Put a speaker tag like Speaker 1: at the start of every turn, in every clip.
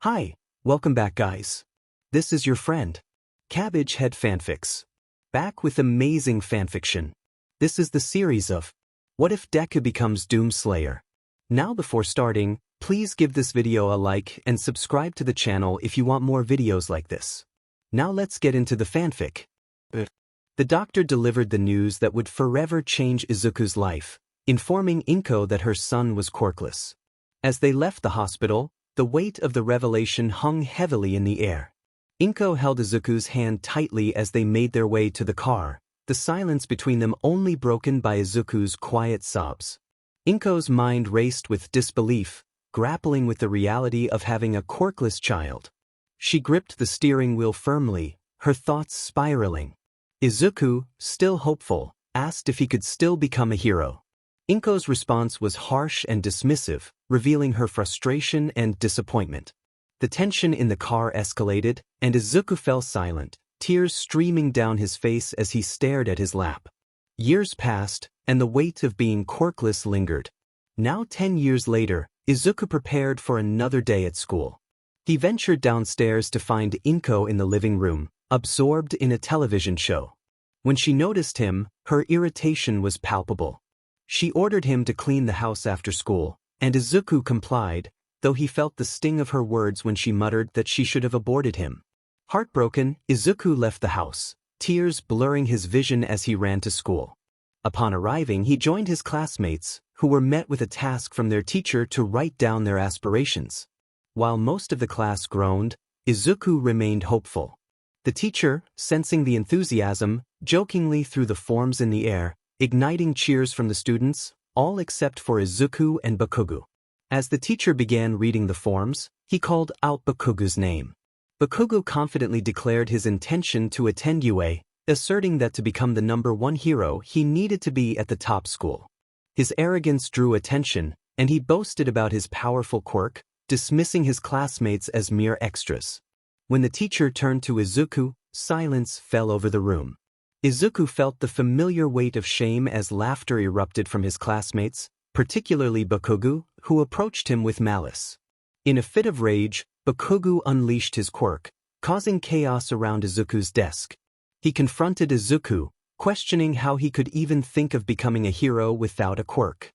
Speaker 1: Hi, welcome back guys. This is your friend, Cabbage Head Fanfics. Back with amazing fanfiction. This is the series of What If Deku Becomes Doomslayer? Now before starting, please give this video a like and subscribe to the channel if you want more videos like this. Now let's get into the fanfic. The doctor delivered the news that would forever change Izuku's life, informing Inko that her son was quirkless. As they left the hospital, the weight of the revelation hung heavily in the air. Inko held Izuku's hand tightly as they made their way to the car, the silence between them only broken by Izuku's quiet sobs. Inko's mind raced with disbelief, grappling with the reality of having a quirkless child. She gripped the steering wheel firmly, her thoughts spiraling. Izuku, still hopeful, asked if he could still become a hero. Inko's response was harsh and dismissive, revealing her frustration and disappointment. The tension in the car escalated, and Izuku fell silent, tears streaming down his face as he stared at his lap. Years passed, and the weight of being quirkless lingered. Now 10 years later, Izuku prepared for another day at school. He ventured downstairs to find Inko in the living room, absorbed in a television show. When she noticed him, her irritation was palpable. She ordered him to clean the house after school, and Izuku complied, though he felt the sting of her words when she muttered that she should have aborted him. Heartbroken, Izuku left the house, tears blurring his vision as he ran to school. Upon arriving, he joined his classmates, who were met with a task from their teacher to write down their aspirations. While most of the class groaned, Izuku remained hopeful. The teacher, sensing the enthusiasm, jokingly threw the forms in the air, igniting cheers from the students, all except for Izuku and Bakugu. As the teacher began reading the forms, he called out Bakugu's name. Bakugu confidently declared his intention to attend UA, asserting that to become the #1 hero he needed to be at the top school. His arrogance drew attention, and he boasted about his powerful quirk, dismissing his classmates as mere extras. When the teacher turned to Izuku, silence fell over the room. Izuku felt the familiar weight of shame as laughter erupted from his classmates, particularly Bakugu, who approached him with malice. In a fit of rage, Bakugu unleashed his quirk, causing chaos around Izuku's desk. He confronted Izuku, questioning how he could even think of becoming a hero without a quirk.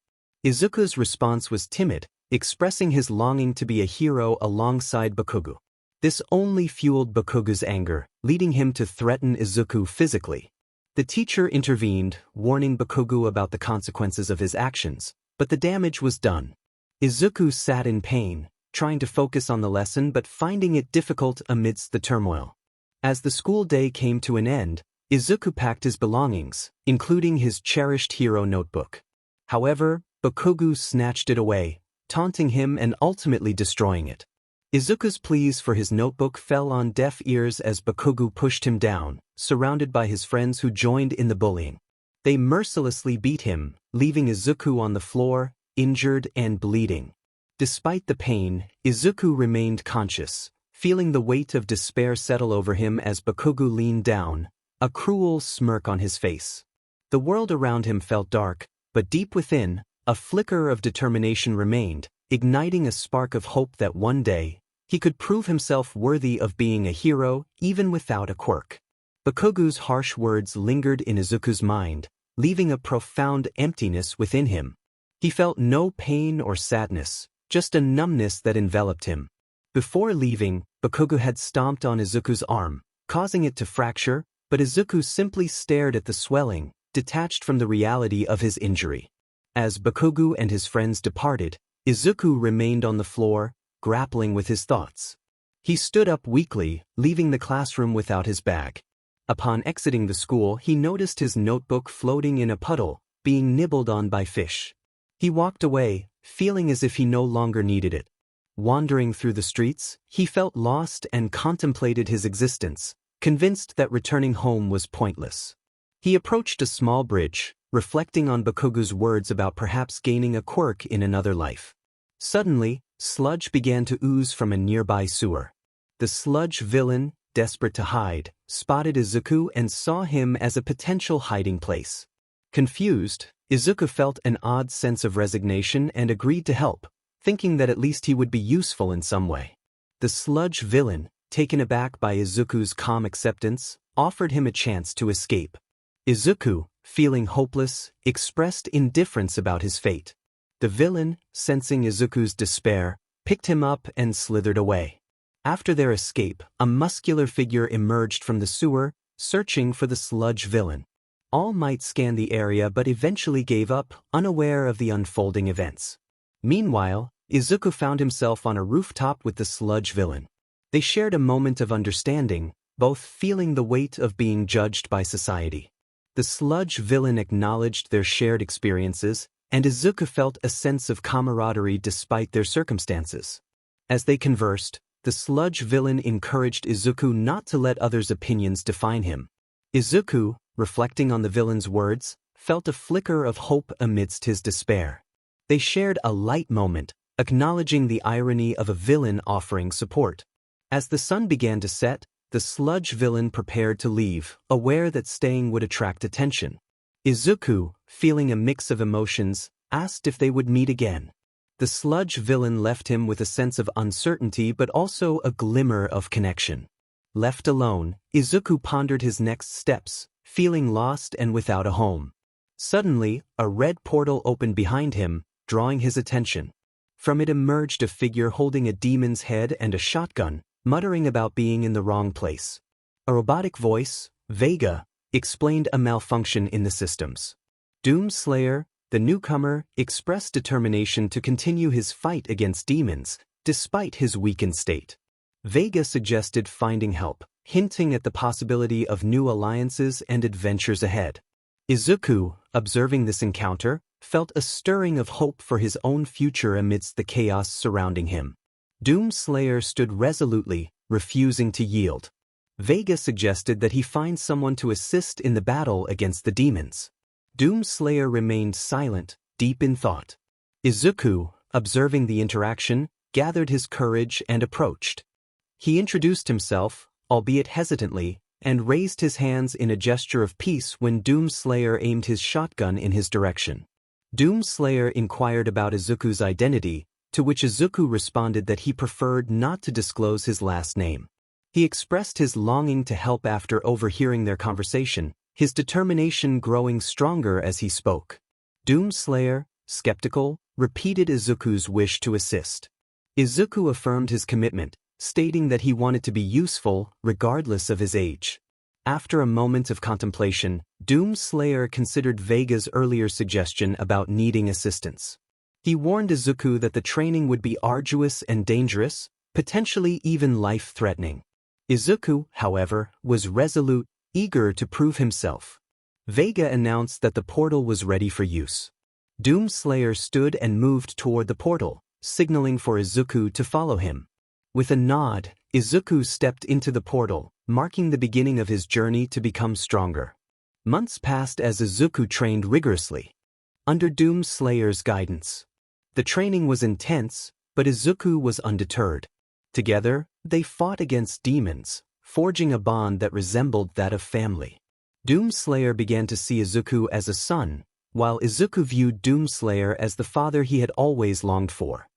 Speaker 1: Izuku's response was timid, expressing his longing to be a hero alongside Bakugu. This only fueled Bakugu's anger, leading him to threaten Izuku physically. The teacher intervened, warning Bakugu about the consequences of his actions, but the damage was done. Izuku sat in pain, trying to focus on the lesson but finding it difficult amidst the turmoil. As the school day came to an end, Izuku packed his belongings, including his cherished hero notebook. However, Bakugu snatched it away, taunting him and ultimately destroying it. Izuku's pleas for his notebook fell on deaf ears as Bakugu pushed him down, surrounded by his friends who joined in the bullying. They mercilessly beat him, leaving Izuku on the floor, injured and bleeding. Despite the pain, Izuku remained conscious, feeling the weight of despair settle over him as Bakugu leaned down, a cruel smirk on his face. The world around him felt dark, but deep within, a flicker of determination remained, igniting a spark of hope that one day, he could prove himself worthy of being a hero even without a quirk. Bakugu's harsh words lingered in Izuku's mind, leaving a profound emptiness within him. He felt no pain or sadness, just a numbness that enveloped him. Before leaving, Bakugu had stomped on Izuku's arm, causing it to fracture, but Izuku simply stared at the swelling, detached from the reality of his injury. As Bakugu and his friends departed, Izuku remained on the floor, grappling with his thoughts. He stood up weakly, leaving the classroom without his bag. Upon exiting the school, he noticed his notebook floating in a puddle, being nibbled on by fish. He walked away, feeling as if he no longer needed it. Wandering through the streets, he felt lost and contemplated his existence, convinced that returning home was pointless. He approached a small bridge, reflecting on Bakugu's words about perhaps gaining a quirk in another life. Suddenly, sludge began to ooze from a nearby sewer. The sludge villain, desperate to hide, spotted Izuku and saw him as a potential hiding place. Confused, Izuku felt an odd sense of resignation and agreed to help, thinking that at least he would be useful in some way. The sludge villain, taken aback by Izuku's calm acceptance, offered him a chance to escape. Izuku, feeling hopeless, expressed indifference about his fate. The villain, sensing Izuku's despair, picked him up and slithered away. After their escape, a muscular figure emerged from the sewer, searching for the sludge villain. All Might scanned the area but eventually gave up, unaware of the unfolding events. Meanwhile, Izuku found himself on a rooftop with the sludge villain. They shared a moment of understanding, both feeling the weight of being judged by society. The sludge villain acknowledged their shared experiences, and Izuku felt a sense of camaraderie despite their circumstances. As they conversed, the sludge villain encouraged Izuku not to let others' opinions define him. Izuku, reflecting on the villain's words, felt a flicker of hope amidst his despair. They shared a light moment, acknowledging the irony of a villain offering support. As the sun began to set, the sludge villain prepared to leave, aware that staying would attract attention. Izuku, feeling a mix of emotions, asked if they would meet again. The sludge villain left him with a sense of uncertainty but also a glimmer of connection. Left alone, Izuku pondered his next steps, feeling lost and without a home. Suddenly, a red portal opened behind him, drawing his attention. From it emerged a figure holding a demon's head and a shotgun, muttering about being in the wrong place. A robotic voice, Vega, explained a malfunction in the systems. Doomslayer, the newcomer, expressed determination to continue his fight against demons, despite his weakened state. Vega suggested finding help, hinting at the possibility of new alliances and adventures ahead. Izuku, observing this encounter, felt a stirring of hope for his own future amidst the chaos surrounding him. Doomslayer stood resolutely, refusing to yield. Vega suggested that he find someone to assist in the battle against the demons. Doomslayer remained silent, deep in thought. Izuku, observing the interaction, gathered his courage and approached. He introduced himself, albeit hesitantly, and raised his hands in a gesture of peace when Doomslayer aimed his shotgun in his direction. Doomslayer inquired about Izuku's identity, to which Izuku responded that he preferred not to disclose his last name. He expressed his longing to help after overhearing their conversation, his determination growing stronger as he spoke. Doomslayer, skeptical, repeated Izuku's wish to assist. Izuku affirmed his commitment, stating that he wanted to be useful, regardless of his age. After a moment of contemplation, Doomslayer considered Vega's earlier suggestion about needing assistance. He warned Izuku that the training would be arduous and dangerous, potentially even life-threatening. Izuku, however, was resolute, eager to prove himself. Vega announced that the portal was ready for use. Doomslayer stood and moved toward the portal, signaling for Izuku to follow him. With a nod, Izuku stepped into the portal, marking the beginning of his journey to become stronger. Months passed as Izuku trained rigorously. Under Doomslayer's guidance. The training was intense, but Izuku was undeterred. Together, they fought against demons, forging a bond that resembled that of family. Doomslayer began to see Izuku as a son, while Izuku viewed Doomslayer as the father he had always longed for.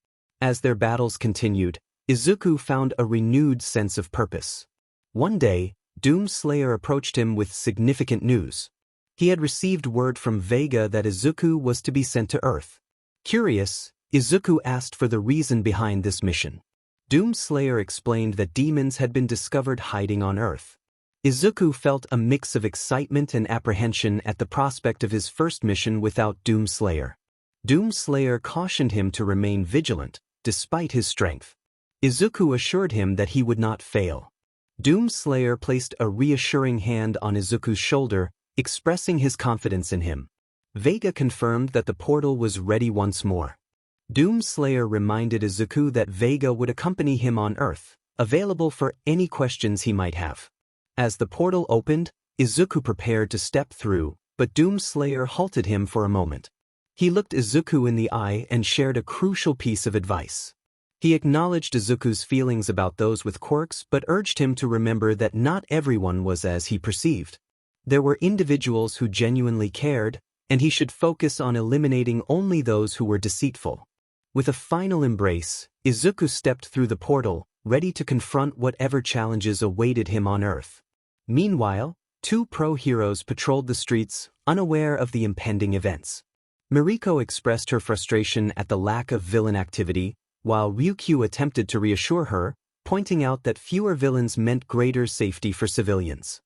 Speaker 1: As their battles continued, Izuku found a renewed sense of purpose. One day, Doomslayer approached him with significant news. He had received word from Vega that Izuku was to be sent to Earth. Curious, Izuku asked for the reason behind this mission. Doomslayer explained that demons had been discovered hiding on Earth. Izuku felt a mix of excitement and apprehension at the prospect of his first mission without Doomslayer. Doomslayer cautioned him to remain vigilant, despite his strength. Izuku assured him that he would not fail. Doomslayer placed a reassuring hand on Izuku's shoulder, expressing his confidence in him. Vega confirmed that the portal was ready once more. Doomslayer reminded Izuku that Vega would accompany him on Earth, available for any questions he might have. As the portal opened, Izuku prepared to step through, but Doomslayer halted him for a moment. He looked Izuku in the eye and shared a crucial piece of advice. He acknowledged Izuku's feelings about those with quirks but urged him to remember that not everyone was as he perceived. There were individuals who genuinely cared, and he should focus on eliminating only those who were deceitful. With a final embrace, Izuku stepped through the portal, ready to confront whatever challenges awaited him on Earth. Meanwhile, two pro-heroes patrolled the streets, unaware of the impending events. Miriko expressed her frustration at the lack of villain activity, while Ryukyu attempted to reassure her, pointing out that fewer villains meant greater safety for civilians.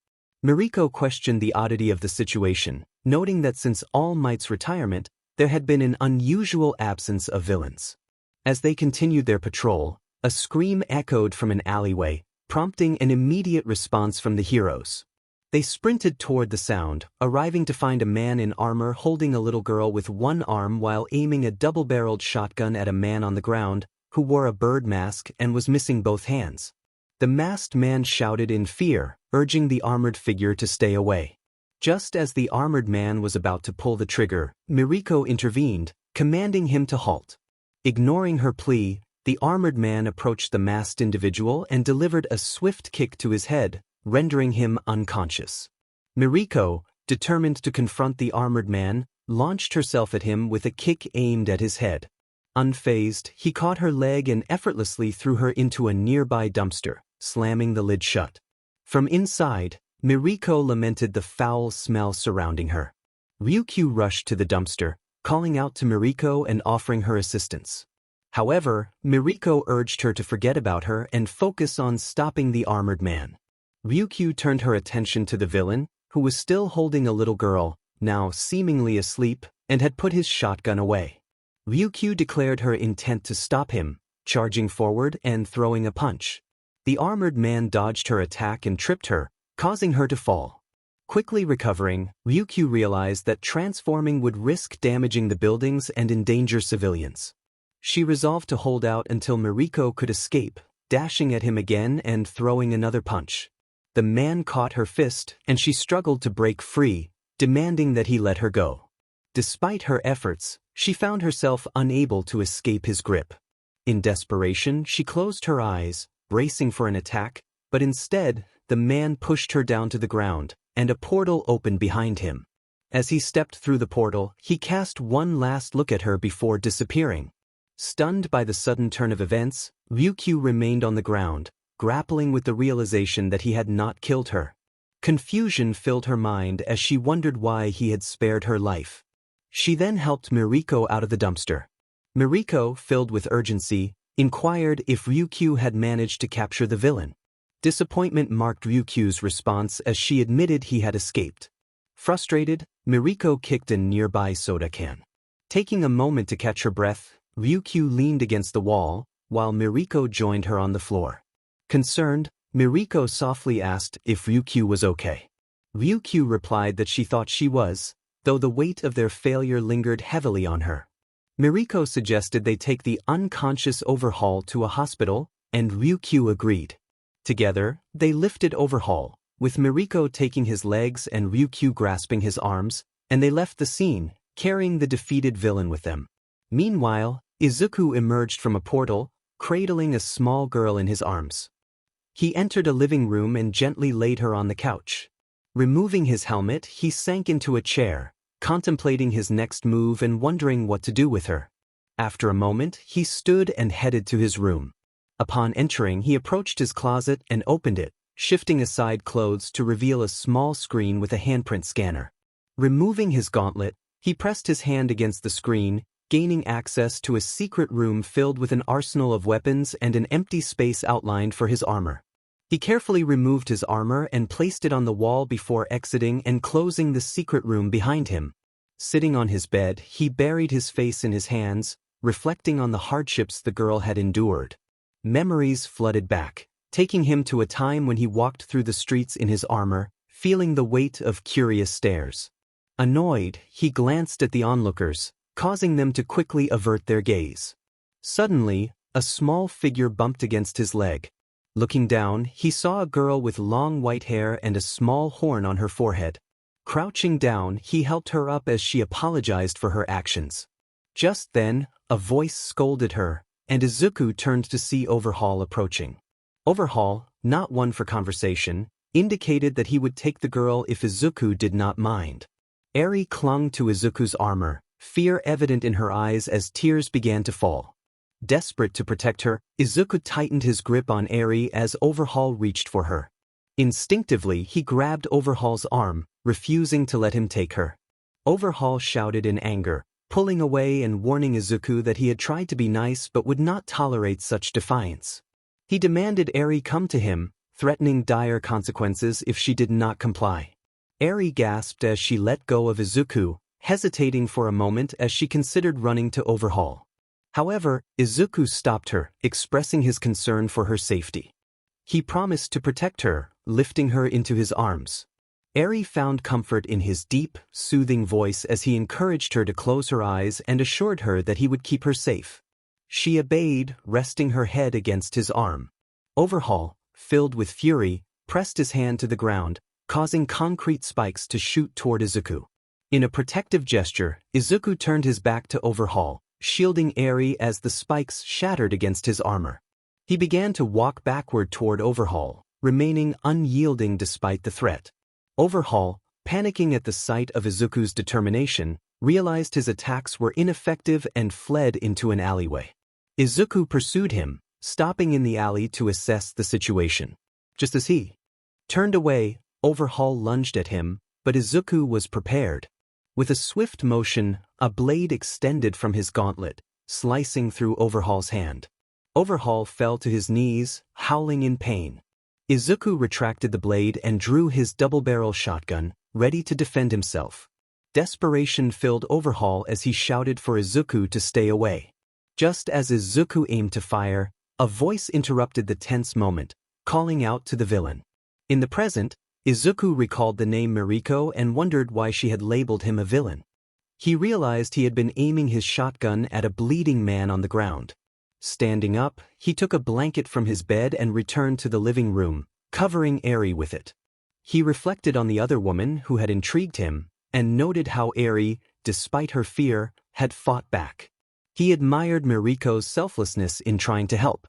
Speaker 1: Miriko questioned the oddity of the situation, noting that since All Might's retirement, there had been an unusual absence of villains. As they continued their patrol, a scream echoed from an alleyway, prompting an immediate response from the heroes. They sprinted toward the sound, arriving to find a man in armor holding a little girl with one arm while aiming a double-barreled shotgun at a man on the ground, who wore a bird mask and was missing both hands. The masked man shouted in fear, urging the armored figure to stay away. Just as the armored man was about to pull the trigger, Miriko intervened, commanding him to halt. Ignoring her plea, the armored man approached the masked individual and delivered a swift kick to his head, rendering him unconscious. Miriko, determined to confront the armored man, launched herself at him with a kick aimed at his head. Unfazed, he caught her leg and effortlessly threw her into a nearby dumpster, slamming the lid shut. From inside, Miriko lamented the foul smell surrounding her. Ryukyu rushed to the dumpster, calling out to Miriko and offering her assistance. However, Miriko urged her to forget about her and focus on stopping the armored man. Ryukyu turned her attention to the villain, who was still holding a little girl, now seemingly asleep, and had put his shotgun away. Ryukyu declared her intent to stop him, charging forward and throwing a punch. The armored man dodged her attack and tripped her, causing her to fall. Quickly recovering, Ryukyu realized that transforming would risk damaging the buildings and endanger civilians. She resolved to hold out until Miriko could escape, dashing at him again and throwing another punch. The man caught her fist, and she struggled to break free, demanding that he let her go. Despite her efforts, she found herself unable to escape his grip. In desperation, she closed her eyes, bracing for an attack, but instead, the man pushed her down to the ground, and a portal opened behind him. As he stepped through the portal, he cast one last look at her before disappearing. Stunned by the sudden turn of events, Ryukyu remained on the ground, grappling with the realization that he had not killed her. Confusion filled her mind as she wondered why he had spared her life. She then helped Miriko out of the dumpster. Miriko, filled with urgency, inquired if Ryukyu had managed to capture the villain. Disappointment marked Ryukyu's response as she admitted he had escaped. Frustrated, Miriko kicked a nearby soda can. Taking a moment to catch her breath, Ryukyu leaned against the wall, while Miriko joined her on the floor. Concerned, Miriko softly asked if Ryukyu was okay. Ryukyu replied that she thought she was, though the weight of their failure lingered heavily on her. Miriko suggested they take the unconscious Overhaul to a hospital, and Ryukyu agreed. Together, they lifted Overhaul, with Miriko taking his legs and Ryukyu grasping his arms, and they left the scene, carrying the defeated villain with them. Meanwhile, Izuku emerged from a portal, cradling a small girl in his arms. He entered a living room and gently laid her on the couch. Removing his helmet, he sank into a chair, contemplating his next move and wondering what to do with her. After a moment, he stood and headed to his room. Upon entering, he approached his closet and opened it, shifting aside clothes to reveal a small screen with a handprint scanner. Removing his gauntlet, he pressed his hand against the screen, gaining access to a secret room filled with an arsenal of weapons and an empty space outlined for his armor. He carefully removed his armor and placed it on the wall before exiting and closing the secret room behind him. Sitting on his bed, he buried his face in his hands, reflecting on the hardships the girl had endured. Memories flooded back, taking him to a time when he walked through the streets in his armor, feeling the weight of curious stares. Annoyed, he glanced at the onlookers, causing them to quickly avert their gaze. Suddenly, a small figure bumped against his leg. Looking down, he saw a girl with long white hair and a small horn on her forehead. Crouching down, he helped her up as she apologized for her actions. Just then, a voice scolded her, and Izuku turned to see Overhaul approaching. Overhaul, not one for conversation, indicated that he would take the girl if Izuku did not mind. Eri clung to Izuku's armor, fear evident in her eyes as tears began to fall. Desperate to protect her, Izuku tightened his grip on Eri as Overhaul reached for her. Instinctively, he grabbed Overhaul's arm, refusing to let him take her. Overhaul shouted in anger, pulling away and warning Izuku that he had tried to be nice but would not tolerate such defiance. He demanded Eri come to him, threatening dire consequences if she did not comply. Eri gasped as she let go of Izuku, hesitating for a moment as she considered running to Overhaul. However, Izuku stopped her, expressing his concern for her safety. He promised to protect her, lifting her into his arms. Eri found comfort in his deep, soothing voice as he encouraged her to close her eyes and assured her that he would keep her safe. She obeyed, resting her head against his arm. Overhaul, filled with fury, pressed his hand to the ground, causing concrete spikes to shoot toward Izuku. In a protective gesture, Izuku turned his back to Overhaul, shielding Eri as the spikes shattered against his armor. He began to walk backward toward Overhaul, remaining unyielding despite the threat. Overhaul, panicking at the sight of Izuku's determination, realized his attacks were ineffective and fled into an alleyway. Izuku pursued him, stopping in the alley to assess the situation. Just as he turned away, Overhaul lunged at him, but Izuku was prepared. With a swift motion, a blade extended from his gauntlet, slicing through Overhaul's hand. Overhaul fell to his knees, howling in pain. Izuku retracted the blade and drew his double-barrel shotgun, ready to defend himself. Desperation filled Overhaul as he shouted for Izuku to stay away. Just as Izuku aimed to fire, a voice interrupted the tense moment, calling out to the villain. In the present, Izuku recalled the name Mariko and wondered why she had labeled him a villain. He realized he had been aiming his shotgun at a bleeding man on the ground. Standing up, he took a blanket from his bed and returned to the living room, covering Eri with it. He reflected on the other woman who had intrigued him, and noted how Eri, despite her fear, had fought back. He admired Mariko's selflessness in trying to help.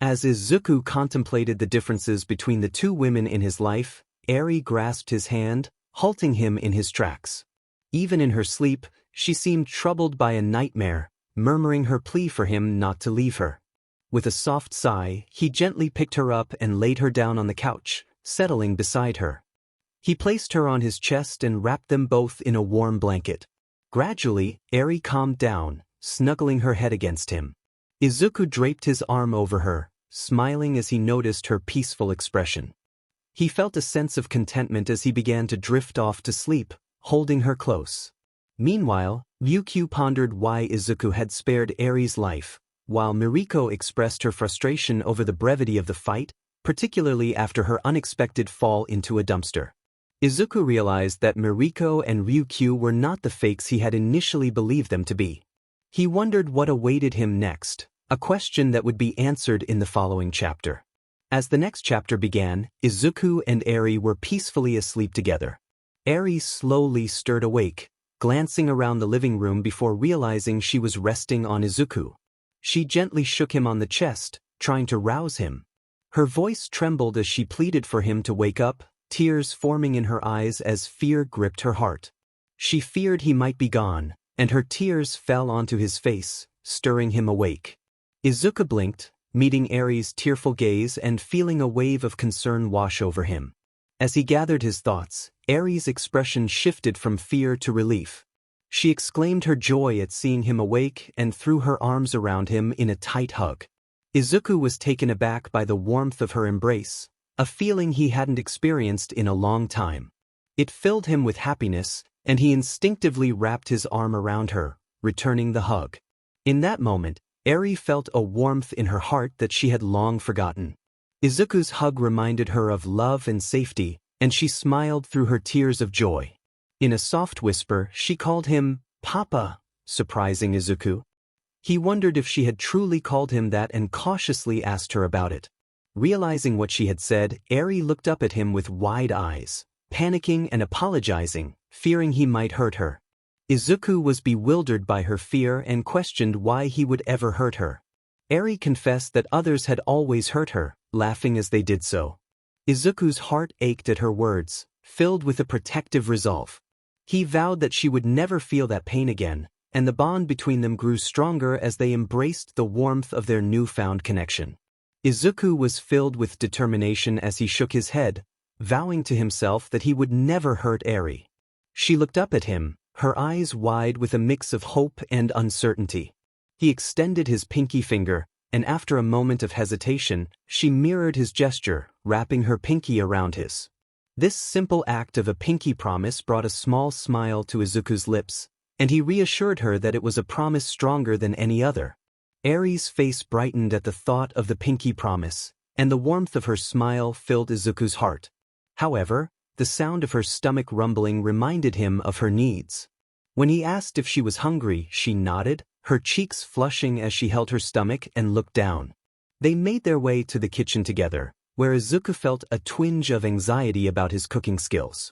Speaker 1: As Izuku contemplated the differences between the two women in his life, Eri grasped his hand, halting him in his tracks. Even in her sleep, she seemed troubled by a nightmare, murmuring her plea for him not to leave her. With a soft sigh, he gently picked her up and laid her down on the couch, settling beside her. He placed her on his chest and wrapped them both in a warm blanket. Gradually, Eri calmed down, snuggling her head against him. Izuku draped his arm over her, smiling as he noticed her peaceful expression. He felt a sense of contentment as he began to drift off to sleep, holding her close. Meanwhile, Ryukyu pondered why Izuku had spared Eri's life, while Mariko expressed her frustration over the brevity of the fight, particularly after her unexpected fall into a dumpster. Izuku realized that Mariko and Ryukyu were not the fakes he had initially believed them to be. He wondered what awaited him next, a question that would be answered in the following chapter. As the next chapter began, Izuku and Eri were peacefully asleep together. Eri slowly stirred awake, glancing around the living room before realizing she was resting on Izuku. She gently shook him on the chest, trying to rouse him. Her voice trembled as she pleaded for him to wake up, tears forming in her eyes as fear gripped her heart. She feared he might be gone, and her tears fell onto his face, stirring him awake. Izuku blinked, meeting Eri's tearful gaze and feeling a wave of concern wash over him. As he gathered his thoughts, Eri's expression shifted from fear to relief. She exclaimed her joy at seeing him awake and threw her arms around him in a tight hug. Izuku was taken aback by the warmth of her embrace, a feeling he hadn't experienced in a long time. It filled him with happiness, and he instinctively wrapped his arm around her, returning the hug. In that moment, Eri felt a warmth in her heart that she had long forgotten. Izuku's hug reminded her of love and safety, and she smiled through her tears of joy. In a soft whisper, she called him Papa, surprising Izuku. He wondered if she had truly called him that and cautiously asked her about it. Realizing what she had said, Eri looked up at him with wide eyes, panicking and apologizing, fearing he might hurt her. Izuku was bewildered by her fear and questioned why he would ever hurt her. Eri confessed that others had always hurt her, laughing as they did so. Izuku's heart ached at her words, filled with a protective resolve. He vowed that she would never feel that pain again, and the bond between them grew stronger as they embraced the warmth of their newfound connection. Izuku was filled with determination as he shook his head, vowing to himself that he would never hurt Eri. She looked up at him, her eyes wide with a mix of hope and uncertainty. He extended his pinky finger, and after a moment of hesitation, she mirrored his gesture, wrapping her pinky around his. This simple act of a pinky promise brought a small smile to Izuku's lips, and he reassured her that it was a promise stronger than any other. Eri's face brightened at the thought of the pinky promise, and the warmth of her smile filled Izuku's heart. However, the sound of her stomach rumbling reminded him of her needs. When he asked if she was hungry, she nodded, her cheeks flushing as she held her stomach and looked down. They made their way to the kitchen together, where Izuku felt a twinge of anxiety about his cooking skills.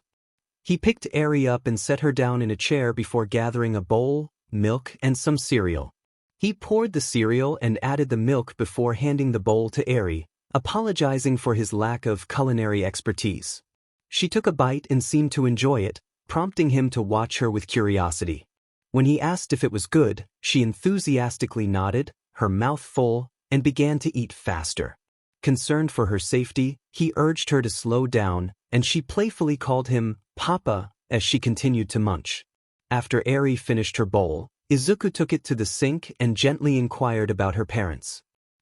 Speaker 1: He picked Eri up and set her down in a chair before gathering a bowl, milk, and some cereal. He poured the cereal and added the milk before handing the bowl to Eri, apologizing for his lack of culinary expertise. She took a bite and seemed to enjoy it, prompting him to watch her with curiosity. When he asked if it was good, she enthusiastically nodded, her mouth full, and began to eat faster. Concerned for her safety, he urged her to slow down, and she playfully called him Papa as she continued to munch. After Eri finished her bowl, Izuku took it to the sink and gently inquired about her parents.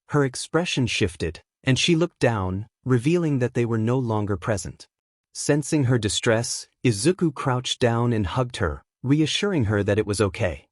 Speaker 1: Her expression shifted, and she looked down, revealing that they were no longer present. Sensing her distress, Izuku crouched down and hugged her, reassuring her that it was okay.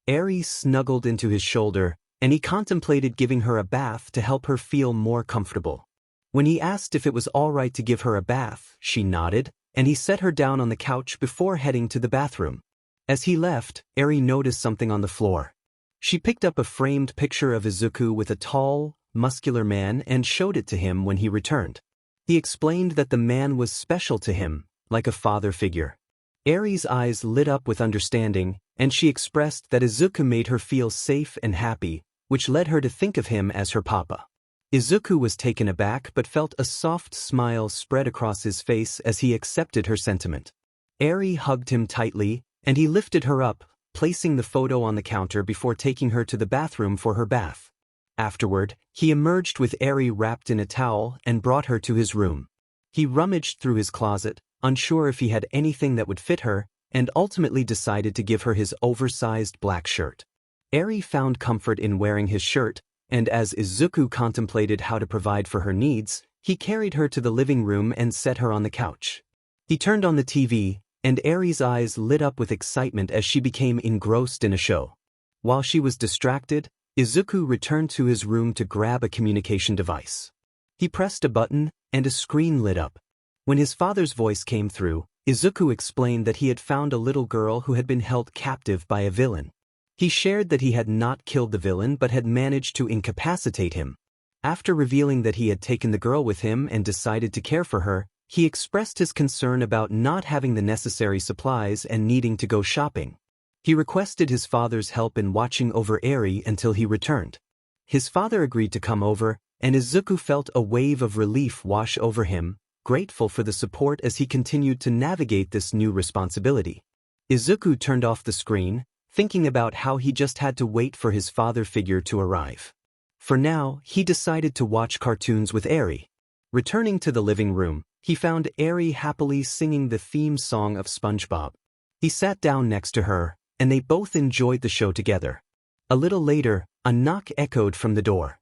Speaker 1: Eri snuggled into his shoulder, and he contemplated giving her a bath to help her feel more comfortable. When he asked if it was all right to give her a bath, she nodded, and he set her down on the couch before heading to the bathroom. As he left, Eri noticed something on the floor. She picked up a framed picture of Izuku with a tall, muscular man and showed it to him when he returned. He explained that the man was special to him, like a father figure. Eri's eyes lit up with understanding, and she expressed that Izuku made her feel safe and happy, which led her to think of him as her papa. Izuku was taken aback but felt a soft smile spread across his face as he accepted her sentiment. Eri hugged him tightly, and he lifted her up, placing the photo on the counter before taking her to the bathroom for her bath. Afterward, he emerged with Eri wrapped in a towel and brought her to his room. He rummaged through his closet, unsure if he had anything that would fit her, and ultimately decided to give her his oversized black shirt. Eri found comfort in wearing his shirt, and as Izuku contemplated how to provide for her needs, he carried her to the living room and set her on the couch. He turned on the TV, and Eri's eyes lit up with excitement as she became engrossed in a show. While she was distracted, Izuku returned to his room to grab a communication device. He pressed a button, and a screen lit up. When his father's voice came through, Izuku explained that he had found a little girl who had been held captive by a villain. He shared that he had not killed the villain but had managed to incapacitate him. After revealing that he had taken the girl with him and decided to care for her, he expressed his concern about not having the necessary supplies and needing to go shopping. He requested his father's help in watching over Eri until he returned. His father agreed to come over, and Izuku felt a wave of relief wash over him, grateful for the support as he continued to navigate this new responsibility. Izuku turned off the screen, thinking about how he just had to wait for his father figure to arrive. For now, he decided to watch cartoons with Eri. Returning to the living room, he found Eri happily singing the theme song of SpongeBob. He sat down next to her, and they both enjoyed the show together. A little later, a knock echoed from the door.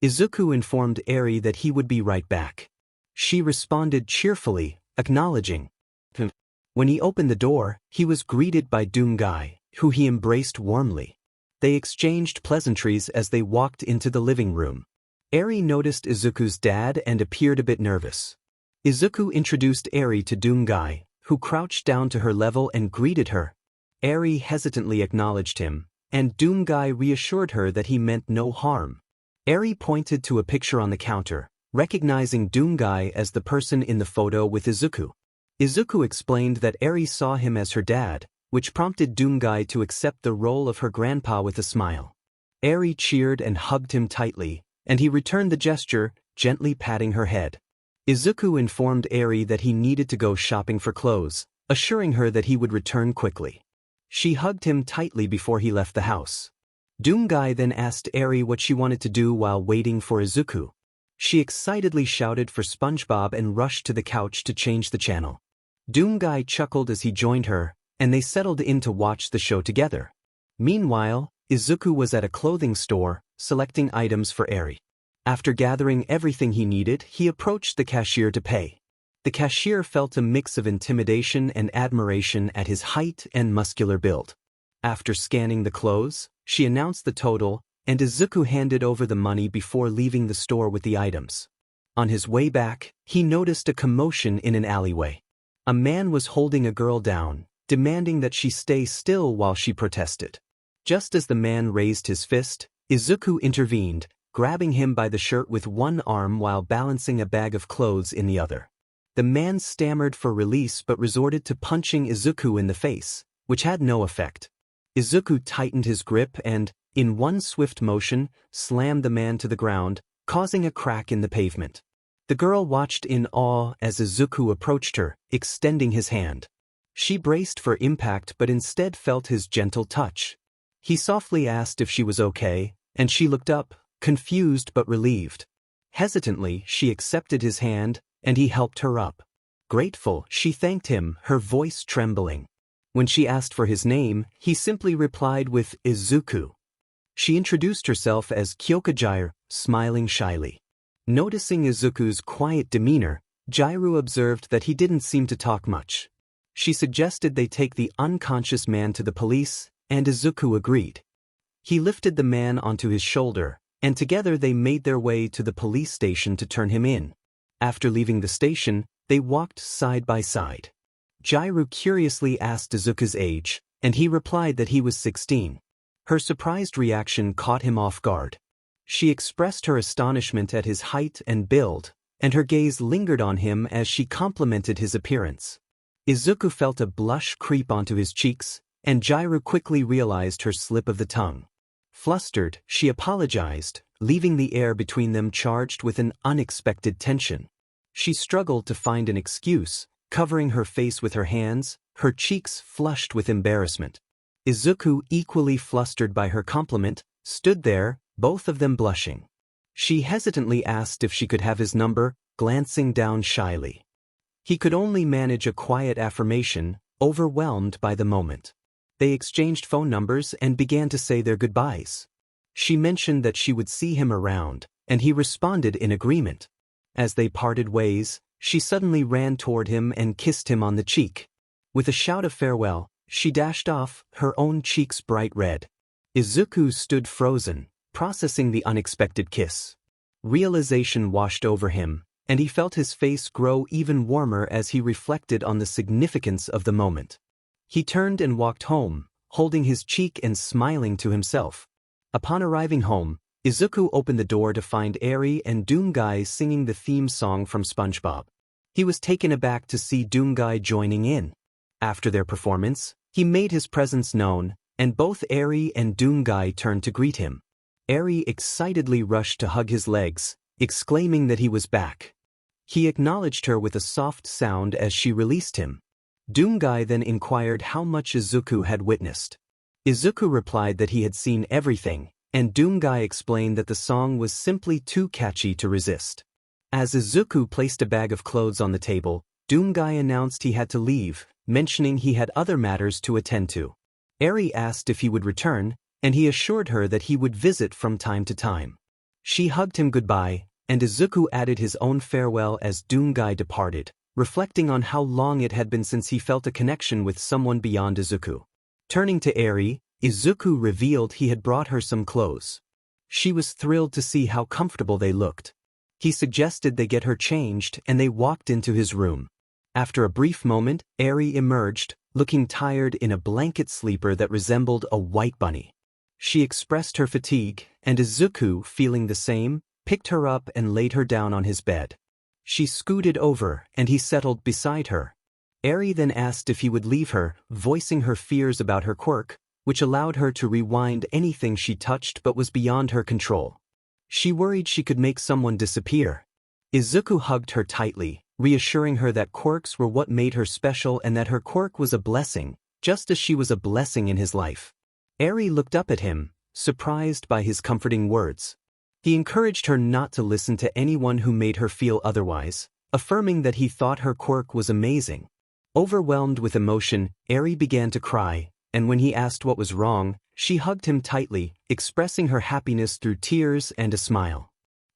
Speaker 1: Izuku informed Eri that he would be right back. She responded cheerfully, acknowledging him. When he opened the door, he was greeted by Doomguy, who he embraced warmly. They exchanged pleasantries as they walked into the living room. Eri noticed Izuku's dad and appeared a bit nervous. Izuku introduced Eri to Doomguy, who crouched down to her level and greeted her. Eri hesitantly acknowledged him, and Doomguy reassured her that he meant no harm. Eri pointed to a picture on the counter, recognizing Doomguy as the person in the photo with Izuku. Izuku explained that Eri saw him as her dad, which prompted Doomguy to accept the role of her grandpa with a smile. Eri cheered and hugged him tightly, and he returned the gesture, gently patting her head. Izuku informed Eri that he needed to go shopping for clothes, assuring her that he would return quickly. She hugged him tightly before he left the house. Doomguy then asked Eri what she wanted to do while waiting for Izuku. She excitedly shouted for SpongeBob and rushed to the couch to change the channel. Doomguy chuckled as he joined her, and they settled in to watch the show together. Meanwhile, Izuku was at a clothing store, selecting items for Eri. After gathering everything he needed, he approached the cashier to pay. The cashier felt a mix of intimidation and admiration at his height and muscular build. After scanning the clothes, she announced the total, and Izuku handed over the money before leaving the store with the items. On his way back, he noticed a commotion in an alleyway. A man was holding a girl down, demanding that she stay still while she protested. Just as the man raised his fist, Izuku intervened, grabbing him by the shirt with one arm while balancing a bag of clothes in the other. The man stammered for release but resorted to punching Izuku in the face, which had no effect. Izuku tightened his grip and, in one swift motion, slammed the man to the ground, causing a crack in the pavement. The girl watched in awe as Izuku approached her, extending his hand. She braced for impact but instead felt his gentle touch. He softly asked if she was okay, and she looked up, confused but relieved. Hesitantly, she accepted his hand, and he helped her up. Grateful, she thanked him, her voice trembling. When she asked for his name, he simply replied with Izuku. She introduced herself as Kyoka, smiling shyly. Noticing Izuku's quiet demeanor, Jairu observed that he didn't seem to talk much. She suggested they take the unconscious man to the police, and Izuku agreed. He lifted the man onto his shoulder, and together they made their way to the police station to turn him in. After leaving the station, they walked side by side. Jairu curiously asked Izuku's age, and he replied that he was 16. Her surprised reaction caught him off guard. She expressed her astonishment at his height and build, and her gaze lingered on him as she complimented his appearance. Izuku felt a blush creep onto his cheeks, and Jairu quickly realized her slip of the tongue. Flustered, she apologized, leaving the air between them charged with an unexpected tension. She struggled to find an excuse, covering her face with her hands, her cheeks flushed with embarrassment. Izuku, equally flustered by her compliment, stood there, both of them blushing. She hesitantly asked if she could have his number, glancing down shyly. He could only manage a quiet affirmation, overwhelmed by the moment. They exchanged phone numbers and began to say their goodbyes. She mentioned that she would see him around, and he responded in agreement. As they parted ways, she suddenly ran toward him and kissed him on the cheek. With a shout of farewell, she dashed off, her own cheeks bright red. Izuku stood frozen, processing the unexpected kiss. Realization washed over him, and he felt his face grow even warmer as he reflected on the significance of the moment. He turned and walked home, holding his cheek and smiling to himself. Upon arriving home, Izuku opened the door to find Eri and Doomguy singing the theme song from SpongeBob. He was taken aback to see Doomguy joining in. After their performance, he made his presence known, and both Eri and Doomguy turned to greet him. Eri excitedly rushed to hug his legs, exclaiming that he was back. He acknowledged her with a soft sound as she released him. Doomguy then inquired how much Izuku had witnessed. Izuku replied that he had seen everything, and Doomguy explained that the song was simply too catchy to resist. As Izuku placed a bag of clothes on the table, Doomguy announced he had to leave, mentioning he had other matters to attend to. Eri asked if he would return, and he assured her that he would visit from time to time. She hugged him goodbye, and Izuku added his own farewell as Doomguy departed, reflecting on how long it had been since he felt a connection with someone beyond Izuku. Turning to Eri, Izuku revealed he had brought her some clothes. She was thrilled to see how comfortable they looked. He suggested they get her changed, and they walked into his room. After a brief moment, Eri emerged, looking tired in a blanket sleeper that resembled a white bunny. She expressed her fatigue, and Izuku, feeling the same, picked her up and laid her down on his bed. She scooted over, and he settled beside her. Eri then asked if he would leave her, voicing her fears about her quirk, which allowed her to rewind anything she touched but was beyond her control. She worried she could make someone disappear. Izuku hugged her tightly, reassuring her that quirks were what made her special and that her quirk was a blessing, just as she was a blessing in his life. Eri looked up at him, surprised by his comforting words. He encouraged her not to listen to anyone who made her feel otherwise, affirming that he thought her quirk was amazing. Overwhelmed with emotion, Eri began to cry, and when he asked what was wrong, she hugged him tightly, expressing her happiness through tears and a smile.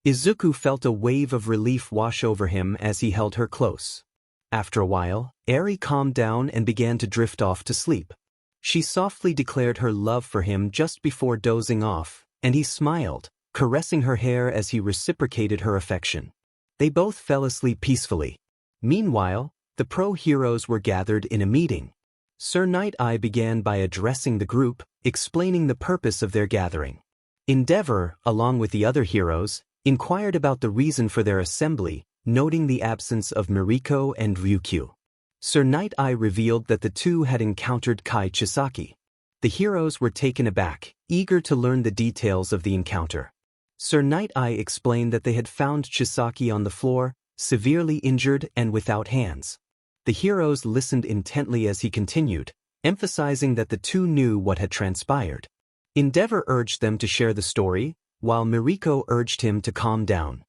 Speaker 1: Izuku felt a wave of relief wash over him as he held her close. After a while, Eri calmed down and began to drift off to sleep. She softly declared her love for him just before dozing off, and he smiled, caressing her hair as he reciprocated her affection. They both fell asleep peacefully. Meanwhile, the pro-heroes were gathered in a meeting. Sir Night-Eye began by addressing the group, explaining the purpose of their gathering. Endeavor, along with the other heroes, inquired about the reason for their assembly, noting the absence of Miriko and Ryukyu. Sir Night-Eye revealed that the two had encountered Kai Chisaki. The heroes were taken aback, eager to learn the details of the encounter. Sir Night-Eye explained that they had found Chisaki on the floor, severely injured and without hands. The heroes listened intently as he continued, emphasizing that the two knew what had transpired. Endeavor urged them to share the story, while Miriko urged him to calm down.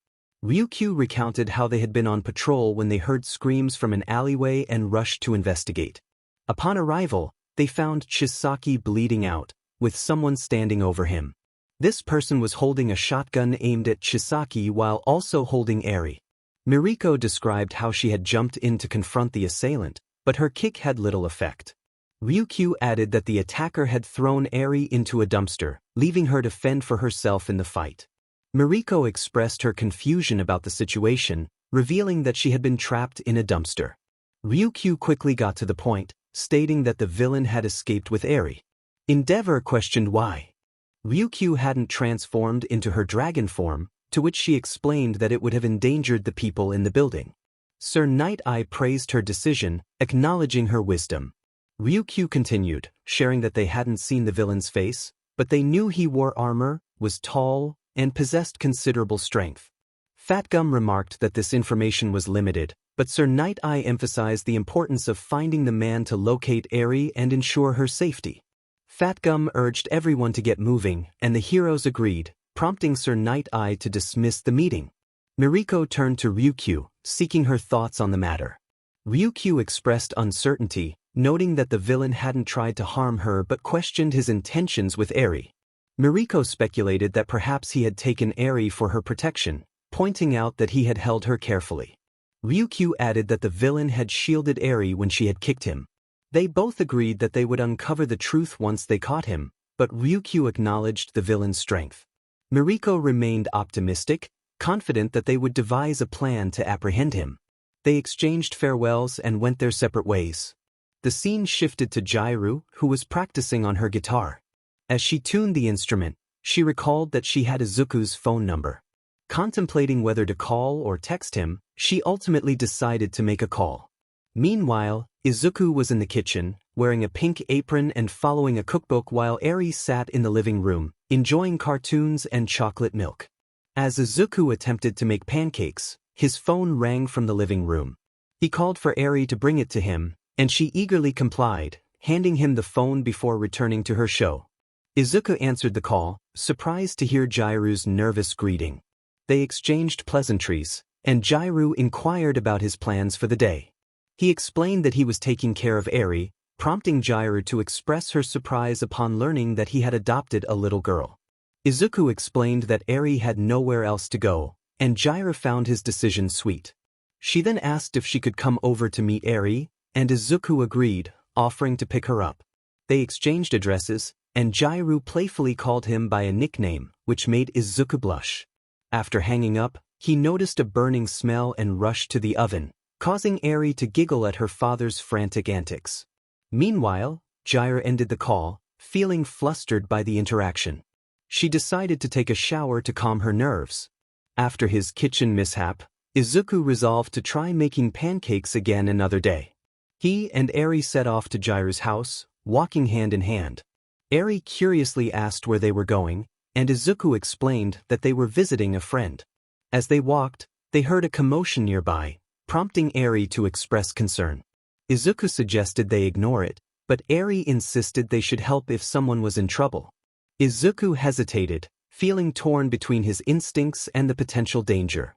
Speaker 1: Ryukyu recounted how they had been on patrol when they heard screams from an alleyway and rushed to investigate. Upon arrival, they found Chisaki bleeding out, with someone standing over him. This person was holding a shotgun aimed at Chisaki while also holding Eri. Miriko described how she had jumped in to confront the assailant, but her kick had little effect. Ryukyu added that the attacker had thrown Eri into a dumpster, leaving her to fend for herself in the fight. Miriko expressed her confusion about the situation, revealing that she had been trapped in a dumpster. Ryukyu quickly got to the point, stating that the villain had escaped with Eri. Endeavor questioned why. Ryukyu hadn't transformed into her dragon form, to which she explained that it would have endangered the people in the building. Sir Night-Eye praised her decision, acknowledging her wisdom. Ryukyu continued, sharing that they hadn't seen the villain's face, but they knew he wore armor, was tall, and possessed considerable strength. Fatgum remarked that this information was limited, but Sir Night-Eye emphasized the importance of finding the man to locate Eri and ensure her safety. Fatgum urged everyone to get moving, and the heroes agreed, prompting Sir Night-Eye to dismiss the meeting. Miriko turned to Ryukyu, seeking her thoughts on the matter. Ryukyu expressed uncertainty, noting that the villain hadn't tried to harm her but questioned his intentions with Eri. Miriko speculated that perhaps he had taken Eri for her protection, pointing out that he had held her carefully. Ryukyu added that the villain had shielded Eri when she had kicked him. They both agreed that they would uncover the truth once they caught him, but Ryukyu acknowledged the villain's strength. Miriko remained optimistic, confident that they would devise a plan to apprehend him. They exchanged farewells and went their separate ways. The scene shifted to Jairu, who was practicing on her guitar. As she tuned the instrument, she recalled that she had Izuku's phone number. Contemplating whether to call or text him, she ultimately decided to make a call. Meanwhile, Izuku was in the kitchen, wearing a pink apron and following a cookbook while Eri sat in the living room, enjoying cartoons and chocolate milk. As Izuku attempted to make pancakes, his phone rang from the living room. He called for Eri to bring it to him, and she eagerly complied, handing him the phone before returning to her show. Izuku answered the call, surprised to hear Jairu's nervous greeting. They exchanged pleasantries, and Jairu inquired about his plans for the day. He explained that he was taking care of Eri, prompting Jairu to express her surprise upon learning that he had adopted a little girl. Izuku explained that Eri had nowhere else to go, and Jairu found his decision sweet. She then asked if she could come over to meet Eri, and Izuku agreed, offering to pick her up. They exchanged addresses, and Jairu playfully called him by a nickname, which made Izuku blush. After hanging up, he noticed a burning smell and rushed to the oven, causing Eri to giggle at her father's frantic antics. Meanwhile, Jairu ended the call, feeling flustered by the interaction. She decided to take a shower to calm her nerves. After his kitchen mishap, Izuku resolved to try making pancakes again another day. He and Eri set off to Jairu's house, walking hand in hand. Eri curiously asked where they were going, and Izuku explained that they were visiting a friend. As they walked, they heard a commotion nearby, prompting Eri to express concern. Izuku suggested they ignore it, but Eri insisted they should help if someone was in trouble. Izuku hesitated, feeling torn between his instincts and the potential danger.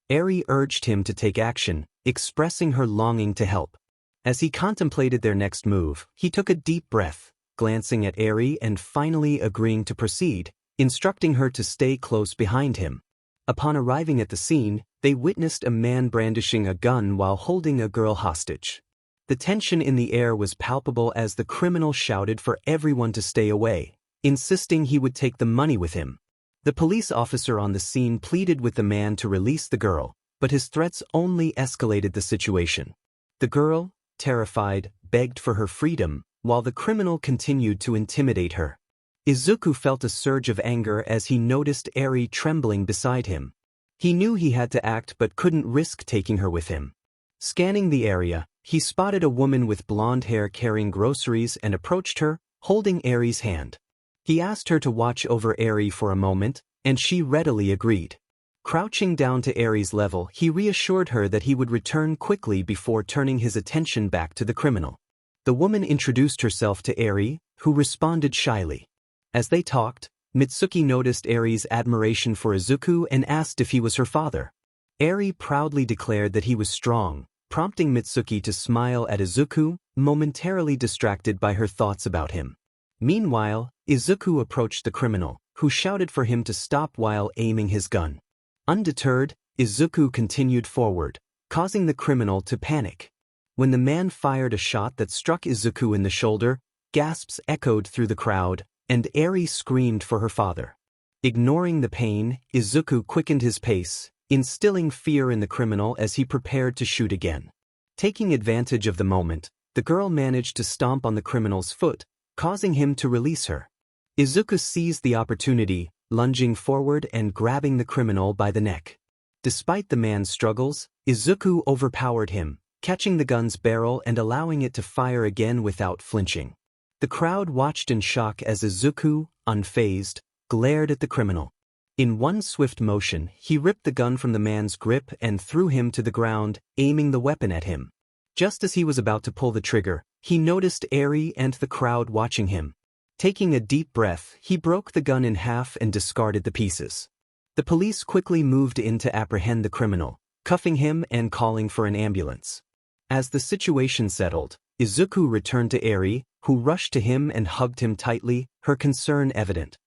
Speaker 1: Eri urged him to take action, expressing her longing to help. As he contemplated their next move, he took a deep breath, glancing at Eri and finally agreeing to proceed, instructing her to stay close behind him. Upon arriving at the scene, they witnessed a man brandishing a gun while holding a girl hostage. The tension in the air was palpable as the criminal shouted for everyone to stay away, insisting he would take the money with him. The police officer on the scene pleaded with the man to release the girl, but his threats only escalated the situation. The girl, terrified, begged for her freedom, while the criminal continued to intimidate her. Izuku felt a surge of anger as he noticed Eri trembling beside him. He knew he had to act but couldn't risk taking her with him. Scanning the area, he spotted a woman with blonde hair carrying groceries and approached her, holding Eri's hand. He asked her to watch over Eri for a moment, and she readily agreed. Crouching down to Eri's level, he reassured her that he would return quickly before turning his attention back to the criminal. The woman introduced herself to Eri, who responded shyly. As they talked, Mitsuki noticed Eri's admiration for Izuku and asked if he was her father. Eri proudly declared that he was strong, prompting Mitsuki to smile at Izuku, momentarily distracted by her thoughts about him. Meanwhile, Izuku approached the criminal, who shouted for him to stop while aiming his gun. Undeterred, Izuku continued forward, causing the criminal to panic. When the man fired a shot that struck Izuku in the shoulder, gasps echoed through the crowd, and Eri screamed for her father. Ignoring the pain, Izuku quickened his pace, instilling fear in the criminal as he prepared to shoot again. Taking advantage of the moment, the girl managed to stomp on the criminal's foot, causing him to release her. Izuku seized the opportunity, lunging forward and grabbing the criminal by the neck. Despite the man's struggles, Izuku overpowered him, catching the gun's barrel and allowing it to fire again without flinching. The crowd watched in shock as Izuku, unfazed, glared at the criminal. In one swift motion, he ripped the gun from the man's grip and threw him to the ground, aiming the weapon at him. Just as he was about to pull the trigger, he noticed Eri and the crowd watching him. Taking a deep breath, he broke the gun in half and discarded the pieces. The police quickly moved in to apprehend the criminal, cuffing him and calling for an ambulance. As the situation settled, Izuku returned to Eri, who rushed to him and hugged him tightly, her concern evident.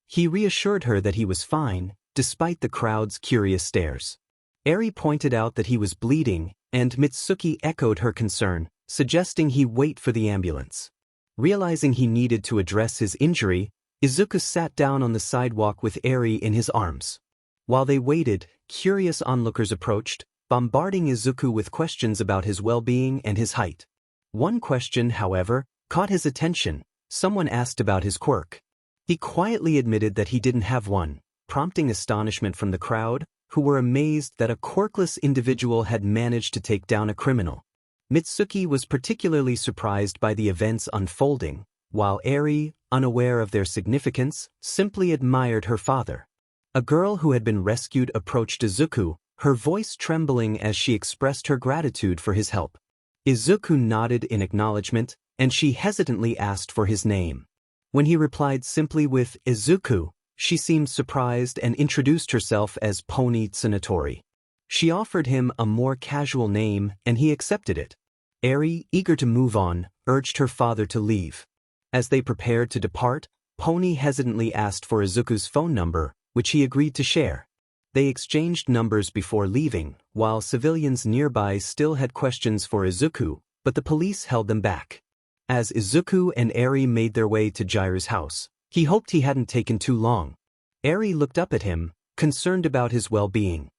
Speaker 1: He reassured her that he was fine, despite the crowd's curious stares. Eri pointed out that he was bleeding, and Mitsuki echoed her concern, suggesting he wait for the ambulance. Realizing he needed to address his injury, Izuku sat down on the sidewalk with Eri in his arms. While they waited, curious onlookers approached, bombarding Izuku with questions about his well-being and his height. One question, however, caught his attention. Someone asked about his quirk. He quietly admitted that he didn't have one, prompting astonishment from the crowd, who were amazed that a quirkless individual had managed to take down a criminal. Mitsuki was particularly surprised by the events unfolding, while Eri, unaware of their significance, simply admired her father. A girl who had been rescued approached Izuku, her voice trembling as she expressed her gratitude for his help. Izuku nodded in acknowledgement, and she hesitantly asked for his name. When he replied simply with Izuku, she seemed surprised and introduced herself as Pony Tsunatori. She offered him a more casual name, and he accepted it. Eri, eager to move on, urged her father to leave. As they prepared to depart, Pony hesitantly asked for Izuku's phone number, which he agreed to share. They exchanged numbers before leaving, while civilians nearby still had questions for Izuku, but the police held them back. As Izuku and Eri made their way to Jiru's house, he hoped he hadn't taken too long. Eri looked up at him, concerned about his well-being.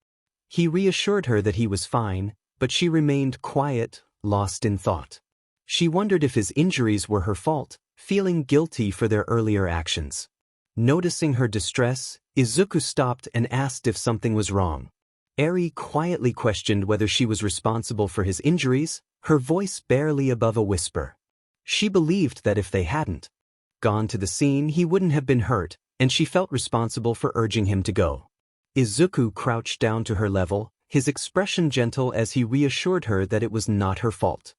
Speaker 1: He reassured her that he was fine, but she remained quiet, lost in thought. She wondered if his injuries were her fault, feeling guilty for their earlier actions. Noticing her distress, Izuku stopped and asked if something was wrong. Eri quietly questioned whether she was responsible for his injuries, her voice barely above a whisper. She believed that if they hadn't gone to the scene, he wouldn't have been hurt, and she felt responsible for urging him to go. Izuku crouched down to her level, his expression gentle as he reassured her that it was not her fault.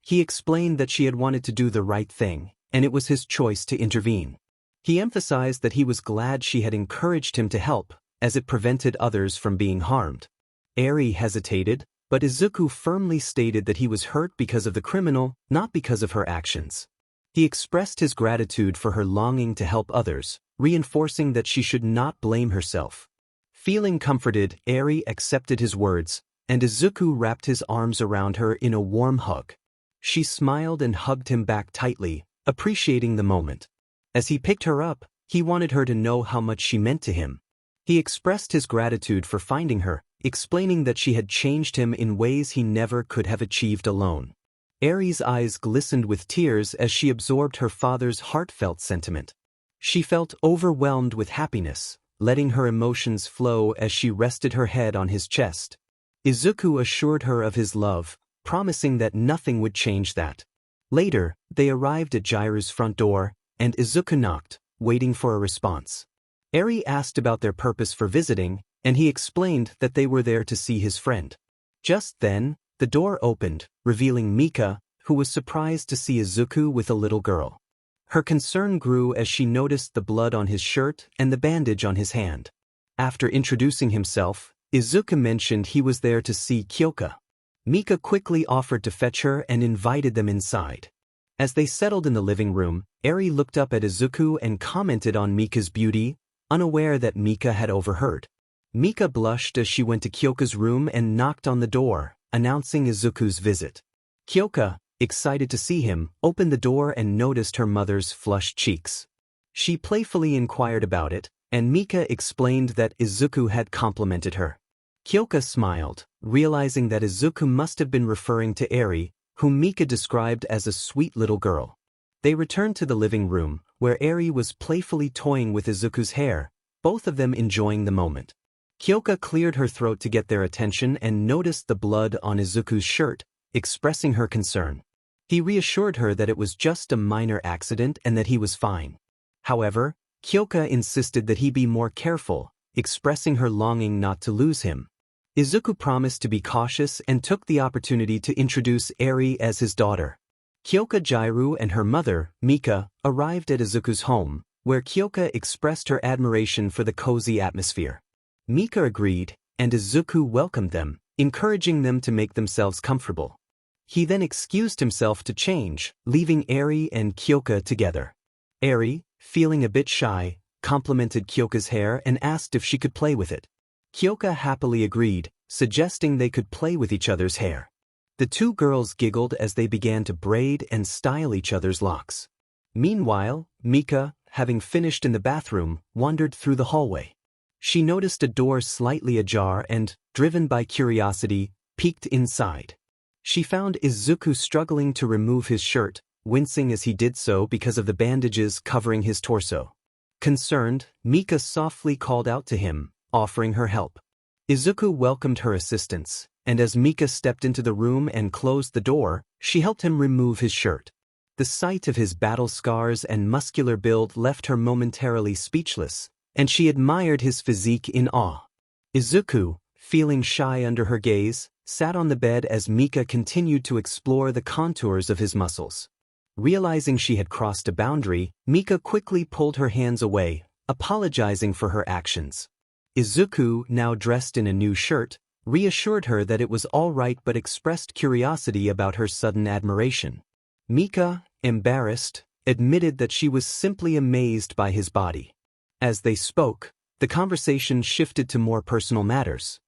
Speaker 1: He explained that she had wanted to do the right thing, and it was his choice to intervene. He emphasized that he was glad she had encouraged him to help, as it prevented others from being harmed. Eri hesitated, but Izuku firmly stated that he was hurt because of the criminal, not because of her actions. He expressed his gratitude for her longing to help others, reinforcing that she should not blame herself. Feeling comforted, Eri accepted his words, and Izuku wrapped his arms around her in a warm hug. She smiled and hugged him back tightly, appreciating the moment. As he picked her up, he wanted her to know how much she meant to him. He expressed his gratitude for finding her, explaining that she had changed him in ways he never could have achieved alone. Eri's eyes glistened with tears as she absorbed her father's heartfelt sentiment. She felt overwhelmed with happiness, letting her emotions flow as she rested her head on his chest. Izuku assured her of his love, promising that nothing would change that. Later, they arrived at Jiru's front door, and Izuku knocked, waiting for a response. Eri asked about their purpose for visiting, and he explained that they were there to see his friend. Just then, the door opened, revealing Mika, who was surprised to see Izuku with a little girl. Her concern grew as she noticed the blood on his shirt and the bandage on his hand. After introducing himself, Izuku mentioned he was there to see Kyoka. Mika quickly offered to fetch her and invited them inside. As they settled in the living room, Eri looked up at Izuku and commented on Mika's beauty, unaware that Mika had overheard. Mika blushed as she went to Kyoka's room and knocked on the door, announcing Izuku's visit. Kyoka, excited to see him, opened the door and noticed her mother's flushed cheeks. She playfully inquired about it, and Mika explained that Izuku had complimented her. Kyoka smiled, realizing that Izuku must have been referring to Eri, whom Mika described as a sweet little girl. They returned to the living room, where Eri was playfully toying with Izuku's hair, both of them enjoying the moment. Kyoka cleared her throat to get their attention and noticed the blood on Izuku's shirt, expressing her concern. He reassured her that it was just a minor accident and that he was fine. However, Kyoka insisted that he be more careful, expressing her longing not to lose him. Izuku promised to be cautious and took the opportunity to introduce Eri as his daughter. Kyoka, Jiru, and her mother, Mika, arrived at Izuku's home, where Kyoka expressed her admiration for the cozy atmosphere. Mika agreed, and Izuku welcomed them, encouraging them to make themselves comfortable. He then excused himself to change, leaving Eri and Kyoka together. Eri, feeling a bit shy, complimented Kyoka's hair and asked if she could play with it. Kyoka happily agreed, suggesting they could play with each other's hair. The two girls giggled as they began to braid and style each other's locks. Meanwhile, Mika, having finished in the bathroom, wandered through the hallway. She noticed a door slightly ajar and, driven by curiosity, peeked inside. She found Izuku struggling to remove his shirt, wincing as he did so because of the bandages covering his torso. Concerned, Mika softly called out to him, offering her help. Izuku welcomed her assistance, and as Mika stepped into the room and closed the door, she helped him remove his shirt. The sight of his battle scars and muscular build left her momentarily speechless, and she admired his physique in awe. Izuku, feeling shy under her gaze, sat on the bed as Mika continued to explore the contours of his muscles. Realizing she had crossed a boundary, Mika quickly pulled her hands away, apologizing for her actions. Izuku, now dressed in a new shirt, reassured her that it was all right but expressed curiosity about her sudden admiration. Mika, embarrassed, admitted that she was simply amazed by his body. As they spoke, the conversation shifted to more personal matters.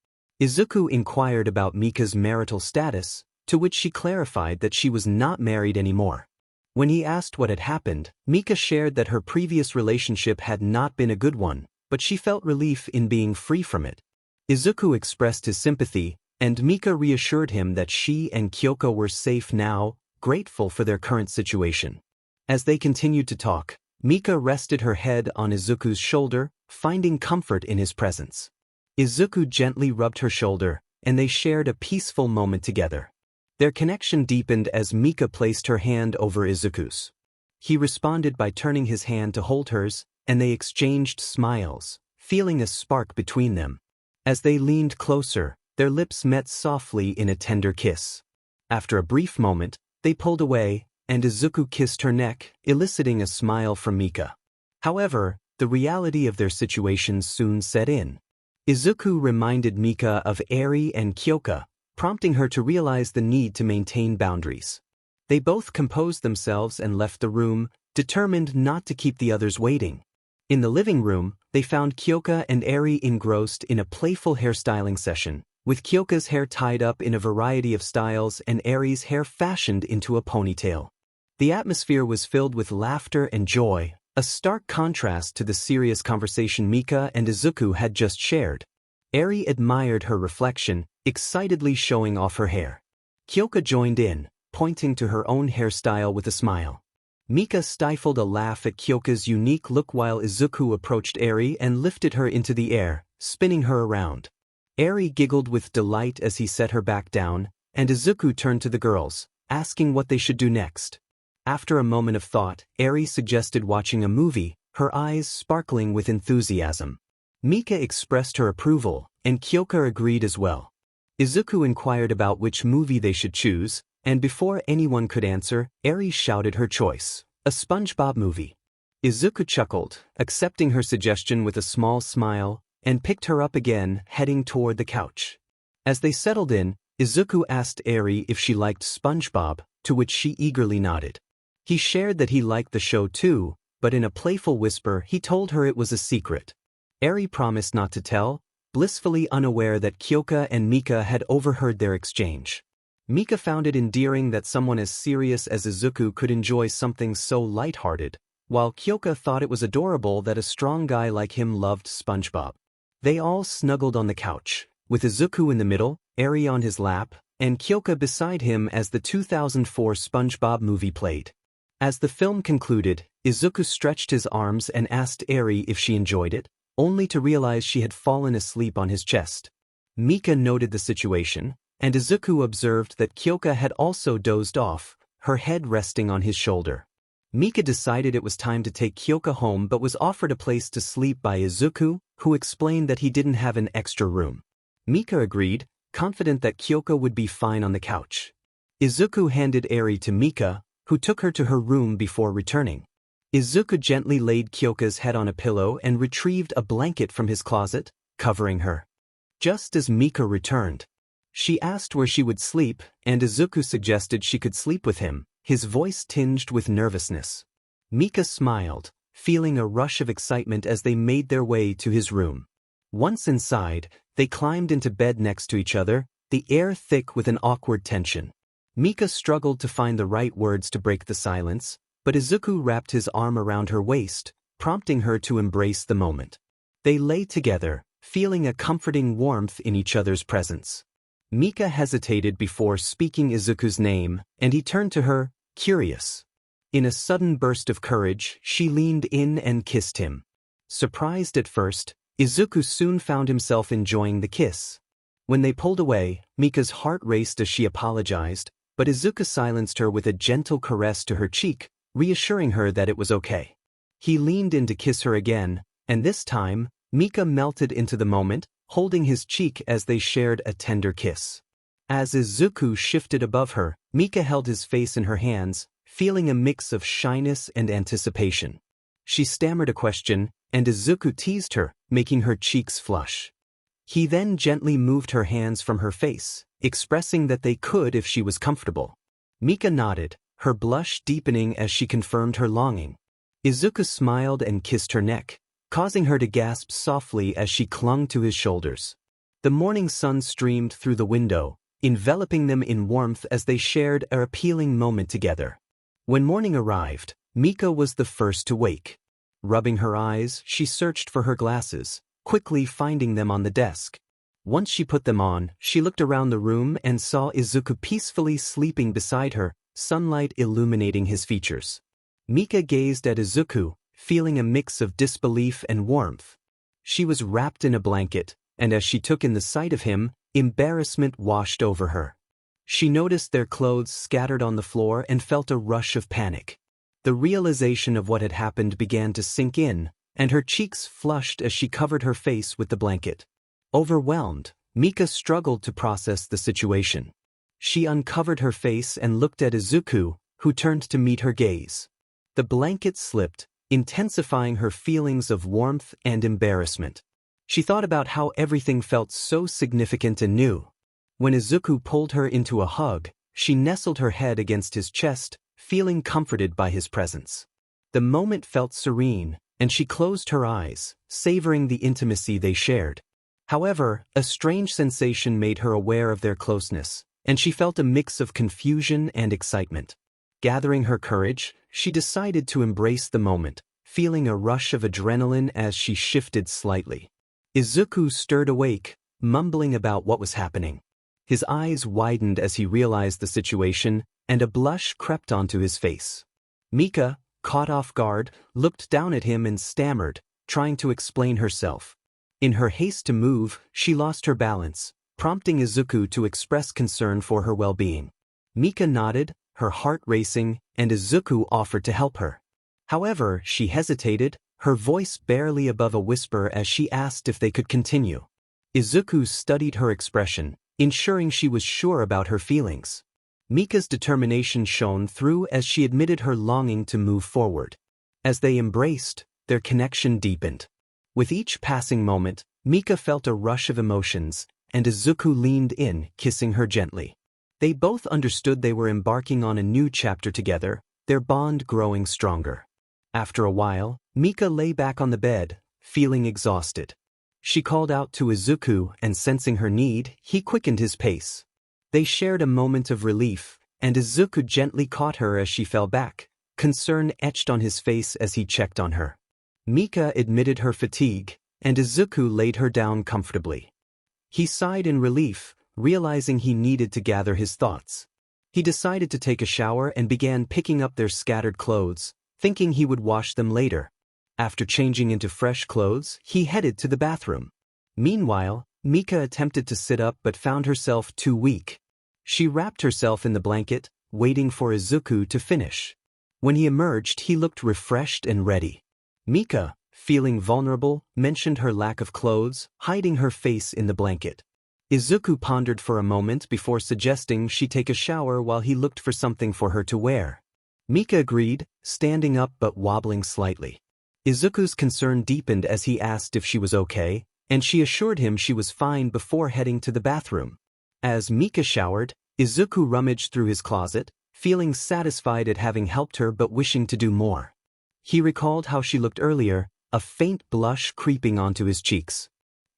Speaker 1: Izuku inquired about Mika's marital status, to which she clarified that she was not married anymore. When he asked what had happened, Mika shared that her previous relationship had not been a good one, but she felt relief in being free from it. Izuku expressed his sympathy, and Mika reassured him that she and Kyoka were safe now, grateful for their current situation. As they continued to talk, Mika rested her head on Izuku's shoulder, finding comfort in his presence. Izuku gently rubbed her shoulder, and they shared a peaceful moment together. Their connection deepened as Mika placed her hand over Izuku's. He responded by turning his hand to hold hers, and they exchanged smiles, feeling a spark between them. As they leaned closer, their lips met softly in a tender kiss. After a brief moment, They pulled away, and Izuku kissed her neck, eliciting a smile from Mika. However, the reality of their situation soon set in. Izuku reminded Mika of Eri and Kyoka, prompting her to realize the need to maintain boundaries. They both composed themselves and left the room, determined not to keep the others waiting. In the living room, they found Kyoka and Eri engrossed in a playful hairstyling session, with Kyoka's hair tied up in a variety of styles and Eri's hair fashioned into a ponytail. The atmosphere was filled with laughter and joy, a stark contrast to the serious conversation Mika and Izuku had just shared. Eri admired her reflection, excitedly showing off her hair. Kyoka joined in, pointing to her own hairstyle with a smile. Mika stifled a laugh at Kyoka's unique look while Izuku approached Eri and lifted her into the air, spinning her around. Eri giggled with delight as he set her back down, and Izuku turned to the girls, asking what they should do next. After a moment of thought, Eri suggested watching a movie, her eyes sparkling with enthusiasm. Mika expressed her approval, and Kyoka agreed as well. Izuku inquired about which movie they should choose, and before anyone could answer, Eri shouted her choice: a SpongeBob movie. Izuku chuckled, accepting her suggestion with a small smile, and picked her up again, heading toward the couch. As they settled in, Izuku asked Eri if she liked SpongeBob, to which she eagerly nodded. He shared that he liked the show too, but in a playful whisper he told her it was a secret. Eri promised not to tell, blissfully unaware that Kyoka and Mika had overheard their exchange. Mika found it endearing that someone as serious as Izuku could enjoy something so lighthearted, while Kyoka thought it was adorable that a strong guy like him loved SpongeBob. They all snuggled on the couch, with Izuku in the middle, Eri on his lap, and Kyoka beside him as the 2004 SpongeBob movie played. As the film concluded, Izuku stretched his arms and asked Eri if she enjoyed it, only to realize she had fallen asleep on his chest. Mika noted the situation, and Izuku observed that Kyoka had also dozed off, her head resting on his shoulder. Mika decided it was time to take Kyoka home but was offered a place to sleep by Izuku, who explained that he didn't have an extra room. Mika agreed, confident that Kyoka would be fine on the couch. Izuku handed Eri to Mika, who took her to her room before returning. Izuku gently laid Kyoka's head on a pillow and retrieved a blanket from his closet, covering her. Just as Mika returned, she asked where she would sleep, and Izuku suggested she could sleep with him, his voice tinged with nervousness. Mika smiled, feeling a rush of excitement as they made their way to his room. Once inside, they climbed into bed next to each other, the air thick with an awkward tension. Mika struggled to find the right words to break the silence, but Izuku wrapped his arm around her waist, prompting her to embrace the moment. They lay together, feeling a comforting warmth in each other's presence. Mika hesitated before speaking Izuku's name, and he turned to her, curious. In a sudden burst of courage, she leaned in and kissed him. Surprised at first, Izuku soon found himself enjoying the kiss. When they pulled away, Mika's heart raced as she apologized, but Izuku silenced her with a gentle caress to her cheek, reassuring her that it was okay. He leaned in to kiss her again, and this time, Mika melted into the moment, holding his cheek as they shared a tender kiss. As Izuku shifted above her, Mika held his face in her hands, feeling a mix of shyness and anticipation. She stammered a question, and Izuku teased her, making her cheeks flush. He then gently moved her hands from her face, expressing that they could if she was comfortable. Mika nodded, her blush deepening as she confirmed her longing. Izuku smiled and kissed her neck, causing her to gasp softly as she clung to his shoulders. The morning sun streamed through the window, enveloping them in warmth as they shared an appealing moment together. When morning arrived, Mika was the first to wake. Rubbing her eyes, she searched for her glasses, quickly finding them on the desk. Once she put them on, she looked around the room and saw Izuku peacefully sleeping beside her, sunlight illuminating his features. Mika gazed at Izuku, feeling a mix of disbelief and warmth. She was wrapped in a blanket, and as she took in the sight of him, embarrassment washed over her. She noticed their clothes scattered on the floor and felt a rush of panic. The realization of what had happened began to sink in, and her cheeks flushed as she covered her face with the blanket. Overwhelmed, Mika struggled to process the situation. She uncovered her face and looked at Izuku, who turned to meet her gaze. The blanket slipped, intensifying her feelings of warmth and embarrassment. She thought about how everything felt so significant and new. When Izuku pulled her into a hug, she nestled her head against his chest, feeling comforted by his presence. The moment felt serene, and she closed her eyes, savoring the intimacy they shared. However, a strange sensation made her aware of their closeness, and she felt a mix of confusion and excitement. Gathering her courage, she decided to embrace the moment, feeling a rush of adrenaline as she shifted slightly. Izuku stirred awake, mumbling about what was happening. His eyes widened as he realized the situation, and a blush crept onto his face. Mika, caught off guard, looked down at him and stammered, trying to explain herself. In her haste to move, she lost her balance, prompting Izuku to express concern for her well-being. Mika nodded, her heart racing, and Izuku offered to help her. However, she hesitated, her voice barely above a whisper as she asked if they could continue. Izuku studied her expression, ensuring she was sure about her feelings. Mika's determination shone through as she admitted her longing to move forward. As they embraced, their connection deepened. With each passing moment, Mika felt a rush of emotions, and Izuku leaned in, kissing her gently. They both understood they were embarking on a new chapter together, their bond growing stronger. After a while, Mika lay back on the bed, feeling exhausted. She called out to Izuku, and sensing her need, he quickened his pace. They shared a moment of relief, and Izuku gently caught her as she fell back, concern etched on his face as he checked on her. Mika admitted her fatigue, and Izuku laid her down comfortably. He sighed in relief, realizing he needed to gather his thoughts. He decided to take a shower and began picking up their scattered clothes, thinking he would wash them later. After changing into fresh clothes, he headed to the bathroom. Meanwhile, Mika attempted to sit up but found herself too weak. She wrapped herself in the blanket, waiting for Izuku to finish. When he emerged, he looked refreshed and ready. Mika, feeling vulnerable, mentioned her lack of clothes, hiding her face in the blanket. Izuku pondered for a moment before suggesting she take a shower while he looked for something for her to wear. Mika agreed, standing up but wobbling slightly. Izuku's concern deepened as he asked if she was okay, and she assured him she was fine before heading to the bathroom. As Mika showered, Izuku rummaged through his closet, feeling satisfied at having helped her but wishing to do more. He recalled how she looked earlier, a faint blush creeping onto his cheeks.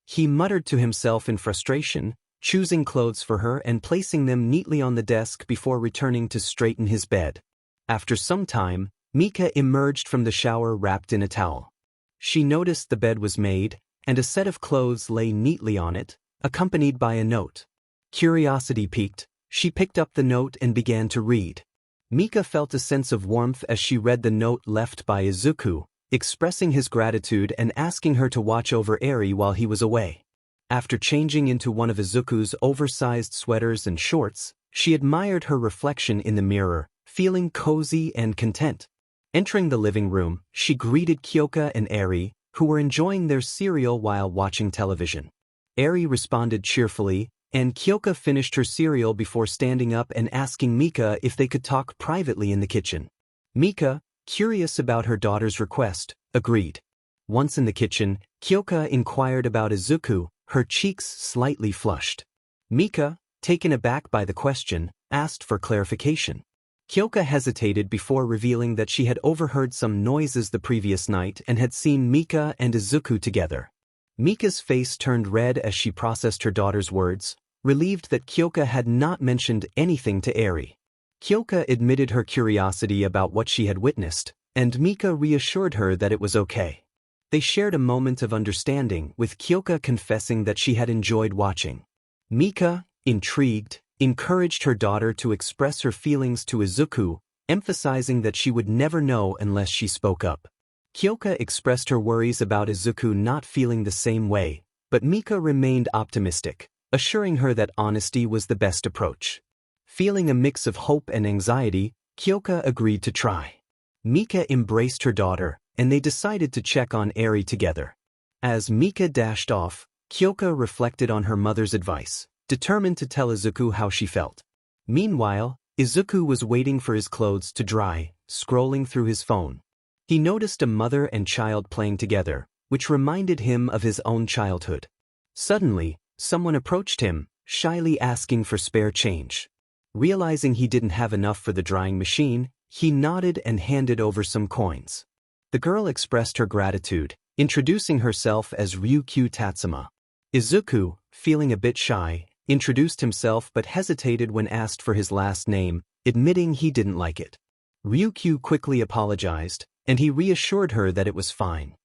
Speaker 1: He muttered to himself in frustration, choosing clothes for her and placing them neatly on the desk before returning to straighten his bed. After some time, Mika emerged from the shower wrapped in a towel. She noticed the bed was made, and a set of clothes lay neatly on it, accompanied by a note. Curiosity piqued, she picked up the note and began to read. Mika felt a sense of warmth as she read the note left by Izuku, expressing his gratitude and asking her to watch over Eri while he was away. After changing into one of Izuku's oversized sweaters and shorts, she admired her reflection in the mirror, feeling cozy and content. Entering the living room, she greeted Kyoka and Eri, who were enjoying their cereal while watching television. Eri responded cheerfully, and Kyoka finished her cereal before standing up and asking Mika if they could talk privately in the kitchen. Mika, curious about her daughter's request, agreed. Once in the kitchen, Kyoka inquired about Izuku, her cheeks slightly flushed. Mika, taken aback by the question, asked for clarification. Kyoka hesitated before revealing that she had overheard some noises the previous night and had seen Mika and Izuku together. Mika's face turned red as she processed her daughter's words, relieved that Kyoka had not mentioned anything to Eri. Kyoka admitted her curiosity about what she had witnessed, and Mika reassured her that it was okay. They shared a moment of understanding, with Kyoka confessing that she had enjoyed watching. Mika, intrigued, encouraged her daughter to express her feelings to Izuku, emphasizing that she would never know unless she spoke up. Kyoka expressed her worries about Izuku not feeling the same way, but Mika remained optimistic, assuring her that honesty was the best approach. Feeling a mix of hope and anxiety, Kyoka agreed to try. Mika embraced her daughter, and they decided to check on Eri together. As Mika dashed off, Kyoka reflected on her mother's advice, determined to tell Izuku how she felt. Meanwhile, Izuku was waiting for his clothes to dry, scrolling through his phone. He noticed a mother and child playing together, which reminded him of his own childhood. Suddenly, someone approached him, shyly asking for spare change. Realizing he didn't have enough for the drying machine, he nodded and handed over some coins. The girl expressed her gratitude, introducing herself as Ryukyu Tatsuma. Izuku, feeling a bit shy, introduced himself but hesitated when asked for his last name, admitting he didn't like it. Ryukyu quickly apologized, and he reassured her that it was fine.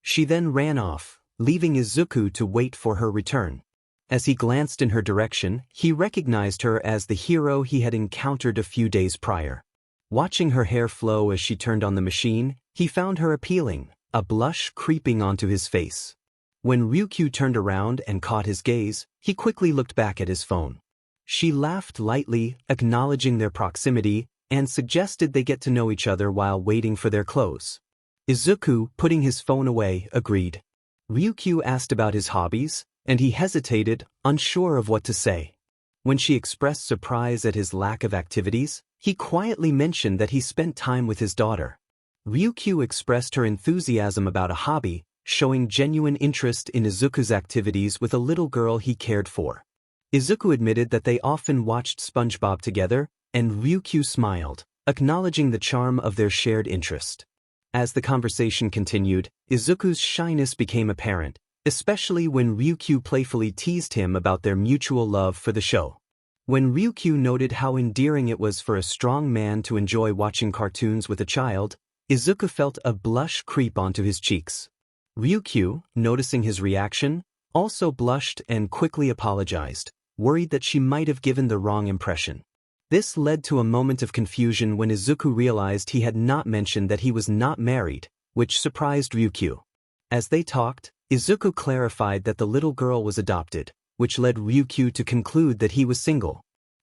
Speaker 1: She then ran off, leaving Izuku to wait for her return. As he glanced in her direction, he recognized her as the hero he had encountered a few days prior. Watching her hair flow as she turned on the machine, he found her appealing, a blush creeping onto his face. When Ryukyu turned around and caught his gaze, he quickly looked back at his phone. She laughed lightly, acknowledging their proximity, and suggested they get to know each other while waiting for their clothes. Izuku, putting his phone away, agreed. Ryukyu asked about his hobbies, and he hesitated, unsure of what to say. When she expressed surprise at his lack of activities, he quietly mentioned that he spent time with his daughter. Ryukyu expressed her enthusiasm about a hobby, showing genuine interest in Izuku's activities with a little girl he cared for. Izuku admitted that they often watched SpongeBob together, and Ryukyu smiled, acknowledging the charm of their shared interest. As the conversation continued, Izuku's shyness became apparent, especially when Ryukyu playfully teased him about their mutual love for the show. When Ryukyu noted how endearing it was for a strong man to enjoy watching cartoons with a child, Izuku felt a blush creep onto his cheeks. Ryukyu, noticing his reaction, also blushed and quickly apologized, worried that she might have given the wrong impression. This led to a moment of confusion when Izuku realized he had not mentioned that he was not married, which surprised Ryukyu. As they talked, Izuku clarified that the little girl was adopted, which led Ryukyu to conclude that he was single.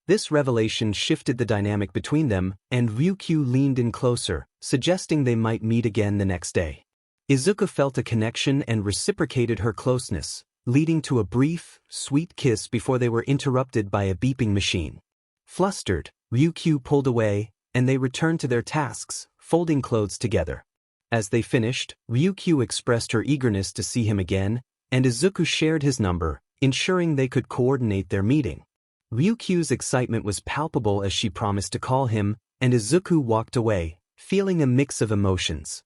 Speaker 1: This revelation shifted the dynamic between them, and Ryukyu leaned in closer, suggesting they might meet again the next day. Izuku felt a connection and reciprocated her closeness, leading to a brief, sweet kiss before they were interrupted by a beeping machine. Flustered, Ryukyu pulled away, and they returned to their tasks, folding clothes together. As they finished, Ryukyu expressed her eagerness to see him again, and Izuku shared his number, ensuring they could coordinate their meeting. Ryukyu's excitement was palpable as she promised to call him, and Izuku walked away, feeling a mix of emotions.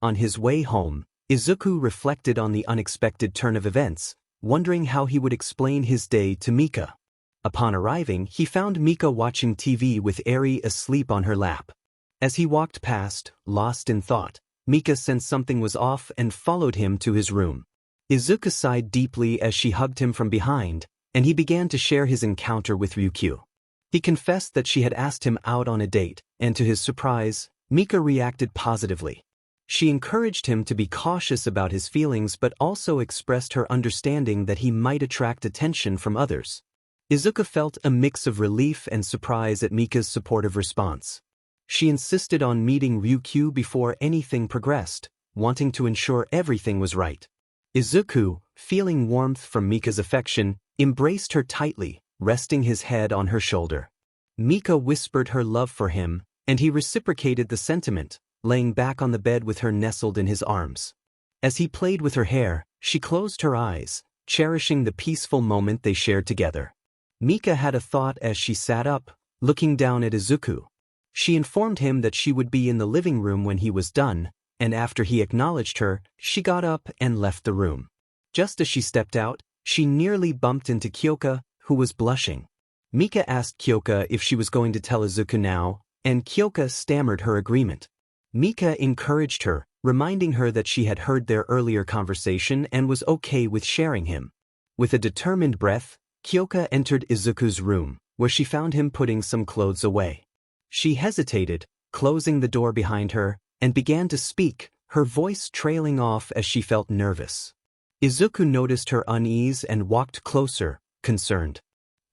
Speaker 1: On his way home, Izuku reflected on the unexpected turn of events, wondering how he would explain his day to Mika. Upon arriving, he found Mika watching TV with Eri asleep on her lap. As he walked past, lost in thought, Mika sensed something was off and followed him to his room. Izuku sighed deeply as she hugged him from behind, and he began to share his encounter with Ryukyu. He confessed that she had asked him out on a date, and to his surprise, Mika reacted positively. She encouraged him to be cautious about his feelings but also expressed her understanding that he might attract attention from others. Izuku felt a mix of relief and surprise at Mika's supportive response. She insisted on meeting Ryukyu before anything progressed, wanting to ensure everything was right. Izuku, feeling warmth from Mika's affection, embraced her tightly, resting his head on her shoulder. Mika whispered her love for him, and he reciprocated the sentiment, laying back on the bed with her nestled in his arms. As he played with her hair, she closed her eyes, cherishing the peaceful moment they shared together. Mika had a thought as she sat up, looking down at Izuku. She informed him that she would be in the living room when he was done, and after he acknowledged her, she got up and left the room. Just as she stepped out, she nearly bumped into Kyoka, who was blushing. Mika asked Kyoka if she was going to tell Izuku now, and Kyoka stammered her agreement. Mika encouraged her, reminding her that she had heard their earlier conversation and was okay with sharing him. With a determined breath, Kyoka entered Izuku's room, where she found him putting some clothes away. She hesitated, closing the door behind her, and began to speak, her voice trailing off as she felt nervous. Izuku noticed her unease and walked closer, concerned.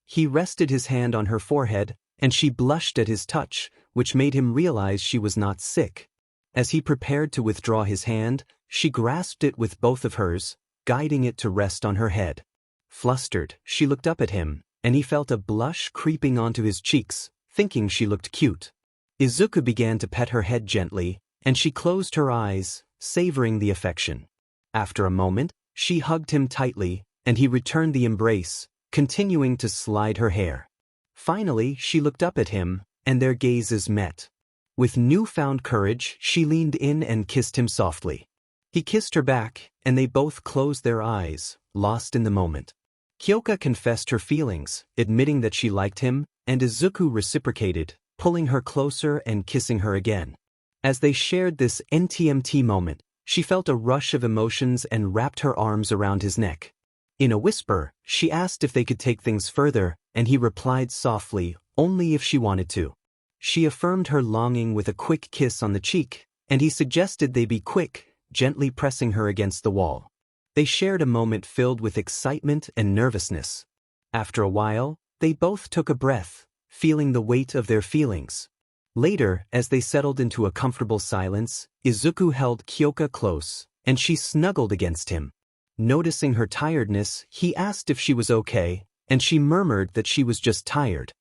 Speaker 1: He rested his hand on her forehead, and she blushed at his touch, which made him realize she was not sick. As he prepared to withdraw his hand, she grasped it with both of hers, guiding it to rest on her head. Flustered, she looked up at him, and he felt a blush creeping onto his cheeks, thinking she looked cute. Izuku began to pet her head gently, and she closed her eyes, savoring the affection. After a moment, she hugged him tightly, and he returned the embrace, continuing to slide her hair. Finally, she looked up at him, and their gazes met. With newfound courage, she leaned in and kissed him softly. He kissed her back, and they both closed their eyes, lost in the moment. Kyoka confessed her feelings, admitting that she liked him, and Izuku reciprocated, pulling her closer and kissing her again. As they shared this NTMT moment, she felt a rush of emotions and wrapped her arms around his neck. In a whisper, she asked if they could take things further, and he replied softly, only if she wanted to. She affirmed her longing with a quick kiss on the cheek, and he suggested they be quick, gently pressing her against the wall. They shared a moment filled with excitement and nervousness. After a while, they both took a breath, feeling the weight of their feelings. Later, as they settled into a comfortable silence, Izuku held Kyoka close, and she snuggled against him. Noticing her tiredness, he asked if she was okay, and she murmured that she was just tired.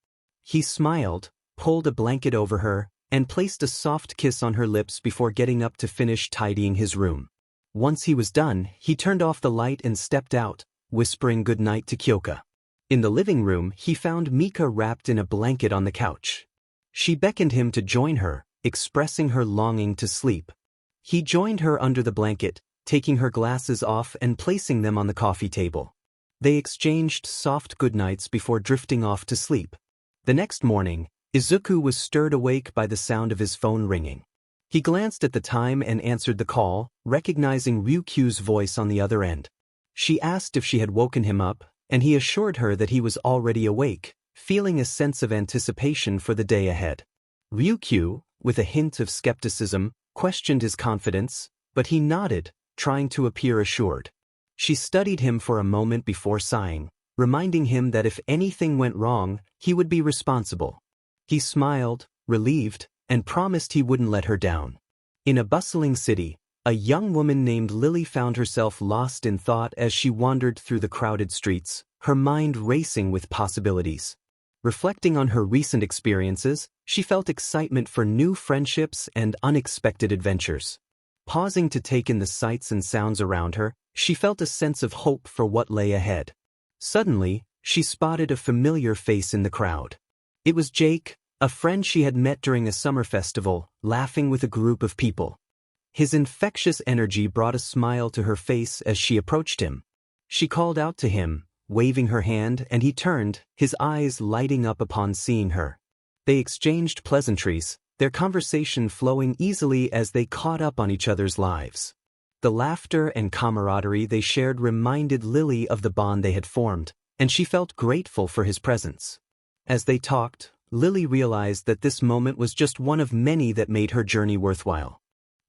Speaker 1: He smiled, pulled a blanket over her, and placed a soft kiss on her lips before getting up to finish tidying his room. Once he was done, he turned off the light and stepped out, whispering goodnight to Kyoka. In the living room, he found Mika wrapped in a blanket on the couch. She beckoned him to join her, expressing her longing to sleep. He joined her under the blanket, taking her glasses off and placing them on the coffee table. They exchanged soft goodnights before drifting off to sleep. The next morning, Izuku was stirred awake by the sound of his phone ringing. He glanced at the time and answered the call, recognizing Ryukyu's voice on the other end. She asked if she had woken him up, and he assured her that he was already awake, feeling a sense of anticipation for the day ahead. Ryukyu, with a hint of skepticism, questioned his confidence, but he nodded, trying to appear assured. She studied him for a moment before sighing, reminding him that if anything went wrong, he would be responsible. He smiled, relieved, and promised he wouldn't let her down. In a bustling city, a young woman named Lily found herself lost in thought as she wandered through the crowded streets, her mind racing with possibilities. Reflecting on her recent experiences, she felt excitement for new friendships and unexpected adventures. Pausing to take in the sights and sounds around her, she felt a sense of hope for what lay ahead. Suddenly, she spotted a familiar face in the crowd. It was Jake, a friend she had met during a summer festival, laughing with a group of people. His infectious energy brought a smile to her face as she approached him. She called out to him, waving her hand, and he turned, his eyes lighting up upon seeing her. They exchanged pleasantries, their conversation flowing easily as they caught up on each other's lives. The laughter and camaraderie they shared reminded Lily of the bond they had formed, and she felt grateful for his presence. As they talked, Lily realized that this moment was just one of many that made her journey worthwhile.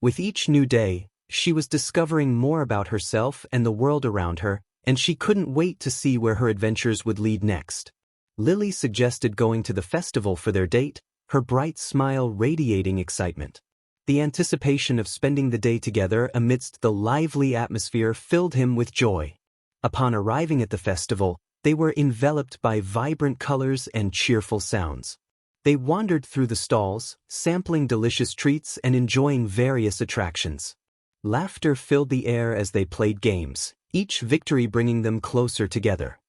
Speaker 1: With each new day, she was discovering more about herself and the world around her, and she couldn't wait to see where her adventures would lead next. Lily suggested going to the festival for their date, her bright smile radiating excitement. The anticipation of spending the day together amidst the lively atmosphere filled him with joy. Upon arriving at the festival, they were enveloped by vibrant colors and cheerful sounds. They wandered through the stalls, sampling delicious treats and enjoying various attractions. Laughter filled the air as they played games, each victory bringing them closer together.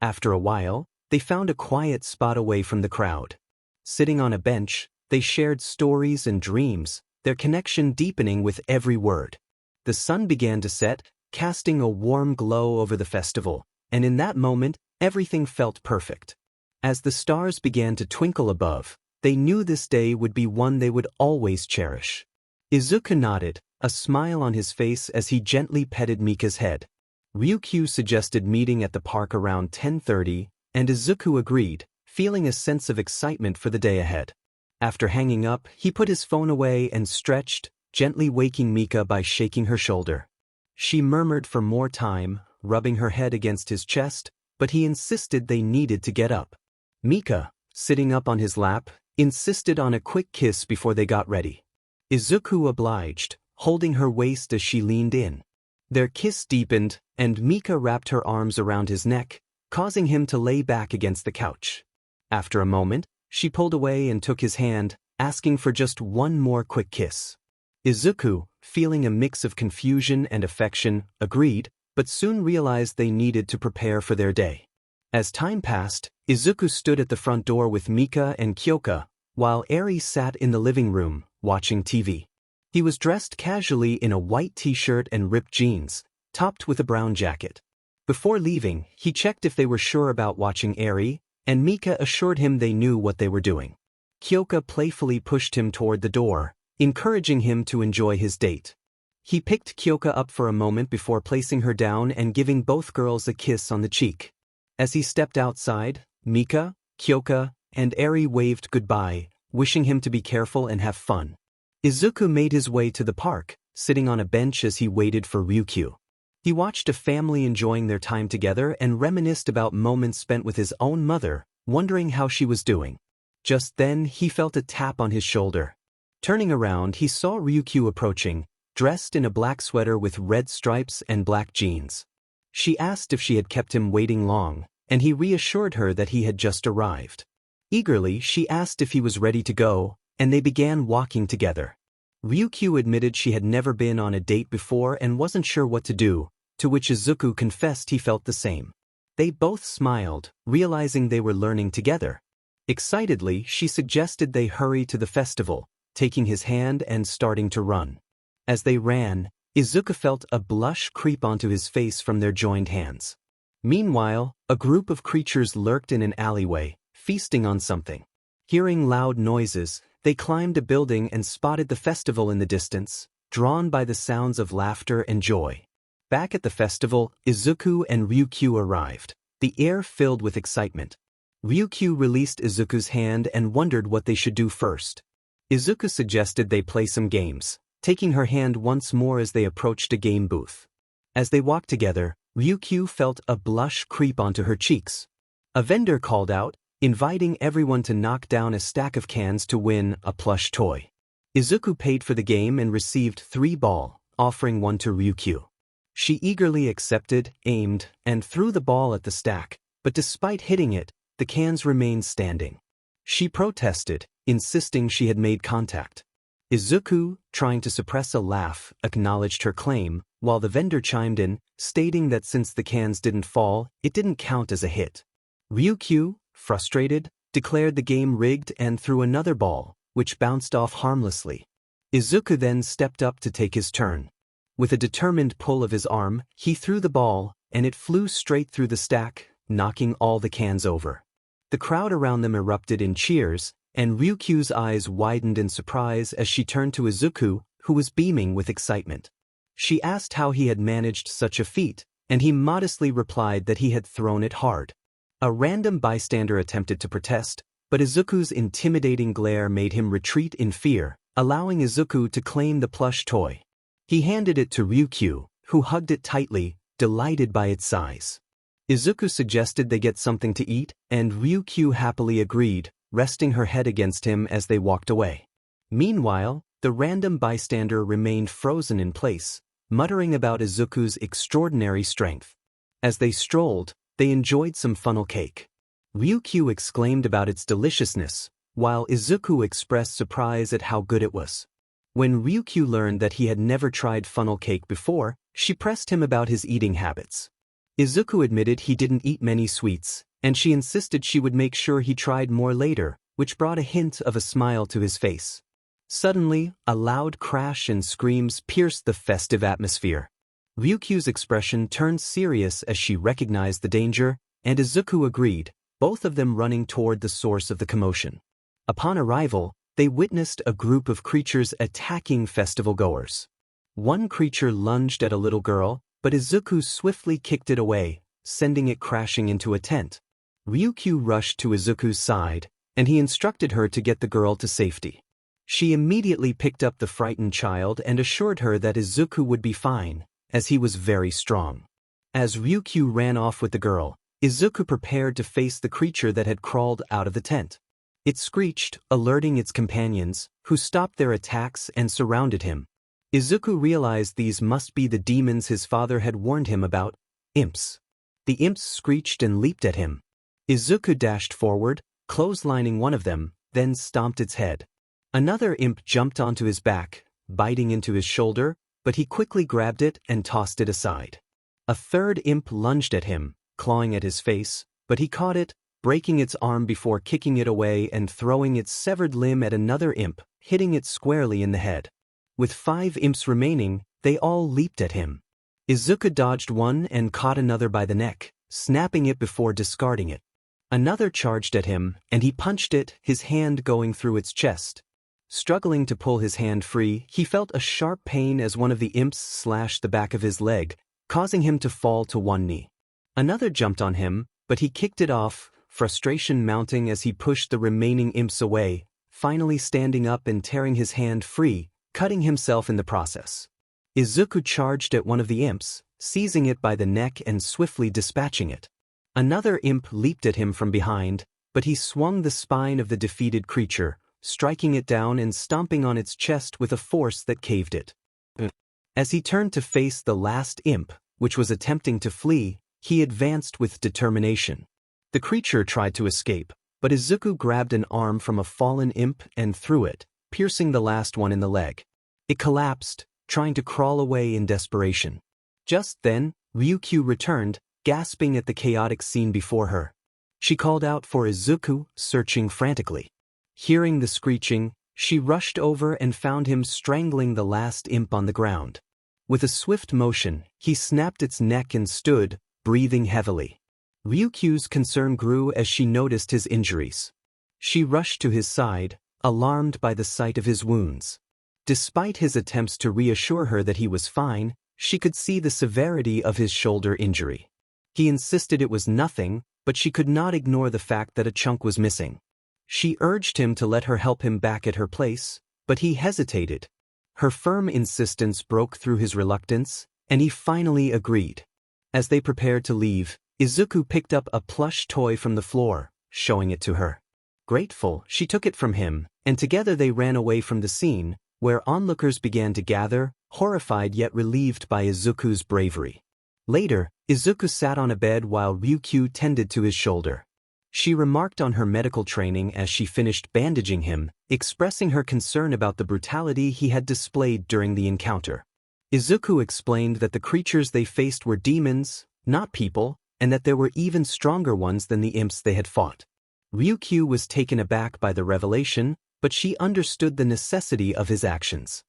Speaker 1: After a while, they found a quiet spot away from the crowd. Sitting on a bench, they shared stories and dreams, their connection deepening with every word. The sun began to set, casting a warm glow over the festival, and in that moment, everything felt perfect. As the stars began to twinkle above, they knew this day would be one they would always cherish. Izuku nodded, a smile on his face as he gently petted Mika's head. Ryukyu suggested meeting at the park around 10:30, and Izuku agreed, feeling a sense of excitement for the day ahead. After hanging up, he put his phone away and stretched, gently waking Mika by shaking her shoulder. She murmured for more time, rubbing her head against his chest, but he insisted they needed to get up. Mika, sitting up on his lap, insisted on a quick kiss before they got ready. Izuku obliged, holding her waist as she leaned in. Their kiss deepened, and Mika wrapped her arms around his neck, causing him to lay back against the couch. After a moment, she pulled away and took his hand, asking for just one more quick kiss. Izuku, feeling a mix of confusion and affection, agreed, but soon realized they needed to prepare for their day. As time passed, Izuku stood at the front door with Mika and Kyoka, while Eri sat in the living room, watching TV. He was dressed casually in a white t-shirt and ripped jeans, topped with a brown jacket. Before leaving, he checked if they were sure about watching Eri, and Mika assured him they knew what they were doing. Kyoka playfully pushed him toward the door, encouraging him to enjoy his date. He picked Kyoka up for a moment before placing her down and giving both girls a kiss on the cheek. As he stepped outside, Mika, Kyoka, and Eri waved goodbye, wishing him to be careful and have fun. Izuku made his way to the park, sitting on a bench as he waited for Ryukyu. He watched a family enjoying their time together and reminisced about moments spent with his own mother, wondering how she was doing. Just then, he felt a tap on his shoulder. Turning around, he saw Ryukyu approaching, dressed in a black sweater with red stripes and black jeans. She asked if she had kept him waiting long, and he reassured her that he had just arrived. Eagerly, she asked if he was ready to go, and they began walking together. Ryukyu admitted she had never been on a date before and wasn't sure what to do, to which Izuku confessed he felt the same. They both smiled, realizing they were learning together. Excitedly, she suggested they hurry to the festival, taking his hand and starting to run. As they ran, Izuku felt a blush creep onto his face from their joined hands. Meanwhile, a group of creatures lurked in an alleyway, feasting on something. Hearing loud noises, they climbed a building and spotted the festival in the distance, drawn by the sounds of laughter and joy. Back at the festival, Izuku and Ryukyu arrived, the air filled with excitement. Ryukyu released Izuku's hand and wondered what they should do first. Izuku suggested they play some games, taking her hand once more as they approached a game booth. As they walked together, Ryukyu felt a blush creep onto her cheeks. A vendor called out, inviting everyone to knock down a stack of cans to win a plush toy. Izuku paid for the game and received 3 balls, offering one to Ryukyu. She eagerly accepted, aimed, and threw the ball at the stack, but despite hitting it, the cans remained standing. She protested, insisting she had made contact. Izuku, trying to suppress a laugh, acknowledged her claim, while the vendor chimed in, stating that since the cans didn't fall, it didn't count as a hit. Ryukyu, frustrated, declared the game rigged and threw another ball, which bounced off harmlessly. Izuku then stepped up to take his turn. With a determined pull of his arm, he threw the ball, and it flew straight through the stack, knocking all the cans over. The crowd around them erupted in cheers, and Ryukyu's eyes widened in surprise as she turned to Izuku, who was beaming with excitement. She asked how he had managed such a feat, and he modestly replied that he had thrown it hard. A random bystander attempted to protest, but Izuku's intimidating glare made him retreat in fear, allowing Izuku to claim the plush toy. He handed it to Ryukyu, who hugged it tightly, delighted by its size. Izuku suggested they get something to eat, and Ryukyu happily agreed, resting her head against him as they walked away. Meanwhile, the random bystander remained frozen in place, muttering about Izuku's extraordinary strength. As they strolled, they enjoyed some funnel cake. Ryukyu exclaimed about its deliciousness, while Izuku expressed surprise at how good it was. When Ryukyu learned that he had never tried funnel cake before, she pressed him about his eating habits. Izuku admitted he didn't eat many sweets, and she insisted she would make sure he tried more later, which brought a hint of a smile to his face. Suddenly, a loud crash and screams pierced the festive atmosphere. Ryukyu's expression turned serious as she recognized the danger, and Izuku agreed, both of them running toward the source of the commotion. Upon arrival, they witnessed a group of creatures attacking festival-goers. One creature lunged at a little girl, but Izuku swiftly kicked it away, sending it crashing into a tent. Ryukyu rushed to Izuku's side, and he instructed her to get the girl to safety. She immediately picked up the frightened child and assured her that Izuku would be fine, as he was very strong. As Ryukyu ran off with the girl, Izuku prepared to face the creature that had crawled out of the tent. It screeched, alerting its companions, who stopped their attacks and surrounded him. Izuku realized these must be the demons his father had warned him about, imps. The imps screeched and leaped at him. Izuku dashed forward, clotheslining one of them, then stomped its head. Another imp jumped onto his back, biting into his shoulder, but he quickly grabbed it and tossed it aside. A third imp lunged at him, clawing at his face, but he caught it, breaking its arm before kicking it away and throwing its severed limb at another imp, hitting it squarely in the head. With 5 imps remaining, they all leaped at him. Izuku dodged one and caught another by the neck, snapping it before discarding it. Another charged at him, and he punched it, his hand going through its chest. Struggling to pull his hand free, he felt a sharp pain as one of the imps slashed the back of his leg, causing him to fall to one knee. Another jumped on him, but he kicked it off, frustration mounting as he pushed the remaining imps away, finally standing up and tearing his hand free, cutting himself in the process. Izuku charged at one of the imps, seizing it by the neck and swiftly dispatching it. Another imp leaped at him from behind, but he swung the spine of the defeated creature, striking it down and stomping on its chest with a force that caved it. As he turned to face the last imp, which was attempting to flee, he advanced with determination. The creature tried to escape, but Izuku grabbed an arm from a fallen imp and threw it, piercing the last one in the leg. It collapsed, trying to crawl away in desperation. Just then, Ryukyu returned, gasping at the chaotic scene before her. She called out for Izuku, searching frantically. Hearing the screeching, she rushed over and found him strangling the last imp on the ground. With a swift motion, he snapped its neck and stood, breathing heavily. Ryukyu's concern grew as she noticed his injuries. She rushed to his side, alarmed by the sight of his wounds. Despite his attempts to reassure her that he was fine, she could see the severity of his shoulder injury. He insisted it was nothing, but she could not ignore the fact that a chunk was missing. She urged him to let her help him back at her place, but he hesitated. Her firm insistence broke through his reluctance, and he finally agreed. As they prepared to leave, Izuku picked up a plush toy from the floor, showing it to her. Grateful, she took it from him, and together they ran away from the scene, where onlookers began to gather, horrified yet relieved by Izuku's bravery. Later, Izuku sat on a bed while Ryukyu tended to his shoulder. She remarked on her medical training as she finished bandaging him, expressing her concern about the brutality he had displayed during the encounter. Izuku explained that the creatures they faced were demons, not people, and that there were even stronger ones than the imps they had fought. Ryukyu was taken aback by the revelation, but she understood the necessity of his actions.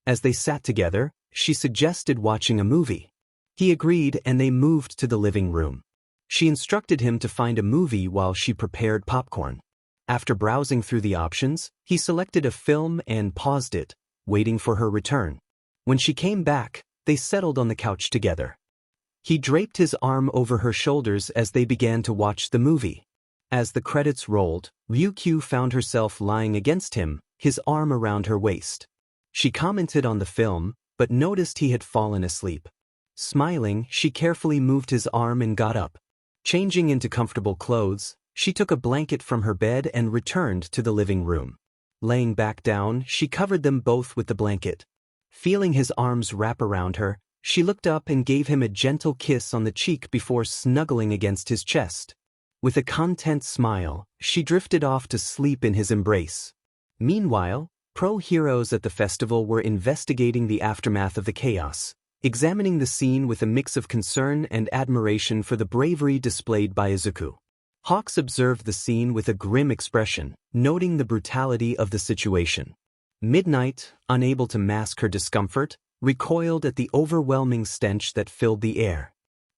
Speaker 1: As they sat together, she suggested watching a movie. He agreed and they moved to the living room. She instructed him to find a movie while she prepared popcorn. After browsing through the options, he selected a film and paused it, waiting for her return. When she came back, they settled on the couch together. He draped his arm over her shoulders as they began to watch the movie. As the credits rolled, Ryukyu found herself lying against him, his arm around her waist. She commented on the film, but noticed he had fallen asleep. Smiling, she carefully moved his arm and got up. Changing into comfortable clothes, she took a blanket from her bed and returned to the living room. Laying back down, she covered them both with the blanket. Feeling his arms wrap around her, she looked up and gave him a gentle kiss on the cheek before snuggling against his chest. With a content smile, she drifted off to sleep in his embrace. Meanwhile, pro-heroes at the festival were investigating the aftermath of the chaos, examining the scene with a mix of concern and admiration for the bravery displayed by Izuku. Hawks observed the scene with a grim expression, noting the brutality of the situation. Midnight, unable to mask her discomfort, recoiled at the overwhelming stench that filled the air.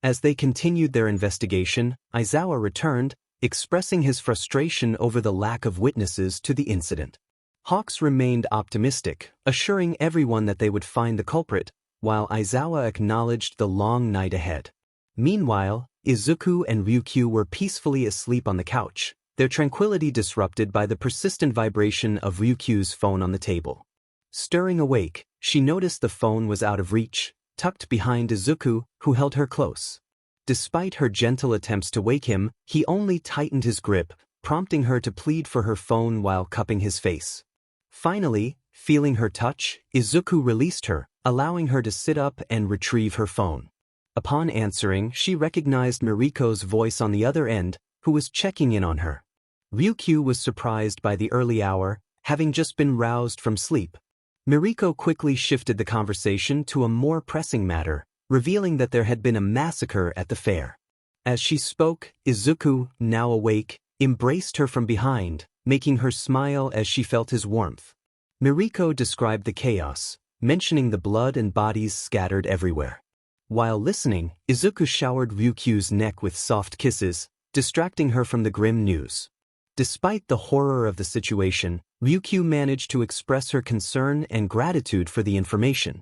Speaker 1: As they continued their investigation, Aizawa returned, expressing his frustration over the lack of witnesses to the incident. Hawks remained optimistic, assuring everyone that they would find the culprit, while Aizawa acknowledged the long night ahead. Meanwhile, Izuku and Ryukyu were peacefully asleep on the couch, their tranquility disrupted by the persistent vibration of Ryukyu's phone on the table. Stirring awake, she noticed the phone was out of reach, tucked behind Izuku, who held her close. Despite her gentle attempts to wake him, he only tightened his grip, prompting her to plead for her phone while cupping his face. Finally, feeling her touch, Izuku released her, allowing her to sit up and retrieve her phone. Upon answering, she recognized Mariko's voice on the other end, who was checking in on her. Ryukyu was surprised by the early hour, having just been roused from sleep. Mariko quickly shifted the conversation to a more pressing matter, revealing that there had been a massacre at the fair. As she spoke, Izuku, now awake, embraced her from behind, making her smile as she felt his warmth. Mariko described the chaos, mentioning the blood and bodies scattered everywhere. While listening, Izuku showered Ryukyu's neck with soft kisses, distracting her from the grim news. Despite the horror of the situation, Ryukyu managed to express her concern and gratitude for the information.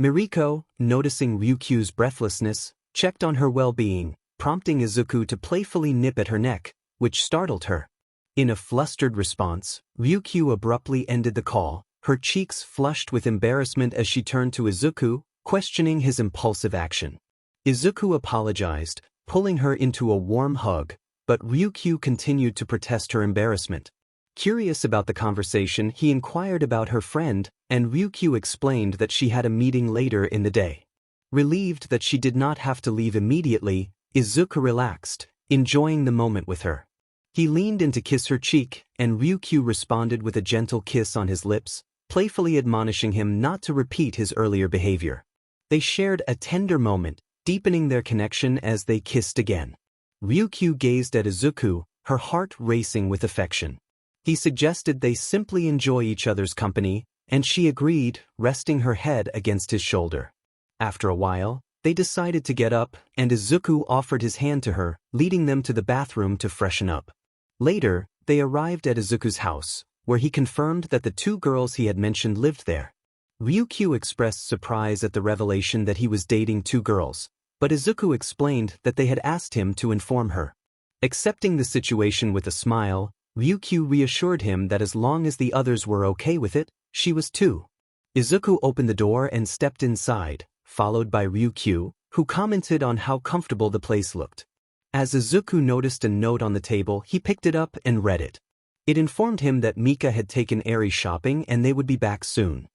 Speaker 1: Mariko, noticing Ryukyu's breathlessness, checked on her well-being, prompting Izuku to playfully nip at her neck, which startled her. In a flustered response, Ryukyu abruptly ended the call, her cheeks flushed with embarrassment as she turned to Izuku, questioning his impulsive action. Izuku apologized, pulling her into a warm hug, but Ryukyu continued to protest her embarrassment. Curious about the conversation, he inquired about her friend, and Ryukyu explained that she had a meeting later in the day. Relieved that she did not have to leave immediately, Izuku relaxed, enjoying the moment with her. He leaned in to kiss her cheek, and Ryukyu responded with a gentle kiss on his lips, playfully admonishing him not to repeat his earlier behavior. They shared a tender moment, deepening their connection as they kissed again. Ryukyu gazed at Izuku, her heart racing with affection. He suggested they simply enjoy each other's company, and she agreed, resting her head against his shoulder. After a while, they decided to get up, and Izuku offered his hand to her, leading them to the bathroom to freshen up. Later, they arrived at Izuku's house, where he confirmed that the two girls he had mentioned lived there. Ryukyu expressed surprise at the revelation that he was dating two girls, but Izuku explained that they had asked him to inform her. Accepting the situation with a smile, Ryukyu reassured him that as long as the others were okay with it, she was too. Izuku opened the door and stepped inside, followed by Ryukyu, who commented on how comfortable the place looked. As Izuku noticed a note on the table, he picked it up and read it. It informed him that Mika had taken Eri shopping and they would be back soon.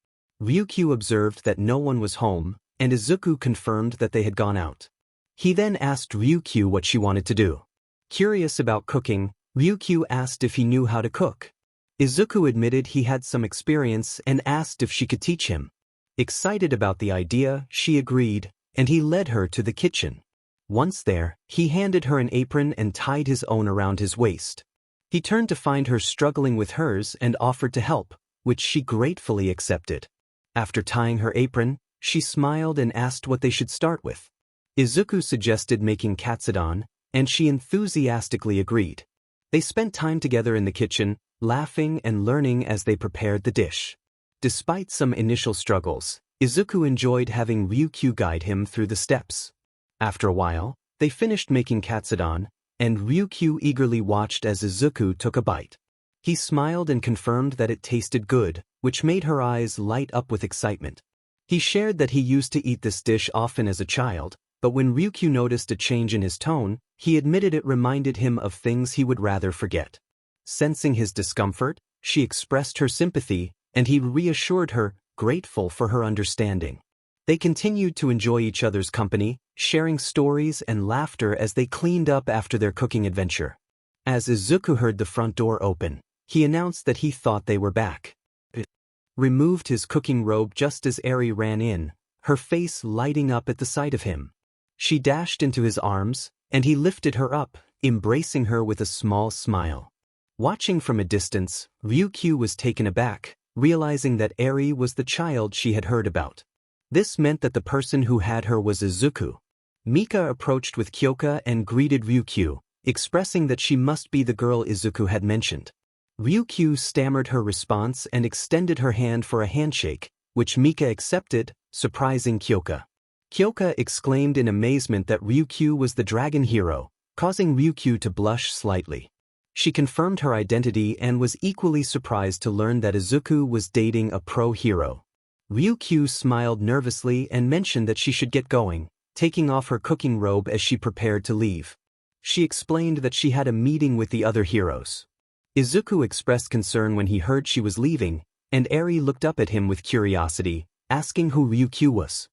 Speaker 1: Ryukyu observed that no one was home, and Izuku confirmed that they had gone out. He then asked Ryukyu what she wanted to do. Curious about cooking, Ryukyu asked if he knew how to cook. Izuku admitted he had some experience and asked if she could teach him. Excited about the idea, she agreed, and he led her to the kitchen. Once there, he handed her an apron and tied his own around his waist. He turned to find her struggling with hers and offered to help, which she gratefully accepted. After tying her apron, she smiled and asked what they should start with. Izuku suggested making katsudon, and she enthusiastically agreed. They spent time together in the kitchen, laughing and learning as they prepared the dish. Despite some initial struggles, Izuku enjoyed having Ryukyu guide him through the steps. After a while, they finished making katsudon, and Ryukyu eagerly watched as Izuku took a bite. He smiled and confirmed that it tasted good, which made her eyes light up with excitement. He shared that he used to eat this dish often as a child, but when Ryukyu noticed a change in his tone, he admitted it reminded him of things he would rather forget. Sensing his discomfort, she expressed her sympathy, and he reassured her, grateful for her understanding. They continued to enjoy each other's company, sharing stories and laughter as they cleaned up after their cooking adventure. As Izuku heard the front door open, he announced that he thought they were back. Removed his cooking robe just as Eri ran in, her face lighting up at the sight of him. She dashed into his arms, and he lifted her up, embracing her with a small smile. Watching from a distance, Ryukyu was taken aback, realizing that Eri was the child she had heard about. This meant that the person who had her was Izuku. Mika approached with Kyoka and greeted Ryukyu, expressing that she must be the girl Izuku had mentioned. Ryukyu stammered her response and extended her hand for a handshake, which Mika accepted, surprising Kyoka. Kyoka exclaimed in amazement that Ryukyu was the dragon hero, causing Ryukyu to blush slightly. She confirmed her identity and was equally surprised to learn that Izuku was dating a pro hero. Ryukyu smiled nervously and mentioned that she should get going, taking off her cooking robe as she prepared to leave. She explained that she had a meeting with the other heroes. Izuku expressed concern when he heard she was leaving, and Eri looked up at him with curiosity, asking who Ryukyu was.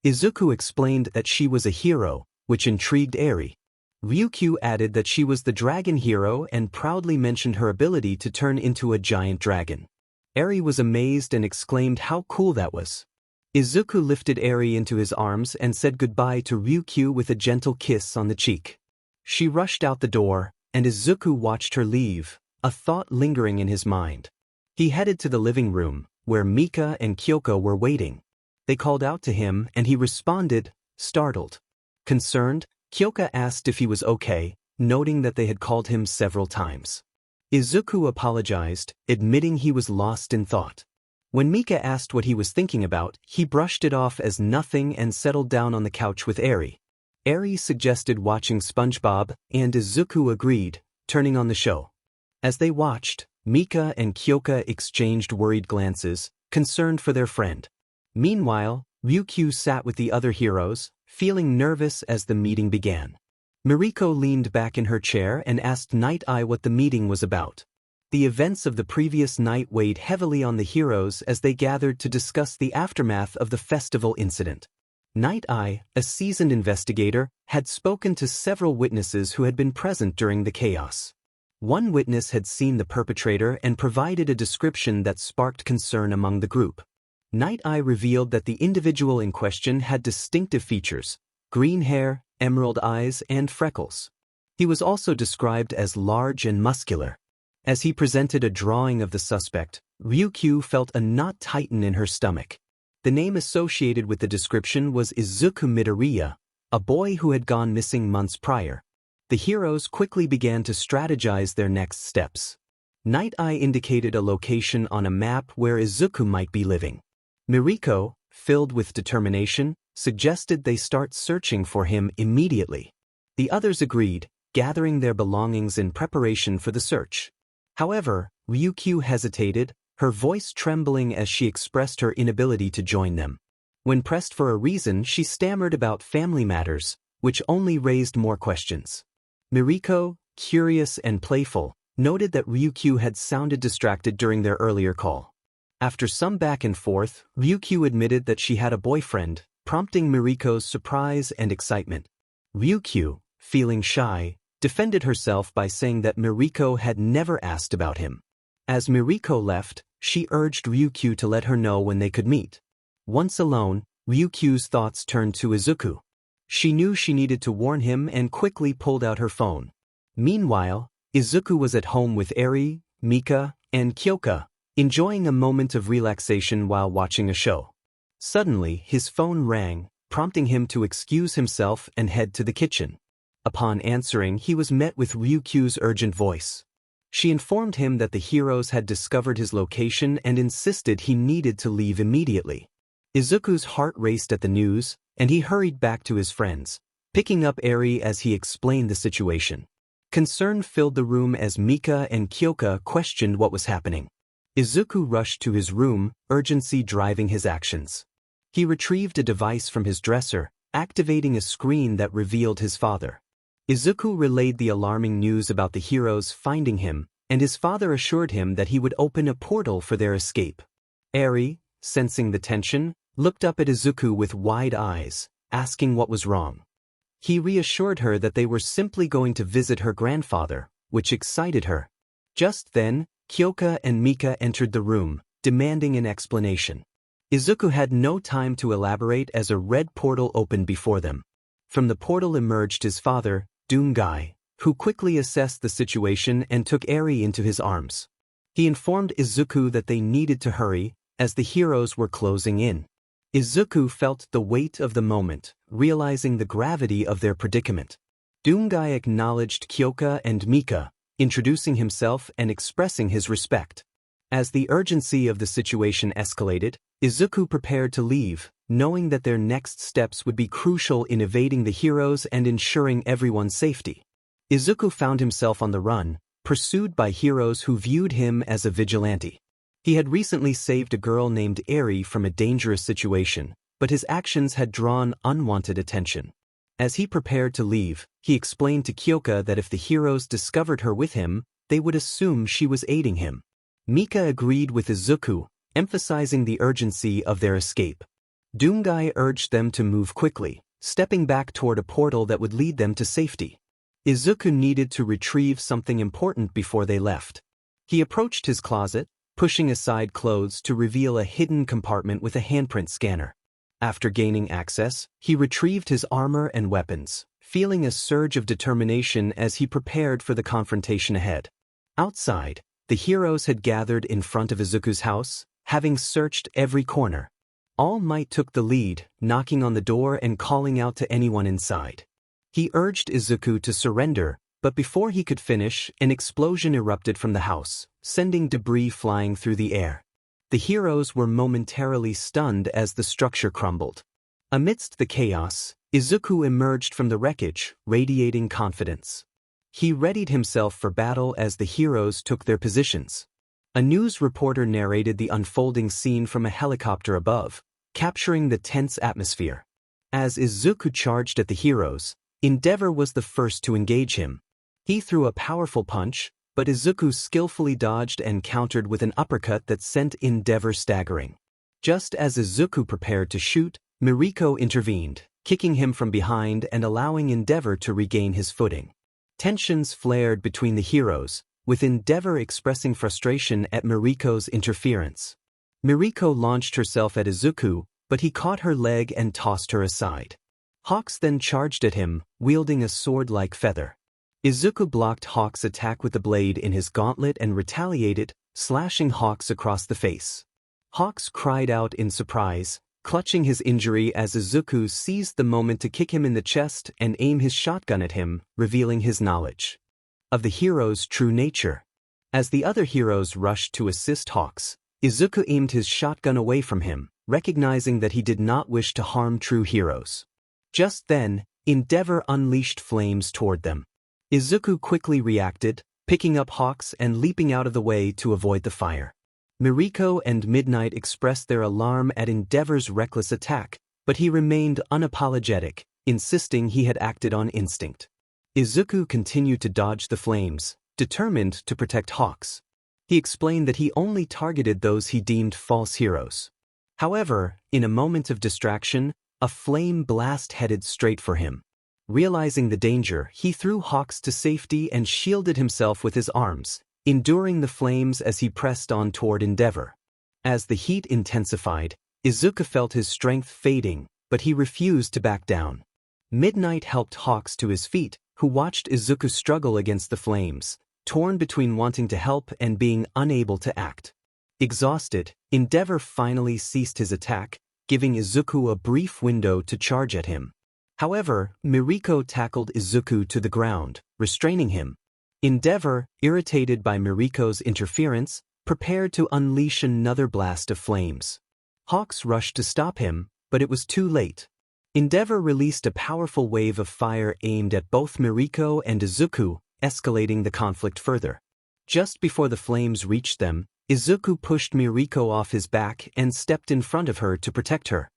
Speaker 1: Izuku explained that she was a hero, which intrigued Eri. Ryukyu added that she was the dragon hero and proudly mentioned her ability to turn into a giant dragon. Eri was amazed and exclaimed how cool that was. Izuku lifted Eri into his arms and said goodbye to Ryukyu with a gentle kiss on the cheek. She rushed out the door, and Izuku watched her leave, a thought lingering in his mind. He headed to the living room, where Mika and Kyoko were waiting. They called out to him and he responded, startled. Concerned, Kyoko asked if he was okay, noting that they had called him several times. Izuku apologized, admitting he was lost in thought. When Mika asked what he was thinking about, he brushed it off as nothing and settled down on the couch with Eri. Eri suggested watching SpongeBob, and Izuku agreed, turning on the show. As they watched, Mika and Kyoko exchanged worried glances, concerned for their friend. Meanwhile, Ryukyu sat with the other heroes, feeling nervous as the meeting began. Miriko leaned back in her chair and asked Night Eye what the meeting was about. The events of the previous night weighed heavily on the heroes as they gathered to discuss the aftermath of the festival incident. Night Eye, a seasoned investigator, had spoken to several witnesses who had been present during the chaos. One witness had seen the perpetrator and provided a description that sparked concern among the group. Night Eye revealed that the individual in question had distinctive features: green hair, emerald eyes, and freckles. He was also described as large and muscular. As he presented a drawing of the suspect, Ryukyu felt a knot tighten in her stomach. The name associated with the description was Izuku Midoriya, a boy who had gone missing months prior. The heroes quickly began to strategize their next steps. Night Eye indicated a location on a map where Izuku might be living. Miriko, filled with determination, suggested they start searching for him immediately. The others agreed, gathering their belongings in preparation for the search. However, Ryukyu hesitated, her voice trembling as she expressed her inability to join them. When pressed for a reason, she stammered about family matters, which only raised more questions. Miriko, curious and playful, noted that Ryukyu had sounded distracted during their earlier call. After some back and forth, Ryukyu admitted that she had a boyfriend, prompting Miriko's surprise and excitement. Ryukyu, feeling shy, defended herself by saying that Miriko had never asked about him. As Miriko left, she urged Ryukyu to let her know when they could meet. Once alone, Ryukyu's thoughts turned to Izuku. She knew she needed to warn him and quickly pulled out her phone. Meanwhile, Izuku was at home with Eri, Mika, and Kyoko, enjoying a moment of relaxation while watching a show. Suddenly, his phone rang, prompting him to excuse himself and head to the kitchen. Upon answering, he was met with Ryukyu's urgent voice. She informed him that the heroes had discovered his location and insisted he needed to leave immediately. Izuku's heart raced at the news, and he hurried back to his friends, picking up Eri as he explained the situation. Concern filled the room as Mika and Kyoko questioned what was happening. Izuku rushed to his room, urgency driving his actions. He retrieved a device from his dresser, activating a screen that revealed his father. Izuku relayed the alarming news about the heroes finding him, and his father assured him that he would open a portal for their escape. Eri, sensing the tension, looked up at Izuku with wide eyes, asking what was wrong. He reassured her that they were simply going to visit her grandfather, which excited her. Just then, Kyoko and Mika entered the room, demanding an explanation. Izuku had no time to elaborate as a red portal opened before them. From the portal emerged his father, Doomguy, who quickly assessed the situation and took Eri into his arms. He informed Izuku that they needed to hurry, as the heroes were closing in. Izuku felt the weight of the moment, realizing the gravity of their predicament. Doomguy acknowledged Kyoko and Mika, introducing himself and expressing his respect. As the urgency of the situation escalated, Izuku prepared to leave, knowing that their next steps would be crucial in evading the heroes and ensuring everyone's safety. Izuku found himself on the run, pursued by heroes who viewed him as a vigilante. He had recently saved a girl named Eri from a dangerous situation, but his actions had drawn unwanted attention. As he prepared to leave, he explained to Kyoko that if the heroes discovered her with him, they would assume she was aiding him. Mika agreed with Izuku, emphasizing the urgency of their escape. Doomguy urged them to move quickly, stepping back toward a portal that would lead them to safety. Izuku needed to retrieve something important before they left. He approached his closet, pushing aside clothes to reveal a hidden compartment with a handprint scanner. After gaining access, he retrieved his armor and weapons, feeling a surge of determination as he prepared for the confrontation ahead. Outside, the heroes had gathered in front of Izuku's house, having searched every corner. All Might took the lead, knocking on the door and calling out to anyone inside. He urged Izuku to surrender, but before he could finish, an explosion erupted from the house, sending debris flying through the air. The heroes were momentarily stunned as the structure crumbled. Amidst the chaos, Izuku emerged from the wreckage, radiating confidence. He readied himself for battle as the heroes took their positions. A news reporter narrated the unfolding scene from a helicopter above, capturing the tense atmosphere. As Izuku charged at the heroes, Endeavor was the first to engage him. He threw a powerful punch, but Izuku skillfully dodged and countered with an uppercut that sent Endeavor staggering. Just as Izuku prepared to shoot, Miriko intervened, kicking him from behind and allowing Endeavor to regain his footing. Tensions flared between the heroes, with Endeavor expressing frustration at Miriko's interference. Miriko launched herself at Izuku, but he caught her leg and tossed her aside. Hawks then charged at him, wielding a sword-like feather. Izuku blocked Hawks' attack with the blade in his gauntlet and retaliated, slashing Hawks across the face. Hawks cried out in surprise, clutching his injury as Izuku seized the moment to kick him in the chest and aim his shotgun at him, revealing his knowledge of the hero's true nature. As the other heroes rushed to assist Hawks, Izuku aimed his shotgun away from him, recognizing that he did not wish to harm true heroes. Just then, Endeavor unleashed flames toward them. Izuku quickly reacted, picking up Hawks and leaping out of the way to avoid the fire. Miriko and Midnight expressed their alarm at Endeavor's reckless attack, but he remained unapologetic, insisting he had acted on instinct. Izuku continued to dodge the flames, determined to protect Hawks. He explained that he only targeted those he deemed false heroes. However, in a moment of distraction, a flame blast headed straight for him. Realizing the danger, he threw Hawks to safety and shielded himself with his arms, enduring the flames as he pressed on toward Endeavor. As the heat intensified, Izuku felt his strength fading, but he refused to back down. Midnight helped Hawks to his feet, who watched Izuku struggle against the flames, torn between wanting to help and being unable to act. Exhausted, Endeavor finally ceased his attack, giving Izuku a brief window to charge at him. However, Miriko tackled Izuku to the ground, restraining him. Endeavor, irritated by Miriko's interference, prepared to unleash another blast of flames. Hawks rushed to stop him, but it was too late. Endeavor released a powerful wave of fire aimed at both Miriko and Izuku, escalating the conflict further. Just before the flames reached them, Izuku pushed Miriko off his back and stepped in front of her to protect her.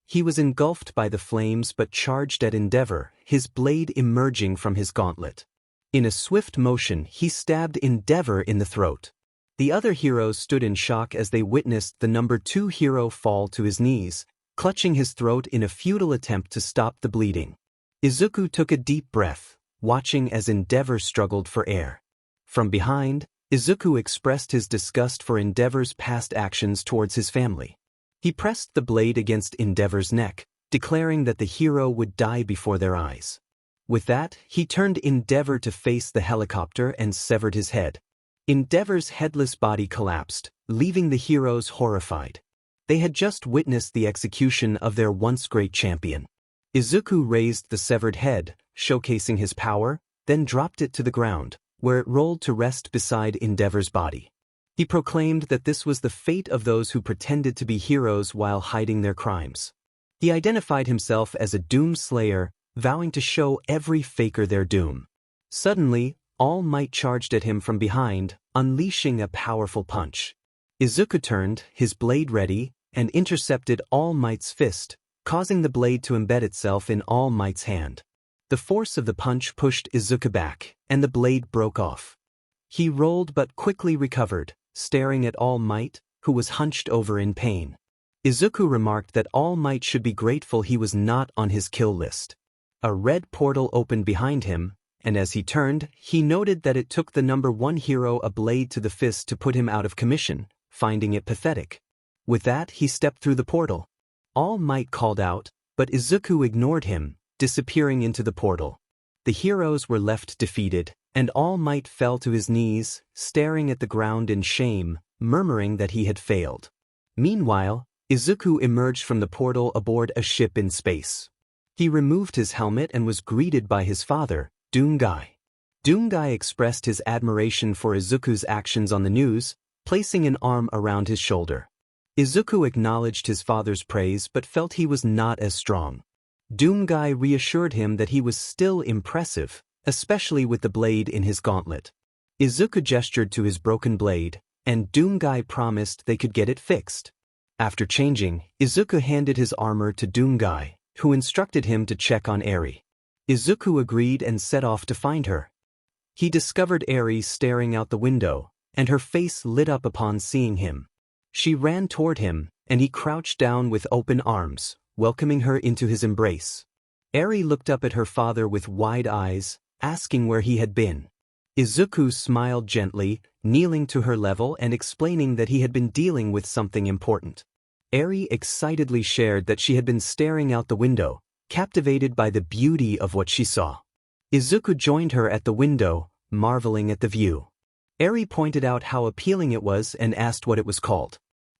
Speaker 1: He was engulfed by the flames but charged at Endeavor, his blade emerging from his gauntlet. In a swift motion, he stabbed Endeavor in the throat. The other heroes stood in shock as they witnessed the number 2 hero fall to his knees, clutching his throat in a futile attempt to stop the bleeding. Izuku took a deep breath, watching as Endeavor struggled for air. From behind, Izuku expressed his disgust for Endeavor's past actions towards his family. He pressed the blade against Endeavor's neck, declaring that the hero would die before their eyes. With that, he turned Endeavor to face the helicopter and severed his head. Endeavor's headless body collapsed, leaving the heroes horrified. They had just witnessed the execution of their once great champion. Izuku raised the severed head, showcasing his power, then dropped it to the ground, where it rolled to rest beside Endeavor's body. He proclaimed that this was the fate of those who pretended to be heroes while hiding their crimes. He identified himself as a doom slayer, vowing to show every faker their doom. Suddenly, All Might charged at him from behind, unleashing a powerful punch. Izuku turned, his blade ready, and intercepted All Might's fist, causing the blade to embed itself in All Might's hand. The force of the punch pushed Izuku back, and the blade broke off. He rolled but quickly recovered, staring at All Might, who was hunched over in pain. Izuku remarked that All Might should be grateful he was not on his kill list. A red portal opened behind him, and as he turned, he noted that it took the number 1 hero a blade to the fist to put him out of commission, finding it pathetic. With that, he stepped through the portal. All Might called out, but Izuku ignored him, disappearing into the portal. The heroes were left defeated, and All Might fell to his knees, staring at the ground in shame, murmuring that he had failed. Meanwhile, Izuku emerged from the portal aboard a ship in space. He removed his helmet and was greeted by his father, Doomguy. Doomguy expressed his admiration for Izuku's actions on the news, placing an arm around his shoulder. Izuku acknowledged his father's praise but felt he was not as strong. Doomguy reassured him that he was still impressive, especially with the blade in his gauntlet. Izuku gestured to his broken blade, and Doomguy promised they could get it fixed. After changing, Izuku handed his armor to Doomguy, who instructed him to check on Eri. Izuku agreed and set off to find her. He discovered Eri staring out the window, and her face lit up upon seeing him. She ran toward him, and he crouched down with open arms, welcoming her into his embrace. Eri looked up at her father with wide eyes, asking where he had been. Izuku smiled gently, kneeling to her level and explaining that he had been dealing with something important. Eri excitedly shared that she had been staring out the window, captivated by the beauty of what she saw. Izuku joined her at the window, marveling at the view. Eri pointed out how appealing it was and asked what it was called.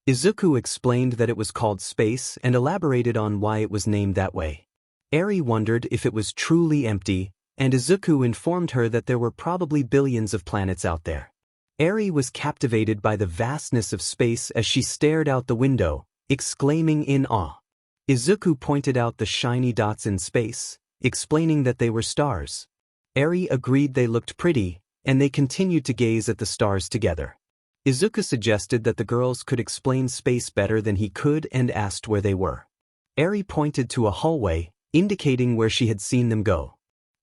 Speaker 1: Izuku explained that it was called space and elaborated on why it was named that way. Eri wondered if it was truly empty, and Izuku informed her that there were probably billions of planets out there. Eri was captivated by the vastness of space as she stared out the window, exclaiming in awe. Izuku pointed out the shiny dots in space, explaining that they were stars. Eri agreed they looked pretty, and they continued to gaze at the stars together. Izuku suggested that the girls could explain space better than he could and asked where they were. Eri pointed to a hallway, indicating where she had seen them go.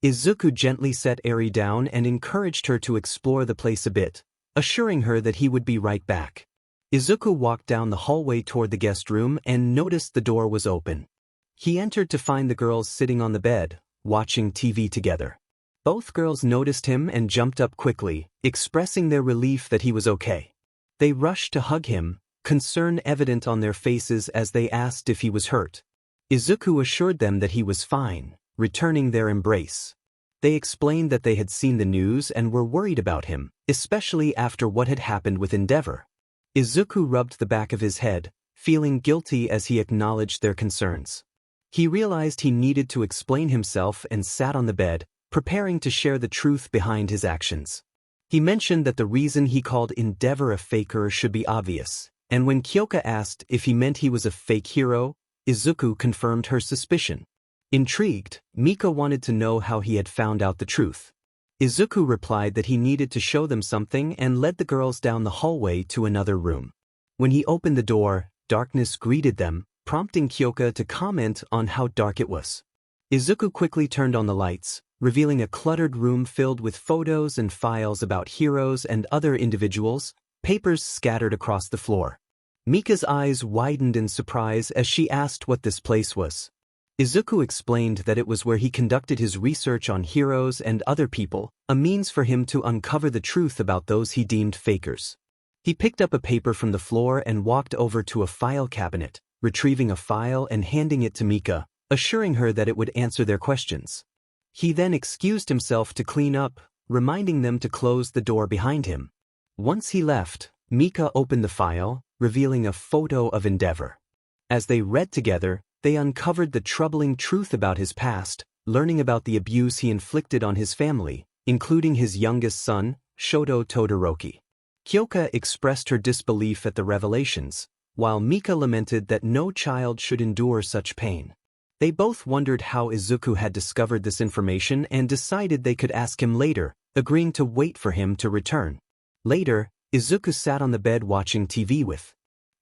Speaker 1: Izuku gently set Eri down and encouraged her to explore the place a bit, assuring her that he would be right back. Izuku walked down the hallway toward the guest room and noticed the door was open. He entered to find the girls sitting on the bed, watching TV together. Both girls noticed him and jumped up quickly, expressing their relief that he was okay. They rushed to hug him, concern evident on their faces as they asked if he was hurt. Izuku assured them that he was fine, returning their embrace. They explained that they had seen the news and were worried about him, especially after what had happened with Endeavor. Izuku rubbed the back of his head, feeling guilty as he acknowledged their concerns. He realized he needed to explain himself and sat on the bed, preparing to share the truth behind his actions. He mentioned that the reason he called Endeavor a faker should be obvious, and when Kyoka asked if he meant he was a fake hero, Izuku confirmed her suspicion. Intrigued, Mika wanted to know how he had found out the truth. Izuku replied that he needed to show them something and led the girls down the hallway to another room. When he opened the door, darkness greeted them, prompting Kyoka to comment on how dark it was. Izuku quickly turned on the lights, revealing a cluttered room filled with photos and files about heroes and other individuals, papers scattered across the floor. Mika's eyes widened in surprise as she asked what this place was. Izuku explained that it was where he conducted his research on heroes and other people, a means for him to uncover the truth about those he deemed fakers. He picked up a paper from the floor and walked over to a file cabinet, retrieving a file and handing it to Mika, assuring her that it would answer their questions. He then excused himself to clean up, reminding them to close the door behind him. Once he left, Mika opened the file, revealing a photo of Endeavor. As they read together, they uncovered the troubling truth about his past, learning about the abuse he inflicted on his family, including his youngest son, Shoto Todoroki. Kyoka expressed her disbelief at the revelations, while Mika lamented that no child should endure such pain. They both wondered how Izuku had discovered this information and decided they could ask him later, agreeing to wait for him to return. Later, Izuku sat on the bed watching TV with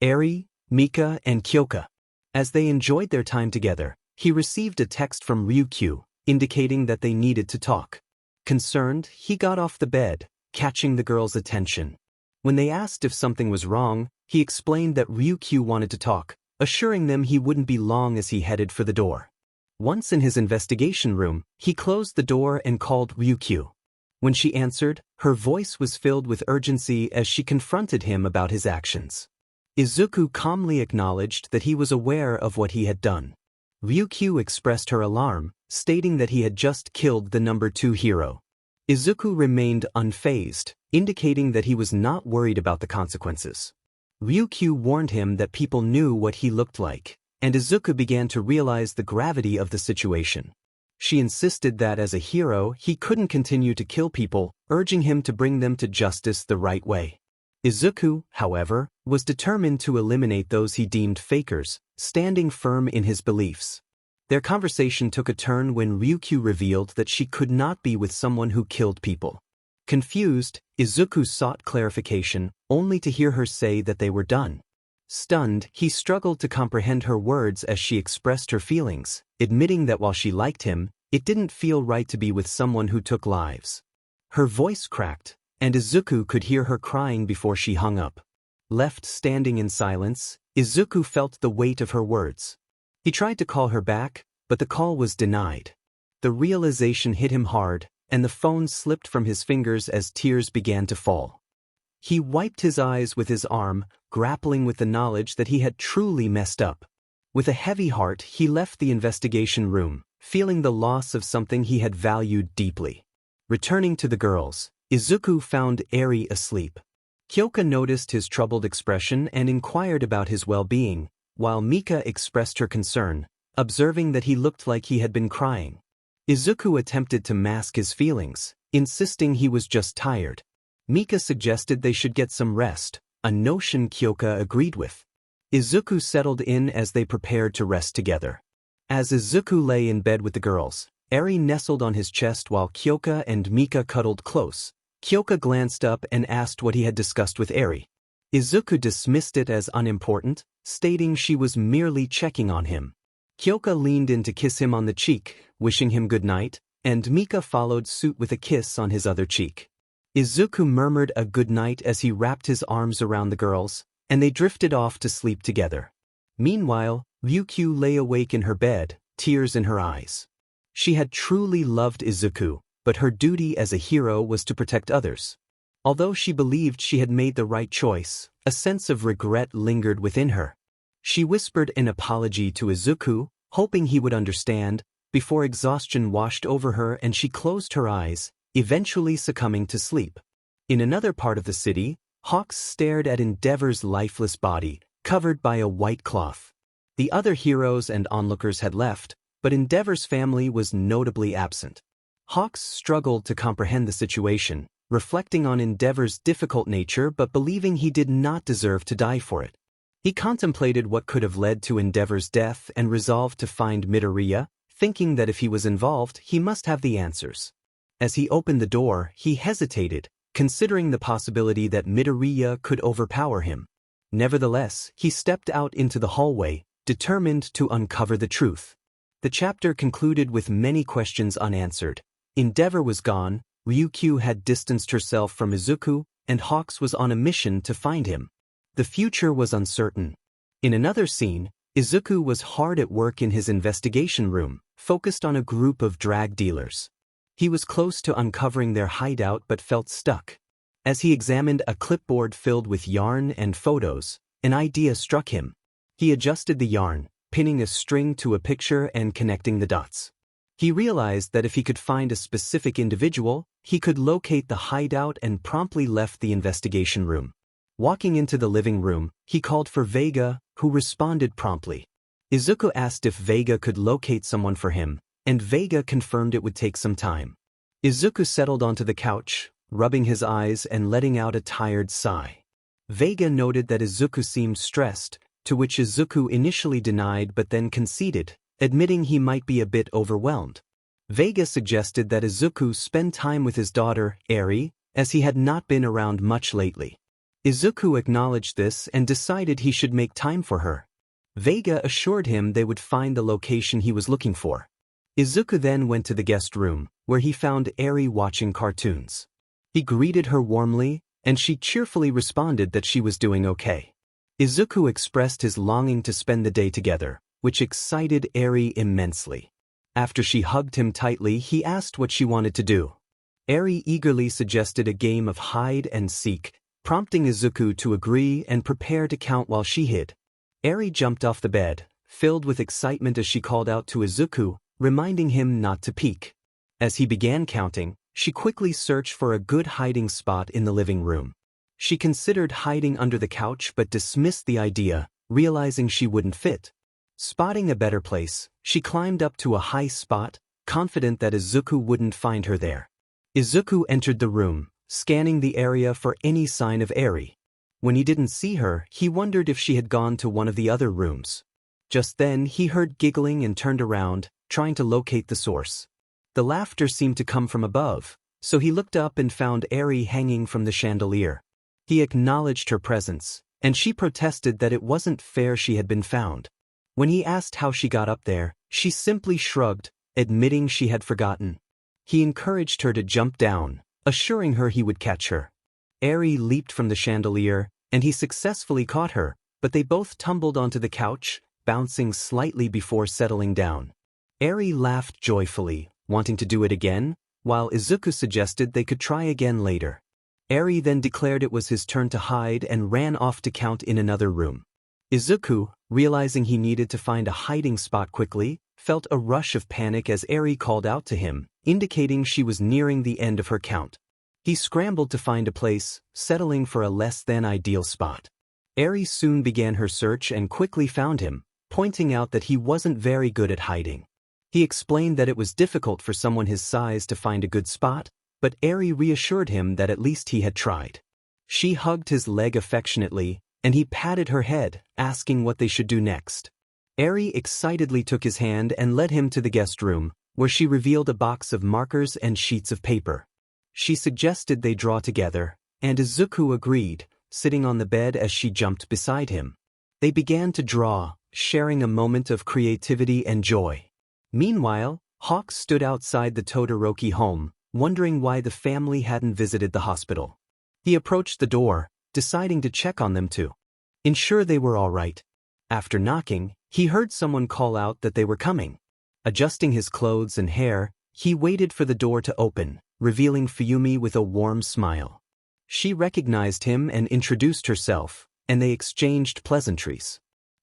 Speaker 1: Eri, Mika, and Kyoka. As they enjoyed their time together, he received a text from Ryukyu, indicating that they needed to talk. Concerned, he got off the bed, catching the girls' attention. When they asked if something was wrong, he explained that Ryukyu wanted to talk, assuring them he wouldn't be long as he headed for the door. Once in his investigation room, he closed the door and called Ryukyu. When she answered, her voice was filled with urgency as she confronted him about his actions. Izuku calmly acknowledged that he was aware of what he had done. Ryukyu expressed her alarm, stating that he had just killed the number 2 hero. Izuku remained unfazed, indicating that he was not worried about the consequences. Ryukyu warned him that people knew what he looked like, and Izuku began to realize the gravity of the situation. She insisted that as a hero he couldn't continue to kill people, urging him to bring them to justice the right way. Izuku, however, was determined to eliminate those he deemed fakers, standing firm in his beliefs. Their conversation took a turn when Ryukyu revealed that she could not be with someone who killed people. Confused, Izuku sought clarification, only to hear her say that they were done. Stunned, he struggled to comprehend her words as she expressed her feelings, admitting that while she liked him, it didn't feel right to be with someone who took lives. Her voice cracked, and Izuku could hear her crying before she hung up. Left standing in silence, Izuku felt the weight of her words. He tried to call her back, but the call was denied. The realization hit him hard, and the phone slipped from his fingers as tears began to fall. He wiped his eyes with his arm, grappling with the knowledge that he had truly messed up. With a heavy heart, he left the investigation room, feeling the loss of something he had valued deeply. Returning to the girls, Izuku found Eri asleep. Kyoka noticed his troubled expression and inquired about his well-being, while Mika expressed her concern, observing that he looked like he had been crying. Izuku attempted to mask his feelings, insisting he was just tired. Mika suggested they should get some rest, a notion Kyoka agreed with. Izuku settled in as they prepared to rest together. As Izuku lay in bed with the girls, Eri nestled on his chest while Kyoka and Mika cuddled close. Kyoka glanced up and asked what he had discussed with Eri. Izuku dismissed it as unimportant, stating she was merely checking on him. Kyoka leaned in to kiss him on the cheek, wishing him good night, and Mika followed suit with a kiss on his other cheek. Izuku murmured a good night as he wrapped his arms around the girls, and they drifted off to sleep together. Meanwhile, Ryukyu lay awake in her bed, tears in her eyes. She had truly loved Izuku, but her duty as a hero was to protect others. Although she believed she had made the right choice, a sense of regret lingered within her. She whispered an apology to Izuku, hoping he would understand, before exhaustion washed over her and she closed her eyes, eventually succumbing to sleep. In another part of the city, Hawks stared at Endeavor's lifeless body, covered by a white cloth. The other heroes and onlookers had left, but Endeavor's family was notably absent. Hawks struggled to comprehend the situation, reflecting on Endeavor's difficult nature but believing he did not deserve to die for it. He contemplated what could have led to Endeavor's death and resolved to find Midoriya, thinking that if he was involved, he must have the answers. As he opened the door, he hesitated, considering the possibility that Midoriya could overpower him. Nevertheless, he stepped out into the hallway, determined to uncover the truth. The chapter concluded with many questions unanswered. Endeavor was gone, Ryukyu had distanced herself from Izuku, and Hawks was on a mission to find him. The future was uncertain. In another scene, Izuku was hard at work in his investigation room, focused on a group of drag dealers. He was close to uncovering their hideout but felt stuck. As he examined a clipboard filled with yarn and photos, an idea struck him. He adjusted the yarn, pinning a string to a picture and connecting the dots. He realized that if he could find a specific individual, he could locate the hideout and promptly left the investigation room. Walking into the living room, he called for Vega, who responded promptly. Izuku asked if Vega could locate someone for him, and Vega confirmed it would take some time. Izuku settled onto the couch, rubbing his eyes and letting out a tired sigh. Vega noted that Izuku seemed stressed, to which Izuku initially denied but then conceded, admitting he might be a bit overwhelmed. Vega suggested that Izuku spend time with his daughter, Eri, as he had not been around much lately. Izuku acknowledged this and decided he should make time for her. Vega assured him they would find the location he was looking for. Izuku then went to the guest room, where he found Eri watching cartoons. He greeted her warmly, and she cheerfully responded that she was doing okay. Izuku expressed his longing to spend the day together, which excited Eri immensely. After she hugged him tightly, he asked what she wanted to do. Eri eagerly suggested a game of hide and seek, prompting Izuku to agree and prepare to count while she hid. Eri jumped off the bed, filled with excitement as she called out to Izuku, reminding him not to peek. As he began counting, she quickly searched for a good hiding spot in the living room. She considered hiding under the couch but dismissed the idea, realizing she wouldn't fit. Spotting a better place, she climbed up to a high spot, confident that Izuku wouldn't find her there. Izuku entered the room, scanning the area for any sign of Eri. When he didn't see her, he wondered if she had gone to one of the other rooms. Just then, he heard giggling and turned around, trying to locate the source. The laughter seemed to come from above, so he looked up and found Eri hanging from the chandelier. He acknowledged her presence, and she protested that it wasn't fair she had been found. When he asked how she got up there, she simply shrugged, admitting she had forgotten. He encouraged her to jump down, assuring her he would catch her. Eri leaped from the chandelier, and he successfully caught her, but they both tumbled onto the couch, bouncing slightly before settling down. Eri laughed joyfully, wanting to do it again, while Izuku suggested they could try again later. Eri then declared it was his turn to hide and ran off to count in another room. Izuku, realizing he needed to find a hiding spot quickly, felt a rush of panic as Eri called out to him, indicating she was nearing the end of her count. He scrambled to find a place, settling for a less-than-ideal spot. Eri soon began her search and quickly found him, pointing out that he wasn't very good at hiding. He explained that it was difficult for someone his size to find a good spot, but Eri reassured him that at least he had tried. She hugged his leg affectionately, and he patted her head, asking what they should do next. Eri excitedly took his hand and led him to the guest room, where she revealed a box of markers and sheets of paper. She suggested they draw together, and Izuku agreed, sitting on the bed as she jumped beside him. They began to draw, sharing a moment of creativity and joy. Meanwhile, Hawk stood outside the Todoroki home, wondering why the family hadn't visited the hospital. He approached the door, deciding to check on them to ensure they were all right. After knocking, he heard someone call out that they were coming. Adjusting his clothes and hair, he waited for the door to open, revealing Fuyumi with a warm smile. She recognized him and introduced herself, and they exchanged pleasantries.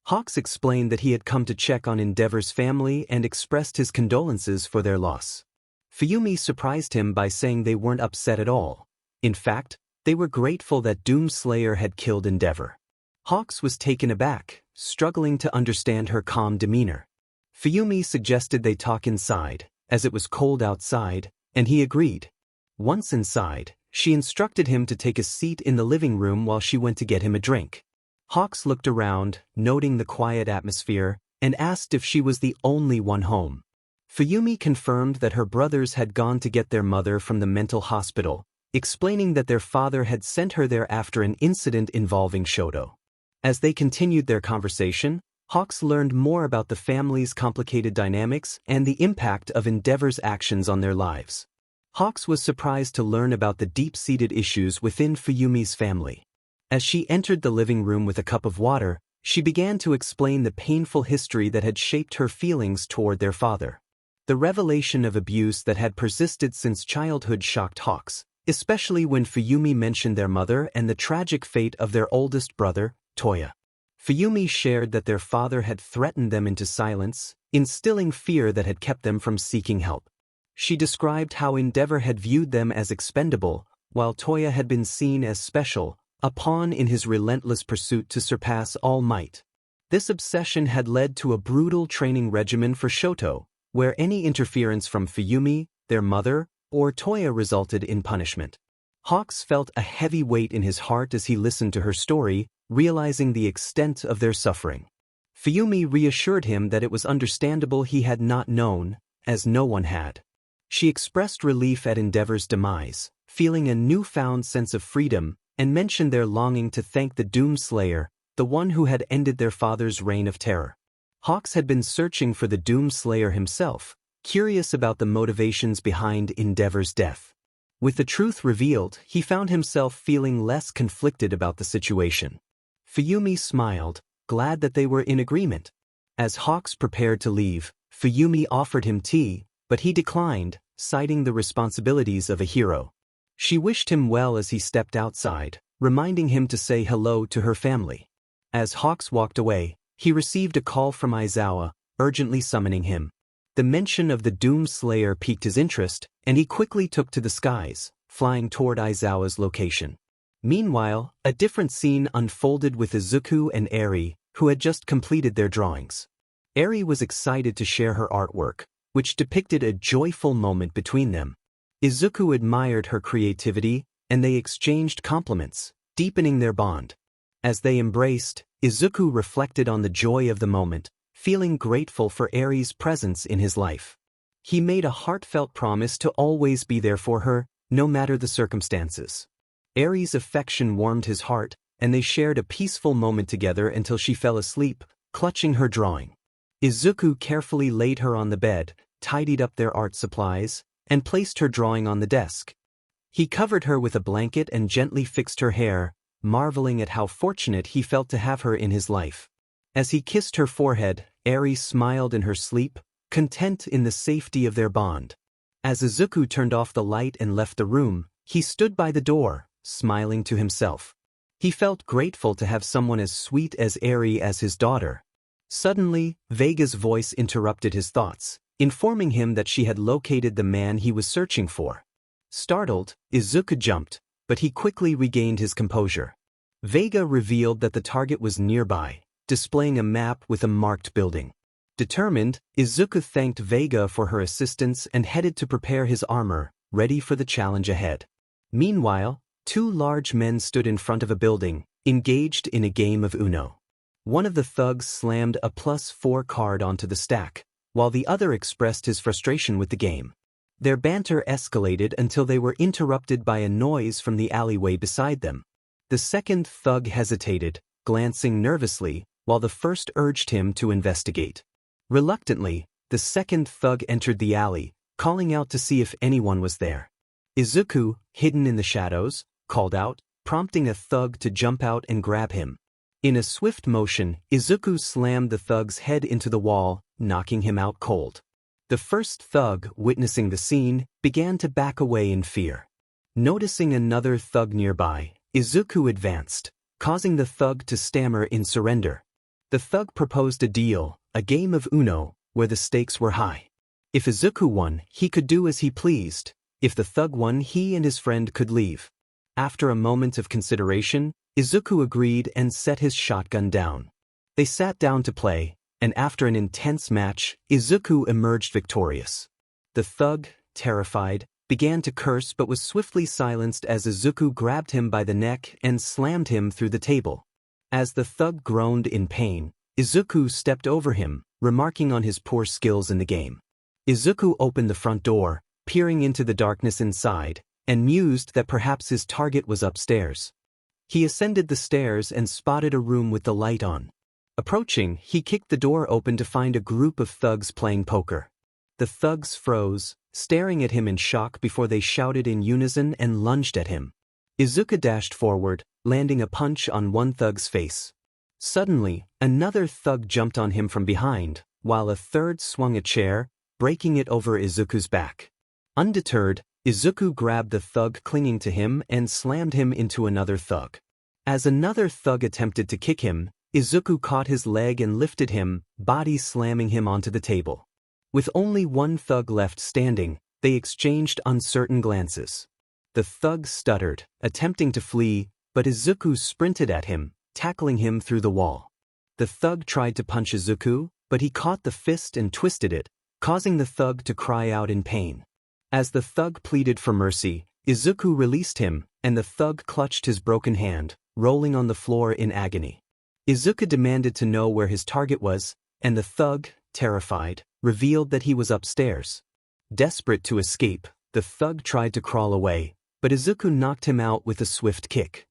Speaker 1: Hawks explained that he had come to check on Endeavor's family and expressed his condolences for their loss. Fuyumi surprised him by saying they weren't upset at all. In fact, they were grateful that Doomslayer had killed Endeavor. Hawks was taken aback, struggling to understand her calm demeanor. Fuyumi suggested they talk inside, as it was cold outside, and he agreed. Once inside, she instructed him to take a seat in the living room while she went to get him a drink. Hawks looked around, noting the quiet atmosphere, and asked if she was the only one home. Fuyumi confirmed that her brothers had gone to get their mother from the mental hospital, explaining that their father had sent her there after an incident involving Shoto. As they continued their conversation, Hawks learned more about the family's complicated dynamics and the impact of Endeavor's actions on their lives. Hawks was surprised to learn about the deep-seated issues within Fuyumi's family. As she entered the living room with a cup of water, she began to explain the painful history that had shaped her feelings toward their father. The revelation of abuse that had persisted since childhood shocked Hawks, especially when Fuyumi mentioned their mother and the tragic fate of their oldest brother, Toya. Fuyumi shared that their father had threatened them into silence, instilling fear that had kept them from seeking help. She described how Endeavor had viewed them as expendable, while Toya had been seen as special, a pawn in his relentless pursuit to surpass all might. This obsession had led to a brutal training regimen for Shoto, where any interference from Fuyumi, their mother, or Toya resulted in punishment. Hawks felt a heavy weight in his heart as he listened to her story, realizing the extent of their suffering. Fuyumi reassured him that it was understandable he had not known, as no one had. She expressed relief at Endeavor's demise, feeling a newfound sense of freedom, and mentioned their longing to thank the Doomslayer, the one who had ended their father's reign of terror. Hawks had been searching for the Doomslayer himself, curious about the motivations behind Endeavor's death. With the truth revealed, he found himself feeling less conflicted about the situation. Fuyumi smiled, glad that they were in agreement. As Hawks prepared to leave, Fuyumi offered him tea, but he declined, citing the responsibilities of a hero. She wished him well as he stepped outside, reminding him to say hello to her family. As Hawks walked away, he received a call from Aizawa, urgently summoning him. The mention of the Doom Slayer piqued his interest, and he quickly took to the skies, flying toward Aizawa's location. Meanwhile, a different scene unfolded with Izuku and Eri, who had just completed their drawings. Eri was excited to share her artwork, which depicted a joyful moment between them. Izuku admired her creativity, and they exchanged compliments, deepening their bond. As they embraced, Izuku reflected on the joy of the moment, feeling grateful for Eri's presence in his life. He made a heartfelt promise to always be there for her, no matter the circumstances. Eri's affection warmed his heart, and they shared a peaceful moment together until she fell asleep, clutching her drawing. Izuku carefully laid her on the bed, tidied up their art supplies, and placed her drawing on the desk. He covered her with a blanket and gently fixed her hair, marveling at how fortunate he felt to have her in his life. As he kissed her forehead, Eri smiled in her sleep, content in the safety of their bond. As Izuku turned off the light and left the room, he stood by the door, smiling to himself. He felt grateful to have someone as sweet as Eri as his daughter. Suddenly, Vega's voice interrupted his thoughts, informing him that she had located the man he was searching for. Startled, Izuku jumped, but he quickly regained his composure. Vega revealed that the target was nearby, displaying a map with a marked building. Determined, Izuku thanked Vega for her assistance and headed to prepare his armor, ready for the challenge ahead. Meanwhile, two large men stood in front of a building, engaged in a game of Uno. One of the thugs slammed a +4 card onto the stack, while the other expressed his frustration with the game. Their banter escalated until they were interrupted by a noise from the alleyway beside them. The second thug hesitated, glancing nervously, while the first urged him to investigate. Reluctantly, the second thug entered the alley, calling out to see if anyone was there. Izuku, hidden in the shadows, called out, prompting a thug to jump out and grab him. In a swift motion, Izuku slammed the thug's head into the wall, knocking him out cold. The first thug, witnessing the scene, began to back away in fear. Noticing another thug nearby, Izuku advanced, causing the thug to stammer in surrender. The thug proposed a deal, a game of Uno, where the stakes were high. If Izuku won, he could do as he pleased. If the thug won, he and his friend could leave. After a moment of consideration, Izuku agreed and set his shotgun down. They sat down to play, and after an intense match, Izuku emerged victorious. The thug, terrified, began to curse but was swiftly silenced as Izuku grabbed him by the neck and slammed him through the table. As the thug groaned in pain, Izuku stepped over him, remarking on his poor skills in the game. Izuku opened the front door, peering into the darkness inside, and mused that perhaps his target was upstairs. He ascended the stairs and spotted a room with the light on. Approaching, he kicked the door open to find a group of thugs playing poker. The thugs froze, staring at him in shock before they shouted in unison and lunged at him. Izuku dashed forward, landing a punch on one thug's face. Suddenly, another thug jumped on him from behind, while a third swung a chair, breaking it over Izuku's back. Undeterred, Izuku grabbed the thug clinging to him and slammed him into another thug. As another thug attempted to kick him, Izuku caught his leg and lifted him, body slamming him onto the table. With only one thug left standing, they exchanged uncertain glances. The thug stuttered, attempting to flee, but Izuku sprinted at him, tackling him through the wall. The thug tried to punch Izuku, but he caught the fist and twisted it, causing the thug to cry out in pain. As the thug pleaded for mercy, Izuku released him, and the thug clutched his broken hand, rolling on the floor in agony. Izuku demanded to know where his target was, and the thug, terrified, revealed that he was upstairs. Desperate to escape, the thug tried to crawl away, but Izuku knocked him out with a swift kick.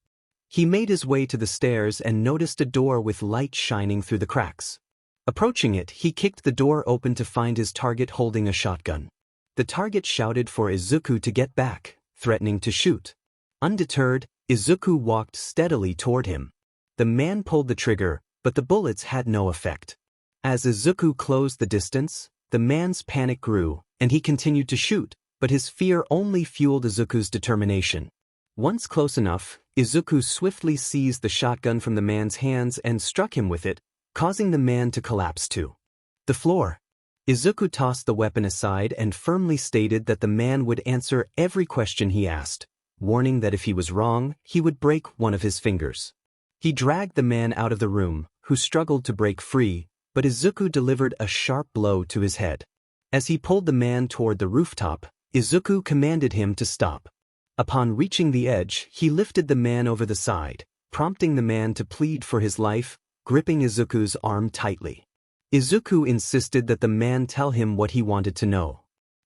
Speaker 1: He made his way to the stairs and noticed a door with light shining through the cracks. Approaching it, he kicked the door open to find his target holding a shotgun. The target shouted for Izuku to get back, threatening to shoot. Undeterred, Izuku walked steadily toward him. The man pulled the trigger, but the bullets had no effect. As Izuku closed the distance, the man's panic grew, and he continued to shoot, but his fear only fueled Izuku's determination. Once close enough, Izuku swiftly seized the shotgun from the man's hands and struck him with it, causing the man to collapse to the floor. Izuku tossed the weapon aside and firmly stated that the man would answer every question he asked, warning that if he was wrong, he would break one of his fingers. He dragged the man out of the room, who struggled to break free, but Izuku delivered a sharp blow to his head. As he pulled the man toward the rooftop, Izuku commanded him to stop. Upon reaching the edge, he lifted the man over the side, prompting the man to plead for his life, gripping Izuku's arm tightly. Izuku insisted that the man tell him what he wanted to know.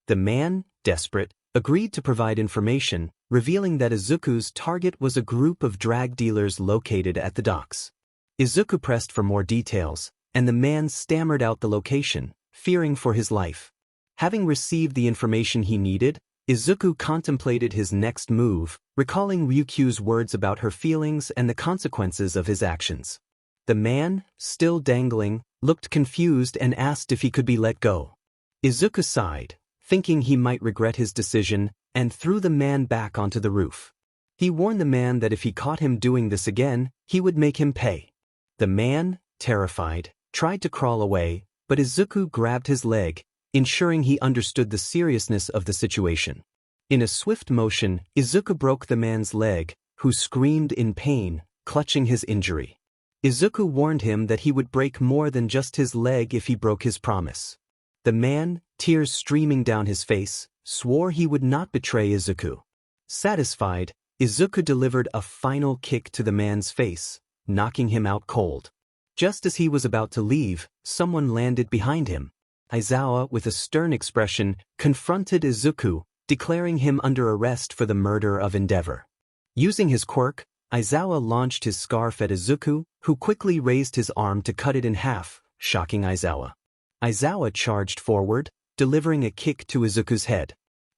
Speaker 1: The man, desperate, agreed to provide information, revealing that Izuku's target was a group of drag dealers located at the docks. Izuku pressed for more details, and the man stammered out the location, fearing for his life. Having received the information he needed, Izuku contemplated his next move, recalling Ryukyu's words about her feelings and the consequences of his actions. The man, still dangling, looked confused and asked if he could be let go. Izuku sighed, thinking he might regret his decision, and threw the man back onto the roof. He warned the man that if he caught him doing this again, he would make him pay. The man, terrified, tried to crawl away, but Izuku grabbed his leg, ensuring he understood the seriousness of the situation. In a swift motion, Izuku broke the man's leg, who screamed in pain, clutching his injury. Izuku warned him that he would break more than just his leg if he broke his promise. The man, tears streaming down his face, swore he would not betray Izuku. Satisfied, Izuku delivered a final kick to the man's face, knocking him out cold. Just as he was about to leave, someone landed behind him. Aizawa, with a stern expression, confronted Izuku, declaring him under arrest for the murder of Endeavor. Using his quirk, Aizawa launched his scarf at Izuku, who quickly raised his arm to cut it in half, shocking Aizawa. Aizawa charged forward, delivering a kick to Izuku's head.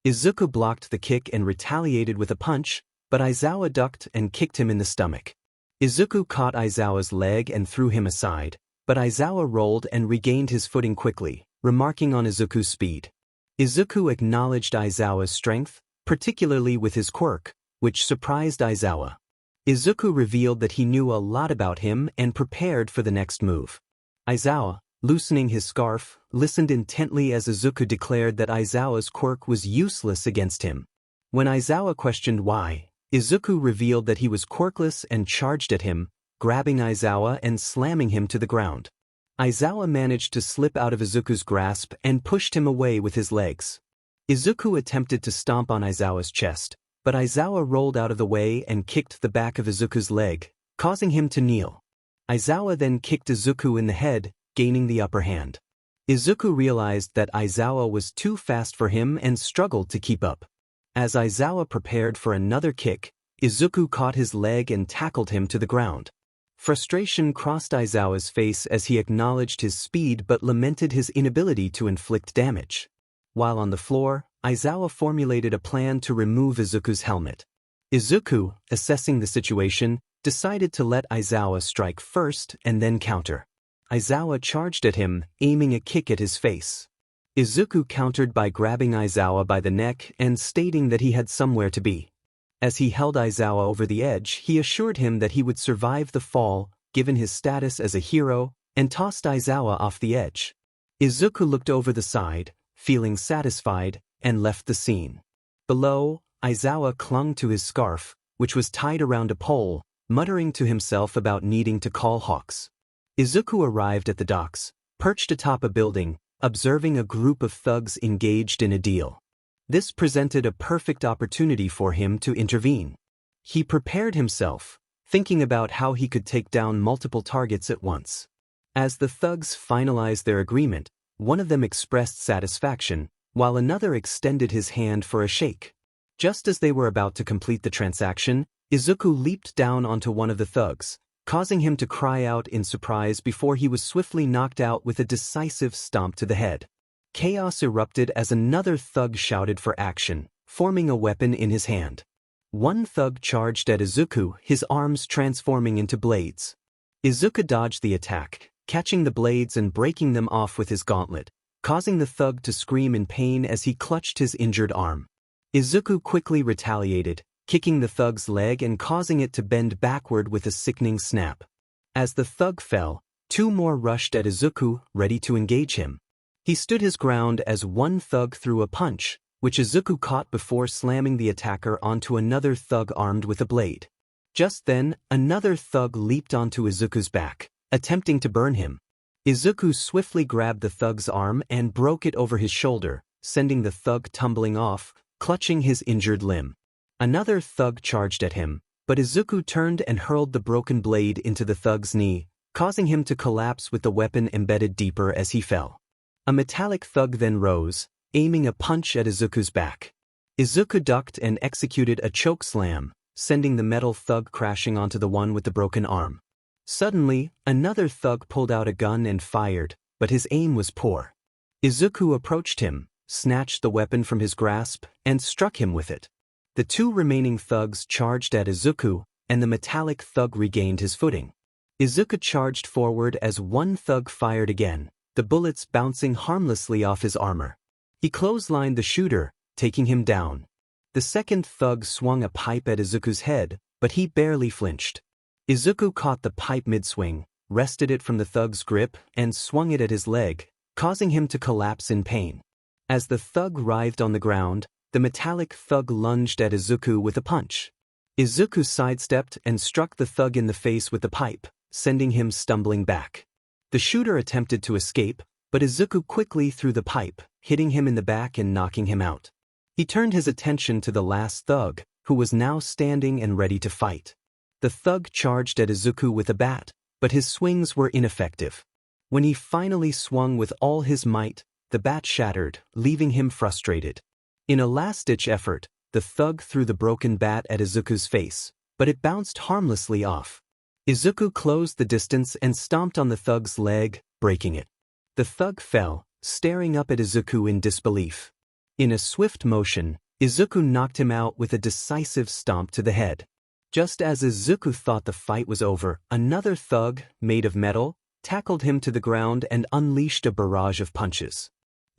Speaker 1: Izuku blocked the kick and retaliated with a punch, but Aizawa ducked and kicked him in the stomach. Izuku caught Aizawa's leg and threw him aside, but Aizawa rolled and regained his footing quickly, remarking on Izuku's speed. Izuku acknowledged Aizawa's strength, particularly with his quirk, which surprised Aizawa. Izuku revealed that he knew a lot about him and prepared for the next move. Aizawa, loosening his scarf, listened intently as Izuku declared that Aizawa's quirk was useless against him. When Aizawa questioned why, Izuku revealed that he was quirkless and charged at him, grabbing Aizawa and slamming him to the ground. Aizawa managed to slip out of Izuku's grasp and pushed him away with his legs. Izuku attempted to stomp on Aizawa's chest, but Aizawa rolled out of the way and kicked the back of Izuku's leg, causing him to kneel. Aizawa then kicked Izuku in the head, gaining the upper hand. Izuku realized that Aizawa was too fast for him and struggled to keep up. As Aizawa prepared for another kick, Izuku caught his leg and tackled him to the ground. Frustration crossed Aizawa's face as he acknowledged his speed but lamented his inability to inflict damage. While on the floor, Aizawa formulated a plan to remove Izuku's helmet. Izuku, assessing the situation, decided to let Aizawa strike first and then counter. Aizawa charged at him, aiming a kick at his face. Izuku countered by grabbing Aizawa by the neck and stating that he had somewhere to be. As he held Aizawa over the edge, he assured him that he would survive the fall, given his status as a hero, and tossed Aizawa off the edge. Izuku looked over the side, feeling satisfied, and left the scene. Below, Aizawa clung to his scarf, which was tied around a pole, muttering to himself about needing to call Hawks. Izuku arrived at the docks, perched atop a building, observing a group of thugs engaged in a deal. This presented a perfect opportunity for him to intervene. He prepared himself, thinking about how he could take down multiple targets at once. As the thugs finalized their agreement, one of them expressed satisfaction, while another extended his hand for a shake. Just as they were about to complete the transaction, Izuku leaped down onto one of the thugs, causing him to cry out in surprise before he was swiftly knocked out with a decisive stomp to the head. Chaos erupted as another thug shouted for action, forming a weapon in his hand. One thug charged at Izuku, his arms transforming into blades. Izuku dodged the attack, catching the blades and breaking them off with his gauntlet, causing the thug to scream in pain as he clutched his injured arm. Izuku quickly retaliated, kicking the thug's leg and causing it to bend backward with a sickening snap. As the thug fell, two more rushed at Izuku, ready to engage him. He stood his ground as one thug threw a punch, which Izuku caught before slamming the attacker onto another thug armed with a blade. Just then, another thug leaped onto Izuku's back, attempting to burn him. Izuku swiftly grabbed the thug's arm and broke it over his shoulder, sending the thug tumbling off, clutching his injured limb. Another thug charged at him, but Izuku turned and hurled the broken blade into the thug's knee, causing him to collapse with the weapon embedded deeper as he fell. A metallic thug then rose, aiming a punch at Izuku's back. Izuku ducked and executed a choke slam, sending the metal thug crashing onto the one with the broken arm. Suddenly, another thug pulled out a gun and fired, but his aim was poor. Izuku approached him, snatched the weapon from his grasp, and struck him with it. The two remaining thugs charged at Izuku, and the metallic thug regained his footing. Izuku charged forward as one thug fired again, the bullets bouncing harmlessly off his armor. He clotheslined the shooter, taking him down. The second thug swung a pipe at Izuku's head, but he barely flinched. Izuku caught the pipe mid-swing, wrested it from the thug's grip, and swung it at his leg, causing him to collapse in pain. As the thug writhed on the ground, the metallic thug lunged at Izuku with a punch. Izuku sidestepped and struck the thug in the face with the pipe, sending him stumbling back. The shooter attempted to escape, but Izuku quickly threw the pipe, hitting him in the back and knocking him out. He turned his attention to the last thug, who was now standing and ready to fight. The thug charged at Izuku with a bat, but his swings were ineffective. When he finally swung with all his might, the bat shattered, leaving him frustrated. In a last-ditch effort, the thug threw the broken bat at Izuku's face, but it bounced harmlessly off. Izuku closed the distance and stomped on the thug's leg, breaking it. The thug fell, staring up at Izuku in disbelief. In a swift motion, Izuku knocked him out with a decisive stomp to the head. Just as Izuku thought the fight was over, another thug, made of metal, tackled him to the ground and unleashed a barrage of punches.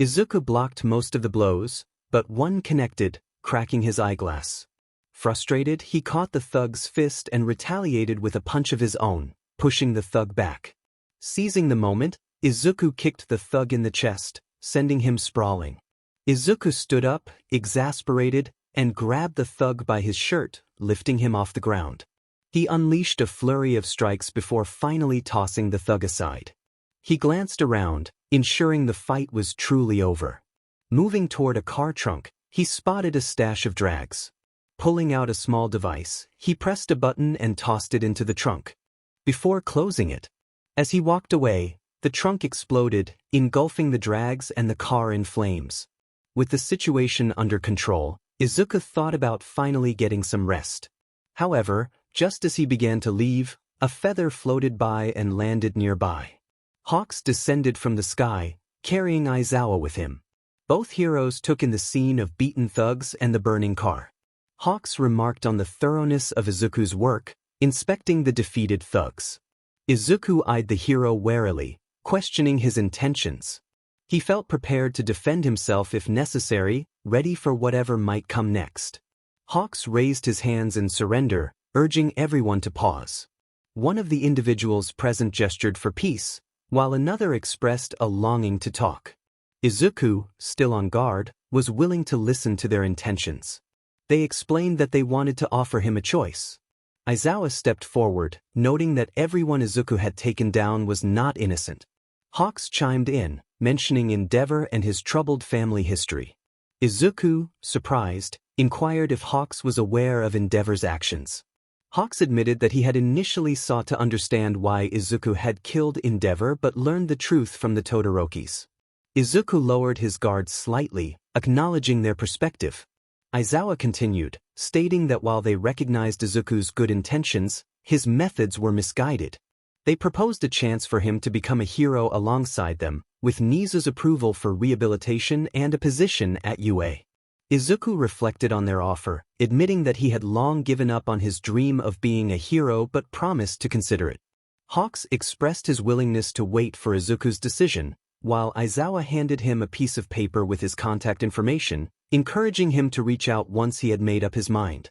Speaker 1: Izuku blocked most of the blows, but one connected, cracking his eyeglass. Frustrated, he caught the thug's fist and retaliated with a punch of his own, pushing the thug back. Seizing the moment, Izuku kicked the thug in the chest, sending him sprawling. Izuku stood up, exasperated, and grabbed the thug by his shirt, lifting him off the ground. He unleashed a flurry of strikes before finally tossing the thug aside. He glanced around, ensuring the fight was truly over. Moving toward a car trunk, he spotted a stash of drags. Pulling out a small device, he pressed a button and tossed it into the trunk. Before closing it, as he walked away, the trunk exploded, engulfing the drags and the car in flames. With the situation under control, Izuku thought about finally getting some rest. However, just as he began to leave, a feather floated by and landed nearby. Hawks descended from the sky, carrying Aizawa with him. Both heroes took in the scene of beaten thugs and the burning car. Hawks remarked on the thoroughness of Izuku's work, inspecting the defeated thugs. Izuku eyed the hero warily, questioning his intentions. He felt prepared to defend himself if necessary, ready for whatever might come next. Hawks raised his hands in surrender, urging everyone to pause. One of the individuals present gestured for peace, while another expressed a longing to talk. Izuku, still on guard, was willing to listen to their intentions. They explained that they wanted to offer him a choice. Aizawa stepped forward, noting that everyone Izuku had taken down was not innocent. Hawks chimed in, mentioning Endeavor and his troubled family history. Izuku, surprised, inquired if Hawks was aware of Endeavor's actions. Hawks admitted that he had initially sought to understand why Izuku had killed Endeavor but learned the truth from the Todorokis. Izuku lowered his guard slightly, acknowledging their perspective. Aizawa continued, stating that while they recognized Izuku's good intentions, his methods were misguided. They proposed a chance for him to become a hero alongside them, with Nizu's approval for rehabilitation and a position at UA. Izuku reflected on their offer, admitting that he had long given up on his dream of being a hero but promised to consider it. Hawks expressed his willingness to wait for Izuku's decision, while Aizawa handed him a piece of paper with his contact information, encouraging him to reach out once he had made up his mind.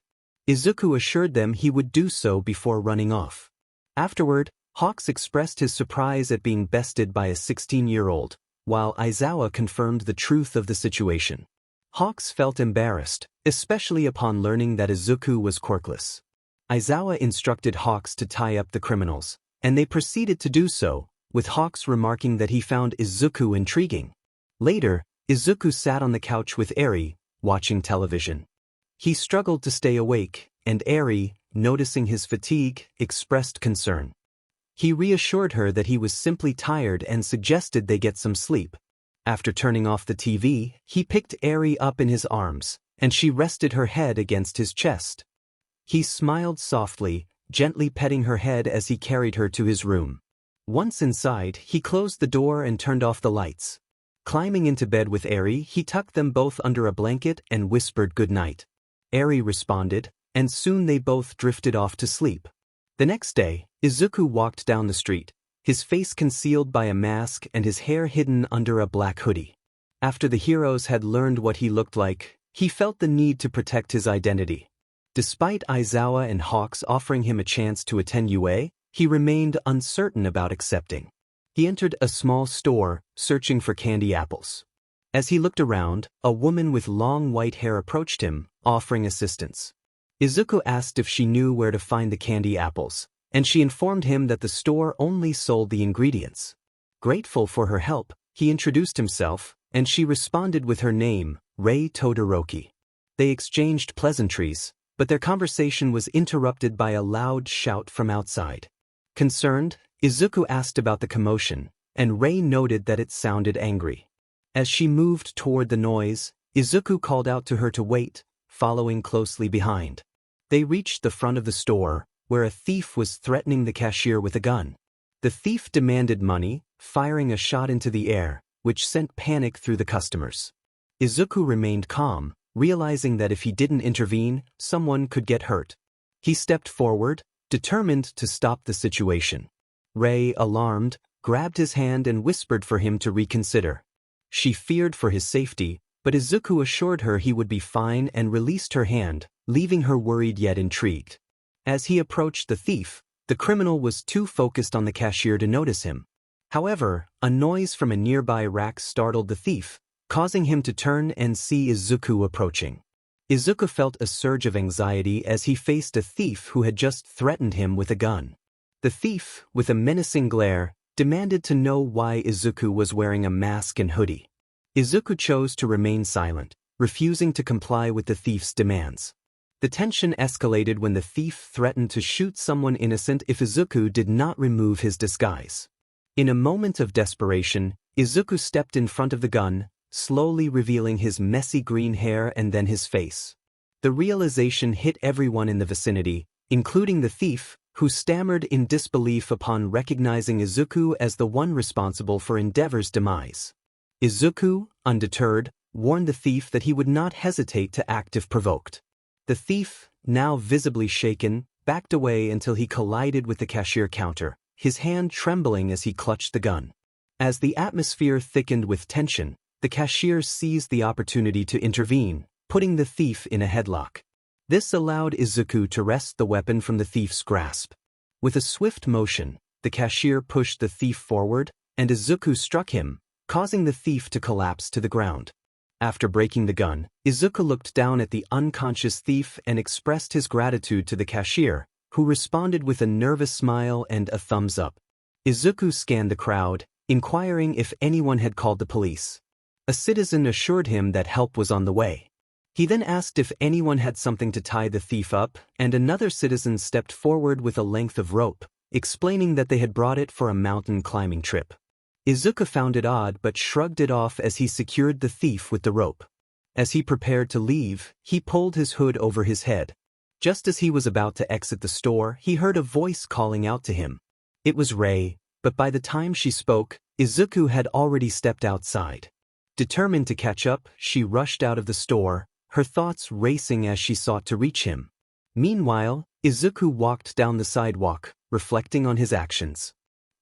Speaker 1: Izuku assured them he would do so before running off. Afterward, Hawks expressed his surprise at being bested by a 16-year-old, while Aizawa confirmed the truth of the situation. Hawks felt embarrassed, especially upon learning that Izuku was quirkless. Aizawa instructed Hawks to tie up the criminals, and they proceeded to do so, with Hawks remarking that he found Izuku intriguing. Later, Izuku sat on the couch with Eri, watching television. He struggled to stay awake, and Eri, noticing his fatigue, expressed concern. He reassured her that he was simply tired and suggested they get some sleep. After turning off the TV, he picked Eri up in his arms, and she rested her head against his chest. He smiled softly, gently petting her head as he carried her to his room. Once inside, he closed the door and turned off the lights. Climbing into bed with Eri, he tucked them both under a blanket and whispered goodnight. Eri responded, and soon they both drifted off to sleep. The next day, Izuku walked down the street, his face concealed by a mask and his hair hidden under a black hoodie. After the heroes had learned what he looked like, he felt the need to protect his identity. Despite Aizawa and Hawks offering him a chance to attend UA, he remained uncertain about accepting. He entered a small store, searching for candy apples. As he looked around, a woman with long white hair approached him, offering assistance. Izuku asked if she knew where to find the candy apples, and she informed him that the store only sold the ingredients. Grateful for her help, he introduced himself, and she responded with her name, Rei Todoroki. They exchanged pleasantries, but their conversation was interrupted by a loud shout from outside. Concerned, Izuku asked about the commotion, and Rei noted that it sounded angry. As she moved toward the noise, Izuku called out to her to wait, following closely behind. They reached the front of the store, where a thief was threatening the cashier with a gun. The thief demanded money, firing a shot into the air, which sent panic through the customers. Izuku remained calm, realizing that if he didn't intervene, someone could get hurt. He stepped forward, determined to stop the situation. Rei, alarmed, grabbed his hand and whispered for him to reconsider. She feared for his safety, but Izuku assured her he would be fine and released her hand, leaving her worried yet intrigued. As he approached the thief, the criminal was too focused on the cashier to notice him. However, a noise from a nearby rack startled the thief, causing him to turn and see Izuku approaching. Izuku felt a surge of anxiety as he faced a thief who had just threatened him with a gun. The thief, with a menacing glare, demanded to know why Izuku was wearing a mask and hoodie. Izuku chose to remain silent, refusing to comply with the thief's demands. The tension escalated when the thief threatened to shoot someone innocent if Izuku did not remove his disguise. In a moment of desperation, Izuku stepped in front of the gun, slowly revealing his messy green hair and then his face. The realization hit everyone in the vicinity, including the thief, who stammered in disbelief upon recognizing Izuku as the one responsible for Endeavor's demise. Izuku, undeterred, warned the thief that he would not hesitate to act if provoked. The thief, now visibly shaken, backed away until he collided with the cashier counter, his hand trembling as he clutched the gun. As the atmosphere thickened with tension, the cashier seized the opportunity to intervene, putting the thief in a headlock. This allowed Izuku to wrest the weapon from the thief's grasp. With a swift motion, the cashier pushed the thief forward, and Izuku struck him, causing the thief to collapse to the ground. After breaking the gun, Izuku looked down at the unconscious thief and expressed his gratitude to the cashier, who responded with a nervous smile and a thumbs up. Izuku scanned the crowd, inquiring if anyone had called the police. A citizen assured him that help was on the way. He then asked if anyone had something to tie the thief up, and another citizen stepped forward with a length of rope, explaining that they had brought it for a mountain climbing trip. Izuku found it odd but shrugged it off as he secured the thief with the rope. As he prepared to leave, he pulled his hood over his head. Just as he was about to exit the store, he heard a voice calling out to him. It was Rei, but by the time she spoke, Izuku had already stepped outside. Determined to catch up, she rushed out of the store, her thoughts racing as she sought to reach him. Meanwhile, Izuku walked down the sidewalk, reflecting on his actions.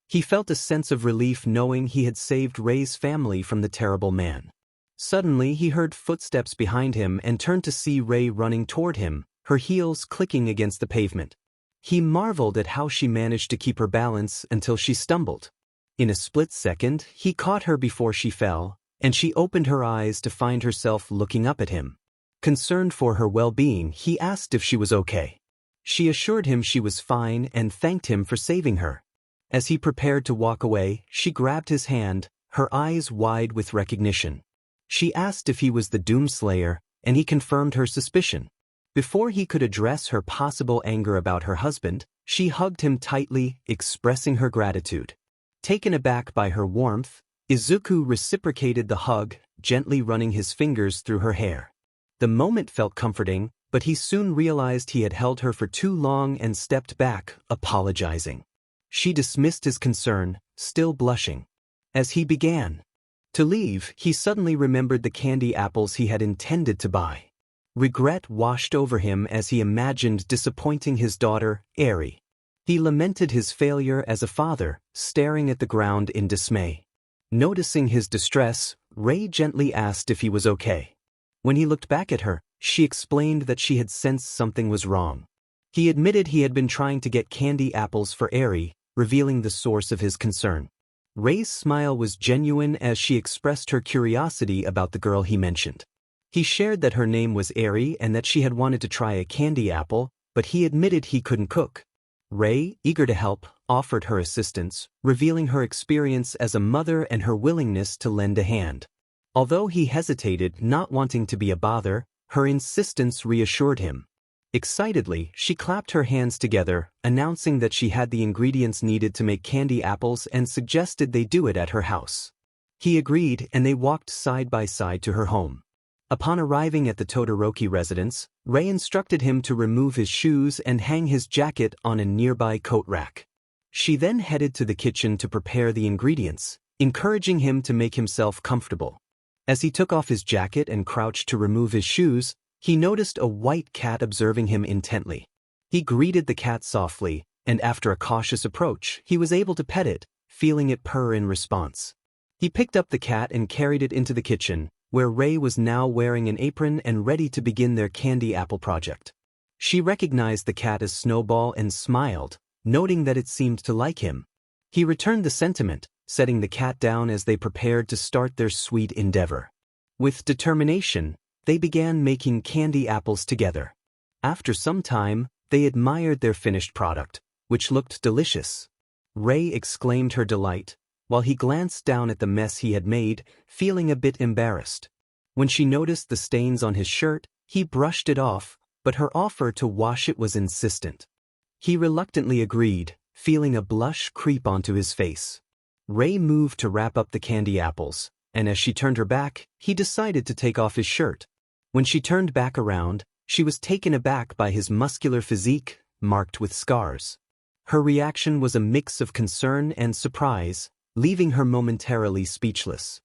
Speaker 1: He felt a sense of relief knowing he had saved Rei's family from the terrible man. Suddenly he heard footsteps behind him and turned to see Rei running toward him, her heels clicking against the pavement. He marveled at how she managed to keep her balance until she stumbled. In a split second, he caught her before she fell, and she opened her eyes to find herself looking up at him. Concerned for her well-being, he asked if she was okay. She assured him she was fine and thanked him for saving her. As he prepared to walk away, she grabbed his hand, her eyes wide with recognition. She asked if he was the Doomslayer, and he confirmed her suspicion. Before he could address her possible anger about her husband, she hugged him tightly, expressing her gratitude. Taken aback by her warmth, Izuku reciprocated the hug, gently running his fingers through her hair. The moment felt comforting, but he soon realized he had held her for too long and stepped back, apologizing. She dismissed his concern, still blushing. As he began to leave, he suddenly remembered the candy apples he had intended to buy. Regret washed over him as he imagined disappointing his daughter, Eri. He lamented his failure as a father, staring at the ground in dismay. Noticing his distress, Rei gently asked if he was okay. When he looked back at her, she explained that she had sensed something was wrong. He admitted he had been trying to get candy apples for Eri, revealing the source of his concern. Rei's smile was genuine as she expressed her curiosity about the girl he mentioned. He shared that her name was Eri and that she had wanted to try a candy apple, but he admitted he couldn't cook. Rei, eager to help, offered her assistance, revealing her experience as a mother and her willingness to lend a hand. Although he hesitated, not wanting to be a bother, her insistence reassured him. Excitedly, she clapped her hands together, announcing that she had the ingredients needed to make candy apples and suggested they do it at her house. He agreed and they walked side by side to her home. Upon arriving at the Todoroki residence, Rei instructed him to remove his shoes and hang his jacket on a nearby coat rack. She then headed to the kitchen to prepare the ingredients, encouraging him to make himself comfortable. As he took off his jacket and crouched to remove his shoes, he noticed a white cat observing him intently. He greeted the cat softly, and after a cautious approach, he was able to pet it, feeling it purr in response. He picked up the cat and carried it into the kitchen, where Rei was now wearing an apron and ready to begin their candy apple project. She recognized the cat as Snowball and smiled, noting that it seemed to like him. He returned the sentiment, setting the cat down as they prepared to start their sweet endeavor. With determination, they began making candy apples together. After some time, they admired their finished product, which looked delicious. Rei exclaimed her delight, while he glanced down at the mess he had made, feeling a bit embarrassed. When she noticed the stains on his shirt, he brushed it off, but her offer to wash it was insistent. He reluctantly agreed, feeling a blush creep onto his face. Rei moved to wrap up the candy apples, and as she turned her back, he decided to take off his shirt. When she turned back around, she was taken aback by his muscular physique, marked with scars. Her reaction was a mix of concern and surprise, leaving her momentarily speechless.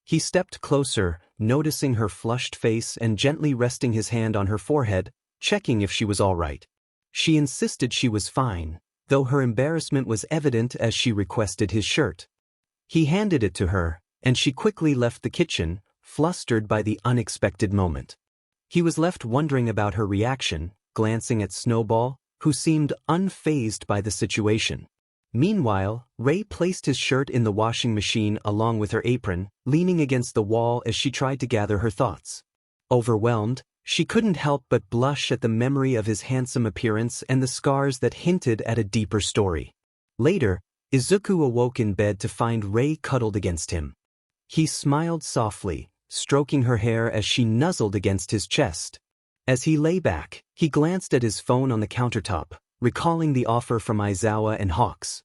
Speaker 1: He stepped closer, noticing her flushed face and gently resting his hand on her forehead, checking if she was all right. She insisted she was fine, though her embarrassment was evident as she requested his shirt. He handed it to her, and she quickly left the kitchen, flustered by the unexpected moment. He was left wondering about her reaction, glancing at Snowball, who seemed unfazed by the situation. Meanwhile, Rei placed his shirt in the washing machine along with her apron, leaning against the wall as she tried to gather her thoughts. Overwhelmed, she couldn't help but blush at the memory of his handsome appearance and the scars that hinted at a deeper story. Later, Izuku awoke in bed to find Rei cuddled against him. He smiled softly, stroking her hair as she nuzzled against his chest. As he lay back, he glanced at his phone on the countertop, recalling the offer from Aizawa and Hawks.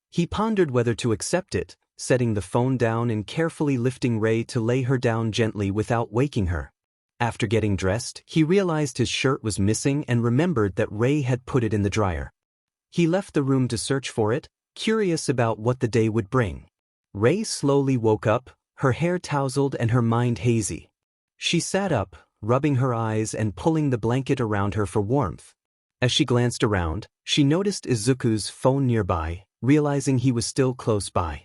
Speaker 1: He pondered whether to accept it, setting the phone down and carefully lifting Rei to lay her down gently without waking her. After getting dressed, he realized his shirt was missing and remembered that Rei had put it in the dryer. He left the room to search for it, curious about what the day would bring. Rei slowly woke up, her hair tousled and her mind hazy. She sat up, rubbing her eyes and pulling the blanket around her for warmth. As she glanced around, she noticed Izuku's phone nearby, realizing he was still close by.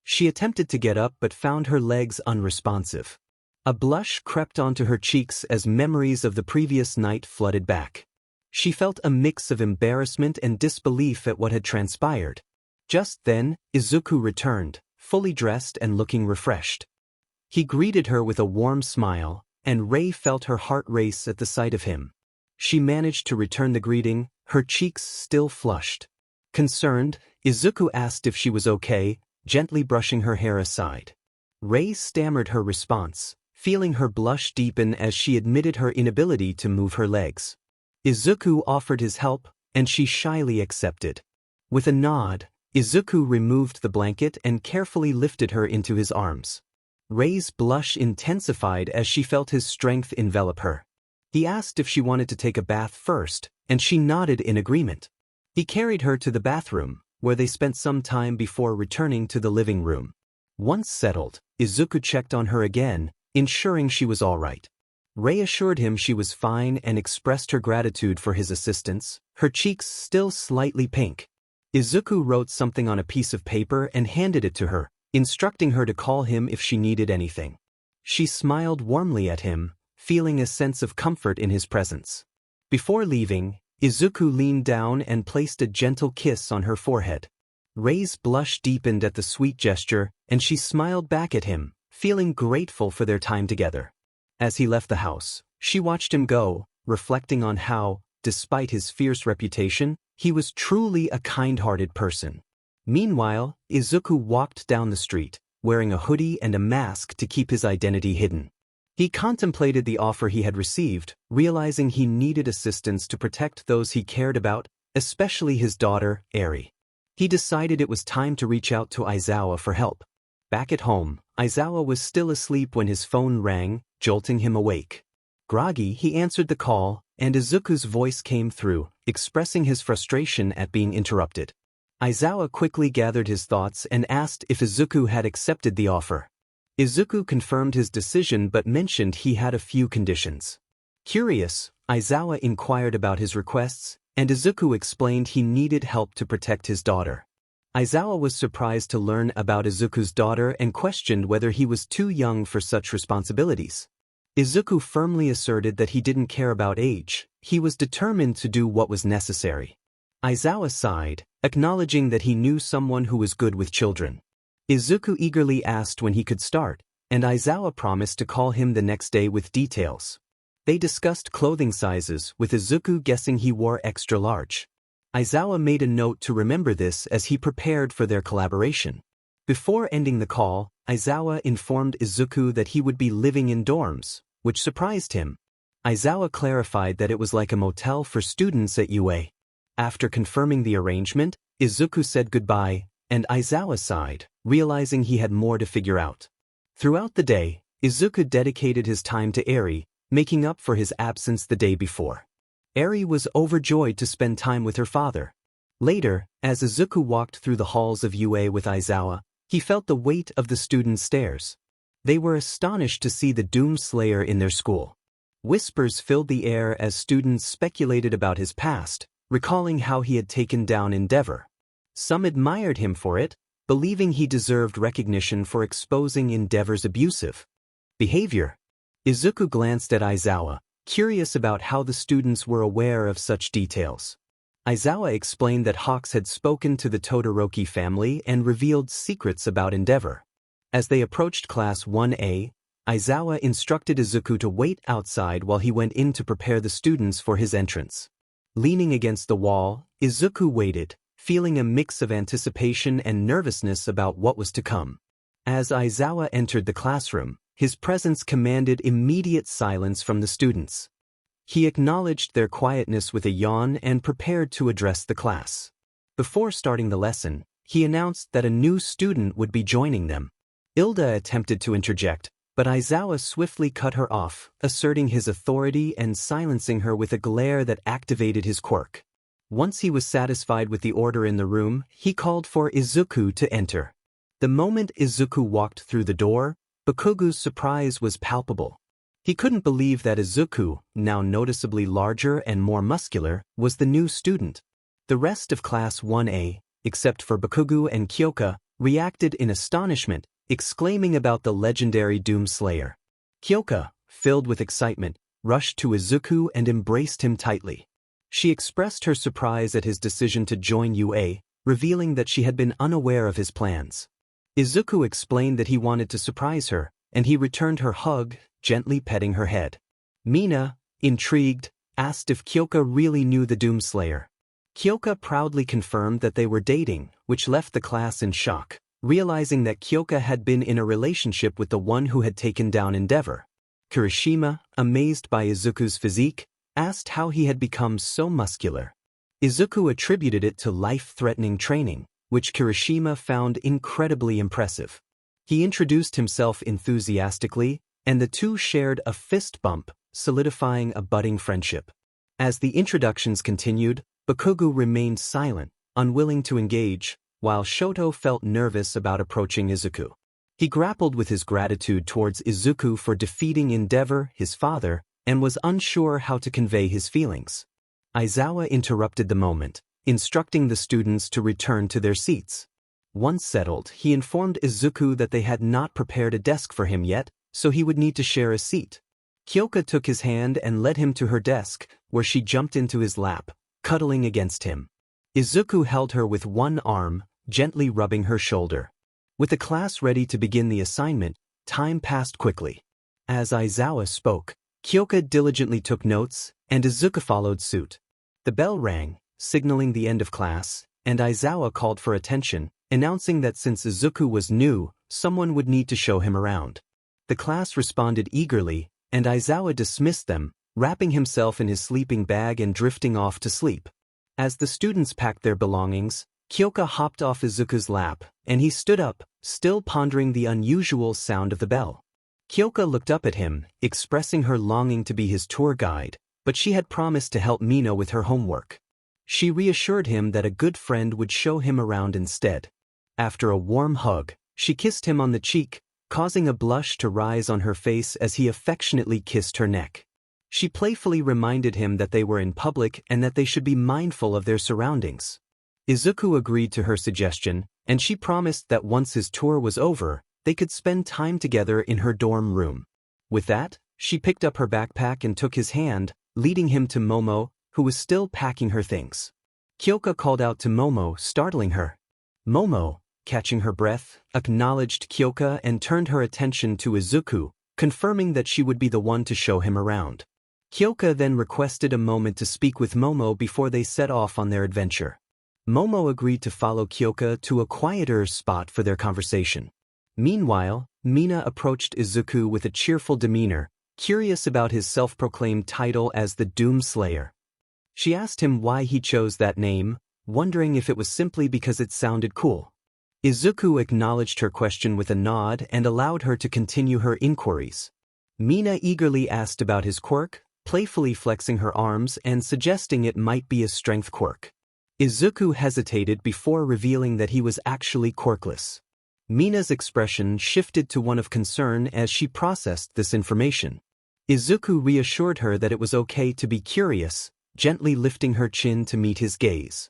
Speaker 1: She attempted to get up but found her legs unresponsive. A blush crept onto her cheeks as memories of the previous night flooded back. She felt a mix of embarrassment and disbelief at what had transpired. Just then, Izuku returned, fully dressed and looking refreshed. He greeted her with a warm smile, and Rei felt her heart race at the sight of him. She managed to return the greeting, her cheeks still flushed. Concerned, Izuku asked if she was okay, gently brushing her hair aside. Rei stammered her response, feeling her blush deepen as she admitted her inability to move her legs. Izuku offered his help, and she shyly accepted. With a nod, Izuku removed the blanket and carefully lifted her into his arms. Rei's blush intensified as she felt his strength envelop her. He asked if she wanted to take a bath first, and she nodded in agreement. He carried her to the bathroom, where they spent some time before returning to the living room. Once settled, Izuku checked on her again, ensuring she was all right. Rei assured him she was fine and expressed her gratitude for his assistance, her cheeks still slightly pink. Izuku wrote something on a piece of paper and handed it to her, instructing her to call him if she needed anything. She smiled warmly at him, feeling a sense of comfort in his presence. Before leaving, Izuku leaned down and placed a gentle kiss on her forehead. Rei's blush deepened at the sweet gesture, and she smiled back at him, feeling grateful for their time together. As he left the house, she watched him go, reflecting on how, despite his fierce reputation, he was truly a kind-hearted person. Meanwhile, Izuku walked down the street, wearing a hoodie and a mask to keep his identity hidden. He contemplated the offer he had received, realizing he needed assistance to protect those he cared about, especially his daughter, Eri. He decided it was time to reach out to Aizawa for help. Back at home, Aizawa was still asleep when his phone rang, jolting him awake. Groggy, he answered the call, and Izuku's voice came through, expressing his frustration at being interrupted. Aizawa quickly gathered his thoughts and asked if Izuku had accepted the offer. Izuku confirmed his decision but mentioned he had a few conditions. Curious, Aizawa inquired about his requests, and Izuku explained he needed help to protect his daughter. Aizawa was surprised to learn about Izuku's daughter and questioned whether he was too young for such responsibilities. Izuku firmly asserted that he didn't care about age, he was determined to do what was necessary. Aizawa sighed, acknowledging that he knew someone who was good with children. Izuku eagerly asked when he could start, and Aizawa promised to call him the next day with details. They discussed clothing sizes, with Izuku guessing he wore extra large. Aizawa made a note to remember this as he prepared for their collaboration. Before ending the call, Aizawa informed Izuku that he would be living in dorms, which surprised him. Aizawa clarified that it was like a motel for students at UA. After confirming the arrangement, Izuku said goodbye, and Aizawa sighed, realizing he had more to figure out. Throughout the day, Izuku dedicated his time to Eri, making up for his absence the day before. Eri was overjoyed to spend time with her father. Later, as Izuku walked through the halls of UA with Aizawa, he felt the weight of the students' stares. They were astonished to see the Doomslayer in their school. Whispers filled the air as students speculated about his past, recalling how he had taken down Endeavor. Some admired him for it, believing he deserved recognition for exposing Endeavor's abusive behavior. Izuku glanced at Aizawa, curious about how the students were aware of such details. Aizawa explained that Hawks had spoken to the Todoroki family and revealed secrets about Endeavor. As they approached Class 1A, Aizawa instructed Izuku to wait outside while he went in to prepare the students for his entrance. Leaning against the wall, Izuku waited, feeling a mix of anticipation and nervousness about what was to come. As Aizawa entered the classroom, his presence commanded immediate silence from the students. He acknowledged their quietness with a yawn and prepared to address the class. Before starting the lesson, he announced that a new student would be joining them. Ilda attempted to interject, but Aizawa swiftly cut her off, asserting his authority and silencing her with a glare that activated his quirk. Once he was satisfied with the order in the room, he called for Izuku to enter. The moment Izuku walked through the door, Bakugu's surprise was palpable. He couldn't believe that Izuku, now noticeably larger and more muscular, was the new student. The rest of Class 1A, except for Bakugo and Kyoka, reacted in astonishment, exclaiming about the legendary Doomslayer. Kyoka, filled with excitement, rushed to Izuku and embraced him tightly. She expressed her surprise at his decision to join UA, revealing that she had been unaware of his plans. Izuku explained that he wanted to surprise her, and he returned her hug, gently petting her head. Mina, intrigued, asked if Kyoka really knew the Doomslayer. Kyoka proudly confirmed that they were dating, which left the class in shock, realizing that Kyoka had been in a relationship with the one who had taken down Endeavor. Kirishima, amazed by Izuku's physique, asked how he had become so muscular. Izuku attributed it to life-threatening training, which Kirishima found incredibly impressive. He introduced himself enthusiastically, and the two shared a fist bump, solidifying a budding friendship. As the introductions continued, Bakugo remained silent, unwilling to engage, while Shoto felt nervous about approaching Izuku. He grappled with his gratitude towards Izuku for defeating Endeavor, his father, and was unsure how to convey his feelings. Aizawa interrupted the moment, instructing the students to return to their seats. Once settled, he informed Izuku that they had not prepared a desk for him yet, so he would need to share a seat. Kyoka took his hand and led him to her desk, where she jumped into his lap, cuddling against him. Izuku held her with one arm, gently rubbing her shoulder. With the class ready to begin the assignment, time passed quickly. As Aizawa spoke, Kyoka diligently took notes, and Izuku followed suit. The bell rang, signaling the end of class, and Aizawa called for attention, announcing that since Izuku was new, someone would need to show him around. The class responded eagerly, and Aizawa dismissed them, wrapping himself in his sleeping bag and drifting off to sleep. As the students packed their belongings, Kyoka hopped off Izuku's lap, and he stood up, still pondering the unusual sound of the bell. Kyoka looked up at him, expressing her longing to be his tour guide, but she had promised to help Mina with her homework. She reassured him that a good friend would show him around instead. After a warm hug, she kissed him on the cheek, causing a blush to rise on her face as he affectionately kissed her neck. She playfully reminded him that they were in public and that they should be mindful of their surroundings. Izuku agreed to her suggestion, and she promised that once his tour was over, they could spend time together in her dorm room. With that, she picked up her backpack and took his hand, leading him to Momo, who was still packing her things. Kyoka called out to Momo, startling her. Momo, catching her breath, acknowledged Kyoka and turned her attention to Izuku, confirming that she would be the one to show him around. Kyoka then requested a moment to speak with Momo before they set off on their adventure. Momo agreed to follow Kyoka to a quieter spot for their conversation. Meanwhile, Mina approached Izuku with a cheerful demeanor, curious about his self-proclaimed title as the Doomslayer. She asked him why he chose that name, wondering if it was simply because it sounded cool. Izuku acknowledged her question with a nod and allowed her to continue her inquiries. Mina eagerly asked about his quirk, playfully flexing her arms and suggesting it might be a strength quirk. Izuku hesitated before revealing that he was actually quirkless. Mina's expression shifted to one of concern as she processed this information. Izuku reassured her that it was okay to be curious, gently lifting her chin to meet his gaze.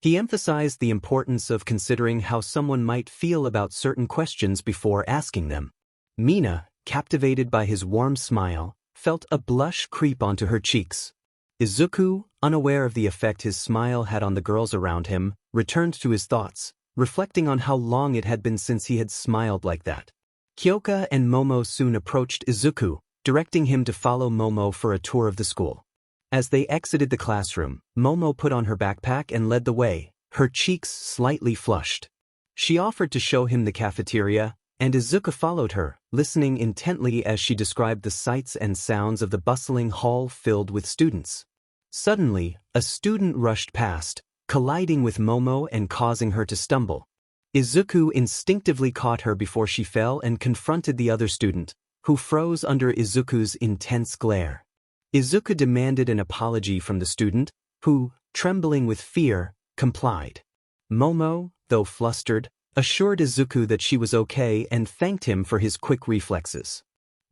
Speaker 1: He emphasized the importance of considering how someone might feel about certain questions before asking them. Mina, captivated by his warm smile, felt a blush creep onto her cheeks. Izuku, unaware of the effect his smile had on the girls around him, returned to his thoughts, reflecting on how long it had been since he had smiled like that. Kyoka and Momo soon approached Izuku, directing him to follow Momo for a tour of the school. As they exited the classroom, Momo put on her backpack and led the way, her cheeks slightly flushed. She offered to show him the cafeteria, and Izuku followed her, listening intently as she described the sights and sounds of the bustling hall filled with students. Suddenly, a student rushed past, colliding with Momo and causing her to stumble. Izuku instinctively caught her before she fell and confronted the other student, who froze under Izuku's intense glare. Izuku demanded an apology from the student, who, trembling with fear, complied. Momo, though flustered, assured Izuku that she was okay and thanked him for his quick reflexes.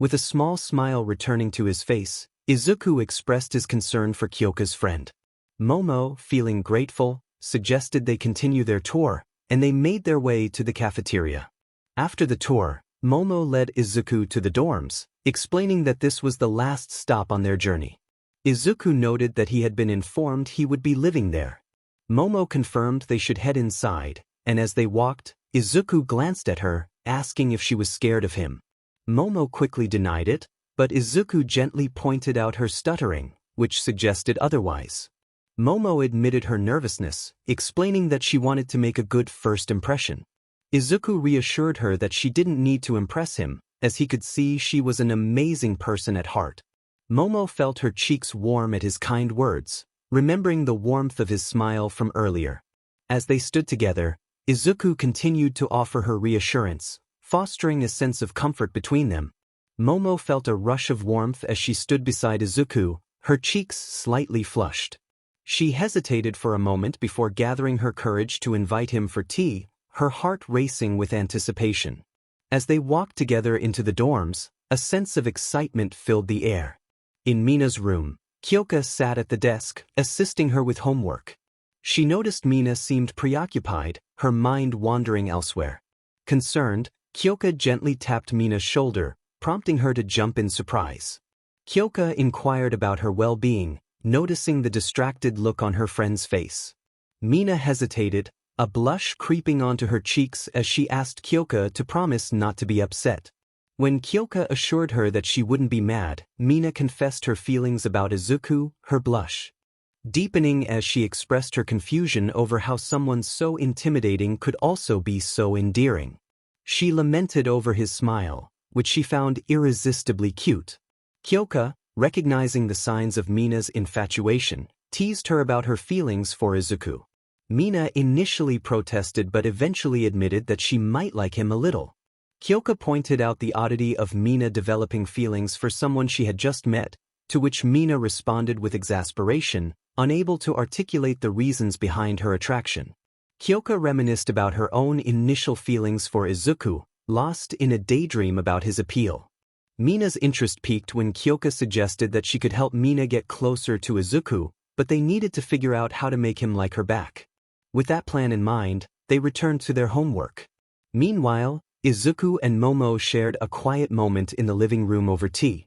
Speaker 1: With a small smile returning to his face, Izuku expressed his concern for Kyoka's friend. Momo, feeling grateful, suggested they continue their tour, and they made their way to the cafeteria. After the tour, Momo led Izuku to the dorms, explaining that this was the last stop on their journey. Izuku noted that he had been informed he would be living there. Momo confirmed they should head inside, and as they walked, Izuku glanced at her, asking if she was scared of him. Momo quickly denied it, but Izuku gently pointed out her stuttering, which suggested otherwise. Momo admitted her nervousness, explaining that she wanted to make a good first impression. Izuku reassured her that she didn't need to impress him, as he could see she was an amazing person at heart. Momo felt her cheeks warm at his kind words, remembering the warmth of his smile from earlier. As they stood together, Izuku continued to offer her reassurance, fostering a sense of comfort between them. Momo felt a rush of warmth as she stood beside Izuku, her cheeks slightly flushed. She hesitated for a moment before gathering her courage to invite him for tea, her heart racing with anticipation. As they walked together into the dorms, a sense of excitement filled the air. In Mina's room, Kyoka sat at the desk, assisting her with homework. She noticed Mina seemed preoccupied, her mind wandering elsewhere. Concerned, Kyoka gently tapped Mina's shoulder, prompting her to jump in surprise. Kyoka inquired about her well-being, noticing the distracted look on her friend's face. Mina hesitated, a blush creeping onto her cheeks as she asked Kyoka to promise not to be upset. When Kyoka assured her that she wouldn't be mad, Mina confessed her feelings about Izuku, her blush deepening as she expressed her confusion over how someone so intimidating could also be so endearing. She lamented over his smile, which she found irresistibly cute. Kyoka, recognizing the signs of Mina's infatuation, teased her about her feelings for Izuku. Mina initially protested but eventually admitted that she might like him a little. Kyoka pointed out the oddity of Mina developing feelings for someone she had just met, to which Mina responded with exasperation, unable to articulate the reasons behind her attraction. Kyoka reminisced about her own initial feelings for Izuku, lost in a daydream about his appeal. Mina's interest peaked when Kyoka suggested that she could help Mina get closer to Izuku, but they needed to figure out how to make him like her back. With that plan in mind, they returned to their homework. Meanwhile, Izuku and Momo shared a quiet moment in the living room over tea.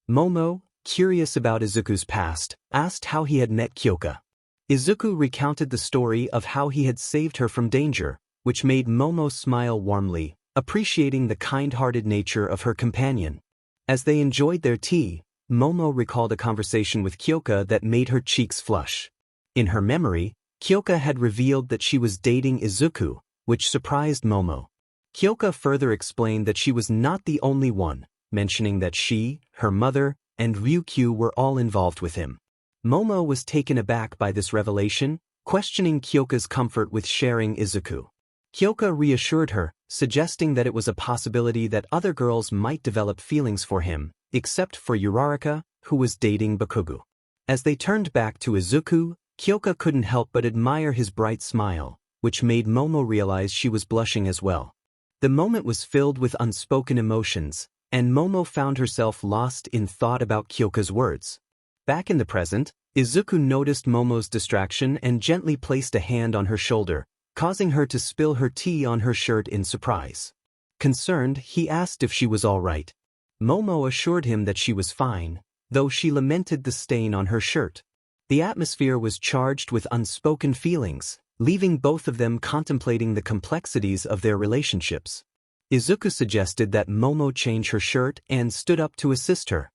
Speaker 1: Momo, curious about Izuku's past, asked how he had met Kyoka. Izuku recounted the story of how he had saved her from danger, which made Momo smile warmly, appreciating the kind-hearted nature of her companion. As they enjoyed their tea, Momo recalled a conversation with Kyoka that made her cheeks flush. In her memory, Kyoka had revealed that she was dating Izuku, which surprised Momo. Kyoka further explained that she was not the only one, mentioning that she, her mother, and Ryukyu were all involved with him. Momo was taken aback by this revelation, questioning Kyoka's comfort with sharing Izuku. Kyoka reassured her, suggesting that it was a possibility that other girls might develop feelings for him, except for Uraraka, who was dating Bakugo. As they turned back to Izuku, Kyoka couldn't help but admire his bright smile, which made Momo realize she was blushing as well. The moment was filled with unspoken emotions, and Momo found herself lost in thought about Kyoka's words. Back in the present, Izuku noticed Momo's distraction and gently placed a hand on her shoulder, causing her to spill her tea on her shirt in surprise. Concerned, he asked if she was all right. Momo assured him that she was fine, though she lamented the stain on her shirt. The atmosphere was charged with unspoken feelings, leaving both of them contemplating the complexities of their relationships. Izuku suggested that Momo change her shirt and stood up to assist her.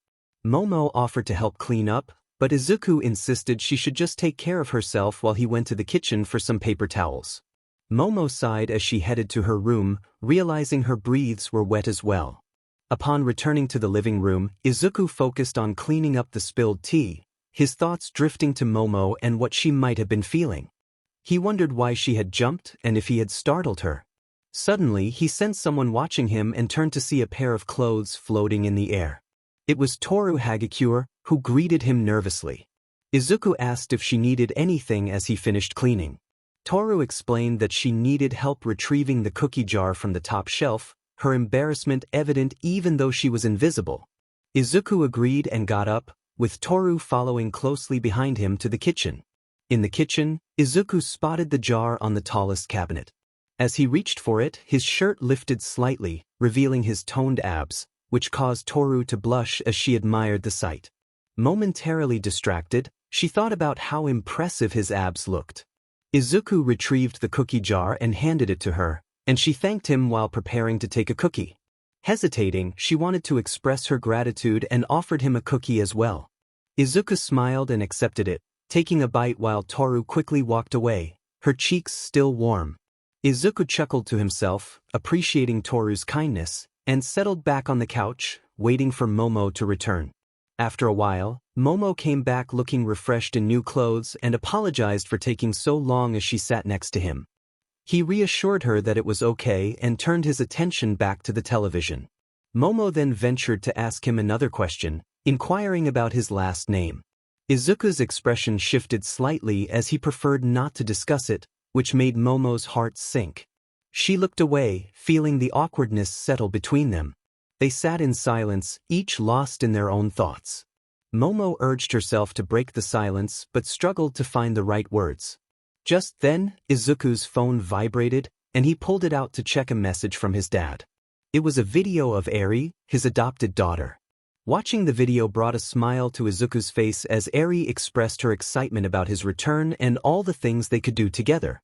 Speaker 1: Momo offered to help clean up, but Izuku insisted she should just take care of herself while he went to the kitchen for some paper towels. Momo sighed as she headed to her room, realizing her breathes were wet as well. Upon returning to the living room, Izuku focused on cleaning up the spilled tea, his thoughts drifting to Momo and what she might have been feeling. He wondered why she had jumped and if he had startled her. Suddenly, he sensed someone watching him and turned to see a pair of clothes floating in the air. It was Toru Hagakure, who greeted him nervously. Izuku asked if she needed anything as he finished cleaning. Toru explained that she needed help retrieving the cookie jar from the top shelf, her embarrassment evident even though she was invisible. Izuku agreed and got up, with Toru following closely behind him to the kitchen. In the kitchen, Izuku spotted the jar on the tallest cabinet. As he reached for it, his shirt lifted slightly, revealing his toned abs, which caused Toru to blush as she admired the sight. Momentarily distracted, she thought about how impressive his abs looked. Izuku retrieved the cookie jar and handed it to her, and she thanked him while preparing to take a cookie. Hesitating, she wanted to express her gratitude and offered him a cookie as well. Izuku smiled and accepted it, taking a bite while Toru quickly walked away, her cheeks still warm. Izuku chuckled to himself, appreciating Toru's kindness, and settled back on the couch, waiting for Momo to return. After a while, Momo came back looking refreshed in new clothes and apologized for taking so long as she sat next to him. He reassured her that it was okay and turned his attention back to the television. Momo then ventured to ask him another question, inquiring about his last name. Izuku's expression shifted slightly as he preferred not to discuss it, which made Momo's heart sink. She looked away, feeling the awkwardness settle between them. They sat in silence, each lost in their own thoughts. Momo urged herself to break the silence but struggled to find the right words. Just then, Izuku's phone vibrated, and he pulled it out to check a message from his dad. It was a video of Eri, his adopted daughter. Watching the video brought a smile to Izuku's face as Eri expressed her excitement about his return and all the things they could do together.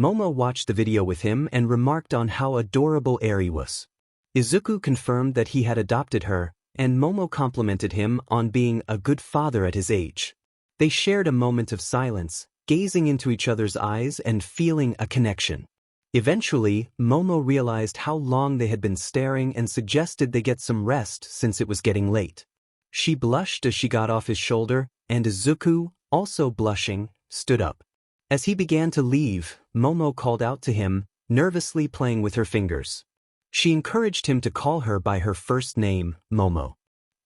Speaker 1: Momo watched the video with him and remarked on how adorable Eri was. Izuku confirmed that he had adopted her, and Momo complimented him on being a good father at his age. They shared a moment of silence, gazing into each other's eyes and feeling a connection. Eventually, Momo realized how long they had been staring and suggested they get some rest since it was getting late. She blushed as she got off his shoulder, and Izuku, also blushing, stood up. As he began to leave, Momo called out to him, nervously playing with her fingers. She encouraged him to call her by her first name, Momo.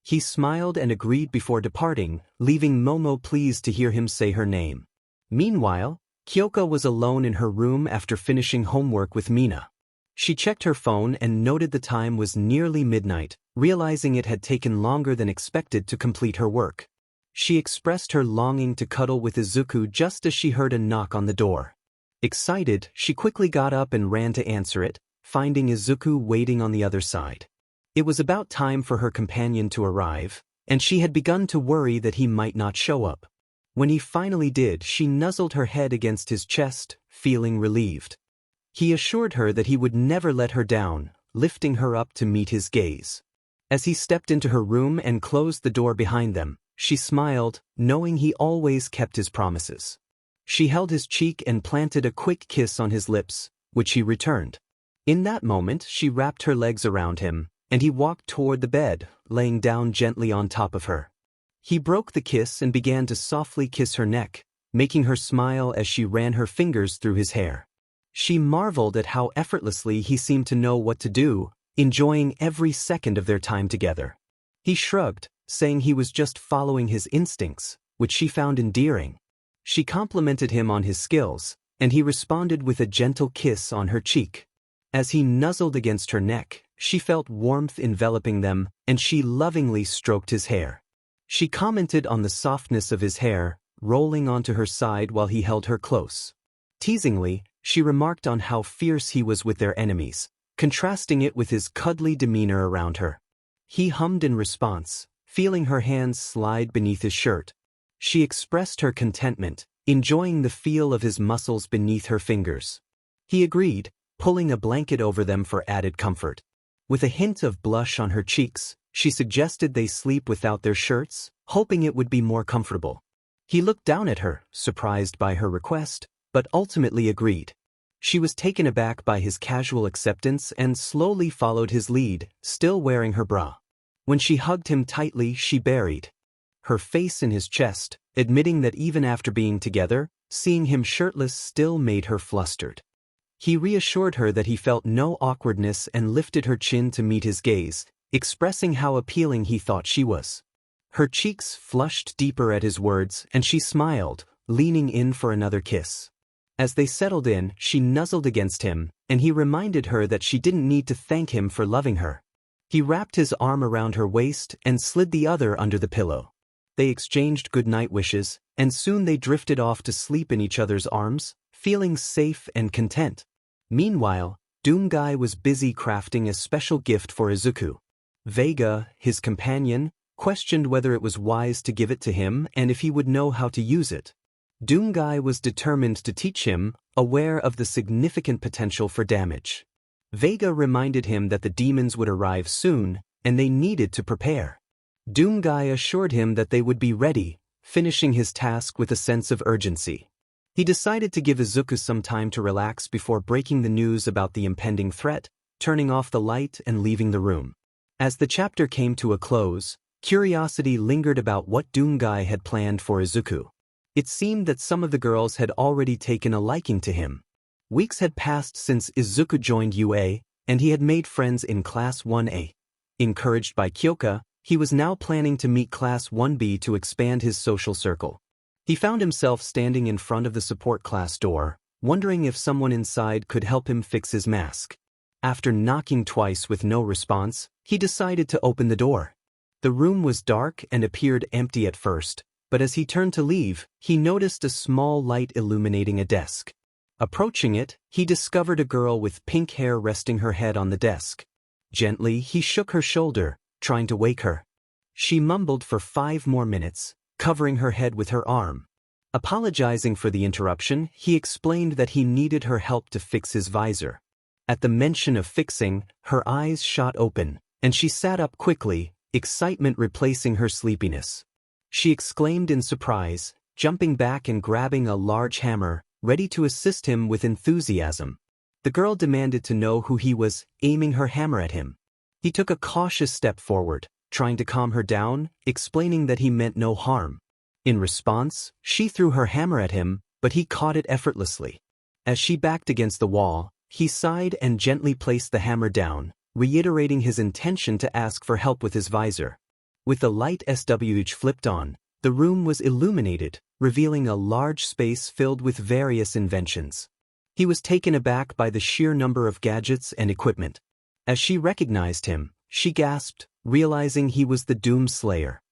Speaker 1: He smiled and agreed before departing, leaving Momo pleased to hear him say her name. Meanwhile, Kyoko was alone in her room after finishing homework with Mina. She checked her phone and noted the time was nearly midnight, realizing it had taken longer than expected to complete her work. She expressed her longing to cuddle with Izuku just as she heard a knock on the door. Excited, she quickly got up and ran to answer it, finding Izuku waiting on the other side. It was about time for her companion to arrive, and she had begun to worry that he might not show up. When he finally did, she nuzzled her head against his chest, feeling relieved. He assured her that he would never let her down, lifting her up to meet his gaze. As he stepped into her room and closed the door behind them, she smiled, knowing he always kept his promises. She held his cheek and planted a quick kiss on his lips, which he returned. In that moment, she wrapped her legs around him, and he walked toward the bed, laying down gently on top of her. He broke the kiss and began to softly kiss her neck, making her smile as she ran her fingers through his hair. She marveled at how effortlessly he seemed to know what to do, enjoying every second of their time together. He shrugged, saying he was just following his instincts, which she found endearing. She complimented him on his skills, and he responded with a gentle kiss on her cheek. As he nuzzled against her neck, she felt warmth enveloping them, and she lovingly stroked his hair. She commented on the softness of his hair, rolling onto her side while he held her close. Teasingly, she remarked on how fierce he was with their enemies, contrasting it with his cuddly demeanor around her. He hummed in response, feeling her hands slide beneath his shirt. She expressed her contentment, enjoying the feel of his muscles beneath her fingers. He agreed, pulling a blanket over them for added comfort. With a hint of blush on her cheeks, she suggested they sleep without their shirts, hoping it would be more comfortable. He looked down at her, surprised by her request, but ultimately agreed. She was taken aback by his casual acceptance and slowly followed his lead, still wearing her bra. When she hugged him tightly, she buried her face in his chest, admitting that even after being together, seeing him shirtless still made her flustered. He reassured her that he felt no awkwardness and lifted her chin to meet his gaze, expressing how appealing he thought she was. Her cheeks flushed deeper at his words, and she smiled, leaning in for another kiss. As they settled in, she nuzzled against him, and he reminded her that she didn't need to thank him for loving her. He wrapped his arm around her waist and slid the other under the pillow. They exchanged goodnight wishes, and soon they drifted off to sleep in each other's arms, feeling safe and content. Meanwhile, Doomguy was busy crafting a special gift for Izuku. Vega, his companion, questioned whether it was wise to give it to him and if he would know how to use it. Doomguy was determined to teach him, aware of the significant potential for damage. Vega reminded him that the demons would arrive soon, and they needed to prepare. Doomguy assured him that they would be ready, finishing his task with a sense of urgency. He decided to give Izuku some time to relax before breaking the news about the impending threat, turning off the light and leaving the room. As the chapter came to a close, curiosity lingered about what Doomguy had planned for Izuku. It seemed that some of the girls had already taken a liking to him. Weeks had passed since Izuku joined UA, and he had made friends in Class 1A. Encouraged by Kyoka, he was now planning to meet Class 1B to expand his social circle. He found himself standing in front of the support class door, wondering if someone inside could help him fix his mask. After knocking twice with no response, he decided to open the door. The room was dark and appeared empty at first, but as he turned to leave, he noticed a small light illuminating a desk. Approaching it, he discovered a girl with pink hair resting her head on the desk. Gently, he shook her shoulder, trying to wake her. She mumbled for 5 more minutes, covering her head with her arm. Apologizing for the interruption, he explained that he needed her help to fix his visor. At the mention of fixing, her eyes shot open, and she sat up quickly, excitement replacing her sleepiness. She exclaimed in surprise, jumping back and grabbing a large hammer, ready to assist him with enthusiasm. The girl demanded to know who he was, aiming her hammer at him. He took a cautious step forward, trying to calm her down, explaining that he meant no harm. In response, she threw her hammer at him, but he caught it effortlessly. As she backed against the wall, he sighed and gently placed the hammer down, reiterating his intention to ask for help with his visor. With the light switch flipped on, the room was illuminated, revealing a large space filled with various inventions. He was taken aback by the sheer number of gadgets and equipment. As she recognized him, she gasped, realizing he was the Doom Slayer.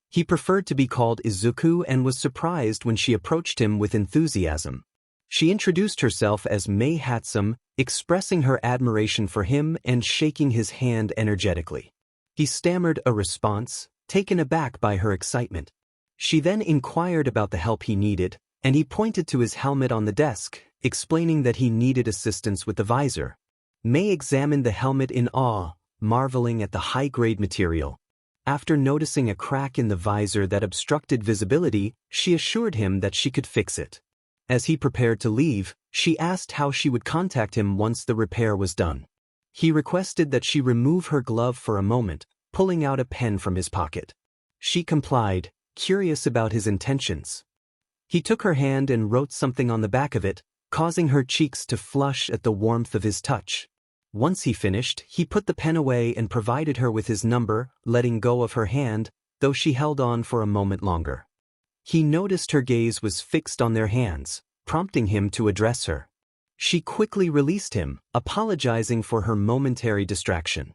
Speaker 1: He preferred to be called Izuku and was surprised when she approached him with enthusiasm. She introduced herself as Mei Hatsum, expressing her admiration for him and shaking his hand energetically. He stammered a response, taken aback by her excitement. She then inquired about the help he needed, and he pointed to his helmet on the desk, explaining that he needed assistance with the visor. Mei examined the helmet in awe, marveling at the high-grade material. After noticing a crack in the visor that obstructed visibility, she assured him that she could fix it. As he prepared to leave, she asked how she would contact him once the repair was done. He requested that she remove her glove for a moment, pulling out a pen from his pocket. She complied, curious about his intentions. He took her hand and wrote something on the back of it, causing her cheeks to flush at the warmth of his touch. Once he finished, he put the pen away and provided her with his number, letting go of her hand, though she held on for a moment longer. He noticed her gaze was fixed on their hands, prompting him to address her. She quickly released him, apologizing for her momentary distraction.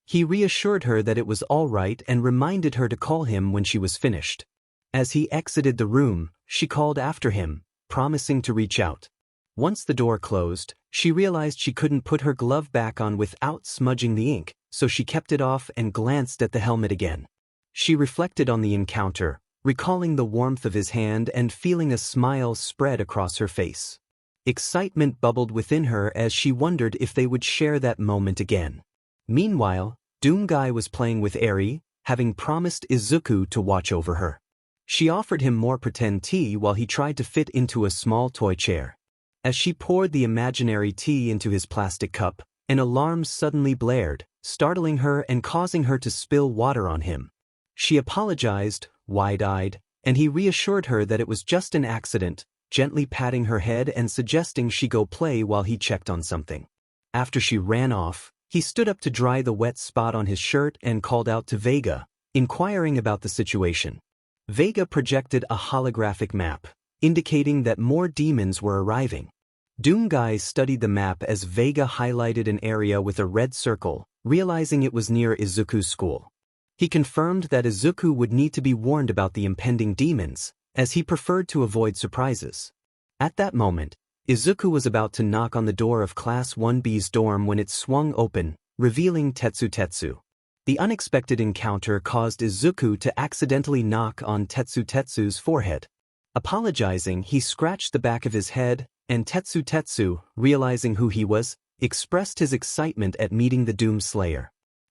Speaker 1: He reassured her that it was all right and reminded her to call him when she was finished. As he exited the room, she called after him, promising to reach out. Once the door closed, she realized she couldn't put her glove back on without smudging the ink, so she kept it off and glanced at the helmet again. She reflected on the encounter, recalling the warmth of his hand and feeling a smile spread across her face. Excitement bubbled within her as she wondered if they would share that moment again. Meanwhile, Doomguy was playing with Eri, having promised Izuku to watch over her. She offered him more pretend tea while he tried to fit into a small toy chair. As she poured the imaginary tea into his plastic cup, an alarm suddenly blared, startling her and causing her to spill water on him. She apologized, wide-eyed, and he reassured her that it was just an accident, gently patting her head and suggesting she go play while he checked on something. After she ran off, he stood up to dry the wet spot on his shirt and called out to Vega, inquiring about the situation. Vega projected a holographic map, indicating that more demons were arriving. Doom Guy studied the map as Vega highlighted an area with a red circle, realizing it was near Izuku's school. He confirmed that Izuku would need to be warned about the impending demons, as he preferred to avoid surprises. At that moment, Izuku was about to knock on the door of Class 1B's dorm when it swung open, revealing Tetsu. The unexpected encounter caused Izuku to accidentally knock on Tetsu's forehead. Apologizing, he scratched the back of his head, and Tetsu, realizing who he was, expressed his excitement at meeting the Doom Slayer.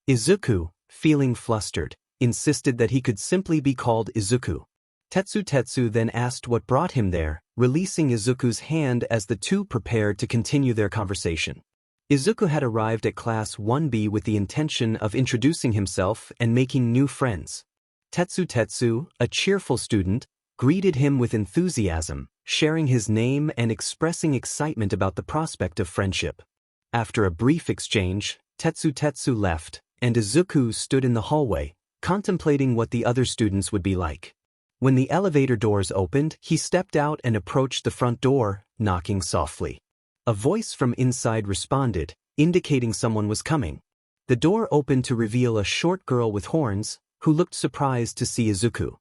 Speaker 1: Izuku, feeling flustered, insisted that he could simply be called Izuku. Tetsu then asked what brought him there, releasing Izuku's hand as the two prepared to continue their conversation. Izuku had arrived at Class 1B with the intention of introducing himself and making new friends. Tetsu, a cheerful student, greeted him with enthusiasm, sharing his name and expressing excitement about the prospect of friendship. After a brief exchange, Tetsu left, and Izuku stood in the hallway, contemplating what the other students would be like. When the elevator doors opened, he stepped out and approached the front door, knocking softly. A voice from inside responded, indicating someone was coming. The door opened to reveal a short girl with horns, who looked surprised to see Izuku.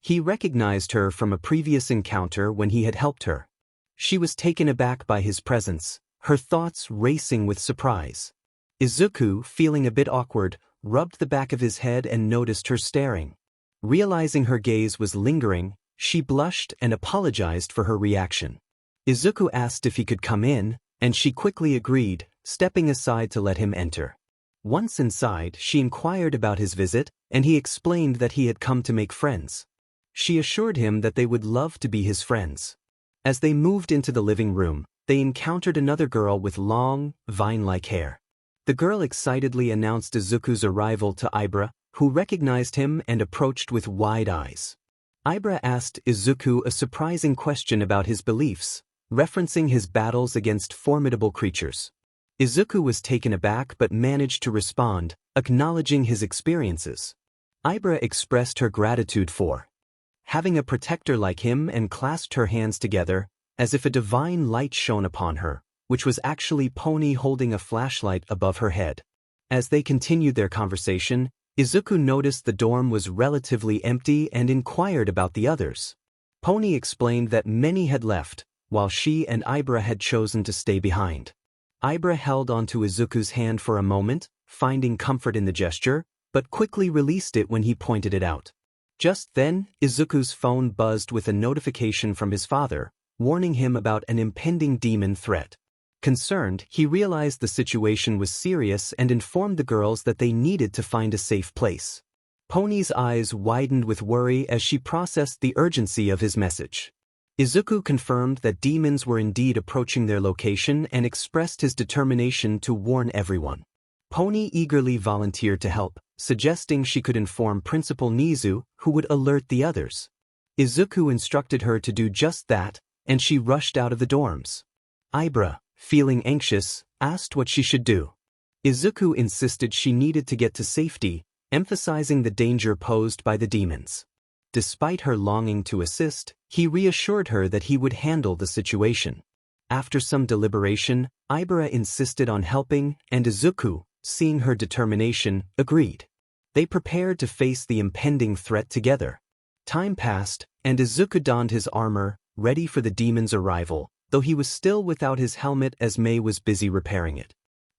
Speaker 1: He recognized her from a previous encounter when he had helped her. She was taken aback by his presence, her thoughts racing with surprise. Izuku, feeling a bit awkward, rubbed the back of his head and noticed her staring. Realizing her gaze was lingering, she blushed and apologized for her reaction. Izuku asked if he could come in, and she quickly agreed, stepping aside to let him enter. Once inside, she inquired about his visit, and he explained that he had come to make friends. She assured him that they would love to be his friends. As they moved into the living room, they encountered another girl with long, vine-like hair. The girl excitedly announced Izuku's arrival to Ibra, who recognized him and approached with wide eyes. Ibra asked Izuku a surprising question about his beliefs, referencing his battles against formidable creatures. Izuku was taken aback but managed to respond, acknowledging his experiences. Ibra expressed her gratitude for having a protector like him and clasped her hands together, as if a divine light shone upon her, which was actually Pony holding a flashlight above her head. As they continued their conversation, Izuku noticed the dorm was relatively empty and inquired about the others. Pony explained that many had left, while she and Ibra had chosen to stay behind. Ibra held onto Izuku's hand for a moment, finding comfort in the gesture, but quickly released it when he pointed it out. Just then, Izuku's phone buzzed with a notification from his father, warning him about an impending demon threat. Concerned, he realized the situation was serious and informed the girls that they needed to find a safe place. Pony's eyes widened with worry as she processed the urgency of his message. Izuku confirmed that demons were indeed approaching their location and expressed his determination to warn everyone. Pony eagerly volunteered to help, suggesting she could inform Principal Nizu, who would alert the others. Izuku instructed her to do just that, and she rushed out of the dorms. Ibra, feeling anxious, asked what she should do. Izuku insisted she needed to get to safety, emphasizing the danger posed by the demons. Despite her longing to assist, he reassured her that he would handle the situation. After some deliberation, Ibra insisted on helping, and Izuku, seeing her determination, agreed. They prepared to face the impending threat together. Time passed, and Izuku donned his armor, ready for the demon's arrival, though he was still without his helmet as Mei was busy repairing it.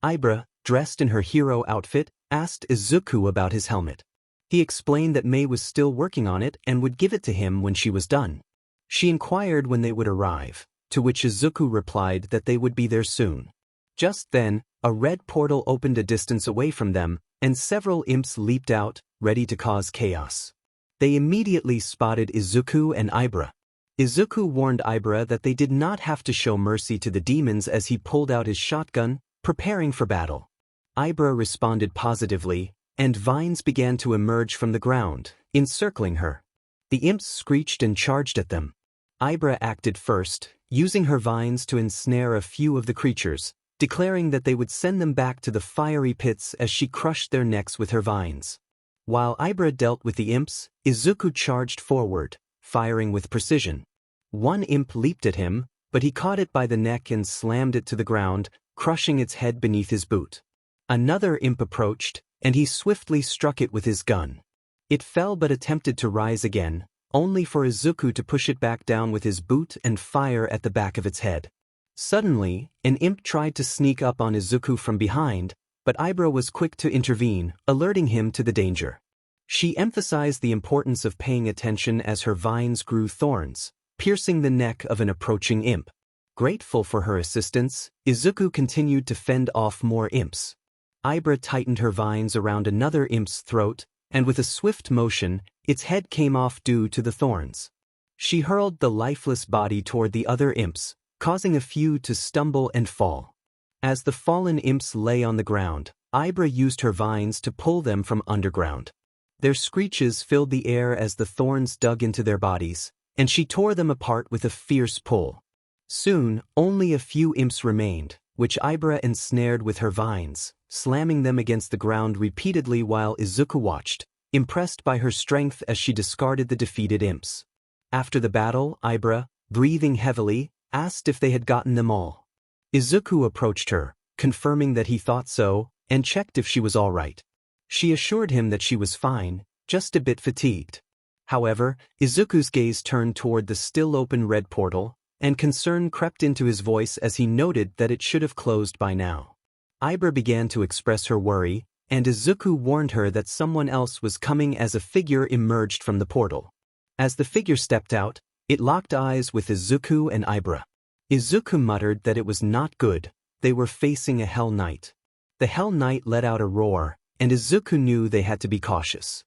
Speaker 1: Ibra, dressed in her hero outfit, asked Izuku about his helmet. He explained that Mei was still working on it and would give it to him when she was done. She inquired when they would arrive, to which Izuku replied that they would be there soon. Just then, a red portal opened a distance away from them, and several imps leaped out, ready to cause chaos. They immediately spotted Izuku and Ibra. Izuku warned Ibra that they did not have to show mercy to the demons as he pulled out his shotgun, preparing for battle. Ibra responded positively, and vines began to emerge from the ground, encircling her. The imps screeched and charged at them. Ibra acted first, using her vines to ensnare a few of the creatures, declaring that they would send them back to the fiery pits as she crushed their necks with her vines. While Ibra dealt with the imps, Izuku charged forward, firing with precision. One imp leaped at him, but he caught it by the neck and slammed it to the ground, crushing its head beneath his boot. Another imp approached, and he swiftly struck it with his gun. It fell but attempted to rise again, only for Izuku to push it back down with his boot and fire at the back of its head. Suddenly, an imp tried to sneak up on Izuku from behind, but Ibra was quick to intervene, alerting him to the danger. She emphasized the importance of paying attention as her vines grew thorns, piercing the neck of an approaching imp. Grateful for her assistance, Izuku continued to fend off more imps. Ibra tightened her vines around another imp's throat, and with a swift motion, its head came off due to the thorns. She hurled the lifeless body toward the other imps, causing a few to stumble and fall. As the fallen imps lay on the ground, Ibra used her vines to pull them from underground. Their screeches filled the air as the thorns dug into their bodies, and she tore them apart with a fierce pull. Soon, only a few imps remained, which Ibra ensnared with her vines, slamming them against the ground repeatedly while Izuku watched, impressed by her strength as she discarded the defeated imps. After the battle, Ibra, breathing heavily, asked if they had gotten them all. Izuku approached her, confirming that he thought so, and checked if she was all right. She assured him that she was fine, just a bit fatigued. However, Izuku's gaze turned toward the still-open red portal, and concern crept into his voice as he noted that it should have closed by now. Ibra began to express her worry, and Izuku warned her that someone else was coming as a figure emerged from the portal. As the figure stepped out, it locked eyes with Izuku and Ibra. Izuku muttered that it was not good, they were facing a Hell Knight. The Hell Knight let out a roar, and Izuku knew they had to be cautious.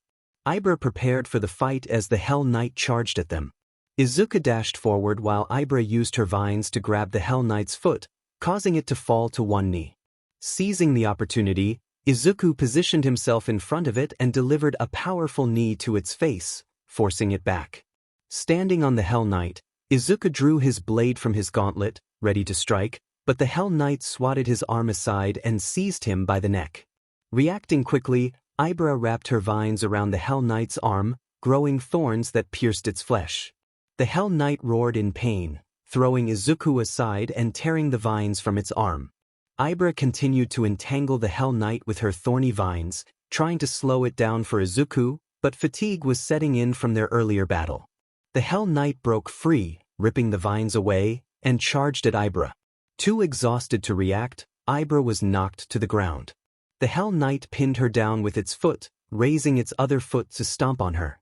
Speaker 1: Ibra prepared for the fight as the Hell Knight charged at them. Izuku dashed forward while Ibra used her vines to grab the Hell Knight's foot, causing it to fall to one knee. Seizing the opportunity, Izuku positioned himself in front of it and delivered a powerful knee to its face, forcing it back. Standing on the Hell Knight, Izuku drew his blade from his gauntlet, ready to strike, but the Hell Knight swatted his arm aside and seized him by the neck. Reacting quickly, Ibra wrapped her vines around the Hell Knight's arm, growing thorns that pierced its flesh. The Hell Knight roared in pain, throwing Izuku aside and tearing the vines from its arm. Ibra continued to entangle the Hell Knight with her thorny vines, trying to slow it down for Izuku, but fatigue was setting in from their earlier battle. The Hell Knight broke free, ripping the vines away, and charged at Ibra. Too exhausted to react, Ibra was knocked to the ground. The Hell Knight pinned her down with its foot, raising its other foot to stomp on her.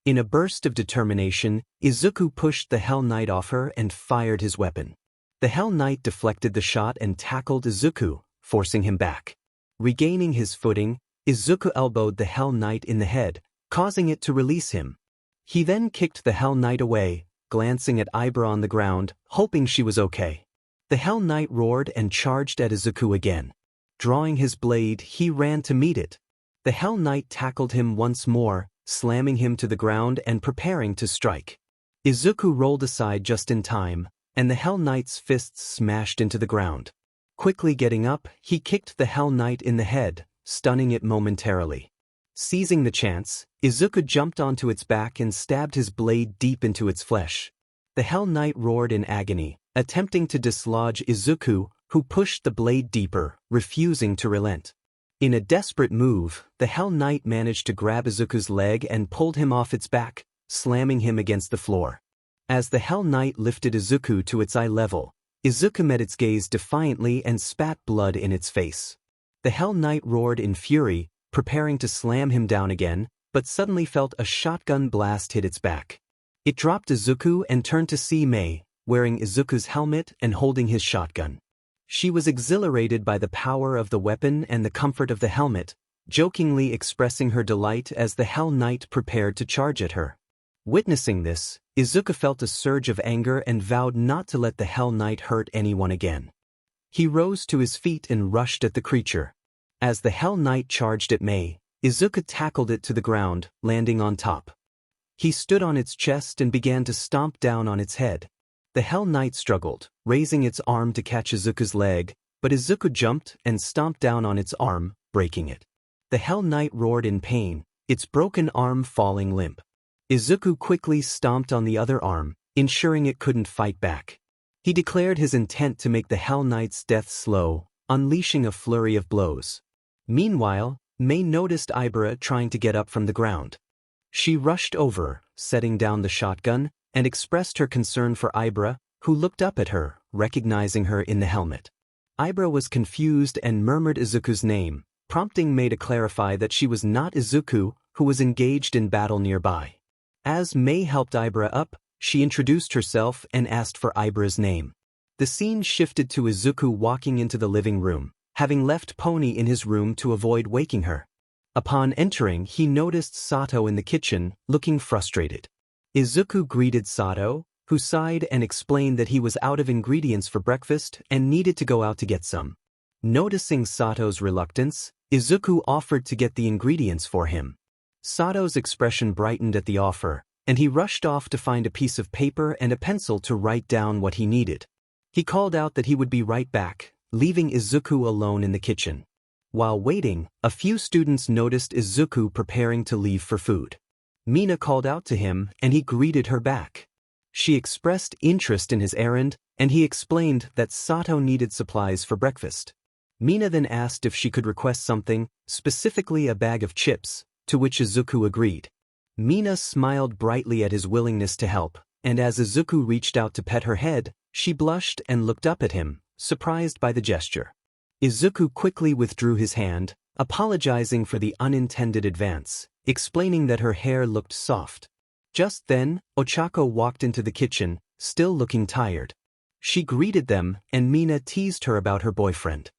Speaker 1: In a burst of determination, Izuku pushed the Hell Knight off her and fired his weapon. The Hell Knight deflected the shot and tackled Izuku, forcing him back. Regaining his footing, Izuku elbowed the Hell Knight in the head, causing it to release him. He then kicked the Hell Knight away, glancing at Ibra on the ground, hoping she was okay. The Hell Knight roared and charged at Izuku again. Drawing his blade, he ran to meet it. The Hell Knight tackled him once more, slamming him to the ground and preparing to strike. Izuku rolled aside just in time, and the Hell Knight's fists smashed into the ground. Quickly getting up, he kicked the Hell Knight in the head, stunning it momentarily. Seizing the chance, Izuku jumped onto its back and stabbed his blade deep into its flesh. The Hell Knight roared in agony, attempting to dislodge Izuku, who pushed the blade deeper, refusing to relent. In a desperate move, the Hell Knight managed to grab Izuku's leg and pulled him off its back, slamming him against the floor. As the Hell Knight lifted Izuku to its eye level, Izuku met its gaze defiantly and spat blood in its face. The Hell Knight roared in fury, preparing to slam him down again, but suddenly felt a shotgun blast hit its back. It dropped Izuku and turned to see Mei, wearing Izuku's helmet and holding his shotgun. She was exhilarated by the power of the weapon and the comfort of the helmet, jokingly expressing her delight as the Hell Knight prepared to charge at her. Witnessing this, Izuku felt a surge of anger and vowed not to let the Hell Knight hurt anyone again. He rose to his feet and rushed at the creature. As the Hell Knight charged at Mei, Izuku tackled it to the ground, landing on top. He stood on its chest and began to stomp down on its head. The Hell Knight struggled, raising its arm to catch Izuku's leg, but Izuku jumped and stomped down on its arm, breaking it. The Hell Knight roared in pain, its broken arm falling limp. Izuku quickly stomped on the other arm, ensuring it couldn't fight back. He declared his intent to make the Hell Knight's death slow, unleashing a flurry of blows. Meanwhile, Mei noticed Ibra trying to get up from the ground. She rushed over, setting down the shotgun, and expressed her concern for Ibra, who looked up at her, recognizing her in the helmet. Ibra was confused and murmured Izuku's name, prompting Mei to clarify that she was not Izuku, who was engaged in battle nearby. As Mei helped Ibra up, she introduced herself and asked for Ibra's name. The scene shifted to Izuku walking into the living room, having left Pony in his room to avoid waking her. Upon entering, he noticed Sato in the kitchen, looking frustrated. Izuku greeted Sato, who sighed and explained that he was out of ingredients for breakfast and needed to go out to get some. Noticing Sato's reluctance, Izuku offered to get the ingredients for him. Sato's expression brightened at the offer, and he rushed off to find a piece of paper and a pencil to write down what he needed. He called out that he would be right back, leaving Izuku alone in the kitchen. While waiting, a few students noticed Izuku preparing to leave for food. Mina called out to him, and he greeted her back. She expressed interest in his errand, and he explained that Sato needed supplies for breakfast. Mina then asked if she could request something, specifically a bag of chips, to which Izuku agreed. Mina smiled brightly at his willingness to help, and as Izuku reached out to pet her head, she blushed and looked up at him, surprised by the gesture. Izuku quickly withdrew his hand, apologizing for the unintended advance, explaining that her hair looked soft. Just then, Ochako walked into the kitchen, still looking tired. She greeted them, and Mina teased her about her boyfriend.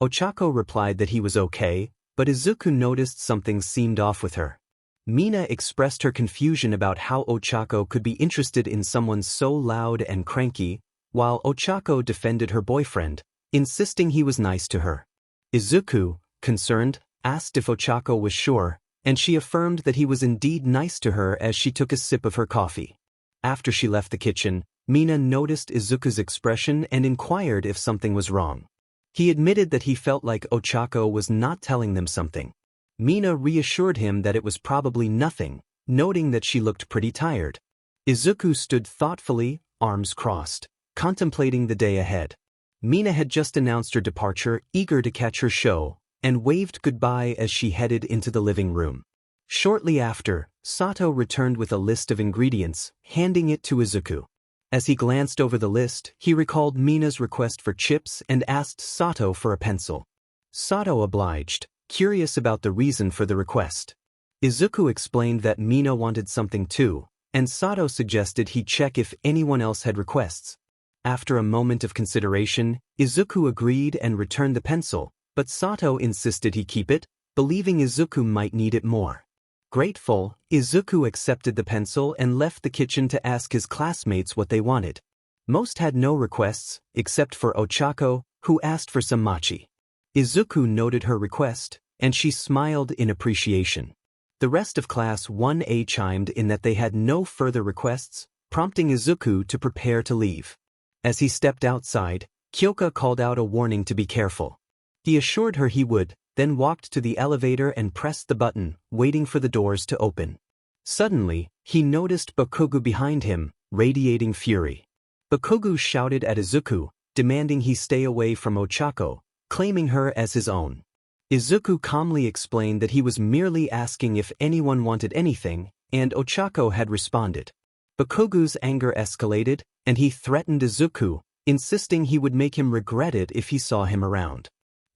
Speaker 1: Ochako replied that he was okay, but Izuku noticed something seemed off with her. Mina expressed her confusion about how Ochako could be interested in someone so loud and cranky, while Ochako defended her boyfriend, insisting he was nice to her. Izuku, concerned, asked if Ochako was sure, and she affirmed that he was indeed nice to her as she took a sip of her coffee. After she left the kitchen, Mina noticed Izuku's expression and inquired if something was wrong. He admitted that he felt like Ochako was not telling them something. Mina reassured him that it was probably nothing, noting that she looked pretty tired. Izuku stood thoughtfully, arms crossed, contemplating the day ahead. Mina had just announced her departure, eager to catch her show, and waved goodbye as she headed into the living room. Shortly after, Sato returned with a list of ingredients, handing it to Izuku. As he glanced over the list, he recalled Mina's request for chips and asked Sato for a pencil. Sato obliged, curious about the reason for the request. Izuku explained that Mina wanted something too, and Sato suggested he check if anyone else had requests. After a moment of consideration, Izuku agreed and returned the pencil, but Sato insisted he keep it, believing Izuku might need it more. Grateful, Izuku accepted the pencil and left the kitchen to ask his classmates what they wanted. Most had no requests, except for Ochako, who asked for some mochi. Izuku noted her request, and she smiled in appreciation. The rest of Class 1A chimed in that they had no further requests, prompting Izuku to prepare to leave. As he stepped outside, Kyoka called out a warning to be careful. He assured her he would, then walked to the elevator and pressed the button, waiting for the doors to open. Suddenly, he noticed Bakugo behind him, radiating fury. Bakugo shouted at Izuku, demanding he stay away from Ochako, claiming her as his own. Izuku calmly explained that he was merely asking if anyone wanted anything, and Ochako had responded. Bakugo's anger escalated, and he threatened Izuku, insisting he would make him regret it if he saw him around.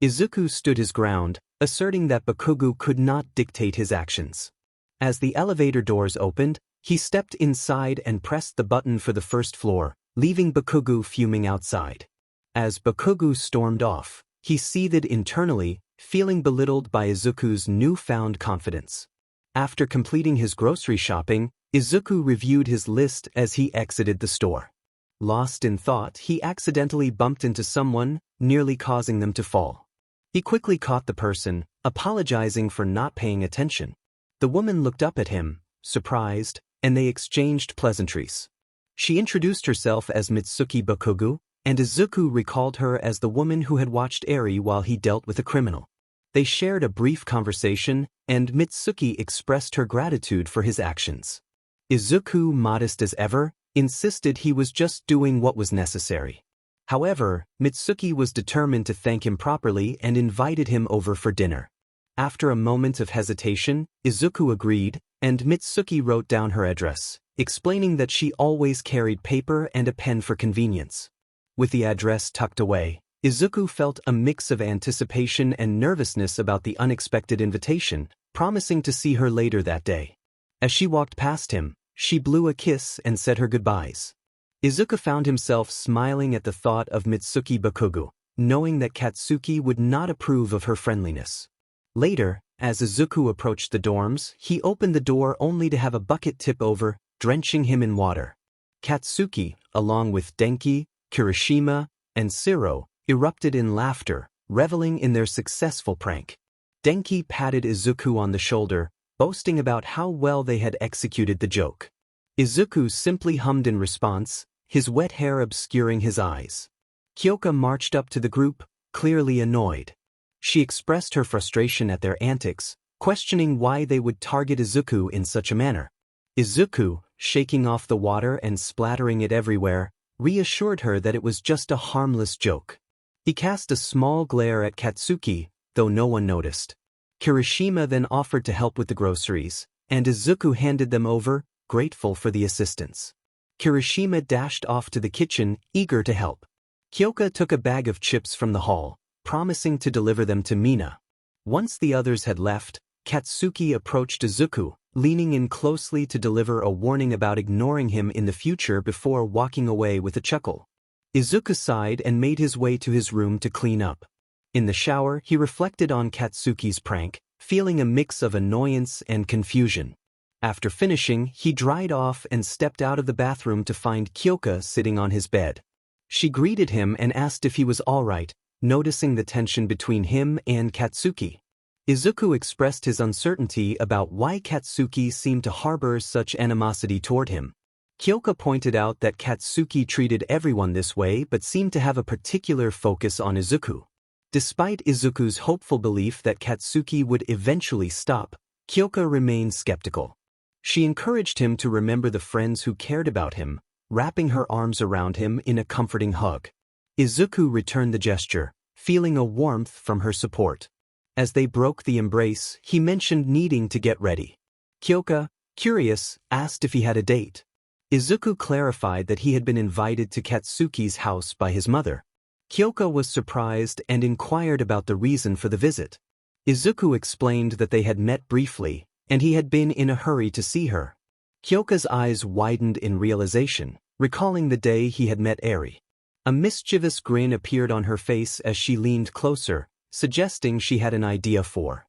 Speaker 1: Izuku stood his ground, asserting that Bakugo could not dictate his actions. As the elevator doors opened, he stepped inside and pressed the button for the first floor, leaving Bakugo fuming outside. As Bakugo stormed off, he seethed internally, feeling belittled by Izuku's newfound confidence. After completing his grocery shopping, Izuku reviewed his list as he exited the store. Lost in thought, he accidentally bumped into someone, nearly causing them to fall. He quickly caught the person, apologizing for not paying attention. The woman looked up at him, surprised, and they exchanged pleasantries. She introduced herself as Mitsuki Bakugo, and Izuku recalled her as the woman who had watched Eri while he dealt with a criminal. They shared a brief conversation, and Mitsuki expressed her gratitude for his actions. Izuku, modest as ever, insisted he was just doing what was necessary. However, Mitsuki was determined to thank him properly and invited him over for dinner. After a moment of hesitation, Izuku agreed, and Mitsuki wrote down her address, explaining that she always carried paper and a pen for convenience. With the address tucked away, Izuku felt a mix of anticipation and nervousness about the unexpected invitation, promising to see her later that day. As she walked past him, she blew a kiss and said her goodbyes. Izuku found himself smiling at the thought of Mitsuki Bakugo, knowing that Katsuki would not approve of her friendliness. Later, as Izuku approached the dorms, he opened the door only to have a bucket tip over, drenching him in water. Katsuki, along with Denki, Kirishima, and Shiro, erupted in laughter, reveling in their successful prank. Denki patted Izuku on the shoulder, boasting about how well they had executed the joke. Izuku simply hummed in response, his wet hair obscuring his eyes. Kyoka marched up to the group, clearly annoyed. She expressed her frustration at their antics, questioning why they would target Izuku in such a manner. Izuku, shaking off the water and splattering it everywhere, reassured her that it was just a harmless joke. He cast a small glare at Katsuki, though no one noticed. Kirishima then offered to help with the groceries, and Izuku handed them over, grateful for the assistance. Kirishima dashed off to the kitchen, eager to help. Kyoka took a bag of chips from the hall, promising to deliver them to Mina. Once the others had left, Katsuki approached Izuku, leaning in closely to deliver a warning about ignoring him in the future before walking away with a chuckle. Izuku sighed and made his way to his room to clean up. In the shower, he reflected on Katsuki's prank, feeling a mix of annoyance and confusion. After finishing, he dried off and stepped out of the bathroom to find Kyoka sitting on his bed. She greeted him and asked if he was all right, noticing the tension between him and Katsuki. Izuku expressed his uncertainty about why Katsuki seemed to harbor such animosity toward him. Kyoka pointed out that Katsuki treated everyone this way but seemed to have a particular focus on Izuku. Despite Izuku's hopeful belief that Katsuki would eventually stop, Kyoka remained skeptical. She encouraged him to remember the friends who cared about him, wrapping her arms around him in a comforting hug. Izuku returned the gesture, feeling a warmth from her support. As they broke the embrace, he mentioned needing to get ready. Kyoka, curious, asked if he had a date. Izuku clarified that he had been invited to Katsuki's house by his mother. Kyoka was surprised and inquired about the reason for the visit. Izuku explained that they had met briefly, and he had been in a hurry to see her. Kyoka's eyes widened in realization, recalling the day he had met Eri. A mischievous grin appeared on her face as she leaned closer, suggesting she had an idea for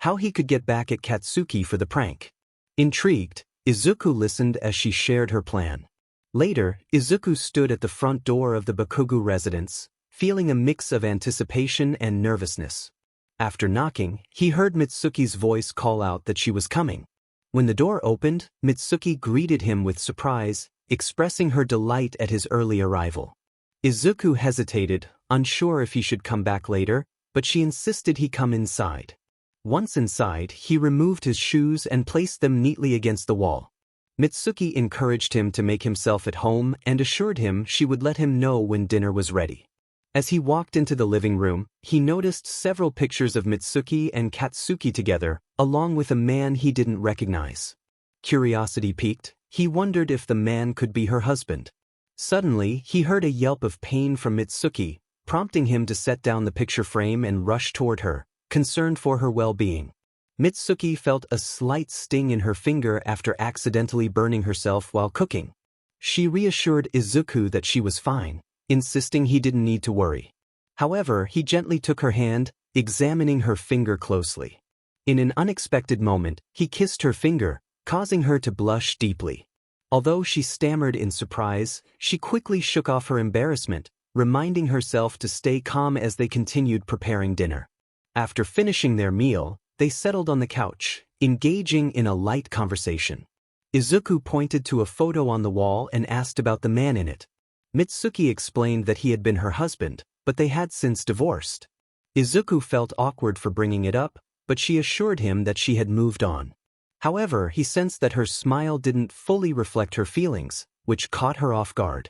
Speaker 1: how he could get back at Katsuki for the prank. Intrigued, Izuku listened as she shared her plan. Later, Izuku stood at the front door of the Bakugo residence, feeling a mix of anticipation and nervousness. After knocking, he heard Mitsuki's voice call out that she was coming. When the door opened, Mitsuki greeted him with surprise, expressing her delight at his early arrival. Izuku hesitated, unsure if he should come back later, but she insisted he come inside. Once inside, he removed his shoes and placed them neatly against the wall. Mitsuki encouraged him to make himself at home and assured him she would let him know when dinner was ready. As he walked into the living room, he noticed several pictures of Mitsuki and Katsuki together, along with a man he didn't recognize. Curiosity piqued, he wondered if the man could be her husband. Suddenly, he heard a yelp of pain from Mitsuki, prompting him to set down the picture frame and rush toward her, concerned for her well-being. Mitsuki felt a slight sting in her finger after accidentally burning herself while cooking. She reassured Izuku that she was fine, insisting he didn't need to worry. However, he gently took her hand, examining her finger closely. In an unexpected moment, he kissed her finger, causing her to blush deeply. Although she stammered in surprise, she quickly shook off her embarrassment, reminding herself to stay calm as they continued preparing dinner. After finishing their meal, they settled on the couch, engaging in a light conversation. Izuku pointed to a photo on the wall and asked about the man in it. Mitsuki explained that he had been her husband, but they had since divorced. Izuku felt awkward for bringing it up, but she assured him that she had moved on. However, he sensed that her smile didn't fully reflect her feelings, which caught her off guard.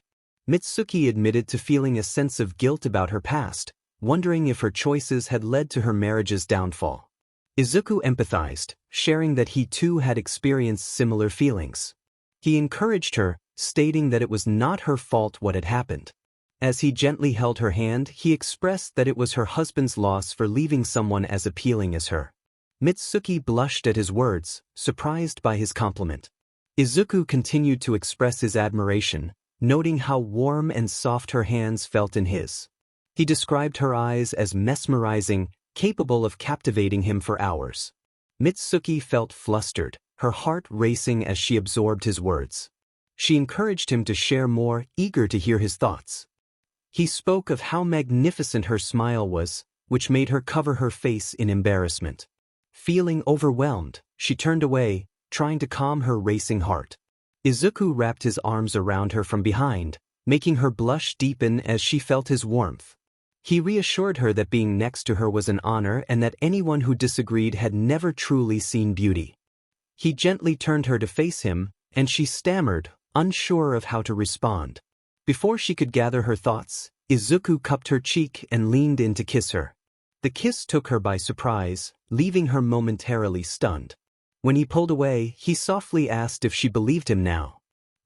Speaker 1: Mitsuki admitted to feeling a sense of guilt about her past, wondering if her choices had led to her marriage's downfall. Izuku empathized, sharing that he too had experienced similar feelings. He encouraged her, stating that it was not her fault what had happened. As he gently held her hand, he expressed that it was her husband's loss for leaving someone as appealing as her. Mitsuki blushed at his words, surprised by his compliment. Izuku continued to express his admiration, noting how warm and soft her hands felt in his. He described her eyes as mesmerizing, capable of captivating him for hours. Mitsuki felt flustered, her heart racing as she absorbed his words. She encouraged him to share more, eager to hear his thoughts. He spoke of how magnificent her smile was, which made her cover her face in embarrassment. Feeling overwhelmed, she turned away, trying to calm her racing heart. Izuku wrapped his arms around her from behind, making her blush deepen as she felt his warmth. He reassured her that being next to her was an honor and that anyone who disagreed had never truly seen beauty. He gently turned her to face him, and she stammered, unsure of how to respond. Before she could gather her thoughts, Izuku cupped her cheek and leaned in to kiss her. The kiss took her by surprise, leaving her momentarily stunned. When he pulled away, he softly asked if she believed him now.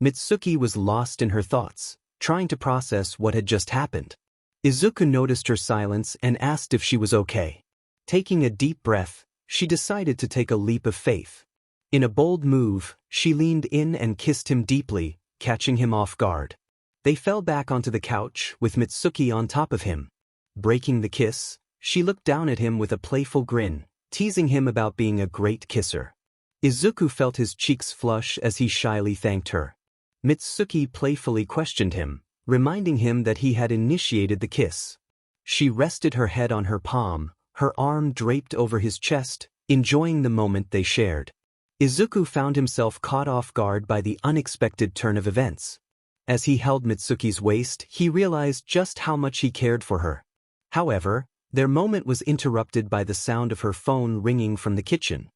Speaker 1: Mitsuki was lost in her thoughts, trying to process what had just happened. Izuku noticed her silence and asked if she was okay. Taking a deep breath, she decided to take a leap of faith. In a bold move, she leaned in and kissed him deeply, catching him off guard. They fell back onto the couch, with Mitsuki on top of him. Breaking the kiss, she looked down at him with a playful grin, teasing him about being a great kisser. Izuku felt his cheeks flush as he shyly thanked her. Mitsuki playfully questioned him, reminding him that he had initiated the kiss. She rested her head on her palm, her arm draped over his chest, enjoying the moment they shared. Izuku found himself caught off guard by the unexpected turn of events. As he held Mitsuki's waist, he realized just how much he cared for her. However, their moment was interrupted by the sound of her phone ringing from the kitchen.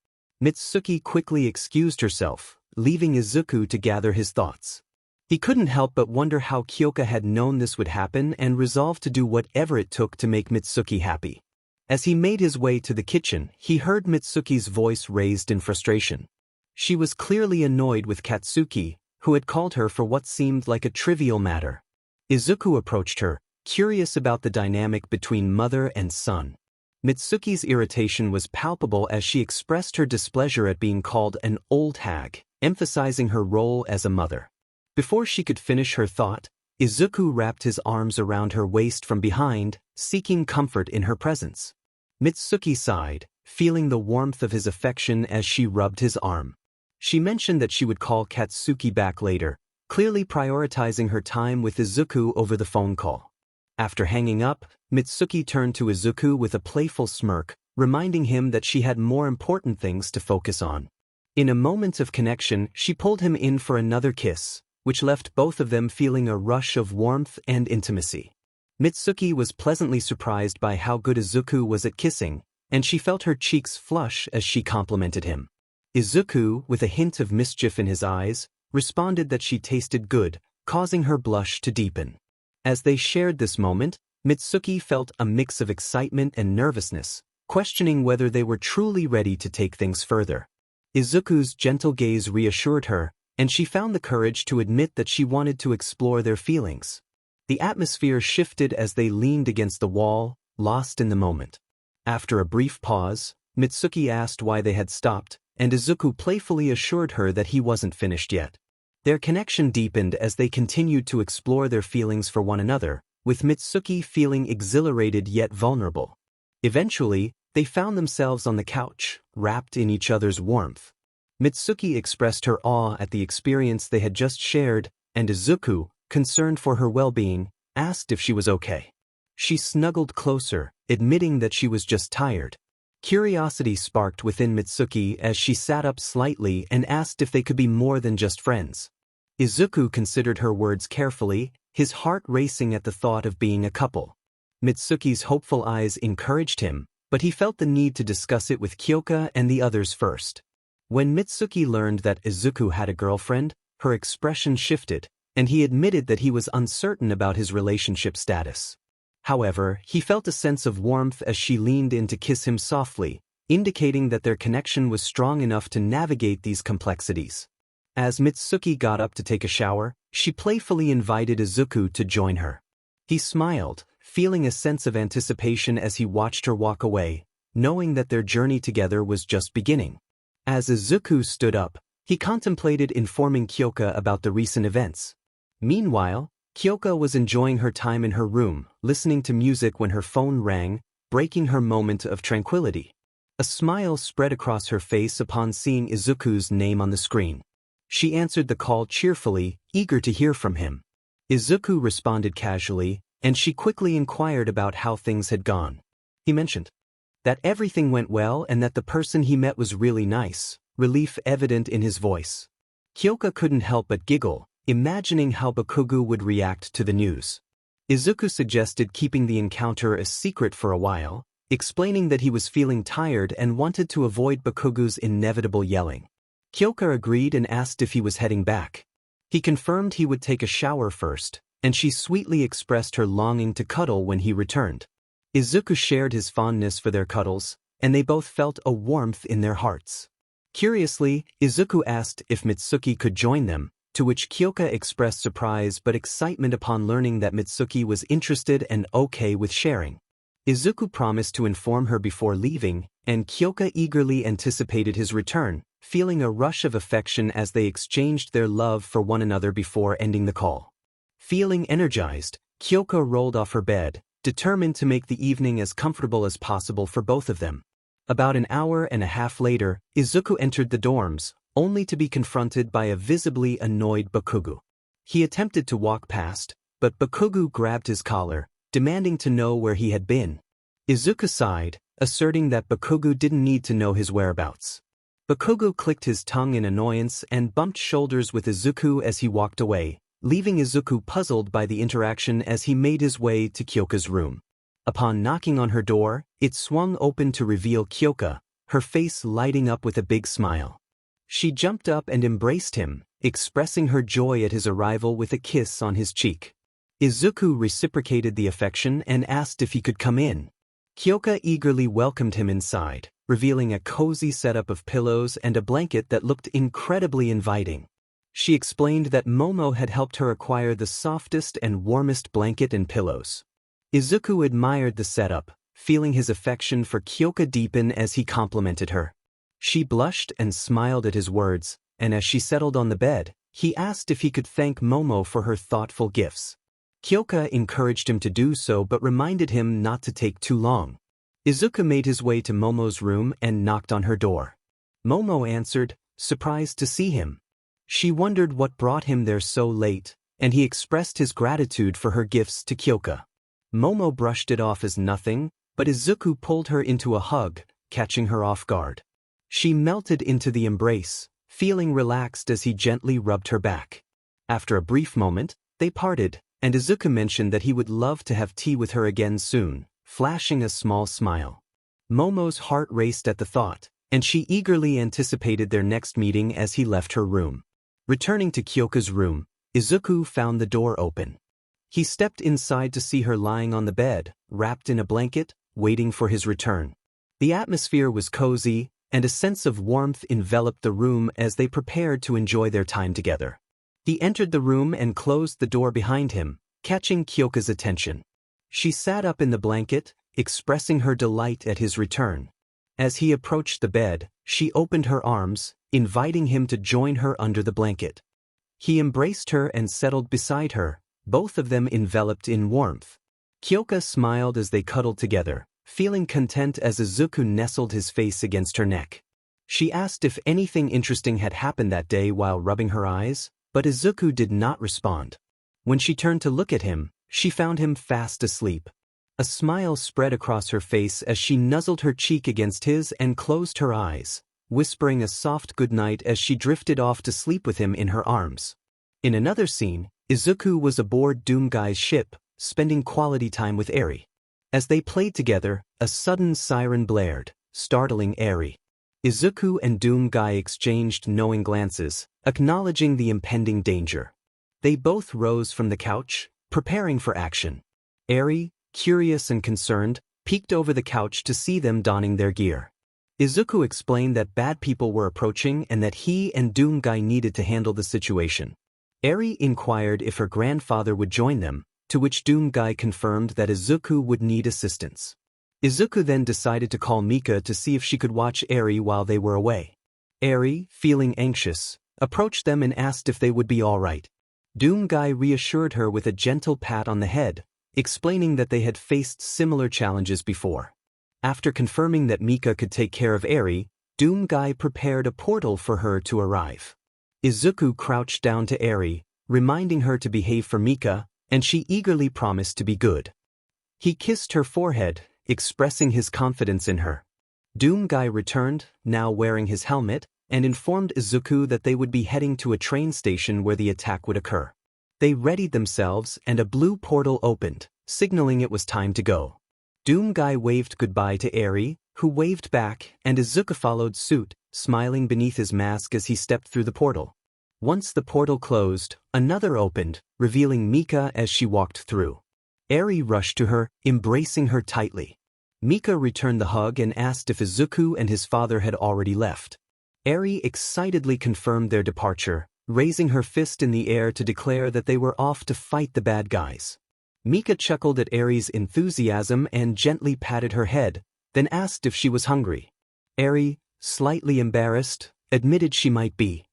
Speaker 1: Mitsuki quickly excused herself, leaving Izuku to gather his thoughts. He couldn't help but wonder how Kyoka had known this would happen and resolved to do whatever it took to make Mitsuki happy. As he made his way to the kitchen, he heard Mitsuki's voice raised in frustration. She was clearly annoyed with Katsuki, who had called her for what seemed like a trivial matter. Izuku approached her, curious about the dynamic between mother and son. Mitsuki's irritation was palpable as she expressed her displeasure at being called an old hag, emphasizing her role as a mother. Before she could finish her thought, Izuku wrapped his arms around her waist from behind, seeking comfort in her presence. Mitsuki sighed, feeling the warmth of his affection as she rubbed his arm. She mentioned that she would call Katsuki back later, clearly prioritizing her time with Izuku over the phone call. After hanging up, Mitsuki turned to Izuku with a playful smirk, reminding him that she had more important things to focus on. In a moment of connection, she pulled him in for another kiss, which left both of them feeling a rush of warmth and intimacy. Mitsuki was pleasantly surprised by how good Izuku was at kissing, and she felt her cheeks flush as she complimented him. Izuku, with a hint of mischief in his eyes, responded that she tasted good, causing her blush to deepen. As they shared this moment, Mitsuki felt a mix of excitement and nervousness, questioning whether they were truly ready to take things further. Izuku's gentle gaze reassured her, and she found the courage to admit that she wanted to explore their feelings. The atmosphere shifted as they leaned against the wall, lost in the moment. After a brief pause, Mitsuki asked why they had stopped, and Izuku playfully assured her that he wasn't finished yet. Their connection deepened as they continued to explore their feelings for one another, with Mitsuki feeling exhilarated yet vulnerable. Eventually, they found themselves on the couch, wrapped in each other's warmth. Mitsuki expressed her awe at the experience they had just shared, and Izuku, concerned for her well-being, asked if she was okay. She snuggled closer, admitting that she was just tired. Curiosity sparked within Mitsuki as she sat up slightly and asked if they could be more than just friends. Izuku considered her words carefully, his heart racing at the thought of being a couple. Mitsuki's hopeful eyes encouraged him, but he felt the need to discuss it with Kyoka and the others first. When Mitsuki learned that Izuku had a girlfriend, her expression shifted, and he admitted that he was uncertain about his relationship status. However, he felt a sense of warmth as she leaned in to kiss him softly, indicating that their connection was strong enough to navigate these complexities. As Mitsuki got up to take a shower, she playfully invited Izuku to join her. He smiled, feeling a sense of anticipation as he watched her walk away, knowing that their journey together was just beginning. As Izuku stood up, he contemplated informing Kyoka about the recent events. Meanwhile, Kyoka was enjoying her time in her room, listening to music when her phone rang, breaking her moment of tranquility. A smile spread across her face upon seeing Izuku's name on the screen. She answered the call cheerfully, eager to hear from him. Izuku responded casually, and she quickly inquired about how things had gone. He mentioned that everything went well and that the person he met was really nice, relief evident in his voice. Kyoka couldn't help but giggle, imagining how Bakugo would react to the news. Izuku suggested keeping the encounter a secret for a while, explaining that he was feeling tired and wanted to avoid Bakugo's inevitable yelling. Kyoka agreed and asked if he was heading back. He confirmed he would take a shower first, and she sweetly expressed her longing to cuddle when he returned. Izuku shared his fondness for their cuddles, and they both felt a warmth in their hearts. Curiously, Izuku asked if Mitsuki could join them, to which Kyoka expressed surprise but excitement upon learning that Mitsuki was interested and okay with sharing. Izuku promised to inform her before leaving, and Kyoka eagerly anticipated his return, feeling a rush of affection as they exchanged their love for one another before ending the call. Feeling energized, Kyoka rolled off her bed, determined to make the evening as comfortable as possible for both of them. About an hour and a half later, Izuku entered the dorms, only to be confronted by a visibly annoyed Bakugo. He attempted to walk past, but Bakugo grabbed his collar, demanding to know where he had been. Izuku sighed, asserting that Bakugo didn't need to know his whereabouts. Bakugo clicked his tongue in annoyance and bumped shoulders with Izuku as he walked away, leaving Izuku puzzled by the interaction as he made his way to Kyoka's room. Upon knocking on her door, it swung open to reveal Kyoka, her face lighting up with a big smile. She jumped up and embraced him, expressing her joy at his arrival with a kiss on his cheek. Izuku reciprocated the affection and asked if he could come in. Kyoka eagerly welcomed him inside, revealing a cozy setup of pillows and a blanket that looked incredibly inviting. She explained that Momo had helped her acquire the softest and warmest blanket and pillows. Izuku admired the setup, feeling his affection for Kyoka deepen as he complimented her. She blushed and smiled at his words, and as she settled on the bed, he asked if he could thank Momo for her thoughtful gifts. Kyoka encouraged him to do so but reminded him not to take too long. Izuku made his way to Momo's room and knocked on her door. Momo answered, surprised to see him. She wondered what brought him there so late, and he expressed his gratitude for her gifts to Kyoka. Momo brushed it off as nothing, but Izuku pulled her into a hug, catching her off guard. She melted into the embrace, feeling relaxed as he gently rubbed her back. After a brief moment, they parted, and Izuku mentioned that he would love to have tea with her again soon, flashing a small smile. Momo's heart raced at the thought, and she eagerly anticipated their next meeting as he left her room. Returning to Kyoka's room, Izuku found the door open. He stepped inside to see her lying on the bed, wrapped in a blanket, waiting for his return. The atmosphere was cozy, and a sense of warmth enveloped the room as they prepared to enjoy their time together. He entered the room and closed the door behind him, catching Kyoka's attention. She sat up in the blanket, expressing her delight at his return. As he approached the bed, she opened her arms, inviting him to join her under the blanket. He embraced her and settled beside her, both of them enveloped in warmth. Kyoka smiled as they cuddled together, feeling content as Izuku nestled his face against her neck. She asked if anything interesting had happened that day while rubbing her eyes, but Izuku did not respond. When she turned to look at him, she found him fast asleep. A smile spread across her face as she nuzzled her cheek against his and closed her eyes, whispering a soft goodnight as she drifted off to sleep with him in her arms. In another scene, Izuku was aboard Doomguy's ship, spending quality time with Eri. As they played together, a sudden siren blared, startling Eri. Izuku and Doomguy exchanged knowing glances, acknowledging the impending danger. They both rose from the couch, preparing for action. Eri, curious and concerned, peeked over the couch to see them donning their gear. Izuku explained that bad people were approaching and that he and Doomguy needed to handle the situation. Eri inquired if her grandfather would join them, to which Doomguy confirmed that Izuku would need assistance. Izuku then decided to call Mika to see if she could watch Eri while they were away. Eri, feeling anxious, approached them and asked if they would be all right. Doomguy reassured her with a gentle pat on the head, explaining that they had faced similar challenges before. After confirming that Mika could take care of Eri, Doomguy prepared a portal for her to arrive. Izuku crouched down to Eri, reminding her to behave for Mika, and she eagerly promised to be good. He kissed her forehead, expressing his confidence in her. Doomguy returned, now wearing his helmet, and informed Izuku that they would be heading to a train station where the attack would occur. They readied themselves and a blue portal opened, signaling it was time to go. Doomguy waved goodbye to Eri, who waved back, and Izuku followed suit, smiling beneath his mask as he stepped through the portal. Once the portal closed, another opened, revealing Mika as she walked through. Eri rushed to her, embracing her tightly. Mika returned the hug and asked if Izuku and his father had already left. Eri excitedly confirmed their departure, raising her fist in the air to declare that they were off to fight the bad guys. Mika chuckled at Eri's enthusiasm and gently patted her head, then asked if she was hungry. Eri, slightly embarrassed, admitted she might be.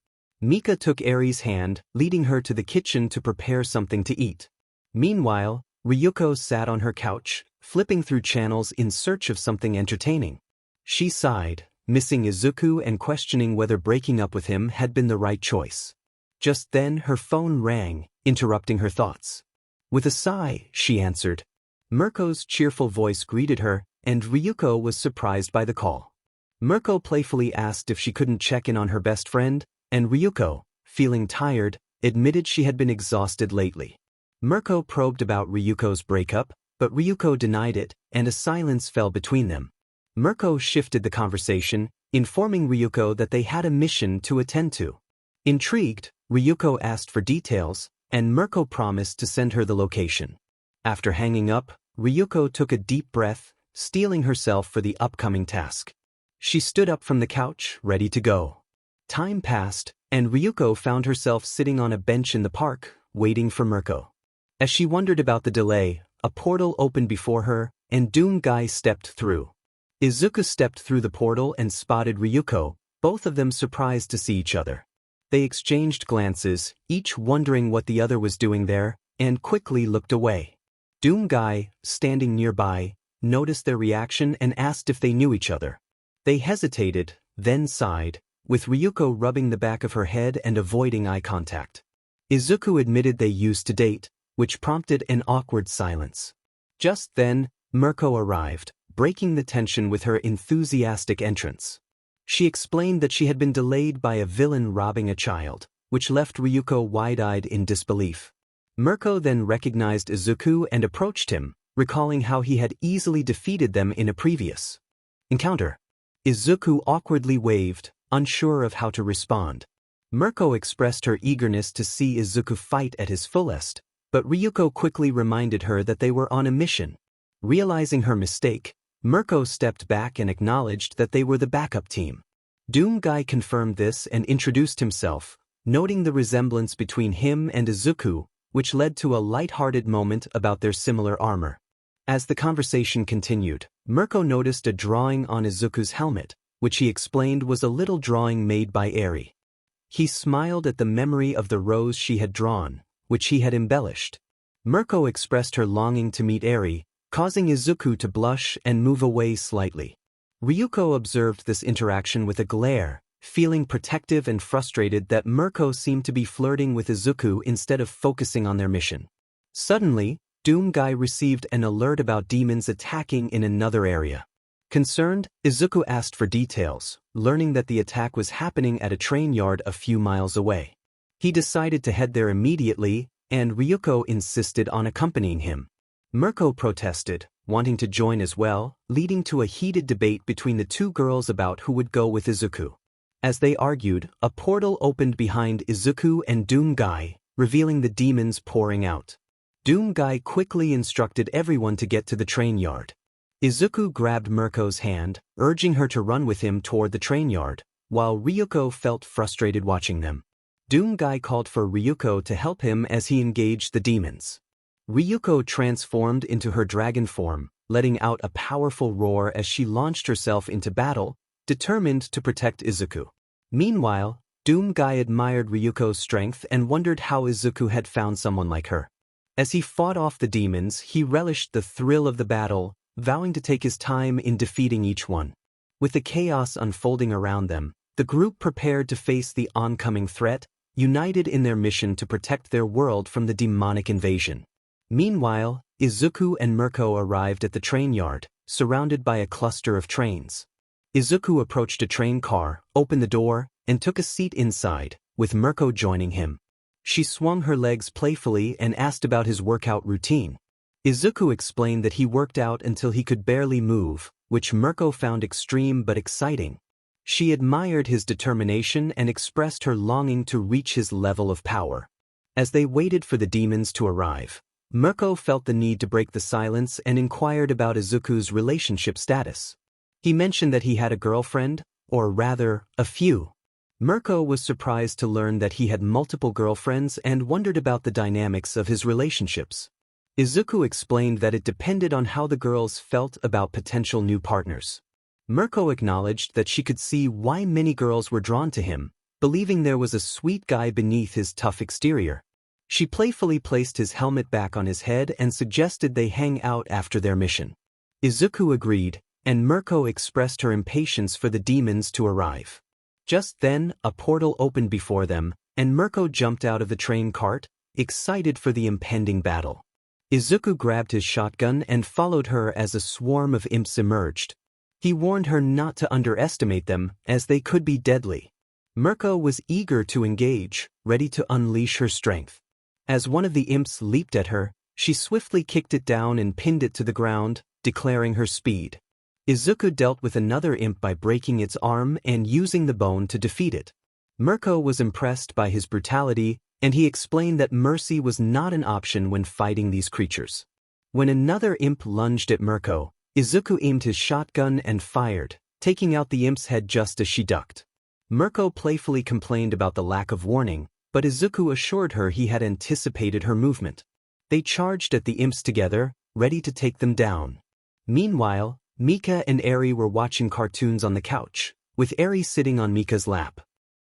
Speaker 1: Mika took Eri's hand, leading her to the kitchen to prepare something to eat. Meanwhile, Ryuko sat on her couch, flipping through channels in search of something entertaining. She sighed, missing Izuku and questioning whether breaking up with him had been the right choice. Just then her phone rang, interrupting her thoughts. With a sigh, she answered. Mirko's cheerful voice greeted her, and Ryuko was surprised by the call. Mirko playfully asked if she couldn't check in on her best friend, and Ryuko, feeling tired, admitted she had been exhausted lately. Mirko probed about Ryuko's breakup, but Ryuko denied it, and a silence fell between them. Mirko shifted the conversation, informing Ryuko that they had a mission to attend to. Intrigued, Ryuko asked for details, and Mirko promised to send her the location. After hanging up, Ryuko took a deep breath, steeling herself for the upcoming task. She stood up from the couch, ready to go. Time passed, and Ryuko found herself sitting on a bench in the park, waiting for Mirko. As she wondered about the delay, a portal opened before her, and Doomguy stepped through. Izuku stepped through the portal and spotted Ryuko, both of them surprised to see each other. They exchanged glances, each wondering what the other was doing there, and quickly looked away. Doomguy, standing nearby, noticed their reaction and asked if they knew each other. They hesitated, then sighed, with Ryuko rubbing the back of her head and avoiding eye contact. Izuku admitted they used to date, which prompted an awkward silence. Just then, Mirko arrived, breaking the tension with her enthusiastic entrance. She explained that she had been delayed by a villain robbing a child, which left Ryuko wide-eyed in disbelief. Mirko then recognized Izuku and approached him, recalling how he had easily defeated them in a previous encounter. Izuku awkwardly waved, unsure of how to respond. Mirko expressed her eagerness to see Izuku fight at his fullest, but Ryuko quickly reminded her that they were on a mission. Realizing her mistake, Mirko stepped back and acknowledged that they were the backup team. Doomguy confirmed this and introduced himself, noting the resemblance between him and Izuku, which led to a light-hearted moment about their similar armor. As the conversation continued, Mirko noticed a drawing on Izuku's helmet, which he explained was a little drawing made by Eri. He smiled at the memory of the rose she had drawn, which he had embellished. Mirko expressed her longing to meet Eri, causing Izuku to blush and move away slightly. Ryuko observed this interaction with a glare, feeling protective and frustrated that Mirko seemed to be flirting with Izuku instead of focusing on their mission. Suddenly, Doomguy received an alert about demons attacking in another area. Concerned, Izuku asked for details, learning that the attack was happening at a train yard a few miles away. He decided to head there immediately, and Ryuko insisted on accompanying him. Mirko protested, wanting to join as well, leading to a heated debate between the two girls about who would go with Izuku. As they argued, a portal opened behind Izuku and Doomguy, revealing the demons pouring out. Doom Guy quickly instructed everyone to get to the train yard. Izuku grabbed Mirko's hand, urging her to run with him toward the train yard, while Ryuko felt frustrated watching them. Doom Guy called for Ryuko to help him as he engaged the demons. Ryuko transformed into her dragon form, letting out a powerful roar as she launched herself into battle, determined to protect Izuku. Meanwhile, Doom Guy admired Ryuko's strength and wondered how Izuku had found someone like her. As he fought off the demons, he relished the thrill of the battle, vowing to take his time in defeating each one. With the chaos unfolding around them, the group prepared to face the oncoming threat, united in their mission to protect their world from the demonic invasion. Meanwhile, Izuku and Mirko arrived at the train yard, surrounded by a cluster of trains. Izuku approached a train car, opened the door, and took a seat inside, with Mirko joining him. She swung her legs playfully and asked about his workout routine. Izuku explained that he worked out until he could barely move, which Mirko found extreme but exciting. She admired his determination and expressed her longing to reach his level of power. As they waited for the demons to arrive, Mirko felt the need to break the silence and inquired about Izuku's relationship status. He mentioned that he had a girlfriend, or rather, a few. Mirko was surprised to learn that he had multiple girlfriends and wondered about the dynamics of his relationships. Izuku explained that it depended on how the girls felt about potential new partners. Mirko acknowledged that she could see why many girls were drawn to him, believing there was a sweet guy beneath his tough exterior. She playfully placed his helmet back on his head and suggested they hang out after their mission. Izuku agreed, and Mirko expressed her impatience for the demons to arrive. Just then, a portal opened before them, and Mirko jumped out of the train cart, excited for the impending battle. Izuku grabbed his shotgun and followed her as a swarm of imps emerged. He warned her not to underestimate them, as they could be deadly. Mirko was eager to engage, ready to unleash her strength. As one of the imps leaped at her, she swiftly kicked it down and pinned it to the ground, declaring her speed. Izuku dealt with another imp by breaking its arm and using the bone to defeat it. Mirko was impressed by his brutality, and he explained that mercy was not an option when fighting these creatures. When another imp lunged at Mirko, Izuku aimed his shotgun and fired, taking out the imp's head just as she ducked. Mirko playfully complained about the lack of warning, but Izuku assured her he had anticipated her movement. They charged at the imps together, ready to take them down. Meanwhile, Mika and Eri were watching cartoons on the couch, with Eri sitting on Mika's lap.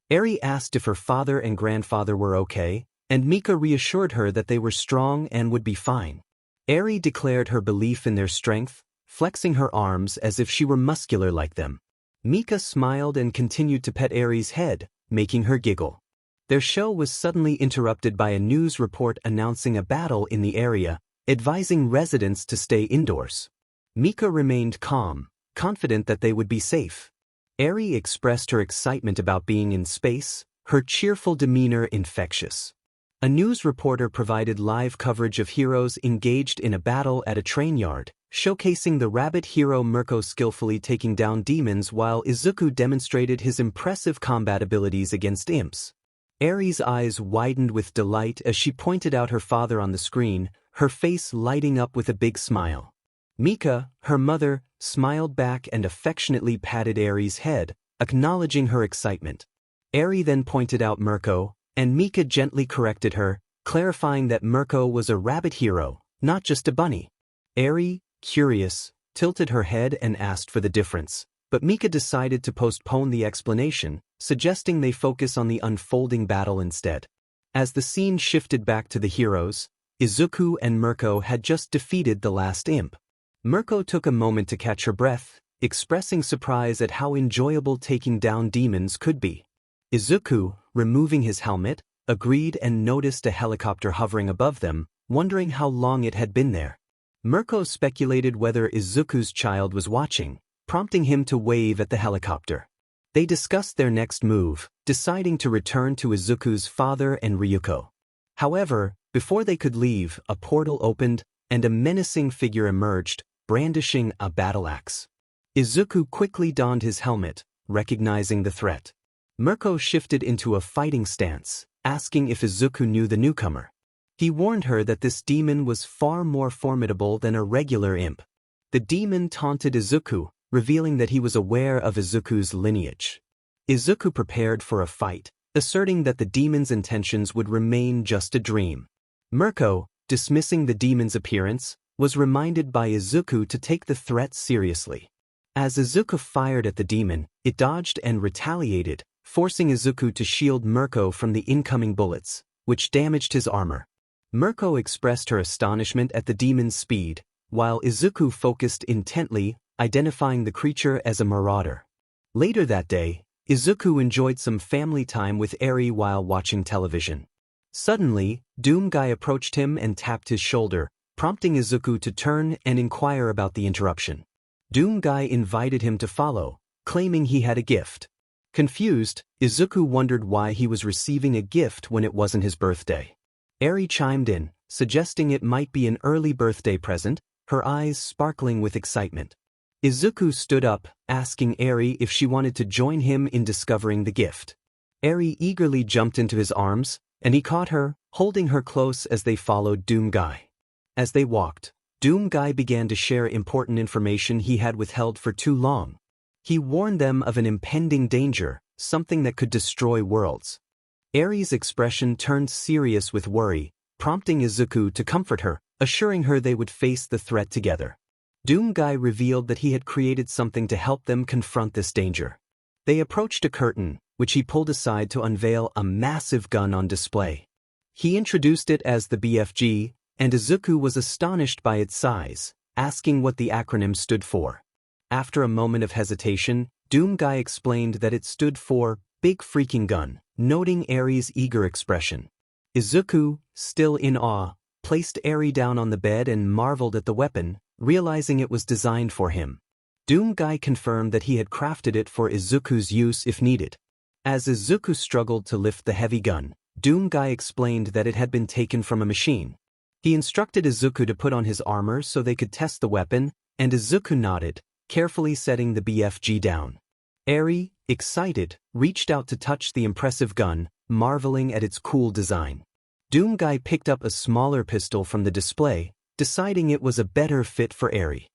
Speaker 1: Eri asked if her father and grandfather were okay, and Mika reassured her that they were strong and would be fine. Eri declared her belief in their strength, flexing her arms as if she were muscular like them. Mika smiled and continued to pet Eri's head, making her giggle. Their show was suddenly interrupted by a news report announcing a battle in the area, advising residents to stay indoors. Mika remained calm, confident that they would be safe. Eri expressed her excitement about being in space, her cheerful demeanor infectious. A news reporter provided live coverage of heroes engaged in a battle at a train yard, showcasing the rabbit hero Mirko skillfully taking down demons while Izuku demonstrated his impressive combat abilities against imps. Eri's eyes widened with delight as she pointed out her father on the screen, her face lighting up with a big smile. Mika, her mother, smiled back and affectionately patted Eri's head, acknowledging her excitement. Eri then pointed out Mirko, and Mika gently corrected her, clarifying that Mirko was a rabbit hero, not just a bunny. Eri, curious, tilted her head and asked for the difference, but Mika decided to postpone the explanation, suggesting they focus on the unfolding battle instead. As the scene shifted back to the heroes, Izuku and Mirko had just defeated the last imp. Mirko took a moment to catch her breath, expressing surprise at how enjoyable taking down demons could be. Izuku, removing his helmet, agreed and noticed a helicopter hovering above them, wondering how long it had been there. Mirko speculated whether Izuku's child was watching, prompting him to wave at the helicopter. They discussed their next move, deciding to return to Izuku's father and Ryuko. However, before they could leave, a portal opened, and a menacing figure emerged, brandishing a battle axe. Izuku quickly donned his helmet, recognizing the threat. Mirko shifted into a fighting stance, asking if Izuku knew the newcomer. He warned her that this demon was far more formidable than a regular imp. The demon taunted Izuku, revealing that he was aware of Izuku's lineage. Izuku prepared for a fight, asserting that the demon's intentions would remain just a dream. Mirko, dismissing the demon's appearance, was reminded by Izuku to take the threat seriously. As Izuku fired at the demon, it dodged and retaliated, forcing Izuku to shield Mirko from the incoming bullets, which damaged his armor. Mirko expressed her astonishment at the demon's speed, while Izuku focused intently, identifying the creature as a marauder. Later that day, Izuku enjoyed some family time with Eri while watching television. Suddenly, Doomguy approached him and tapped his shoulder, prompting Izuku to turn and inquire about the interruption. Doomguy invited him to follow, claiming he had a gift. Confused, Izuku wondered why he was receiving a gift when it wasn't his birthday. Eri chimed in, suggesting it might be an early birthday present, her eyes sparkling with excitement. Izuku stood up, asking Eri if she wanted to join him in discovering the gift. Eri eagerly jumped into his arms, and he caught her, holding her close as they followed Doomguy. As they walked, Doomguy began to share important information he had withheld for too long. He warned them of an impending danger, something that could destroy worlds. Eri's expression turned serious with worry, prompting Izuku to comfort her, assuring her they would face the threat together. Doomguy revealed that he had created something to help them confront this danger. They approached a curtain, which he pulled aside to unveil a massive gun on display. He introduced it as the BFG, and Izuku was astonished by its size, asking what the acronym stood for. After a moment of hesitation, Doomguy explained that it stood for Big Freaking Gun, noting Eri's eager expression. Izuku, still in awe, placed Eri down on the bed and marveled at the weapon, realizing it was designed for him. Doomguy confirmed that he had crafted it for Izuku's use if needed. As Izuku struggled to lift the heavy gun, Doomguy explained that it had been taken from a machine. He instructed Izuku to put on his armor so they could test the weapon, and Izuku nodded, carefully setting the BFG down. Eri, excited, reached out to touch the impressive gun, marveling at its cool design. Doomguy picked up a smaller pistol from the display, deciding it was a better fit for Eri.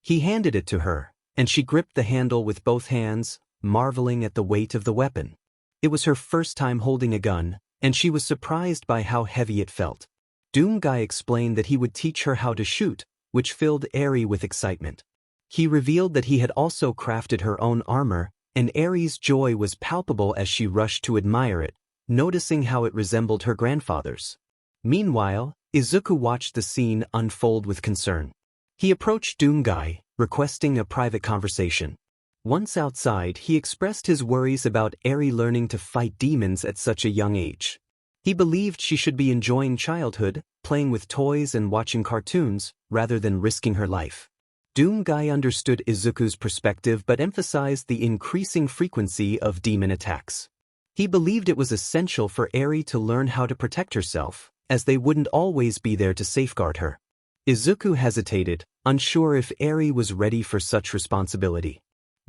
Speaker 1: He handed it to her, and she gripped the handle with both hands, marveling at the weight of the weapon. It was her first time holding a gun, and she was surprised by how heavy it felt. Doomguy explained that he would teach her how to shoot, which filled Eri with excitement. He revealed that he had also crafted her own armor, and Eri's joy was palpable as she rushed to admire it, noticing how it resembled her grandfather's. Meanwhile, Izuku watched the scene unfold with concern. He approached Doomguy, requesting a private conversation. Once outside, he expressed his worries about Eri learning to fight demons at such a young age. He believed she should be enjoying childhood, playing with toys and watching cartoons, rather than risking her life. Doomguy understood Izuku's perspective but emphasized the increasing frequency of demon attacks. He believed it was essential for Eri to learn how to protect herself, as they wouldn't always be there to safeguard her. Izuku hesitated, unsure if Eri was ready for such responsibility.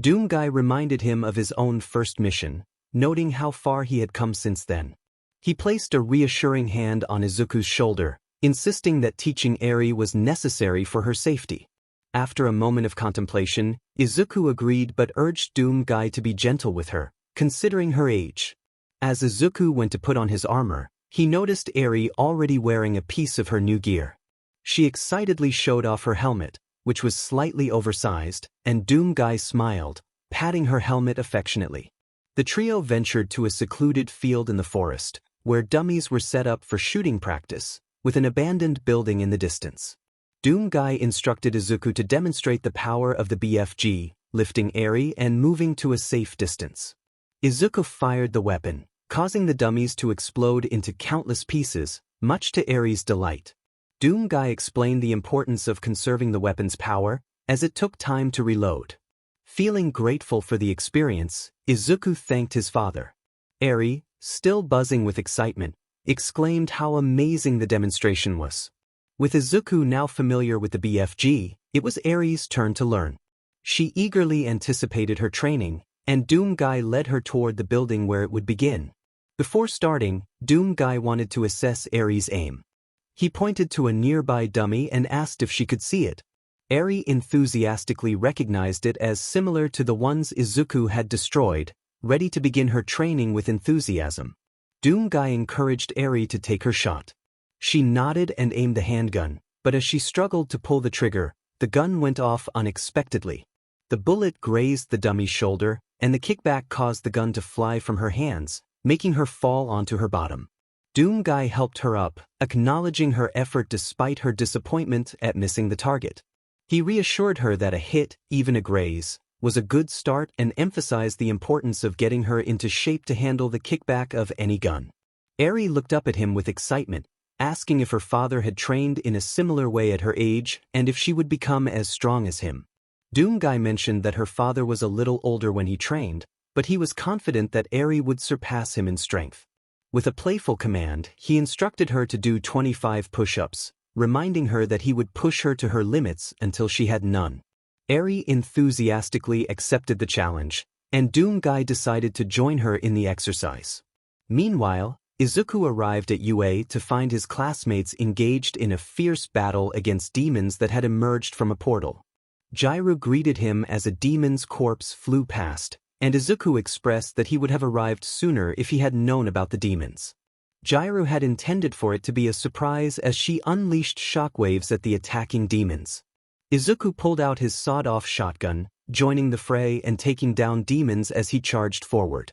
Speaker 1: Doomguy reminded him of his own first mission, noting how far he had come since then. He placed a reassuring hand on Izuku's shoulder, insisting that teaching Eri was necessary for her safety. After a moment of contemplation, Izuku agreed but urged Doomguy to be gentle with her, considering her age. As Izuku went to put on his armor, he noticed Eri already wearing a piece of her new gear. She excitedly showed off her helmet, which was slightly oversized, and Doomguy smiled, patting her helmet affectionately. The trio ventured to a secluded field in the forest, where dummies were set up for shooting practice, with an abandoned building in the distance. Doomguy instructed Izuku to demonstrate the power of the BFG, lifting Eri and moving to a safe distance. Izuku fired the weapon, causing the dummies to explode into countless pieces, much to Eri's delight. Doomguy explained the importance of conserving the weapon's power, as it took time to reload. Feeling grateful for the experience, Izuku thanked his father. Eri, still buzzing with excitement, exclaimed how amazing the demonstration was. With Izuku now familiar with the BFG, it was Eri's turn to learn. She eagerly anticipated her training, and Doomguy led her toward the building where it would begin. Before starting, Doom Guy wanted to assess Eri's aim. He pointed to a nearby dummy and asked if she could see it. Eri enthusiastically recognized it as similar to the ones Izuku had destroyed, ready to begin her training with enthusiasm. Doom Guy encouraged Eri to take her shot. She nodded and aimed the handgun, but as she struggled to pull the trigger, the gun went off unexpectedly. The bullet grazed the dummy's shoulder, and the kickback caused the gun to fly from her hands, making her fall onto her bottom. Doom Guy helped her up, acknowledging her effort despite her disappointment at missing the target. He reassured her that a hit, even a graze, was a good start and emphasized the importance of getting her into shape to handle the kickback of any gun. Eri looked up at him with excitement, asking if her father had trained in a similar way at her age and if she would become as strong as him. Doom Guy mentioned that her father was a little older when he trained, but he was confident that Eri would surpass him in strength. With a playful command, he instructed her to do 25 push-ups, reminding her that he would push her to her limits until she had none. Eri enthusiastically accepted the challenge, and Doom Guy decided to join her in the exercise. Meanwhile, Izuku arrived at UA to find his classmates engaged in a fierce battle against demons that had emerged from a portal. Jiru greeted him as a demon's corpse flew past, and Izuku expressed that he would have arrived sooner if he had known about the demons. Jiru had intended for it to be a surprise as she unleashed shockwaves at the attacking demons. Izuku pulled out his sawed-off shotgun, joining the fray and taking down demons as he charged forward.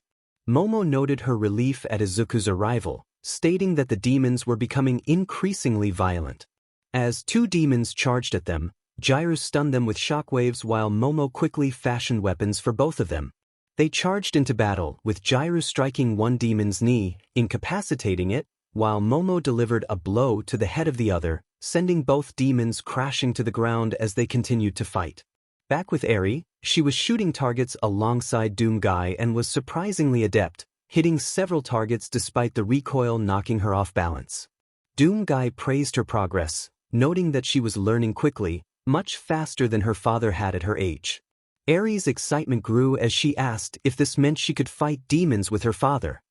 Speaker 1: Momo noted her relief at Izuku's arrival, stating that the demons were becoming increasingly violent. As two demons charged at them, Jiru stunned them with shockwaves while Momo quickly fashioned weapons for both of them. They charged into battle, with Jiru striking one demon's knee, incapacitating it, while Momo delivered a blow to the head of the other, sending both demons crashing to the ground as they continued to fight. Back with Eri, she was shooting targets alongside Doom Guy and was surprisingly adept, hitting several targets despite the recoil knocking her off balance. Doom Guy praised her progress, noting that she was learning quickly, much faster than her father had at her age. Eri's excitement grew as she asked if this meant she could fight demons with her father.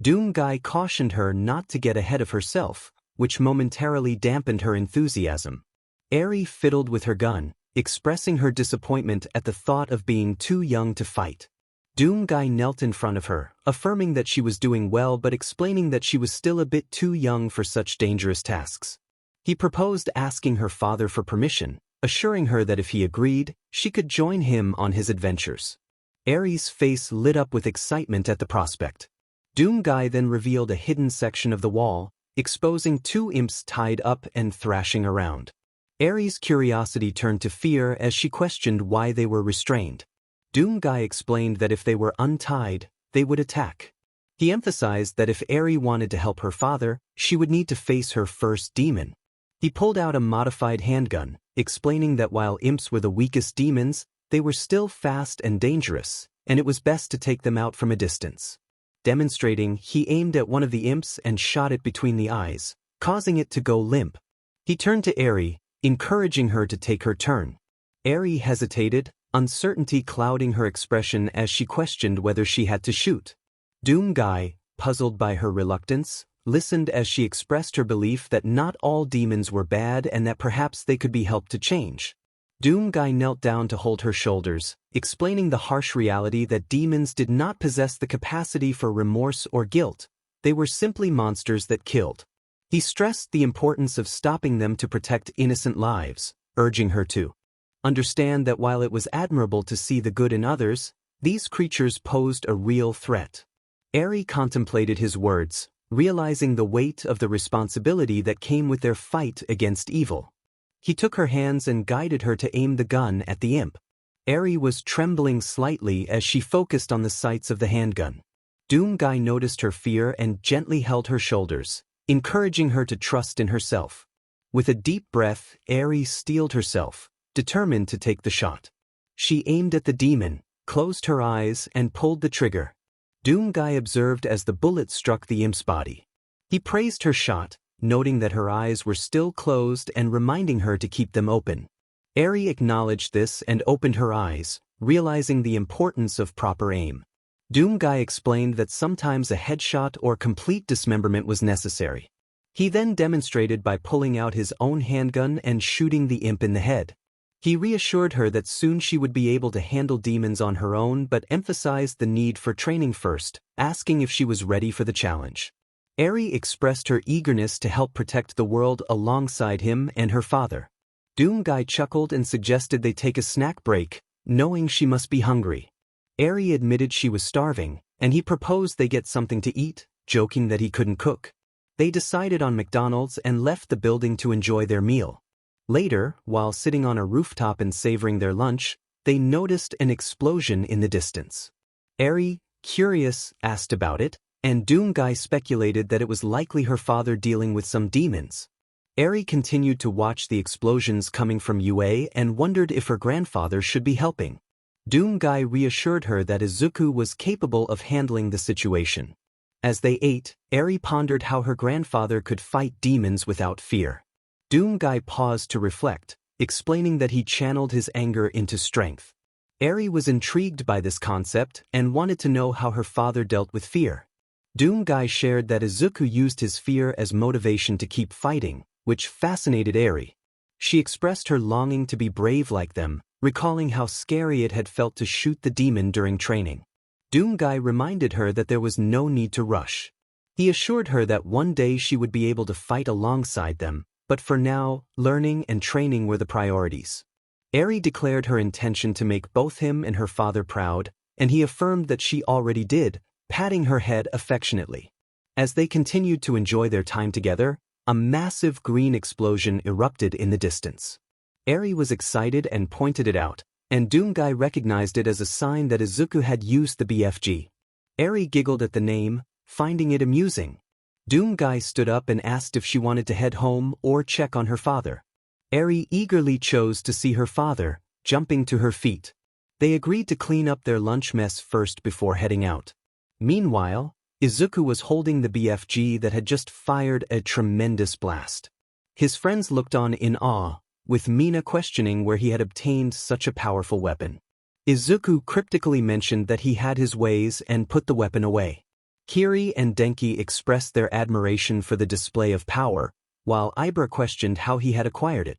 Speaker 1: Doom Guy cautioned her not to get ahead of herself, which momentarily dampened her enthusiasm. Eri fiddled with her gun, expressing her disappointment at the thought of being too young to fight. Doom Guy knelt in front of her, affirming that she was doing well but explaining that she was still a bit too young for such dangerous tasks. He proposed asking her father for permission, assuring her that if he agreed, she could join him on his adventures. Eri's face lit up with excitement at the prospect. Doom Guy then revealed a hidden section of the wall, exposing two imps tied up and thrashing around. Eri's curiosity turned to fear as she questioned why they were restrained. Doom Guy explained that if they were untied, they would attack. He emphasized that if Eri wanted to help her father, she would need to face her first demon. He pulled out a modified handgun, explaining that while imps were the weakest demons, they were still fast and dangerous, and it was best to take them out from a distance. Demonstrating, he aimed at one of the imps and shot it between the eyes, causing it to go limp. He turned to Eri, encouraging her to take her turn. Eri hesitated, uncertainty clouding her expression as she questioned whether she had to shoot. Doom Guy, puzzled by her reluctance, listened as she expressed her belief that not all demons were bad and that perhaps they could be helped to change. Doom Guy knelt down to hold her shoulders, explaining the harsh reality that demons did not possess the capacity for remorse or guilt. They were simply monsters that killed. He stressed the importance of stopping them to protect innocent lives, urging her to understand that while it was admirable to see the good in others, these creatures posed a real threat. Eri contemplated his words, realizing the weight of the responsibility that came with their fight against evil. He took her hands and guided her to aim the gun at the imp. Eri was trembling slightly as she focused on the sights of the handgun. Doom Guy noticed her fear and gently held her shoulders, encouraging her to trust in herself. With a deep breath, Eri steeled herself, determined to take the shot. She aimed at the demon, closed her eyes, and pulled the trigger. Doom Guy observed as the bullet struck the imp's body. He praised her shot, noting that her eyes were still closed and reminding her to keep them open. Eri acknowledged this and opened her eyes, realizing the importance of proper aim. Doomguy explained that sometimes a headshot or complete dismemberment was necessary. He then demonstrated by pulling out his own handgun and shooting the imp in the head. He reassured her that soon she would be able to handle demons on her own but emphasized the need for training first, asking if she was ready for the challenge. Eri expressed her eagerness to help protect the world alongside him and her father. Doomguy chuckled and suggested they take a snack break, knowing she must be hungry. Eri admitted she was starving, and he proposed they get something to eat, joking that he couldn't cook. They decided on McDonald's and left the building to enjoy their meal. Later, while sitting on a rooftop and savoring their lunch, they noticed an explosion in the distance. Eri, curious, asked about it, and Doomguy speculated that it was likely her father dealing with some demons. Eri continued to watch the explosions coming from UA and wondered if her grandfather should be helping. Doomguy reassured her that Izuku was capable of handling the situation. As they ate, Eri pondered how her grandfather could fight demons without fear. Doomguy paused to reflect, explaining that he channeled his anger into strength. Eri was intrigued by this concept and wanted to know how her father dealt with fear. Doomguy shared that Izuku used his fear as motivation to keep fighting, which fascinated Eri. She expressed her longing to be brave like them, recalling how scary it had felt to shoot the demon during training. Doomguy reminded her that there was no need to rush. He assured her that one day she would be able to fight alongside them, but for now, learning and training were the priorities. Eri declared her intention to make both him and her father proud, and he affirmed that she already did, patting her head affectionately. As they continued to enjoy their time together, a massive green explosion erupted in the distance. Eri was excited and pointed it out, and Doomguy recognized it as a sign that Izuku had used the BFG. Eri giggled at the name, finding it amusing. Doomguy stood up and asked if she wanted to head home or check on her father. Eri eagerly chose to see her father, jumping to her feet. They agreed to clean up their lunch mess first before heading out. Meanwhile, Izuku was holding the BFG that had just fired a tremendous blast. His friends looked on in awe, with Mina questioning where he had obtained such a powerful weapon. Izuku cryptically mentioned that he had his ways and put the weapon away. Kiri and Denki expressed their admiration for the display of power, while Ibra questioned how he had acquired it.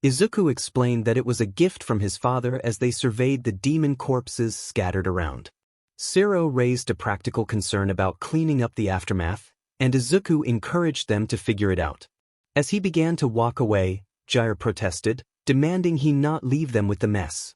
Speaker 1: Izuku explained that it was a gift from his father as they surveyed the demon corpses scattered around. Siro raised a practical concern about cleaning up the aftermath, and Izuku encouraged them to figure it out. As he began to walk away, Jair protested, demanding he not leave them with the mess.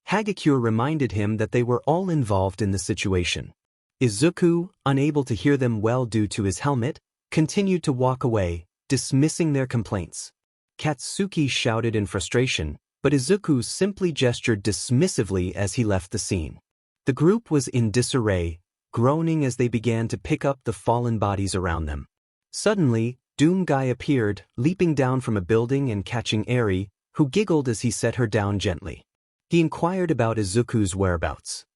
Speaker 1: Hagakure reminded him that they were all involved in the situation. Izuku, unable to hear them well due to his helmet, continued to walk away, dismissing their complaints. Katsuki shouted in frustration, but Izuku simply gestured dismissively as he left the scene. The group was in disarray, groaning as they began to pick up the fallen bodies around them. Suddenly, Doomguy appeared, leaping down from a building and catching Eri, who giggled as he set her down gently. He inquired about Izuku's whereabouts.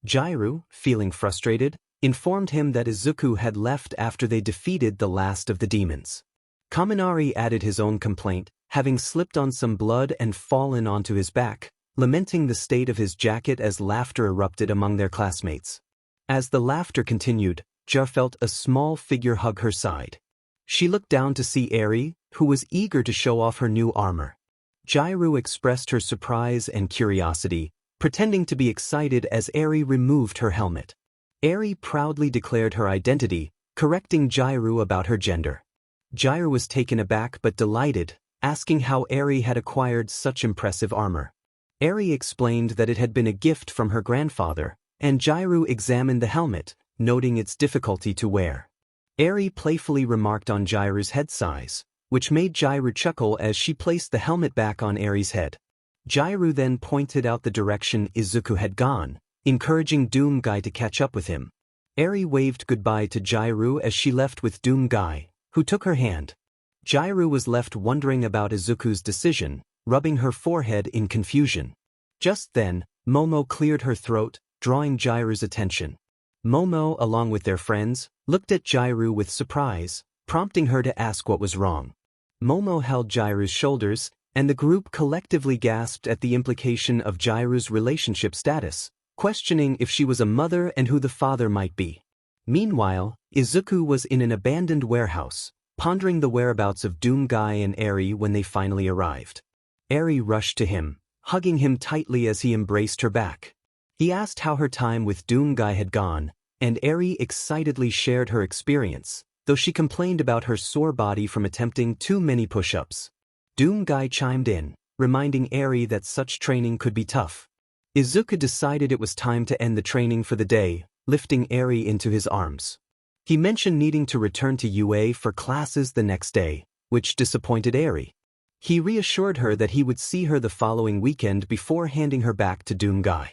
Speaker 1: Jairu, feeling frustrated, informed him that Izuku had left after they defeated the last of the demons. Kaminari added his own complaint, having slipped on some blood and fallen onto his back, lamenting the state of his jacket as laughter erupted among their classmates. As the laughter continued, Jar felt a small figure hug her side. She looked down to see Eri, who was eager to show off her new armor. Jairu expressed her surprise and curiosity, pretending to be excited as Eri removed her helmet. Eri proudly declared her identity, correcting Jairu about her gender. Jairu was taken aback but delighted, asking how Eri had acquired such impressive armor. Eri explained that it had been a gift from her grandfather, and Jairu examined the helmet, noting its difficulty to wear. Eri playfully remarked on Jairu's head size, which made Jairu chuckle as she placed the helmet back on Eri's head. Jairu then pointed out the direction Izuku had gone, encouraging Doomguy to catch up with him. Eri waved goodbye to Jairu as she left with Doomguy, who took her hand. Jairu was left wondering about Izuku's decision, rubbing her forehead in confusion. Just then, Momo cleared her throat, drawing Jairu's attention. Momo, along with their friends, looked at Jairu with surprise, prompting her to ask what was wrong. Momo held Jairu's shoulders, and the group collectively gasped at the implication of Jairu's relationship status, questioning if she was a mother and who the father might be. Meanwhile, Izuku was in an abandoned warehouse, pondering the whereabouts of Doomguy and Eri when they finally arrived. Eri rushed to him, hugging him tightly as he embraced her back. He asked how her time with Doomguy had gone, and Eri excitedly shared her experience, though she complained about her sore body from attempting too many push-ups. Doomguy chimed in, reminding Eri that such training could be tough. Izuku decided it was time to end the training for the day, lifting Eri into his arms. He mentioned needing to return to UA for classes the next day, which disappointed Eri. He reassured her that he would see her the following weekend before handing her back to Doomguy.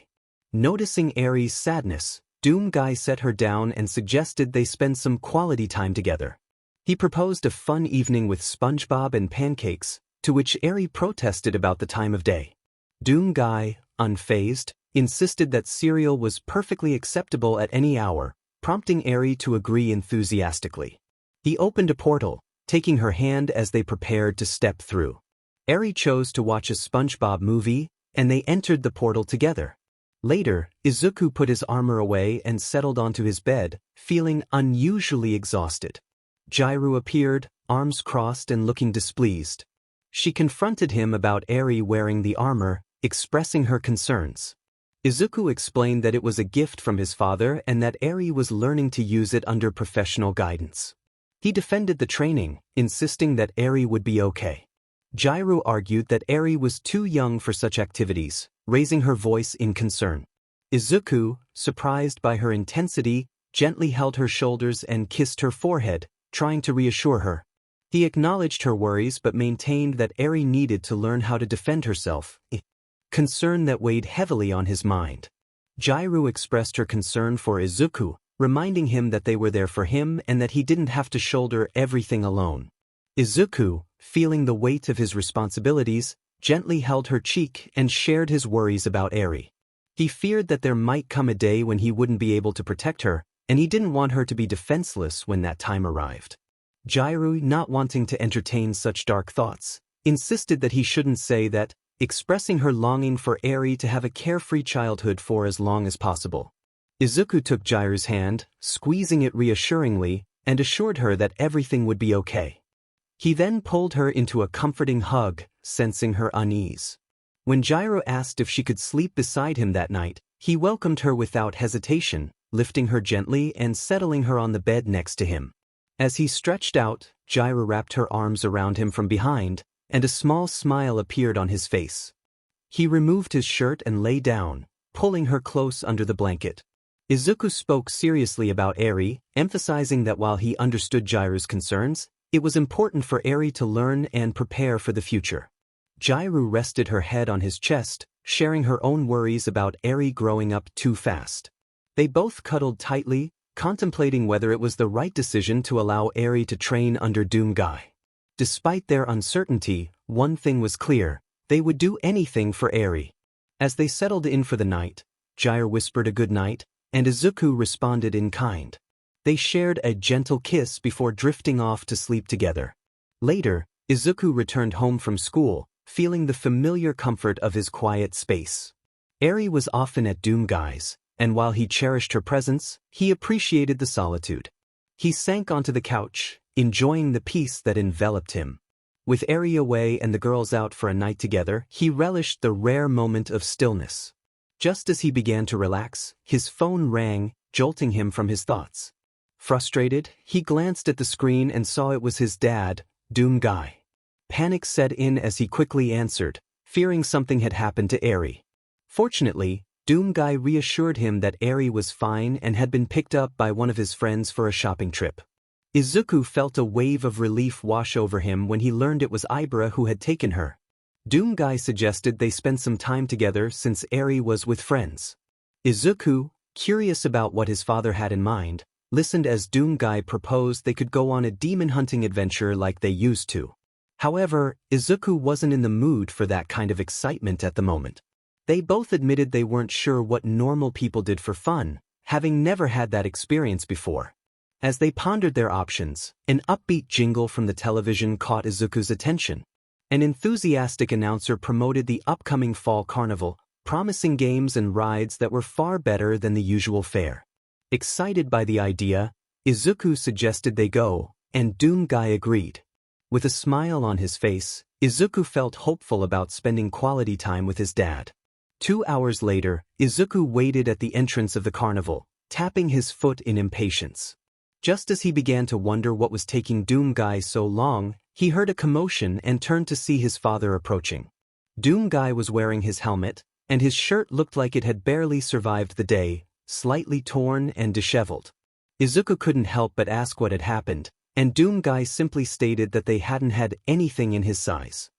Speaker 1: Noticing Eri's sadness, Doomguy set her down and suggested they spend some quality time together. He proposed a fun evening with SpongeBob and pancakes, to which Eri protested about the time of day. Doomguy, unfazed, insisted that cereal was perfectly acceptable at any hour, prompting Eri to agree enthusiastically. He opened a portal, taking her hand as they prepared to step through. Eri chose to watch a SpongeBob movie, and they entered the portal together. Later, Izuku put his armor away and settled onto his bed, feeling unusually exhausted. Jairu appeared, arms crossed and looking displeased. She confronted him about Eri wearing the armor, expressing her concerns. Izuku explained that it was a gift from his father and that Eri was learning to use it under professional guidance. He defended the training, insisting that Eri would be okay. Jairu argued that Eri was too young for such activities, raising her voice in concern. Izuku, surprised by her intensity, gently held her shoulders and kissed her forehead, trying to reassure her. He acknowledged her worries but maintained that Eri needed to learn how to defend herself, a concern that weighed heavily on his mind. Jairu expressed her concern for Izuku, reminding him that they were there for him and that he didn't have to shoulder everything alone. Izuku, feeling the weight of his responsibilities, gently held her cheek and shared his worries about Eri. He feared that there might come a day when he wouldn't be able to protect her, and he didn't want her to be defenseless when that time arrived. Jairu, not wanting to entertain such dark thoughts, insisted that he shouldn't say that, expressing her longing for Eri to have a carefree childhood for as long as possible. Izuku took Jairu's hand, squeezing it reassuringly, and assured her that everything would be okay. He then pulled her into a comforting hug, sensing her unease. When Jairu asked if she could sleep beside him that night, he welcomed her without hesitation, lifting her gently and settling her on the bed next to him. As he stretched out, Jairu wrapped her arms around him from behind, and a small smile appeared on his face. He removed his shirt and lay down, pulling her close under the blanket. Izuku spoke seriously about Eri, emphasizing that while he understood Jairu's concerns, it was important for Eri to learn and prepare for the future. Jairu rested her head on his chest, sharing her own worries about Eri growing up too fast. They both cuddled tightly, contemplating whether it was the right decision to allow Eri to train under Doomguy. Despite their uncertainty, one thing was clear: they would do anything for Eri. As they settled in for the night, Jairu whispered a good night, and Izuku responded in kind. They shared a gentle kiss before drifting off to sleep together. Later, Izuku returned home from school, feeling the familiar comfort of his quiet space. Eri was often at Doomguy's, and while he cherished her presence, he appreciated the solitude. He sank onto the couch, enjoying the peace that enveloped him. With Eri away and the girls out for a night together, he relished the rare moment of stillness. Just as he began to relax, his phone rang, jolting him from his thoughts. Frustrated, he glanced at the screen and saw it was his dad, Doomguy. Panic set in as he quickly answered, fearing something had happened to Eri. Fortunately, Doomguy reassured him that Eri was fine and had been picked up by one of his friends for a shopping trip. Izuku felt a wave of relief wash over him when he learned it was Ibra who had taken her. Doomguy suggested they spend some time together since Eri was with friends. Izuku, curious about what his father had in mind, listened as Doomguy proposed they could go on a demon-hunting adventure like they used to. However, Izuku wasn't in the mood for that kind of excitement at the moment. They both admitted they weren't sure what normal people did for fun, having never had that experience before. As they pondered their options, an upbeat jingle from the television caught Izuku's attention. An enthusiastic announcer promoted the upcoming fall carnival, promising games and rides that were far better than the usual fare. Excited by the idea, Izuku suggested they go, and Doomguy agreed. With a smile on his face, Izuku felt hopeful about spending quality time with his dad. 2 hours later, Izuku waited at the entrance of the carnival, tapping his foot in impatience. Just as he began to wonder what was taking Doomguy so long, he heard a commotion and turned to see his father approaching. Doomguy was wearing his helmet, and his shirt looked like it had barely survived the day, slightly torn and disheveled. Izuku couldn't help but ask what had happened, and Doomguy simply stated that they hadn't had anything in his size.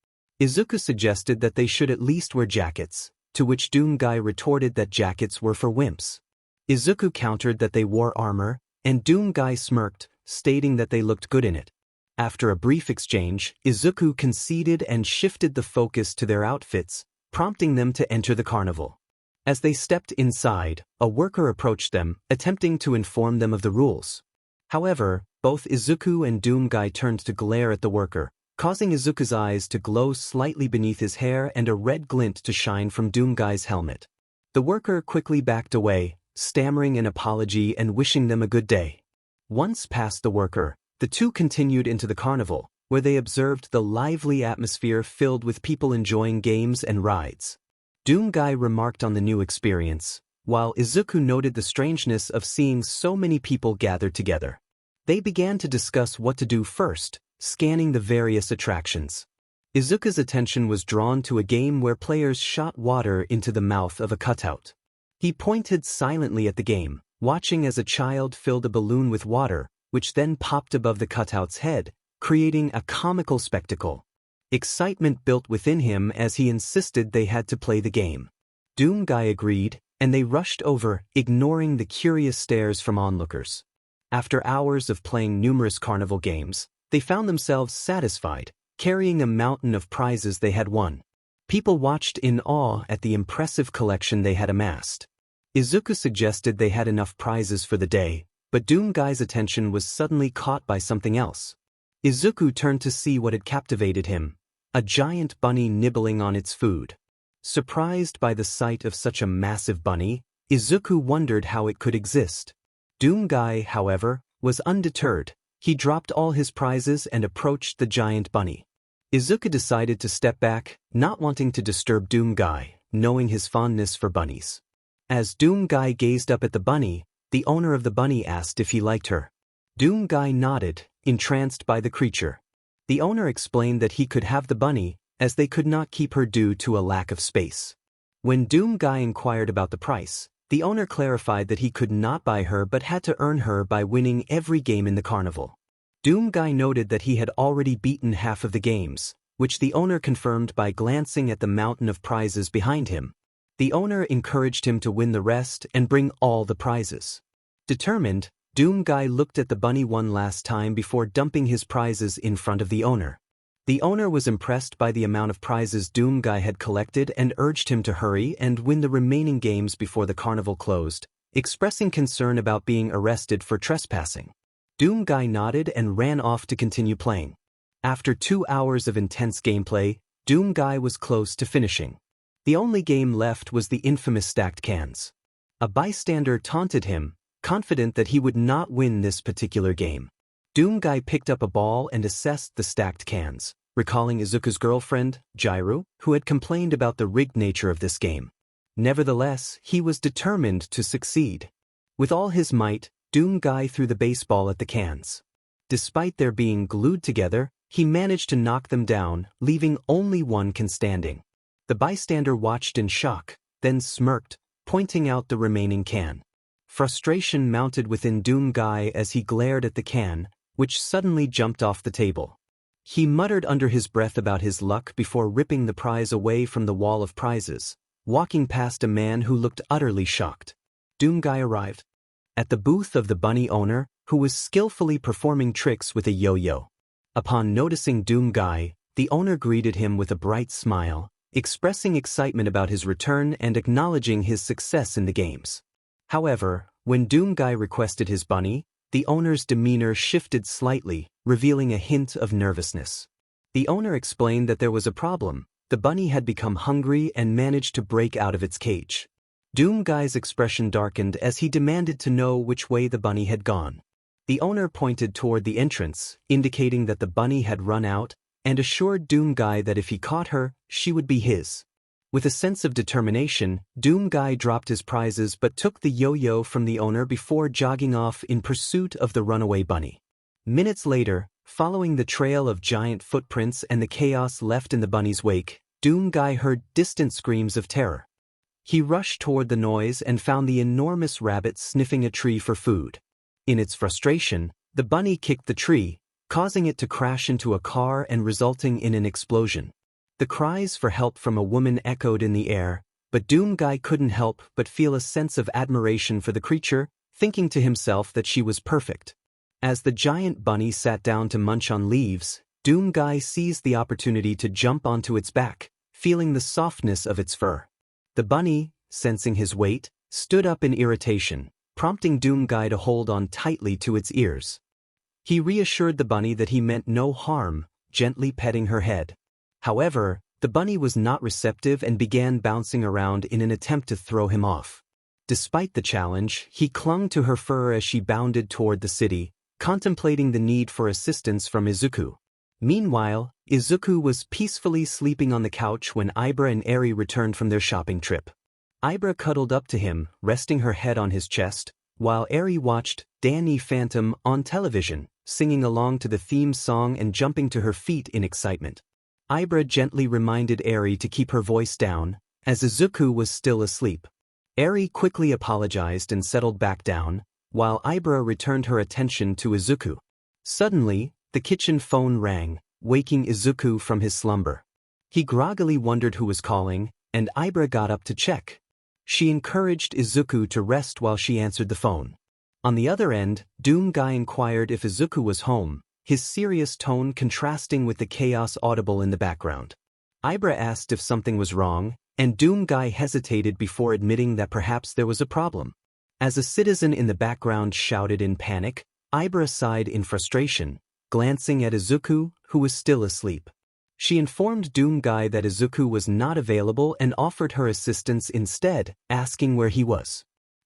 Speaker 1: Izuku suggested that they should at least wear jackets, to which Doomguy retorted that jackets were for wimps. Izuku countered that they wore armor, and Doomguy smirked, stating that they looked good in it. After a brief exchange, Izuku conceded and shifted the focus to their outfits, prompting them to enter the carnival. As they stepped inside, a worker approached them, attempting to inform them of the rules. However, both Izuku and Doomguy turned to glare at the worker, causing Izuku's eyes to glow slightly beneath his hair and a red glint to shine from Doomguy's helmet. The worker quickly backed away, stammering an apology and wishing them a good day. Once past the worker, the two continued into the carnival, where they observed the lively atmosphere filled with people enjoying games and rides. Doomguy remarked on the new experience, while Izuku noted the strangeness of seeing so many people gathered together. They began to discuss what to do first, scanning the various attractions. Izuku's attention was drawn to a game where players shot water into the mouth of a cutout. He pointed silently at the game, watching as a child filled a balloon with water, which then popped above the cutout's head, creating a comical spectacle. Excitement built within him as he insisted they had to play the game. Doomguy agreed, and they rushed over, ignoring the curious stares from onlookers. After hours of playing numerous carnival games, they found themselves satisfied, carrying a mountain of prizes they had won. People watched in awe at the impressive collection they had amassed. Izuku suggested they had enough prizes for the day, but Doomguy's attention was suddenly caught by something else. Izuku turned to see what had captivated him, a giant bunny nibbling on its food. Surprised by the sight of such a massive bunny, Izuku wondered how it could exist. Doomguy, however, was undeterred. He dropped all his prizes and approached the giant bunny. Izuku decided to step back, not wanting to disturb Doomguy, knowing his fondness for bunnies. As Doomguy gazed up at the bunny, the owner of the bunny asked if he liked her. Doomguy nodded, entranced by the creature. The owner explained that he could have the bunny, as they could not keep her due to a lack of space. When Doomguy inquired about the price, the owner clarified that he could not buy her but had to earn her by winning every game in the carnival. Doomguy noted that he had already beaten half of the games, which the owner confirmed by glancing at the mountain of prizes behind him. The owner encouraged him to win the rest and bring all the prizes. Determined, Doomguy looked at the bunny one last time before dumping his prizes in front of the owner. The owner was impressed by the amount of prizes Doomguy had collected and urged him to hurry and win the remaining games before the carnival closed, expressing concern about being arrested for trespassing. Doomguy nodded and ran off to continue playing. After 2 hours of intense gameplay, Doomguy was close to finishing. The only game left was the infamous stacked cans. A bystander taunted him, confident that he would not win this particular game. Doomguy picked up a ball and assessed the stacked cans, recalling Izuku's girlfriend, Jiru, who had complained about the rigged nature of this game. Nevertheless, he was determined to succeed. With all his might, Doomguy threw the baseball at the cans. Despite their being glued together, he managed to knock them down, leaving only one can standing. The bystander watched in shock, then smirked, pointing out the remaining can. Frustration mounted within Doomguy as he glared at the can, which suddenly jumped off the table. He muttered under his breath about his luck before ripping the prize away from the wall of prizes, walking past a man who looked utterly shocked. Doomguy arrived at the booth of the bunny owner, who was skillfully performing tricks with a yo-yo. Upon noticing Doomguy, the owner greeted him with a bright smile, expressing excitement about his return and acknowledging his success in the games. However, when Doomguy requested his bunny, the owner's demeanor shifted slightly, revealing a hint of nervousness. The owner explained that there was a problem, The bunny had become hungry and managed to break out of its cage. Doomguy's expression darkened as he demanded to know which way the bunny had gone. The owner pointed toward the entrance, indicating that the bunny had run out, and assured Doomguy that if he caught her, she would be his. With a sense of determination, Doomguy dropped his prizes but took the yo-yo from the owner before jogging off in pursuit of the runaway bunny. Minutes later, following the trail of giant footprints and the chaos left in the bunny's wake, Doomguy heard distant screams of terror. He rushed toward the noise and found the enormous rabbit sniffing a tree for food. In its frustration, the bunny kicked the tree, causing it to crash into a car and resulting in an explosion. The cries for help from a woman echoed in the air, but Doomguy couldn't help but feel a sense of admiration for the creature, thinking to himself that she was perfect. As the giant bunny sat down to munch on leaves, Doomguy seized the opportunity to jump onto its back, feeling the softness of its fur. The bunny, sensing his weight, stood up in irritation, prompting Doomguy to hold on tightly to its ears. He reassured the bunny that he meant no harm, gently petting her head. However, the bunny was not receptive and began bouncing around in an attempt to throw him off. Despite the challenge, he clung to her fur as she bounded toward the city, contemplating the need for assistance from Izuku. Meanwhile, Izuku was peacefully sleeping on the couch when Ibra and Eri returned from their shopping trip. Ibra cuddled up to him, resting her head on his chest, while Eri watched Danny Phantom on television, singing along to the theme song and jumping to her feet in excitement. Ibra gently reminded Eri to keep her voice down, as Izuku was still asleep. Eri quickly apologized and settled back down, while Ibra returned her attention to Izuku. Suddenly, the kitchen phone rang, waking Izuku from his slumber. He groggily wondered who was calling, and Ibra got up to check. She encouraged Izuku to rest while she answered the phone. On the other end, Doomguy inquired if Izuku was home, his serious tone contrasting with the chaos audible in the background. Ibra asked if something was wrong, and Doomguy hesitated before admitting that perhaps there was a problem. As a citizen in the background shouted in panic, Ibra sighed in frustration, glancing at Izuku, who was still asleep. She informed Doomguy that Izuku was not available and offered her assistance instead, asking where he was.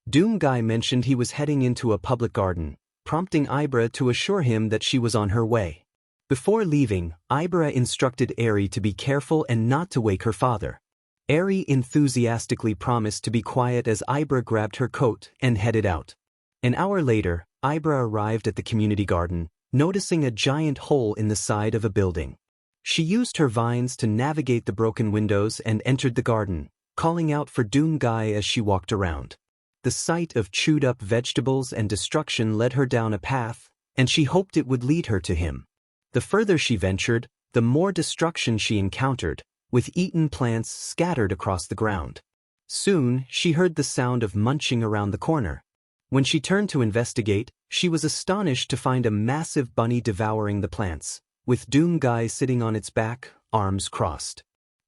Speaker 1: Doomguy mentioned he was heading into a public garden, prompting Ibra to assure him that she was on her way. Before leaving, Ibra instructed Eri to be careful and not to wake her father. Eri enthusiastically promised to be quiet as Ibra grabbed her coat and headed out. An hour later, Ibra arrived at the community garden, noticing a giant hole in the side of a building. She used her vines to navigate the broken windows and entered the garden, calling out for Doomguy as she walked around. The sight of chewed-up vegetables and destruction led her down a path, and she hoped it would lead her to him. The further she ventured, the more destruction she encountered, with eaten plants scattered across the ground. Soon, she heard the sound of munching around the corner. When she turned to investigate, she was astonished to find a massive bunny devouring the plants, with Doomguy sitting on its back, arms crossed.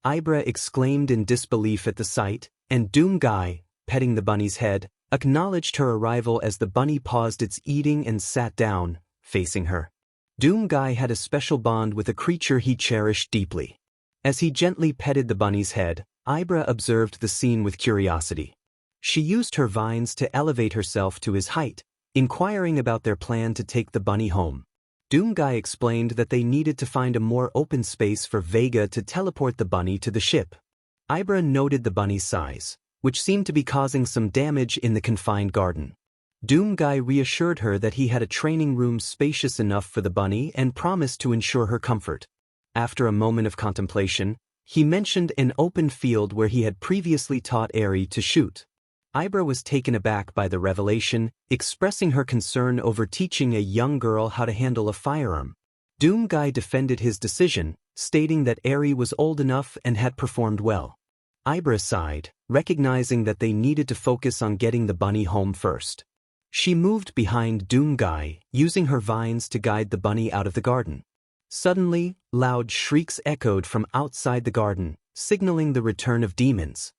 Speaker 1: Ibra exclaimed in disbelief at the sight, and Doomguy, petting the bunny's head, acknowledged her arrival as the bunny paused its eating and sat down, facing her. Doomguy had a special bond with a creature he cherished deeply. As he gently petted the bunny's head, Ibra observed the scene with curiosity. She used her vines to elevate herself to his height, inquiring about their plan to take the bunny home. Doomguy explained that they needed to find a more open space for Vega to teleport the bunny to the ship. Ibra noted the bunny's size, which seemed to be causing some damage in the confined garden. Doomguy reassured her that he had a training room spacious enough for the bunny and promised to ensure her comfort. After a moment of contemplation, he mentioned an open field where he had previously taught Eri to shoot. Ibra was taken aback by the revelation, expressing her concern over teaching a young girl how to handle a firearm. Doomguy defended his decision, stating that Eri was old enough and had performed well. Ibra sighed, recognizing that they needed to focus on getting the bunny home first. She moved behind Doomguy, using her vines to guide the bunny out of the garden. Suddenly, loud shrieks echoed from outside the garden, signaling the return of demons.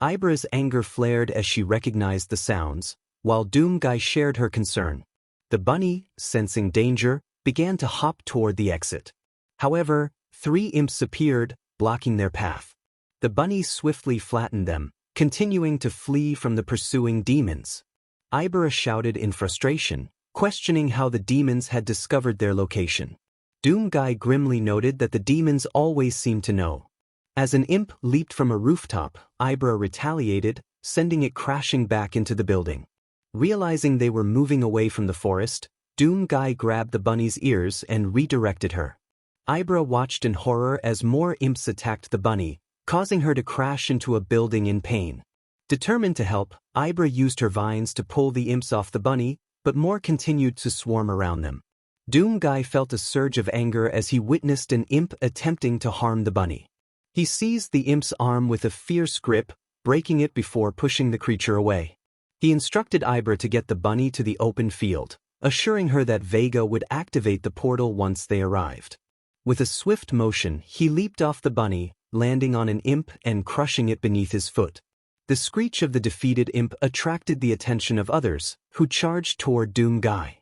Speaker 1: Ibra's anger flared as she recognized the sounds, while Doomguy shared her concern. The bunny, sensing danger, began to hop toward the exit. However, 3 imps appeared, blocking their path. The bunny swiftly flattened them, continuing to flee from the pursuing demons. Ibera shouted in frustration, questioning how the demons had discovered their location. Doomguy grimly noted that the demons always seemed to know. As an imp leaped from a rooftop, Ibera retaliated, sending it crashing back into the building. Realizing they were moving away from the forest, Doomguy grabbed the bunny's ears and redirected her. Ibera watched in horror as more imps attacked the bunny, causing her to crash into a building in pain. Determined to help, Ibera used her vines to pull the imps off the bunny, but more continued to swarm around them. Doomguy felt a surge of anger as he witnessed an imp attempting to harm the bunny. He seized the imp's arm with a fierce grip, breaking it before pushing the creature away. He instructed Ibera to get the bunny to the open field, assuring her that Vega would activate the portal once they arrived. With a swift motion, he leaped off the bunny, landing on an imp and crushing it beneath his foot. The screech of the defeated imp attracted the attention of others, who charged toward Doomguy.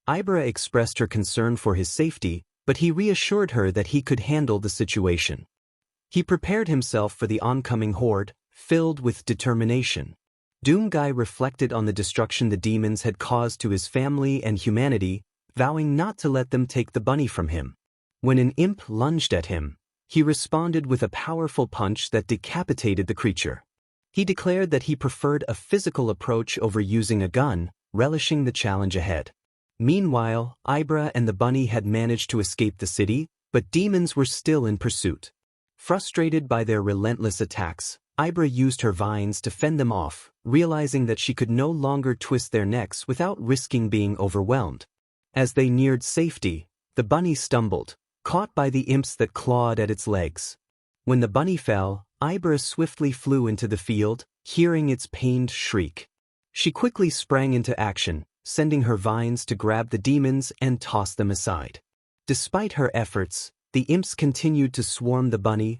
Speaker 1: Ibera expressed her concern for his safety, but he reassured her that he could handle the situation. He prepared himself for the oncoming horde, filled with determination. Doomguy reflected on the destruction the demons had caused to his family and humanity, vowing not to let them take the bunny from him. When an imp lunged at him, he responded with a powerful punch that decapitated the creature. He declared that he preferred a physical approach over using a gun, relishing the challenge ahead. Meanwhile, Ibera and the bunny had managed to escape the city, but demons were still in pursuit. Frustrated by their relentless attacks, Ibera used her vines to fend them off, realizing that she could no longer twist their necks without risking being overwhelmed. As they neared safety, the bunny stumbled, caught by the imps that clawed at its legs. When the bunny fell, Ibera swiftly flew into the field, hearing its pained shriek. She quickly sprang into action, sending her vines to grab the demons and toss them aside. Despite her efforts, the imps continued to swarm the bunny,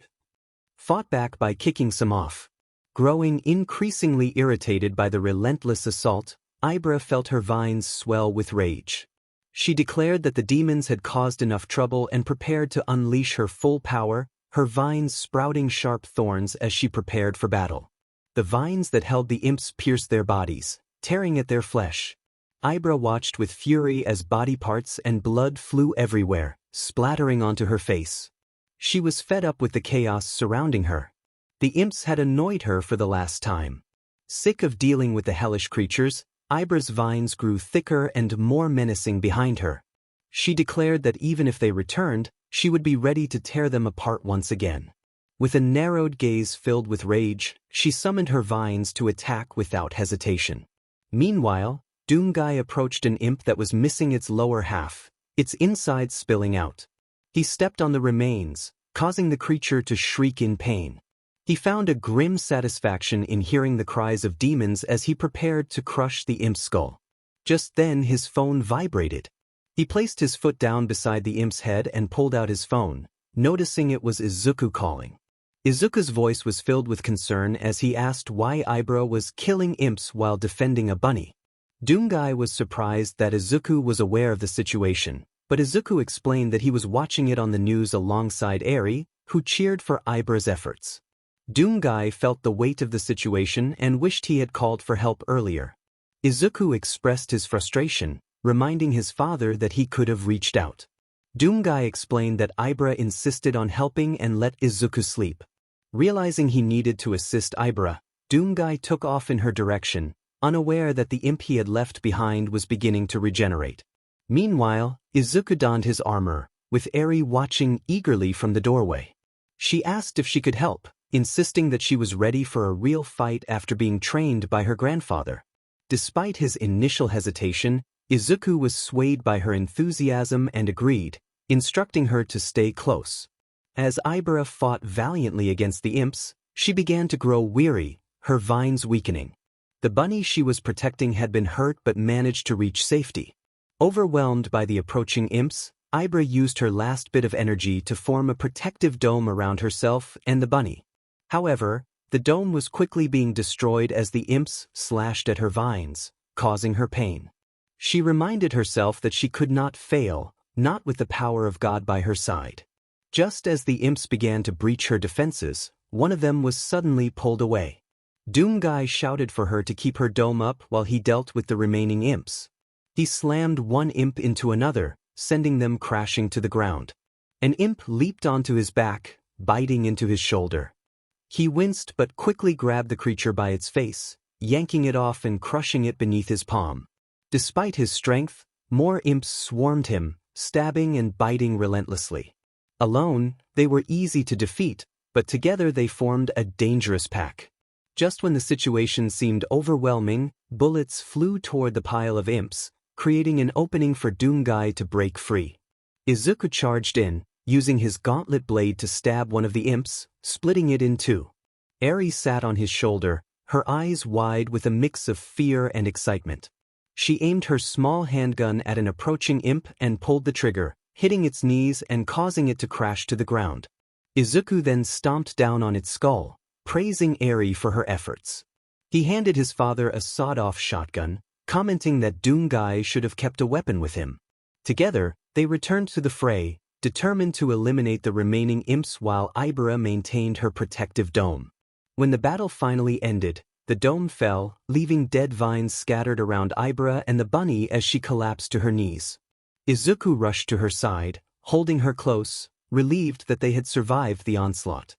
Speaker 1: fought back by kicking some off. Growing increasingly irritated by the relentless assault, Ibera felt her vines swell with rage. She declared that the demons had caused enough trouble and prepared to unleash her full power, her vines sprouting sharp thorns as she prepared for battle. The vines that held the imps pierced their bodies, tearing at their flesh. Ibera watched with fury as body parts and blood flew everywhere, splattering onto her face. She was fed up with the chaos surrounding her. The imps had annoyed her for the last time. Sick of dealing with the hellish creatures, Ibera's vines grew thicker and more menacing behind her. She declared that even if they returned, she would be ready to tear them apart once again. With a narrowed gaze filled with rage, she summoned her vines to attack without hesitation. Meanwhile, Doomguy approached an imp that was missing its lower half, its insides spilling out. He stepped on the remains, causing the creature to shriek in pain. He found a grim satisfaction in hearing the cries of demons as he prepared to crush the imp's skull. Just then his phone vibrated. He placed his foot down beside the imp's head and pulled out his phone, noticing it was Izuku calling. Izuku's voice was filled with concern as he asked why Ibera was killing imps while defending a bunny. Doomguy was surprised that Izuku was aware of the situation, but Izuku explained that he was watching it on the news alongside Eri, who cheered for Ibera's efforts. Doomguy felt the weight of the situation and wished he had called for help earlier. Izuku expressed his frustration, reminding his father that he could have reached out. Doomguy explained that Ibera insisted on helping and let Izuku sleep. Realizing he needed to assist Ibera, Doomguy took off in her direction, unaware that the imp he had left behind was beginning to regenerate. Meanwhile, Izuku donned his armor, with Eri watching eagerly from the doorway. She asked if she could help, insisting that she was ready for a real fight after being trained by her grandfather. Despite his initial hesitation, Izuku was swayed by her enthusiasm and agreed, instructing her to stay close. As Ibera fought valiantly against the imps, she began to grow weary, her vines weakening. The bunny she was protecting had been hurt but managed to reach safety. Overwhelmed by the approaching imps, Ibera used her last bit of energy to form a protective dome around herself and the bunny. However, the dome was quickly being destroyed as the imps slashed at her vines, causing her pain. She reminded herself that she could not fail, not with the power of God by her side. Just as the imps began to breach her defenses, one of them was suddenly pulled away. Doomguy shouted for her to keep her dome up while he dealt with the remaining imps. He slammed one imp into another, sending them crashing to the ground. An imp leaped onto his back, biting into his shoulder. He winced but quickly grabbed the creature by its face, yanking it off and crushing it beneath his palm. Despite his strength, more imps swarmed him, stabbing and biting relentlessly. Alone, they were easy to defeat, but together they formed a dangerous pack. Just when the situation seemed overwhelming, bullets flew toward the pile of imps, creating an opening for Doomguy to break free. Izuku charged in, using his gauntlet blade to stab one of the imps, splitting it in two. Eri sat on his shoulder, her eyes wide with a mix of fear and excitement. She aimed her small handgun at an approaching imp and pulled the trigger, hitting its knees and causing it to crash to the ground. Izuku then stomped down on its skull, praising Eri for her efforts. He handed his father a sawed-off shotgun, commenting that Doomguy should have kept a weapon with him. Together, they returned to the fray, determined to eliminate the remaining imps while Ibera maintained her protective dome. When the battle finally ended, the dome fell, leaving dead vines scattered around Ibera and the bunny as she collapsed to her knees. Izuku rushed to her side, holding her close, relieved that they had survived the onslaught.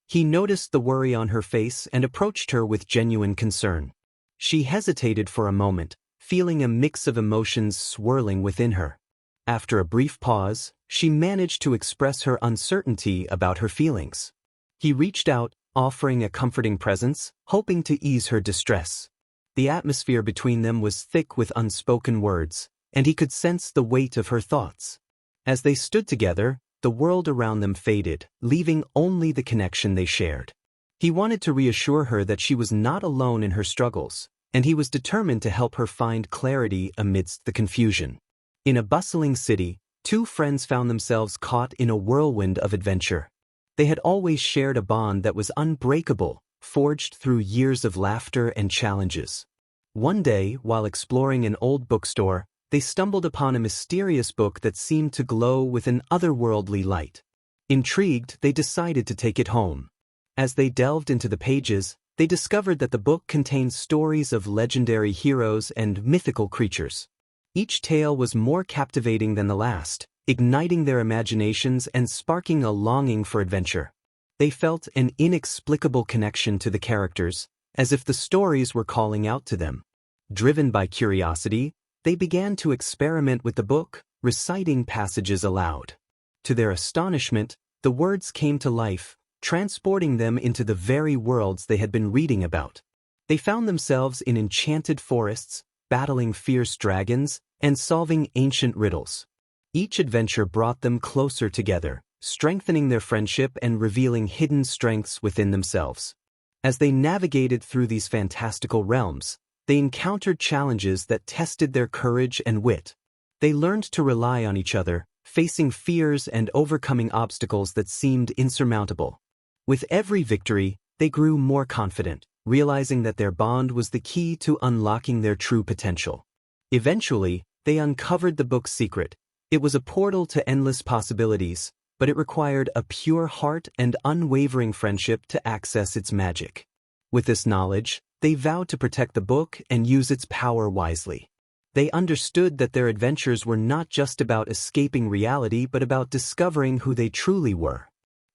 Speaker 1: He noticed the worry on her face and approached her with genuine concern. She hesitated for a moment, feeling a mix of emotions swirling within her. After a brief pause, she managed to express her uncertainty about her feelings. He reached out, offering a comforting presence, hoping to ease her distress. The atmosphere between them was thick with unspoken words, and he could sense the weight of her thoughts. As they stood together, the world around them faded, leaving only the connection they shared. He wanted to reassure her that she was not alone in her struggles, and he was determined to help her find clarity amidst the confusion. In a bustling city, two friends found themselves caught in a whirlwind of adventure. They had always shared a bond that was unbreakable, forged through years of laughter and challenges. One day, while exploring an old bookstore, they stumbled upon a mysterious book that seemed to glow with an otherworldly light. Intrigued, they decided to take it home. As they delved into the pages, they discovered that the book contained stories of legendary heroes and mythical creatures. Each tale was more captivating than the last, igniting their imaginations and sparking a longing for adventure. They felt an inexplicable connection to the characters, as if the stories were calling out to them. Driven by curiosity, they began to experiment with the book, reciting passages aloud. To their astonishment, the words came to life, transporting them into the very worlds they had been reading about. They found themselves in enchanted forests, battling fierce dragons, and solving ancient riddles. Each adventure brought them closer together, strengthening their friendship and revealing hidden strengths within themselves. As they navigated through these fantastical realms, they encountered challenges that tested their courage and wit. They learned to rely on each other, facing fears and overcoming obstacles that seemed insurmountable. With every victory, they grew more confident, realizing that their bond was the key to unlocking their true potential. Eventually, they uncovered the book's secret. It was a portal to endless possibilities, but it required a pure heart and unwavering friendship to access its magic. With this knowledge, they vowed to protect the book and use its power wisely. They understood that their adventures were not just about escaping reality but about discovering who they truly were.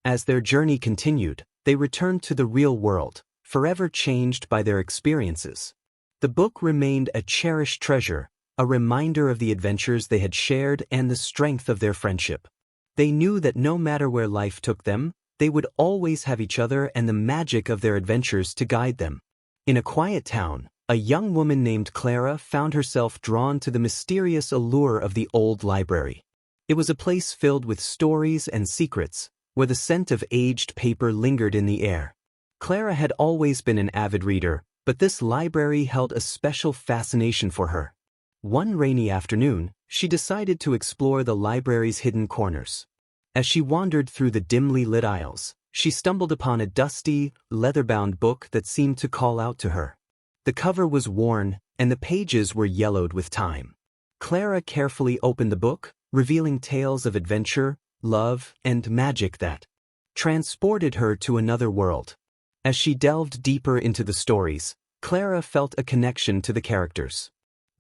Speaker 1: As their journey continued, they returned to the real world, forever changed by their experiences. The book remained a cherished treasure, a reminder of the adventures they had shared and the strength of their friendship. They knew that no matter where life took them, they would always have each other and the magic of their adventures to guide them. In a quiet town, a young woman named Clara found herself drawn to the mysterious allure of the old library. It was a place filled with stories and secrets, where the scent of aged paper lingered in the air. Clara had always been an avid reader, but this library held a special fascination for her. One rainy afternoon, she decided to explore the library's hidden corners. As she wandered through the dimly lit aisles, she stumbled upon a dusty, leather-bound book that seemed to call out to her. The cover was worn, and the pages were yellowed with time. Clara carefully opened the book, revealing tales of adventure, love, and magic that transported her to another world. As she delved deeper into the stories, Clara felt a connection to the characters.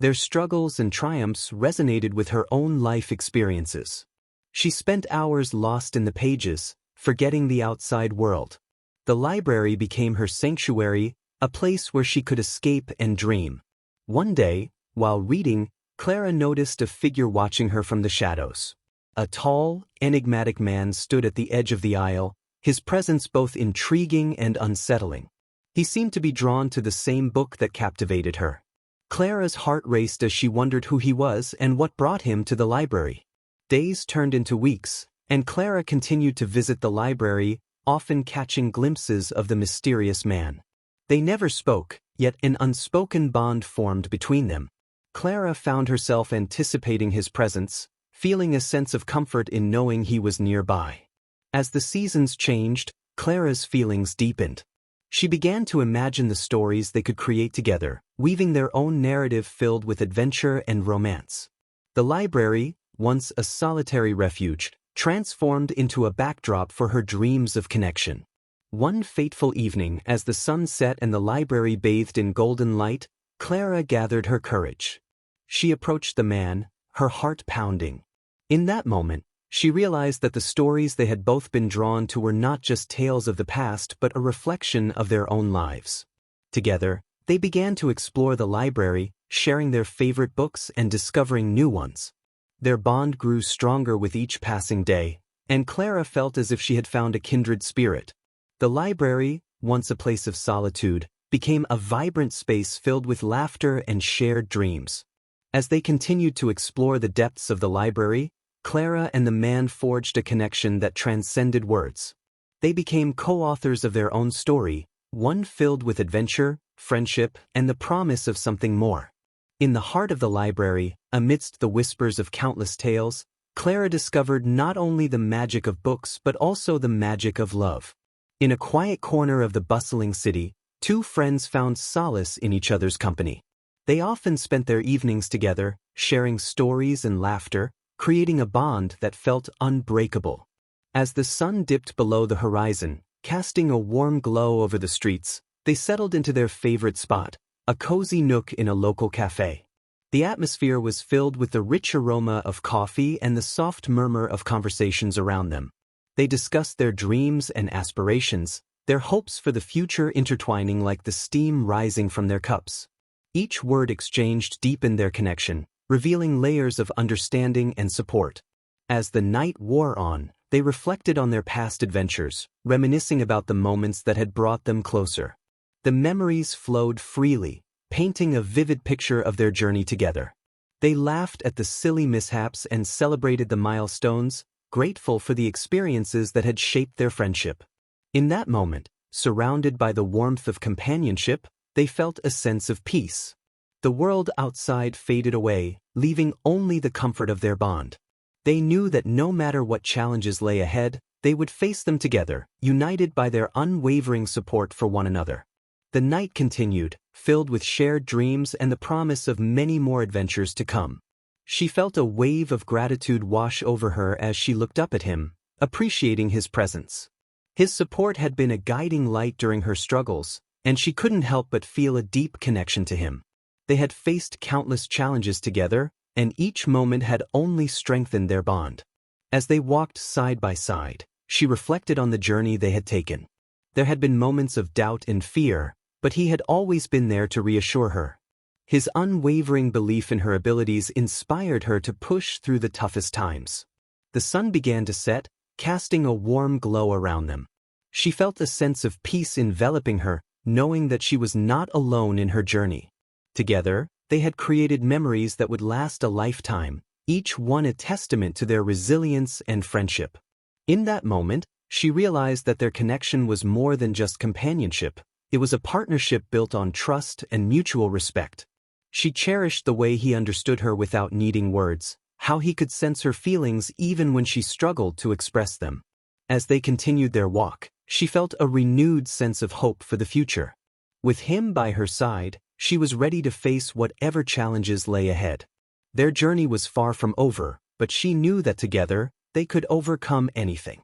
Speaker 1: Their struggles and triumphs resonated with her own life experiences. She spent hours lost in the pages, forgetting the outside world. The library became her sanctuary, a place where she could escape and dream. One day, while reading, Clara noticed a figure watching her from the shadows. A tall, enigmatic man stood at the edge of the aisle, his presence both intriguing and unsettling. He seemed to be drawn to the same book that captivated her. Clara's heart raced as she wondered who he was and what brought him to the library. Days turned into weeks, and Clara continued to visit the library, often catching glimpses of the mysterious man. They never spoke, yet an unspoken bond formed between them. Clara found herself anticipating his presence, feeling a sense of comfort in knowing he was nearby. As the seasons changed, Clara's feelings deepened. She began to imagine the stories they could create together, weaving their own narrative filled with adventure and romance. The library, once a solitary refuge, transformed into a backdrop for her dreams of connection. One fateful evening, as the sun set and the library bathed in golden light, Clara gathered her courage. She approached the man, her heart pounding. In that moment, she realized that the stories they had both been drawn to were not just tales of the past but a reflection of their own lives. Together, they began to explore the library, sharing their favorite books and discovering new ones. Their bond grew stronger with each passing day, and Clara felt as if she had found a kindred spirit. The library, once a place of solitude, became a vibrant space filled with laughter and shared dreams. As they continued to explore the depths of the library, Clara and the man forged a connection that transcended words. They became co-authors of their own story, one filled with adventure, friendship, and the promise of something more. In the heart of the library, amidst the whispers of countless tales, Clara discovered not only the magic of books but also the magic of love. In a quiet corner of the bustling city, two friends found solace in each other's company. They often spent their evenings together, sharing stories and laughter, creating a bond that felt unbreakable. As the sun dipped below the horizon, casting a warm glow over the streets, they settled into their favorite spot, a cozy nook in a local cafe. The atmosphere was filled with the rich aroma of coffee and the soft murmur of conversations around them. They discussed their dreams and aspirations, their hopes for the future intertwining like the steam rising from their cups. Each word exchanged deepened their connection, revealing layers of understanding and support. As the night wore on, they reflected on their past adventures, reminiscing about the moments that had brought them closer. The memories flowed freely, painting a vivid picture of their journey together. They laughed at the silly mishaps and celebrated the milestones, grateful for the experiences that had shaped their friendship. In that moment, surrounded by the warmth of companionship, they felt a sense of peace. The world outside faded away, leaving only the comfort of their bond. They knew that no matter what challenges lay ahead, they would face them together, united by their unwavering support for one another. The night continued, filled with shared dreams and the promise of many more adventures to come. She felt a wave of gratitude wash over her as she looked up at him, appreciating his presence. His support had been a guiding light during her struggles, and she couldn't help but feel a deep connection to him. They had faced countless challenges together, and each moment had only strengthened their bond. As they walked side by side, she reflected on the journey they had taken. There had been moments of doubt and fear, but he had always been there to reassure her. His unwavering belief in her abilities inspired her to push through the toughest times. The sun began to set, casting a warm glow around them. She felt a sense of peace enveloping her, knowing that she was not alone in her journey. Together, they had created memories that would last a lifetime, each one a testament to their resilience and friendship. In that moment, she realized that their connection was more than just companionship. It was a partnership built on trust and mutual respect. She cherished the way he understood her without needing words, how he could sense her feelings even when she struggled to express them. As they continued their walk, she felt a renewed sense of hope for the future. With him by her side, she was ready to face whatever challenges lay ahead. Their journey was far from over, but she knew that together, They could overcome anything.